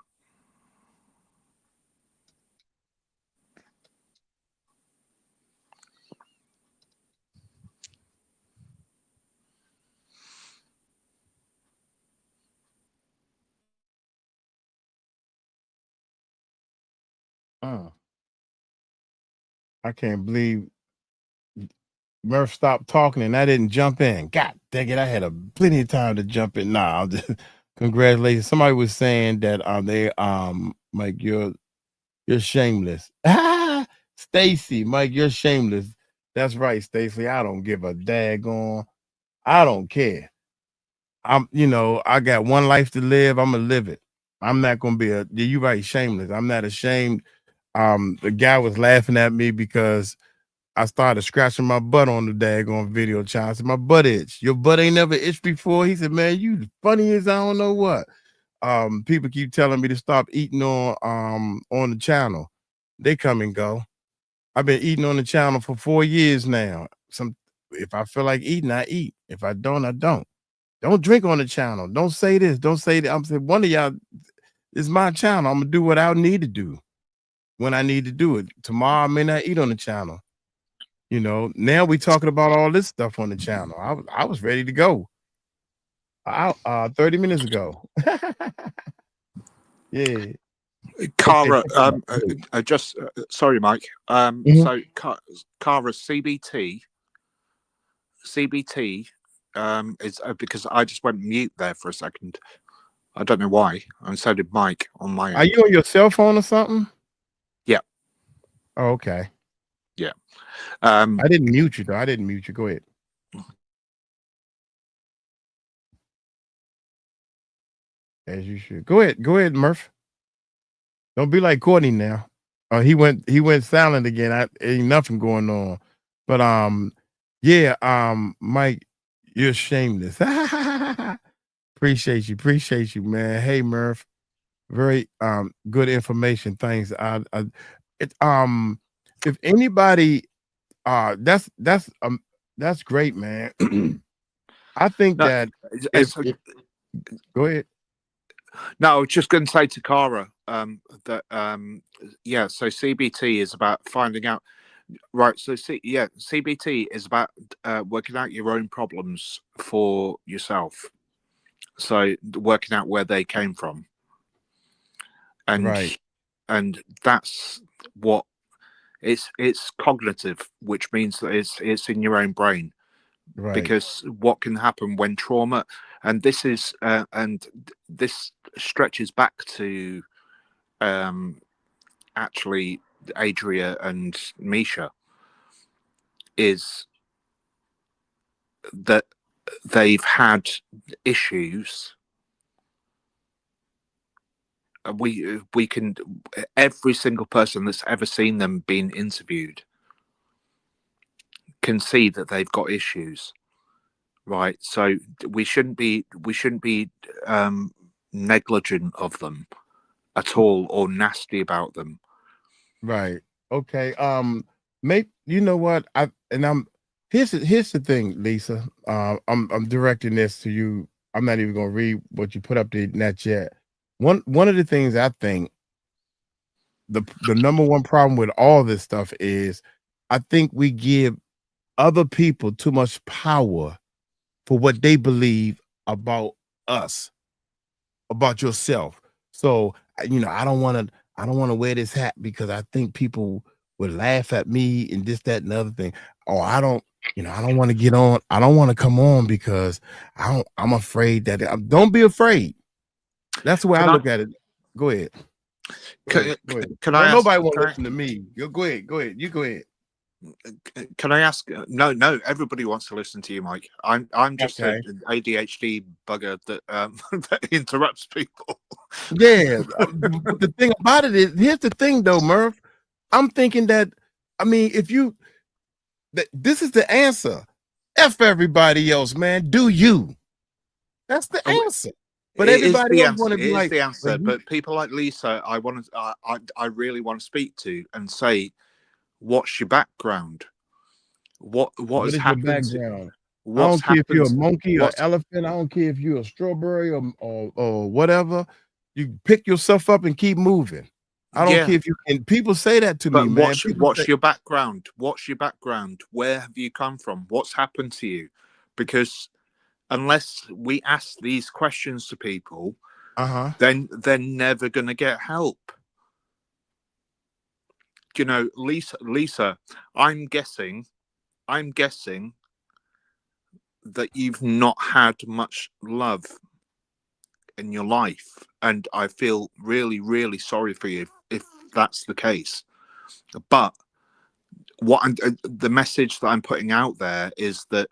I can't believe Murph stopped talking and I didn't jump in. God dang it, I had plenty of time to jump in. Nah, congratulations. Somebody was saying that Mike, you're shameless. Stacy, Mike, you're shameless. That's right, Stacy. I don't give a daggone. I don't care. I got one life to live. I'm gonna live it. I'm not gonna be you right, shameless. I'm not ashamed. The guy was laughing at me because I started scratching my butt on the daggone video chat. I said, my butt itch. Your butt ain't never itched before. He said, man, you funny as I don't know what. People keep telling me to stop eating on the channel. They come and go. I've been eating on the channel for 4 years now. If I feel like eating, I eat. If I don't, I don't. Don't drink on the channel. Don't say this. Don't say that. I'm saying one of y'all, it's my channel. I'm gonna do what I need to do when I need to do it. Tomorrow I may not eat on the channel. Now we talking about all this stuff on the channel. I was ready to go. 30 minutes ago. Yeah. Kara, sorry, Mike. So Kara, CBT is because I just went mute there for a second. I don't know why. And so did Mike on my end. Are you on your cell phone or something? Yeah. Oh, okay. Yeah. I didn't mute you though. I didn't mute you. Go ahead. As you should. Go ahead, Murph. Don't be like Courtney now. He went silent again. Ain't nothing going on. But Mike, you're shameless. Appreciate you, man. Hey, Murph. Very good information. Thanks. If anybody that's great, man. I think that go ahead. No, I was just going to say to Kara that so CBT is about finding out, right? So CBT is about working out your own problems for yourself. So working out where they came from. and and that's what it's cognitive, which means that it's in your own brain. Right. Because what can happen when trauma, and this is and this stretches back to actually Adria and Misha, is that they've had issues. We can, every single person that's ever seen them being interviewed can see that they've got issues, right? So we shouldn't be negligent of them at all, or nasty about them. Right. Okay. Maybe, you know what? Here's the thing, Lisa. I'm directing this to you. I'm not even gonna read what you put up there, not yet. One of the things I think the number one problem with all this stuff is I think we give other people too much power for what they believe about us, about yourself. So, you know, I don't want to wear this hat because I think people would laugh at me and this, that, and the other thing. Or I don't want to get on. I don't want to come on because I'm afraid that don't be afraid. That's the way I look at it. Go ahead. Go ahead. Nobody won't listen to me. Go ahead. You go ahead. Can I ask? No, everybody wants to listen to you, Mike. I'm just an ADHD bugger that that interrupts people. Yeah, but the thing about it is, here's the thing though, Murph. I'm thinking that, I mean, this is the answer. F everybody else, man. Do you? That's the answer. But everybody else want to be like the answer. But people like Lisa, I really want to speak to and say, what's your background? What has happened? Your background? I don't care if you're a monkey or elephant. I don't care if you're a strawberry or whatever. You pick yourself up and keep moving. I don't care if you and people say that to me, man. What's your background? What's your background? Where have you come from? What's happened to you? Because unless we ask these questions to people, then they're never gonna get help. You know, Lisa, I'm guessing that you've not had much love in your life, and I feel really, really sorry for you if that's the case. But the message that I'm putting out there is that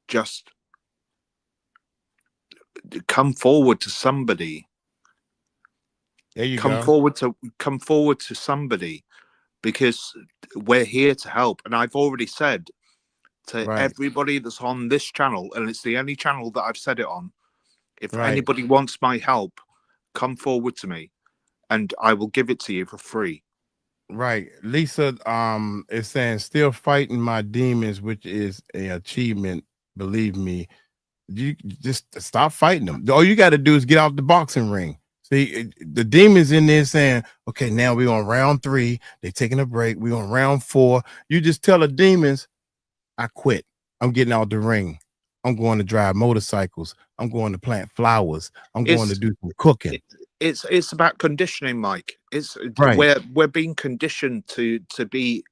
just come forward to somebody. There you come forward to somebody, because we're here to help. And I've already said to everybody that's on this channel, and it's the only channel that I've said it on, if anybody wants my help, come forward to me and I will give it to you for free. Right. Lisa is saying, still fighting my demons, which is an achievement. Believe me, you just stop fighting them. All you got to do is get out the boxing ring. See, the demons in there saying, okay, now we're on round 3. They're taking a break. We're on round 4. You just tell the demons, I quit. I'm getting out the ring. I'm going to drive motorcycles. I'm going to plant flowers. I'm going to do some cooking. It's about conditioning, Mike. It's we're being conditioned to behave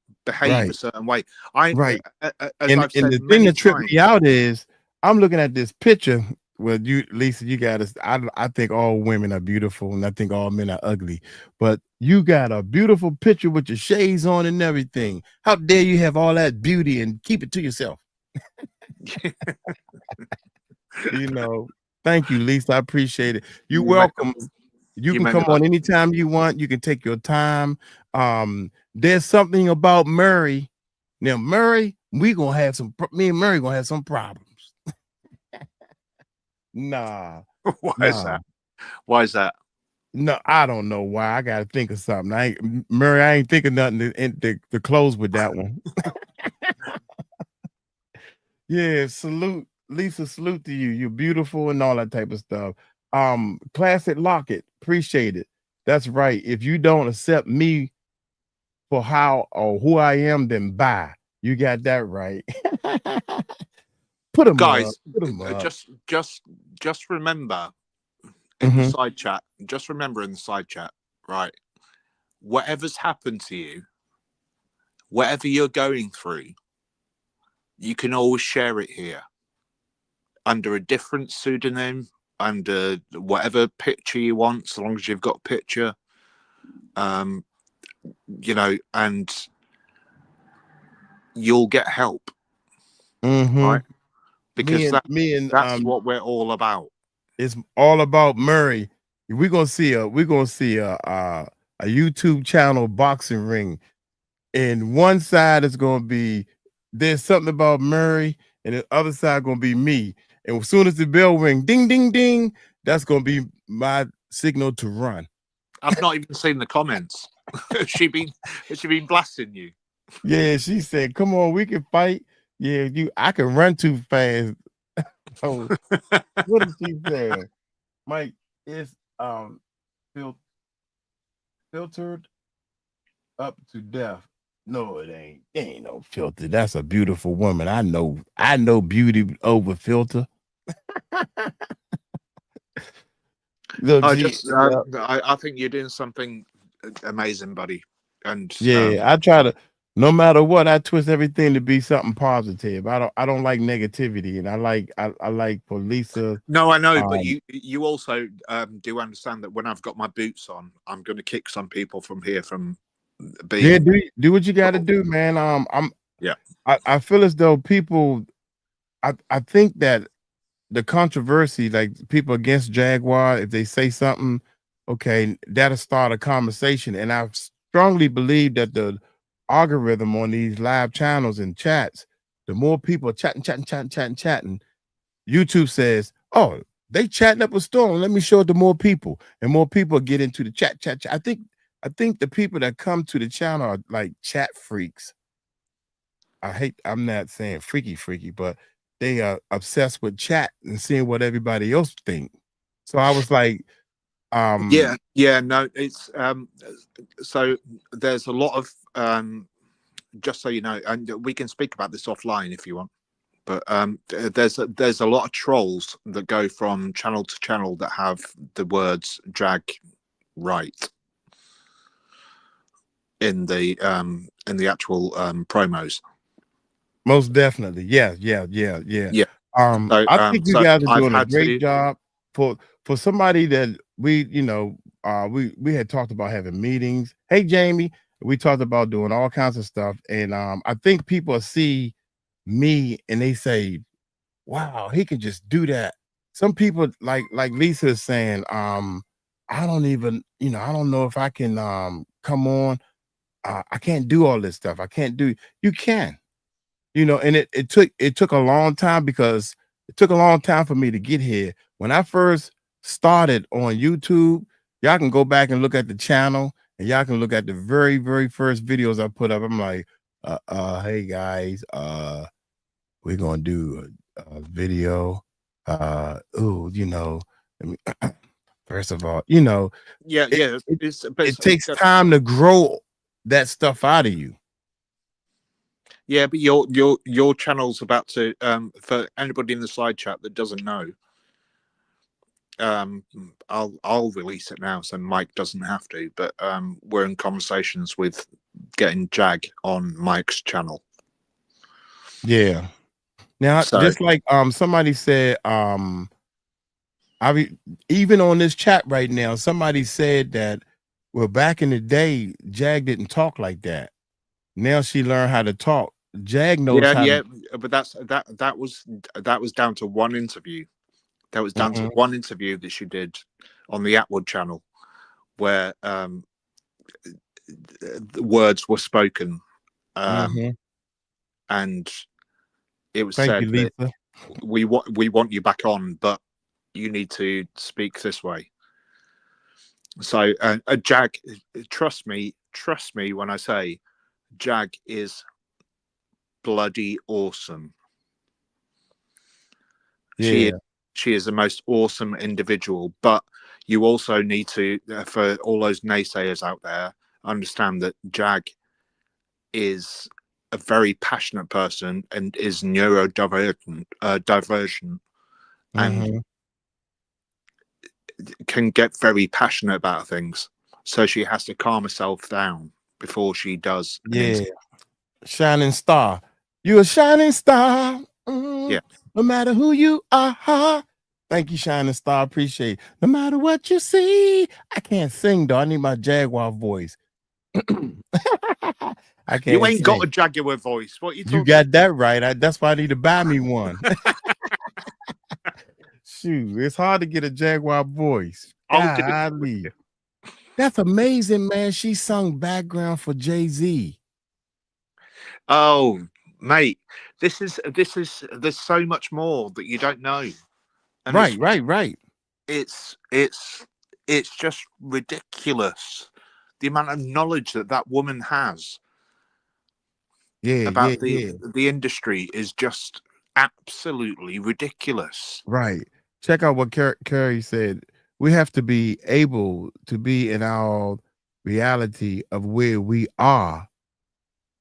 a certain way. And the thing that tripped me out is I'm looking at this picture. Well, Lisa, you got us. I think all women are beautiful, and I think all men are ugly. But you got a beautiful picture with your shades on and everything. How dare you have all that beauty and keep it to yourself? You know, thank you, Lisa. I appreciate it. You're welcome. You can come on anytime you want. You can take your time. There's something about Murray. Now, Murray, me and Murray gonna have some problems. Nah. Why is that? No, I don't know why. I gotta think of something. I ain't thinking nothing to close with that one. Yeah, salute, Lisa, salute to you. You're beautiful and all that type of stuff. Classic Locket, appreciate it. That's right. If you don't accept me for how or who I am, then bye. You got that right. Put them guys up. Put them up. Just remember in the side chat. Just remember in the side chat right? Whatever's happened to you, whatever you're going through, you can always share it here under a different pseudonym, under whatever picture you want, so long as you've got a picture, you know, and you'll get help, right? Because that's what we're all about. It's all about Murray. We're gonna see a YouTube channel boxing ring, and one side is gonna be there's something about Murray, and the other side gonna be me. And as soon as the bell ring, ding ding ding, that's gonna be my signal to run. I've not even seen the comments. Has she been blasting you? Yeah, she said, "Come on, we can fight." Yeah, I can run too fast. So, what is she saying? Mike, it's filtered up to death. No, it ain't. It ain't no filter. That's a beautiful woman. I know beauty over filter. Look, I think you're doing something amazing, buddy. And yeah, I try to. No matter what, I twist everything to be something positive. I don't like negativity, and I like for Lisa. No, I know, but you also do understand that when I've got my boots on, I'm going to kick some people from here from being. Yeah, do what you got to do, man. I feel as though people. I think that the controversy, like people against Jaguar, if they say something, okay, that'll start a conversation, and I strongly believe that the algorithm on these live channels and chats, the more people chatting, YouTube says, "Oh, they chatting up a storm. Let me show it to more people," and more people get into the chat. I think the people that come to the channel are like chat freaks. I'm not saying freaky, but they are obsessed with chat and seeing what everybody else think. So I was like, no, it's so there's a lot of just so you know, and we can speak about this offline if you want, but there's a lot of trolls that go from channel to channel that have the words Jag Wright in the actual promos. Most definitely, yeah. I think you guys are doing a great job for somebody that we had talked about having meetings. Hey, Jamie, we talked about doing all kinds of stuff, and I think people see me and they say, "Wow, he can just do that." Some people like Lisa is saying, I don't even, I don't know if I can come on. I can't do all this stuff. I can't do. You can. And it took a long time, because it took a long time for me to get here. When I first started on YouTube, y'all can go back and look at the channel, and y'all can look at the very, very first videos I put up. I'm like, hey guys, we're gonna do a video. First of all, it takes time to grow that stuff out of you. Yeah, but your channel's about to for anybody in the side chat that doesn't know, I'll release it now so Mike doesn't have to, but we're in conversations with getting Jag on Mike's channel. Yeah. Now, just like somebody said, even on this chat right now, somebody said that, well, back in the day, Jag didn't talk like that. Now she learned how to talk. Jag knows how to... but that was down to one interview. That was down to one interview that she did on the Atwood channel, where the words were spoken, and it was said that we want you back on, but you need to speak this way. So Jag, trust me when I say Jag is bloody awesome. Yeah. She is the most awesome individual, but you also need to, for all those naysayers out there, understand that Jag is a very passionate person and is neurodivergent, and can get very passionate about things. so she has to calm herself down before she does. Yeah, shining star. You're a shining star. Yeah. No matter who you are. Thank you, shining star. Appreciate it. No matter what you see. I can't sing though. I need my Jaguar voice. I can't. You ain't sing. got a Jaguar voice. What you talking? You got that right. That's why I need to buy me one. Shoot, it's hard to get a Jaguar voice. Golly. That's amazing, man. She sung background for Jay-Z. Oh, mate, there's so much more that you don't know. And Right. It's just ridiculous the amount of knowledge that woman has. About the industry is just absolutely ridiculous. Right. Check out what Kerry said. We have to be able to be in our reality of where we are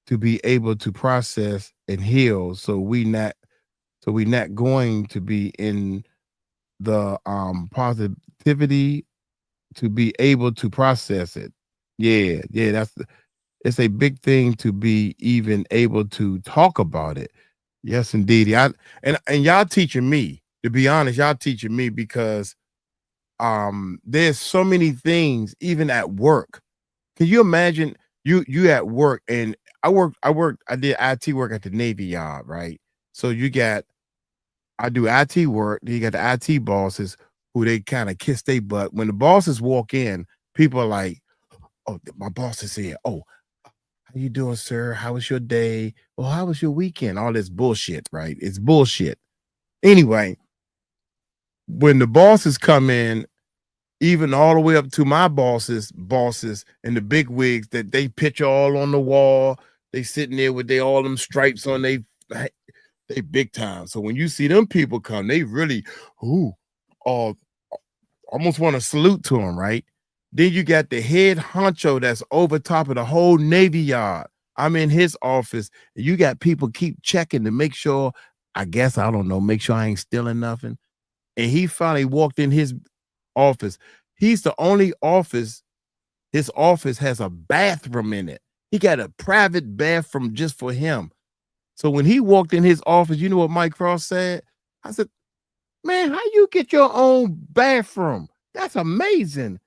to be able to process and heal. So we not going to be in the positivity to be able to process it. Yeah, it's a big thing to be even able to talk about it. Yes, indeed. And y'all teaching me, to be honest, y'all teaching me because there's so many things even at work. Can you imagine you at work? And I did IT work at the Navy Yard, right? So I do IT work. You got the IT bosses who they kind of kiss their butt. When the bosses walk in, people are like, "Oh, my boss is here. Oh, how you doing, sir? How was your day? Well, how was your weekend?" All this bullshit, right? It's bullshit. Anyway, when the bosses come in, even all the way up to my bosses and the big wigs, that they picture all on the wall, they sitting there with all them stripes on they big time. So when you see them people come, they really almost want to salute to them, right? Then you got the head honcho that's over top of the whole Navy Yard. I'm in his office. And you got people keep checking to make sure, make sure I ain't stealing nothing. And he finally walked in his office. He's the only office. His office has a bathroom in it. He got a private bathroom just for him. So when he walked in his office, you know what Mike Cross said? I said, "Man, how you get your own bathroom? That's amazing.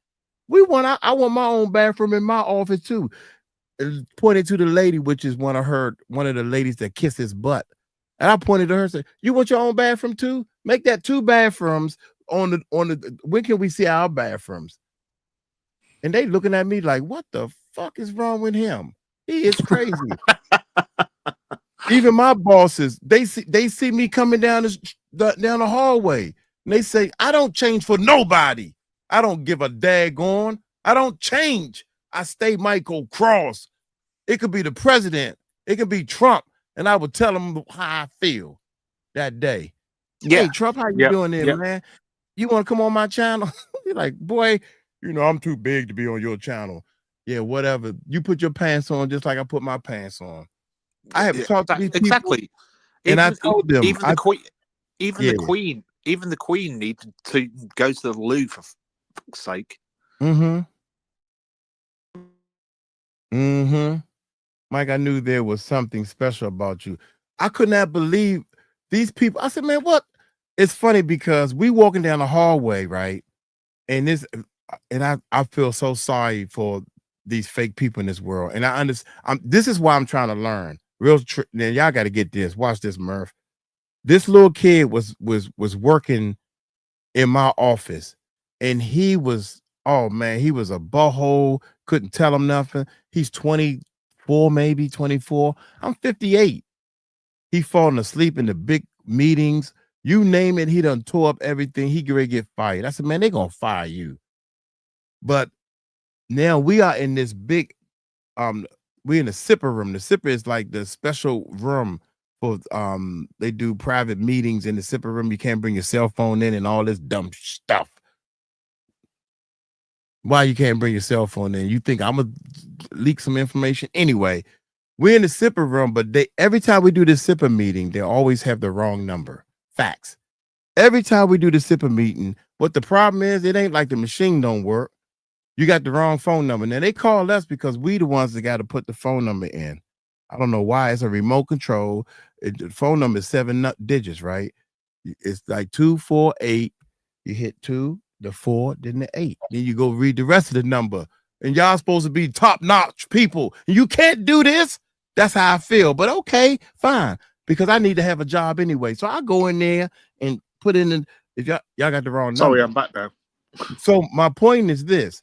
I want my own bathroom in my office too." And pointed to the lady, which is one of the ladies that kissed his butt. And I pointed to her and said, "You want your own bathroom too? Make that 2 bathrooms on the when can we see our bathrooms?" And they looking at me like, what the fuck is wrong with him? He is crazy. Even my bosses, they see me coming down the hallway, and they say, "I don't change for nobody. I don't give a daggone. I don't change. I stay Michael Cross. It could be the president. It could be Trump." And I would tell them how I feel that day. Yeah. "Hey, Trump, how you doing there, man? You want to come on my channel?" You're like, "Boy, I'm too big to be on your channel." Yeah, whatever. You put your pants on just like I put my pants on. I have talked to these people, exactly. And I told them, even the queen needed to go to the loo for fuck's sake. Mike, I knew there was something special about you. I could not believe these people. I said, "Man, what?" It's funny because we walking down the hallway, right? And I feel so sorry for these fake people in this world. And I understand. This is why I'm trying to learn. Now y'all got to get this. Watch this, Murph. This little kid was working in my office, and he was, oh man, he was a butthole. Couldn't tell him nothing. He's 24, maybe 24. I'm 58. He falling asleep in the big meetings. You name it, he done tore up everything. He ready to get fired. I said, "Man, they gonna fire you." But now we are in this big, we in the sipper room. The sipper is like the special room for they do private meetings in the sipper room. You can't bring your cell phone in and all this dumb stuff. Why you can't bring your cell phone in? You think I'm gonna leak some information? Anyway, we're in the sipper room, but every time we do this sipper meeting, they always have the wrong number. Facts. Every time we do the sipper meeting, what the problem is, it ain't like the machine don't work. You got the wrong phone number. Now they call us because we the ones that got to put the phone number in. I don't know why. It's a remote control. The phone number is 7 digits, right? It's like 248. You hit 2, the 4, then the 8. Then you go read the rest of the number. And y'all supposed to be top-notch people. And you can't do this. That's how I feel. But okay, fine. Because I need to have a job anyway. So I go in there and put in the, if y'all got the wrong number. Sorry, I'm back now. So my point is this.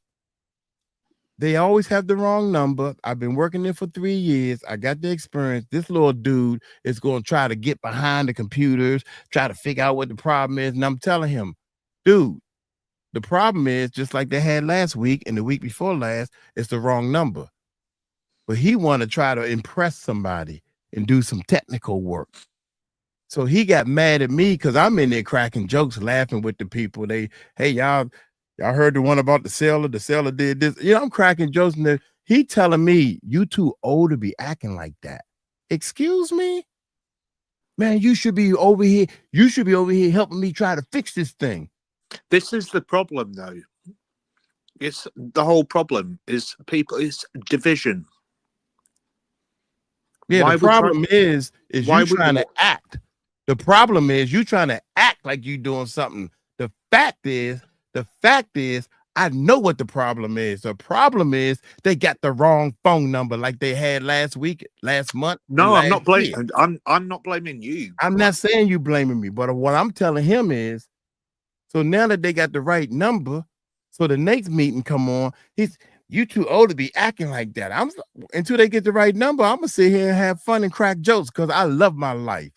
They always have the wrong number. I've been working there for 3 years. I got the experience. This little dude is going to try to get behind the computers, try to figure out what the problem is. And I'm telling him, dude, the problem is just like they had last week and the week before last, it's the wrong number. But he want to try to impress somebody and do some technical work. So he got mad at me because I'm in there cracking jokes, laughing with the people. Hey, y'all heard the one about the seller? The seller did this. You know, I'm cracking jokes, and he telling me, you too old to be acting like that. Excuse me? Man, you should be over here. You should be over here helping me try to fix this thing. This is the problem, though. It's the whole problem is division. Yeah, the problem is you trying to act. The problem is you trying to act like you doing something. The fact is, I know what the problem is. The problem is they got the wrong phone number like they had last month. No, I'm not blaming. I'm not blaming you. I'm not saying you blaming me, but what I'm telling him is, so now that they got the right number, so the next meeting come on, you too old to be acting like that. Until they get the right number, I'm gonna sit here and have fun and crack jokes because I love my life.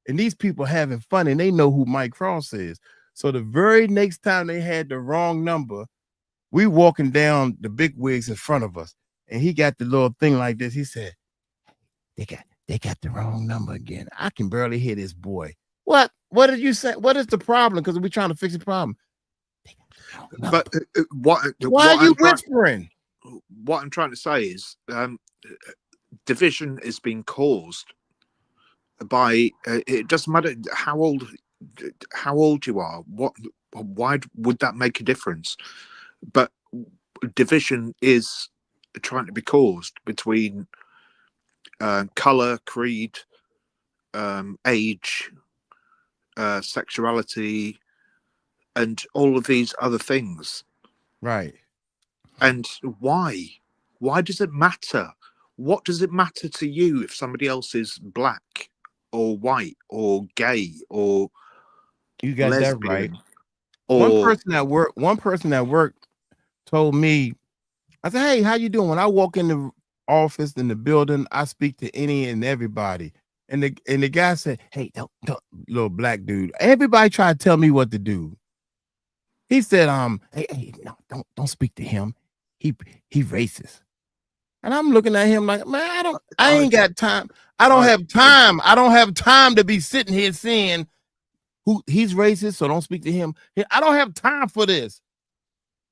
And these people having fun and they know who Mike Cross is. So the very next time they had the wrong number, we walking down the big wigs in front of us, and he got the little thing like this. He said, they got the wrong number again. I can barely hear this boy. What did you say? What is the problem? Because we're trying to fix the problem. But why are you whispering? What I'm trying to say is division is being caused by it doesn't matter how old you are. Why would that make a difference? But division is trying to be caused between color, creed, age, sexuality, and all of these other things. Right. And why does it matter? What does it matter to you if somebody else is black or white or gay or you got lesbian? That right? Or one person at work told me, I said, hey, how you doing? When I walk in the office, in the building, I speak to any and everybody. And the guy said, hey, don't little black dude. Everybody try to tell me what to do. He said, hey, no, don't speak to him. He racist. And I'm looking at him like, man, I ain't got time. I don't have time. I don't have time to be sitting here saying he's racist, so don't speak to him. I don't have time for this.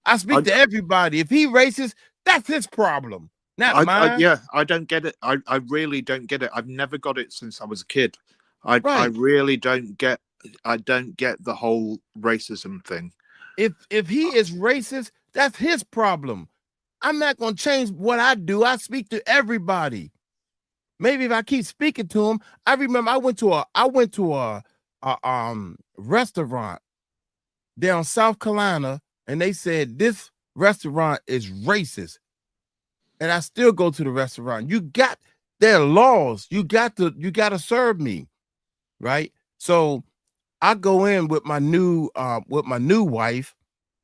I speak to everybody. If he racist, that's his problem. Not mine. Yeah, I don't get it. I really don't get it. I've never got it since I was a kid. I really don't get. I don't get the whole racism thing. If he is racist, that's his problem. I'm not gonna change what I do. I speak to everybody. Maybe if I keep speaking to him, I remember I went to a restaurant down in South Carolina, and they said this restaurant is racist. And I still go to the restaurant. There are laws. You got to serve me, right? So I go in with my new wife.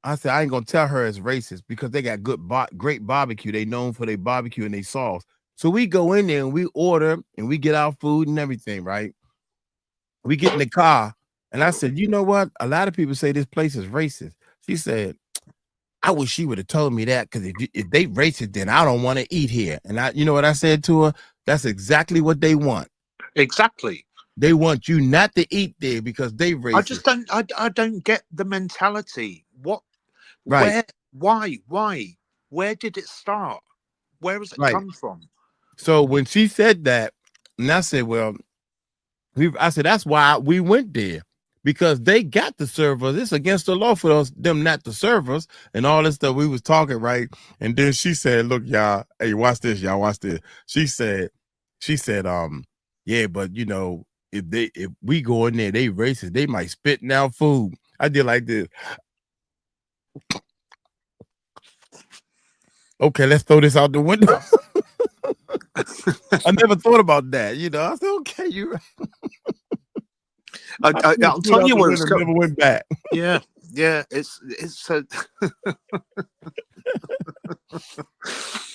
I said I ain't gonna tell her it's racist because they got great barbecue. They known for their barbecue and their sauce. So we go in there and we order and we get our food and everything, right? We get in the car and I said, you know what? A lot of people say this place is racist. She said, I wish she would have told me that because if they racist, then I don't want to eat here. And you know what I said to her? That's exactly what they want. Exactly. They want you not to eat there because they racist. I just don't. I don't get the mentality. What? Right. Why? Where did it start? Where has it come from? So when she said that, and I said, well, I said that's why we went there because they got to serve us. It's against the law for them not to serve us and all this stuff. We was talking, right? And then she said, look, y'all, hey, watch this, y'all, watch this. She said, yeah, but you know, if we go in there, they racist, they might spit out food. I did like this. Okay, let's throw this out the window. I never thought about that. You know, I said, okay, you're right. I'll tell you where it's never went back. Yeah, it's a.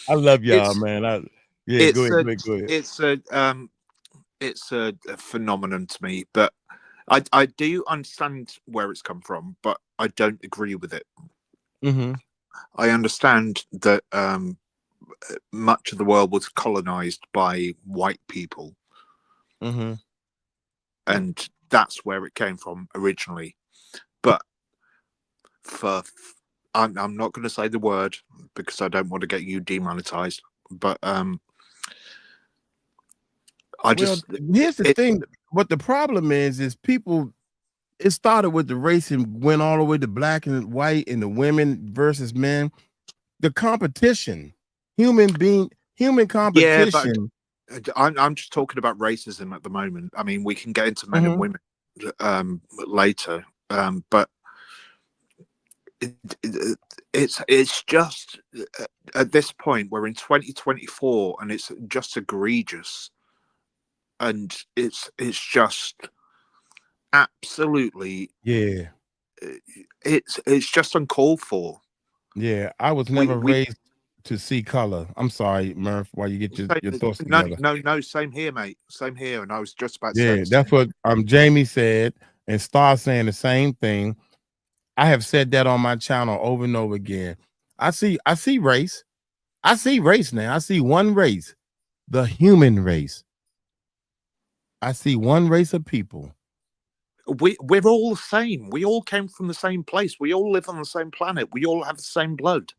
I love y'all, man. Go ahead. It's a phenomenon to me, but I do understand where it's come from, but I don't agree with it. Mm-hmm. I understand that much of the world was colonized by white people, mm-hmm. and that's where it came from originally. But I'm not going to say the word because I don't want to get you demonetized. But here's the thing. What the problem is people. It started with the race and went all the way to black and white and the women versus men. The competition, human competition. Yeah, but I'm just talking about racism at the moment. I mean, we can get into men and women later, but it's just at this point we're in 2024 and it's just egregious, and it's just absolutely it's just uncalled for. Yeah, I was never raised to see color. I'm sorry, Murph, while you get your thoughts together. No, same here, mate. Same here. And I was just about to say that's what Jamie said, and Star saying the same thing. I have said that on my channel over and over again. I see race. I see race now. I see one race, the human race. I see one race of people. We're all the same. We all came from the same place. We all live on the same planet. We all have the same blood.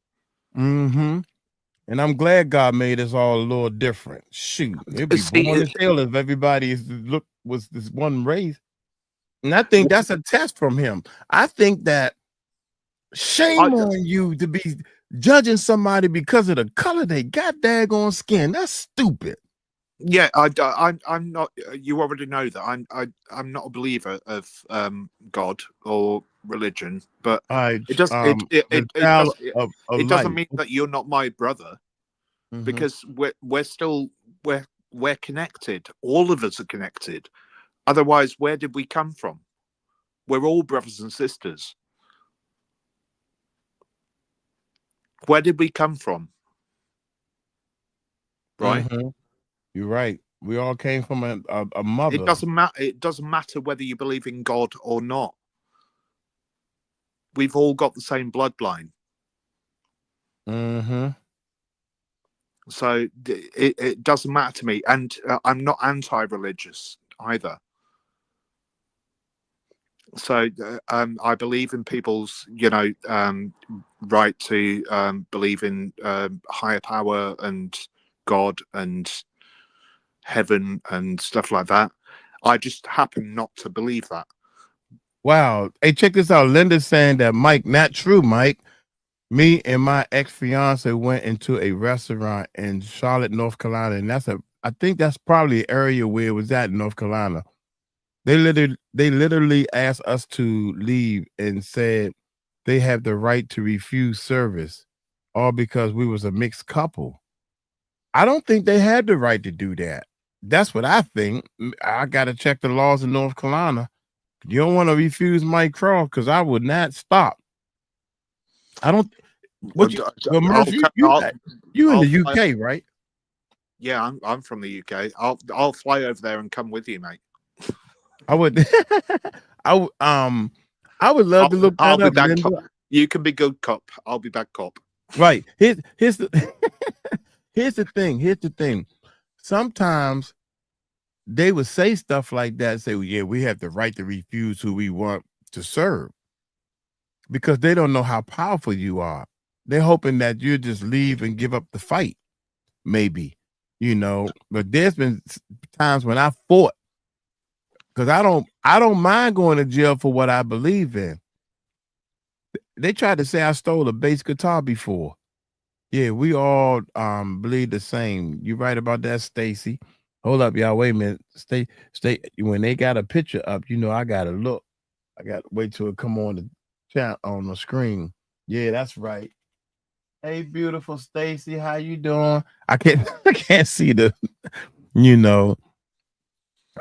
Mm-hmm. And I'm glad God made us all a little different. Shoot, it'd be boring as hell if everybody was this one race. And I think that's a test from him. I think that shame on you to be judging somebody because of the color they got daggone skin. That's stupid. Yeah, I'm not. You already know that I'm not a believer of God or religion, but it doesn't mean that you're not my brother, because we're connected. All of us are connected. Otherwise, where did we come from? We're all brothers and sisters. Where did we come from? Right. Mm-hmm. You're right. We all came from a mother. It doesn't matter. It doesn't matter whether you believe in God or not. We've all got the same bloodline. Mm-hmm. So it doesn't matter to me, and I'm not anti-religious either. So I believe in people's, right to believe in higher power and God and heaven and stuff like that. I just happen not to believe that. Wow. Hey, check this out. Linda's saying that, Mike, not true, Mike. Me and my ex-fiance went into a restaurant in Charlotte, North Carolina, and I think that's probably an area where it was at in North Carolina. They literally asked us to leave and said they have the right to refuse service, all because we was a mixed couple. I don't think they had the right to do that. That's what I think. I got to check the laws in North Carolina. You don't want to refuse Mike Cross because I would not stop. I don't. You in the UK, right? Yeah, I'm from the UK. I'll fly over there and come with you, mate. I would. I would love to look that up. Bad cop. You can be good cop. I'll be bad cop. Right. Here's the here's the thing. Sometimes they would say stuff like that, say, well, yeah, we have the right to refuse who we want to serve, because they don't know how powerful you are. They're hoping that you just leave and give up the fight, maybe, but there's been times when I fought Because I don't mind going to jail for what I believe in. They tried to say I stole a bass guitar before. Yeah, we all believe the same. You right about that, Stacy. Hold up, y'all. Wait a minute. Stay. When they got a picture up, you know I gotta look. I gotta wait till it come on the chat on the screen. Yeah, that's right. Hey, beautiful Stacy, how you doing? I can't see the, you know.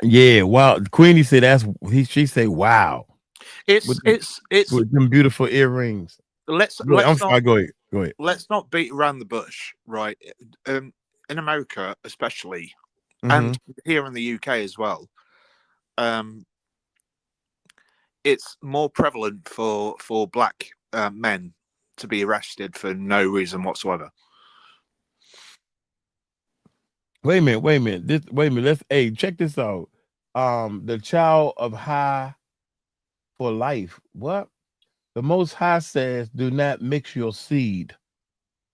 Yeah, wow. Queenie said she say wow. It's with them beautiful earrings. Let's sorry, go ahead. Let's not beat around the bush, right? In America, especially, Mm-hmm. and here in the UK as well, it's more prevalent for black men to be arrested for no reason whatsoever. Wait a minute. Wait a minute. Check this out. The child of high for life. What? The Most High says, "Do not mix your seed."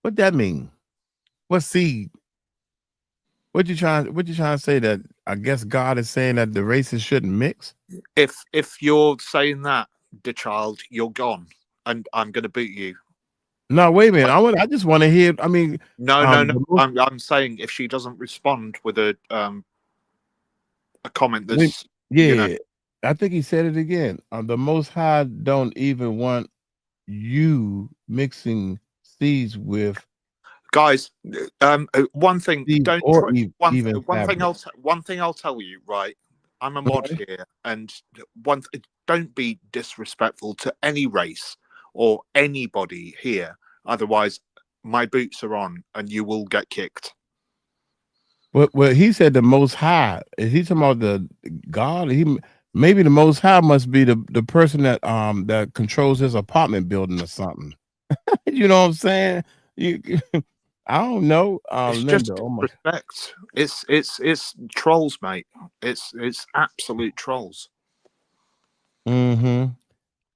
What that mean? What seed? What you trying to say? That I guess God is saying that the races shouldn't mix. If you're saying that, the child, you're gone, and I'm going to boot you. No, wait a minute. I just want to hear. I mean, no. I'm saying if she doesn't respond with a comment that's I think he said it again. The Most High don't even want you mixing seeds with guys. One thing, one thing I'll tell you, right? I'm a mod here, and don't be disrespectful to any race or anybody here. Otherwise, my boots are on, and you will get kicked. Well, he said the Most High. Is he talking about the God? Maybe the Most High must be the person that that controls his apartment building or something. You know what I'm saying? I don't know. It's Linda, just respect. It's trolls, mate. It's absolute trolls. Mm-hmm.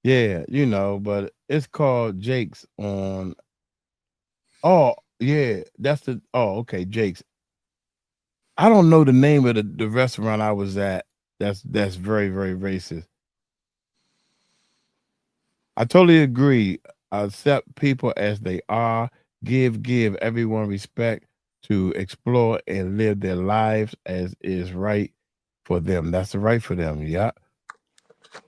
Yeah, you know, but it's called Jake's on. Oh, yeah, that's the. Oh, okay, Jake's. I don't know the name of the restaurant I was at. That's very, very racist. I totally agree. Accept people as they are. Give everyone respect to explore and live their lives as is right for them. That's the right for them. Yeah.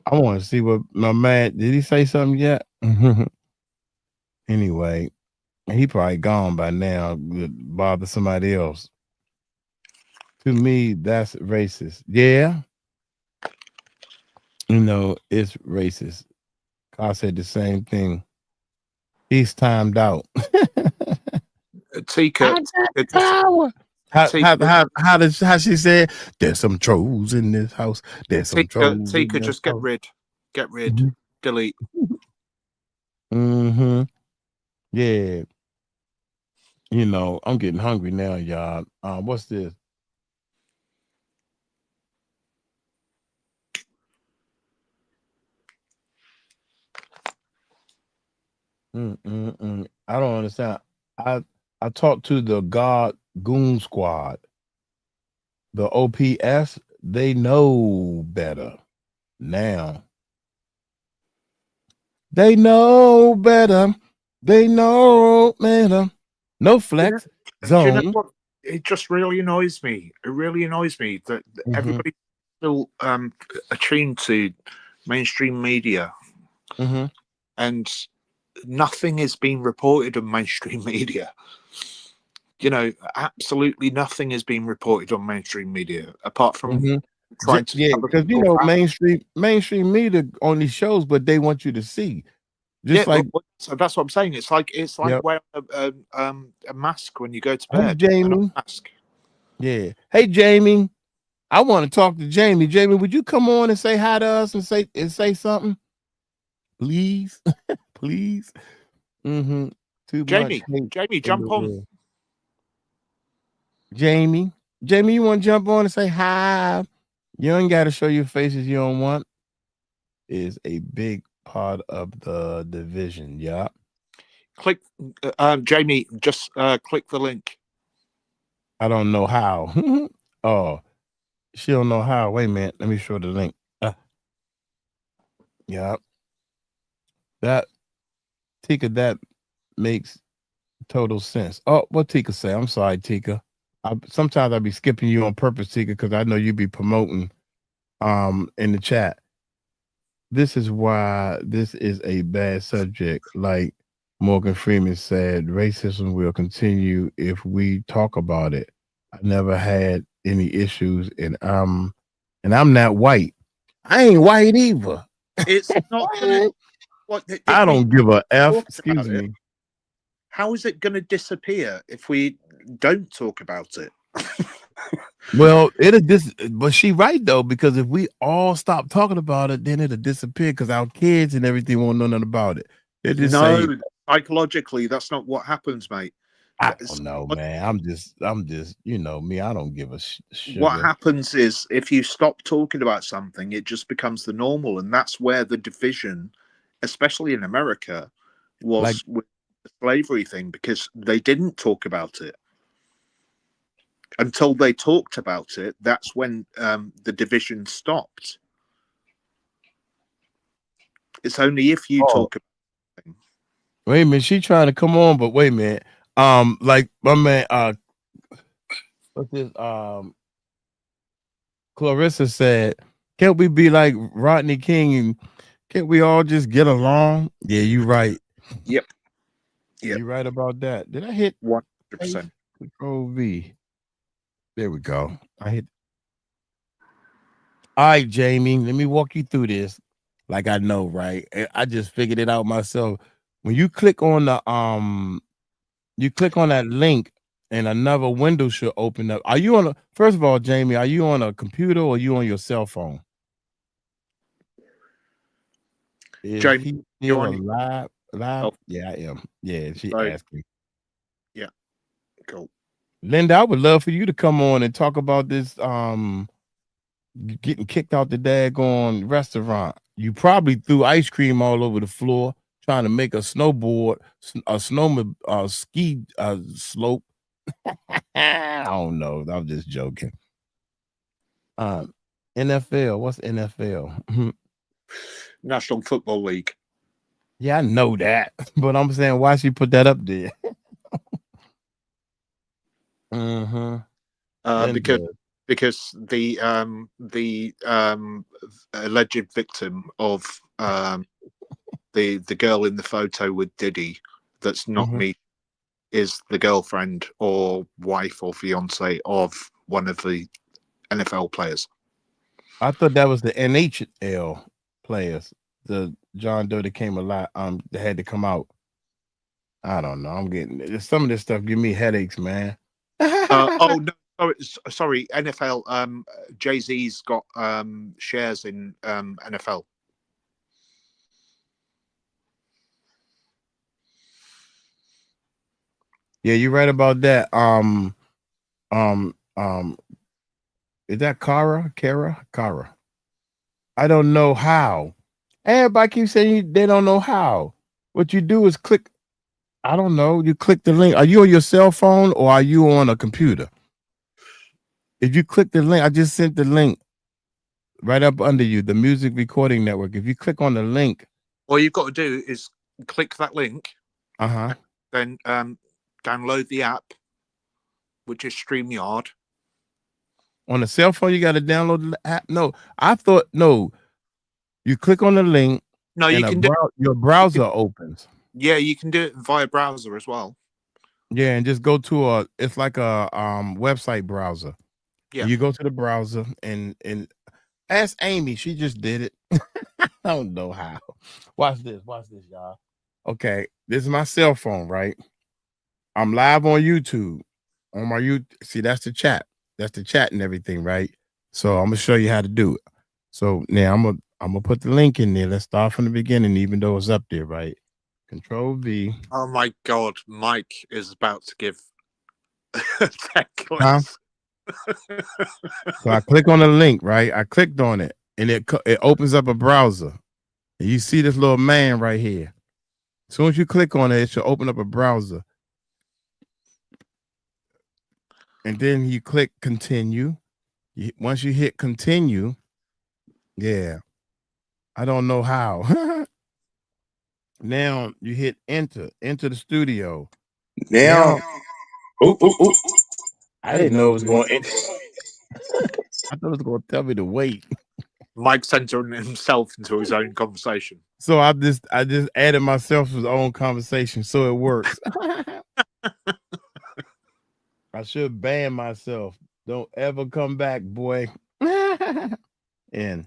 I want to see what my man did. He say something yet? Anyway, he probably gone by now. Would bother somebody else. To me, that's racist. Yeah. You know, it's racist. I said the same thing. He's timed out. Tika, how she said? There's some trolls in this house. There's some trolls. Tika, just get rid, delete. Mm-hmm. Yeah. You know, I'm getting hungry now, y'all. What's this? I don't understand. I talked to the God Goon Squad. The OPS, they know better now. They know better. They know better. No flex zone. Do you know what? It just really annoys me. It really annoys me that everybody's still attuned to mainstream media, and nothing is being reported on mainstream media. You know, absolutely nothing is being reported on mainstream media apart from trying to. Because you know, mainstream media only shows what they want you to see. Just So that's what I'm saying. It's like wearing a mask when you go to bed. Hey, Jamie. Yeah. Hey, Jamie. I want to talk to Jamie. Jamie, would you come on and say hi to us and say something, please? Please. Too Jamie, much. Jamie, jump on. Jamie, you want to jump on and say hi? You ain't got to show your faces you don't want. Is a big part of the division. Yeah. Click, Jamie. Just click the link. I don't know how. Oh, She don't know how. Wait a minute. Let me show the link. Yeah. That Tika, that makes total sense. Oh, what Tika say? I'm sorry, Tika. Sometimes I be skipping you on purpose, Tika, because I know you be promoting in the chat. This is why this is a bad subject. Like Morgan Freeman said, racism will continue if we talk about it. I never had any issues, and I'm not white. I ain't white either. It's not gonna. I don't give a F. Excuse me. How is it going to disappear if we don't talk about it? Well, but she right though, because if we all stop talking about it, then it'll disappear because our kids and everything won't know nothing about it. They just say, psychologically, that's not what happens, mate. I don't know, man. I'm just, you know me. I don't give a shit. What happens is if you stop talking about something, it just becomes the normal, and that's where the division, especially in America, was with the slavery thing, because they didn't talk about it until they talked about it. That's when the division stopped. It's only if you talk about it. Wait a minute, she trying to come on, but wait a minute. Like my man, what's this? Clarissa said, "Can't we be like Rodney King and can't we all just get along?" Yeah, you right. Yep. You right about that. Did I hit 100%? Control V. There we go. I hit. All right, Jamie. Let me walk you through this. Like I know, right? I just figured it out myself. When you click on the you click on that link and another window should open up. Are you on a, first of all, Jamie, are you on a computer or are you on your cell phone? Jamie, you on live? Oh. Yeah, I am. Yeah, she asked me. Yeah, cool. Linda, I would love for you to come on and talk about this getting kicked out the daggone restaurant. You probably threw ice cream all over the floor trying to make a snowboard, a ski slope. I don't know. I'm just joking. NFL. What's NFL? National Football League. Yeah, I know that, but I'm saying why she put that up there? Because the alleged victim of the girl in the photo with Diddy, that's not me, is the girlfriend or wife or fiance of one of the NFL players. I thought that was the NHL players. The John Doe that came a lot. That had to come out. I don't know. I'm getting some of this stuff. Give me headaches, man. Oh no, sorry. NFL. Jay-Z's got shares in NFL. Yeah, you're right about that. Is that Kara? I don't know how. Everybody keeps saying they don't know how. What you do is click. I don't know. You click the link. Are you on your cell phone or are you on a computer? If you click the link, I just sent the link right up under you, the Music Recording Network. If you click on the link, all you've got to do is click that link. Then download the app, which is StreamYard. On a cell phone, you got to download the app. No, I thought no. You click on the link. No, you can do your browser opens. Yeah, you can do it via browser as well. Yeah, and just go to it's like a website browser. Yeah, you go to the browser and ask Amy. She just did it. I don't know how. Watch this, y'all. Okay, this is my cell phone, right? I'm live on YouTube. On my YouTube, see that's the chat. That's the chat and everything, right? So I'm gonna show you how to do it. So now I'm gonna put the link in there. Let's start from the beginning, even though it's up there, right? Control V. Oh my God, Mike is about to give tech class. So I click on the link, right? I clicked on it, and it opens up a browser. And you see this little man right here. As soon as you click on it, it should open up a browser. And then you click continue. Once you hit continue, yeah, I don't know how. Now you hit enter the studio. Now, ooh. I didn't know it was going to enter. I thought it was going to tell me to wait. Mike centering himself into his own conversation. So I just added myself to his own conversation, so it works. I should ban myself. Don't ever come back, boy. And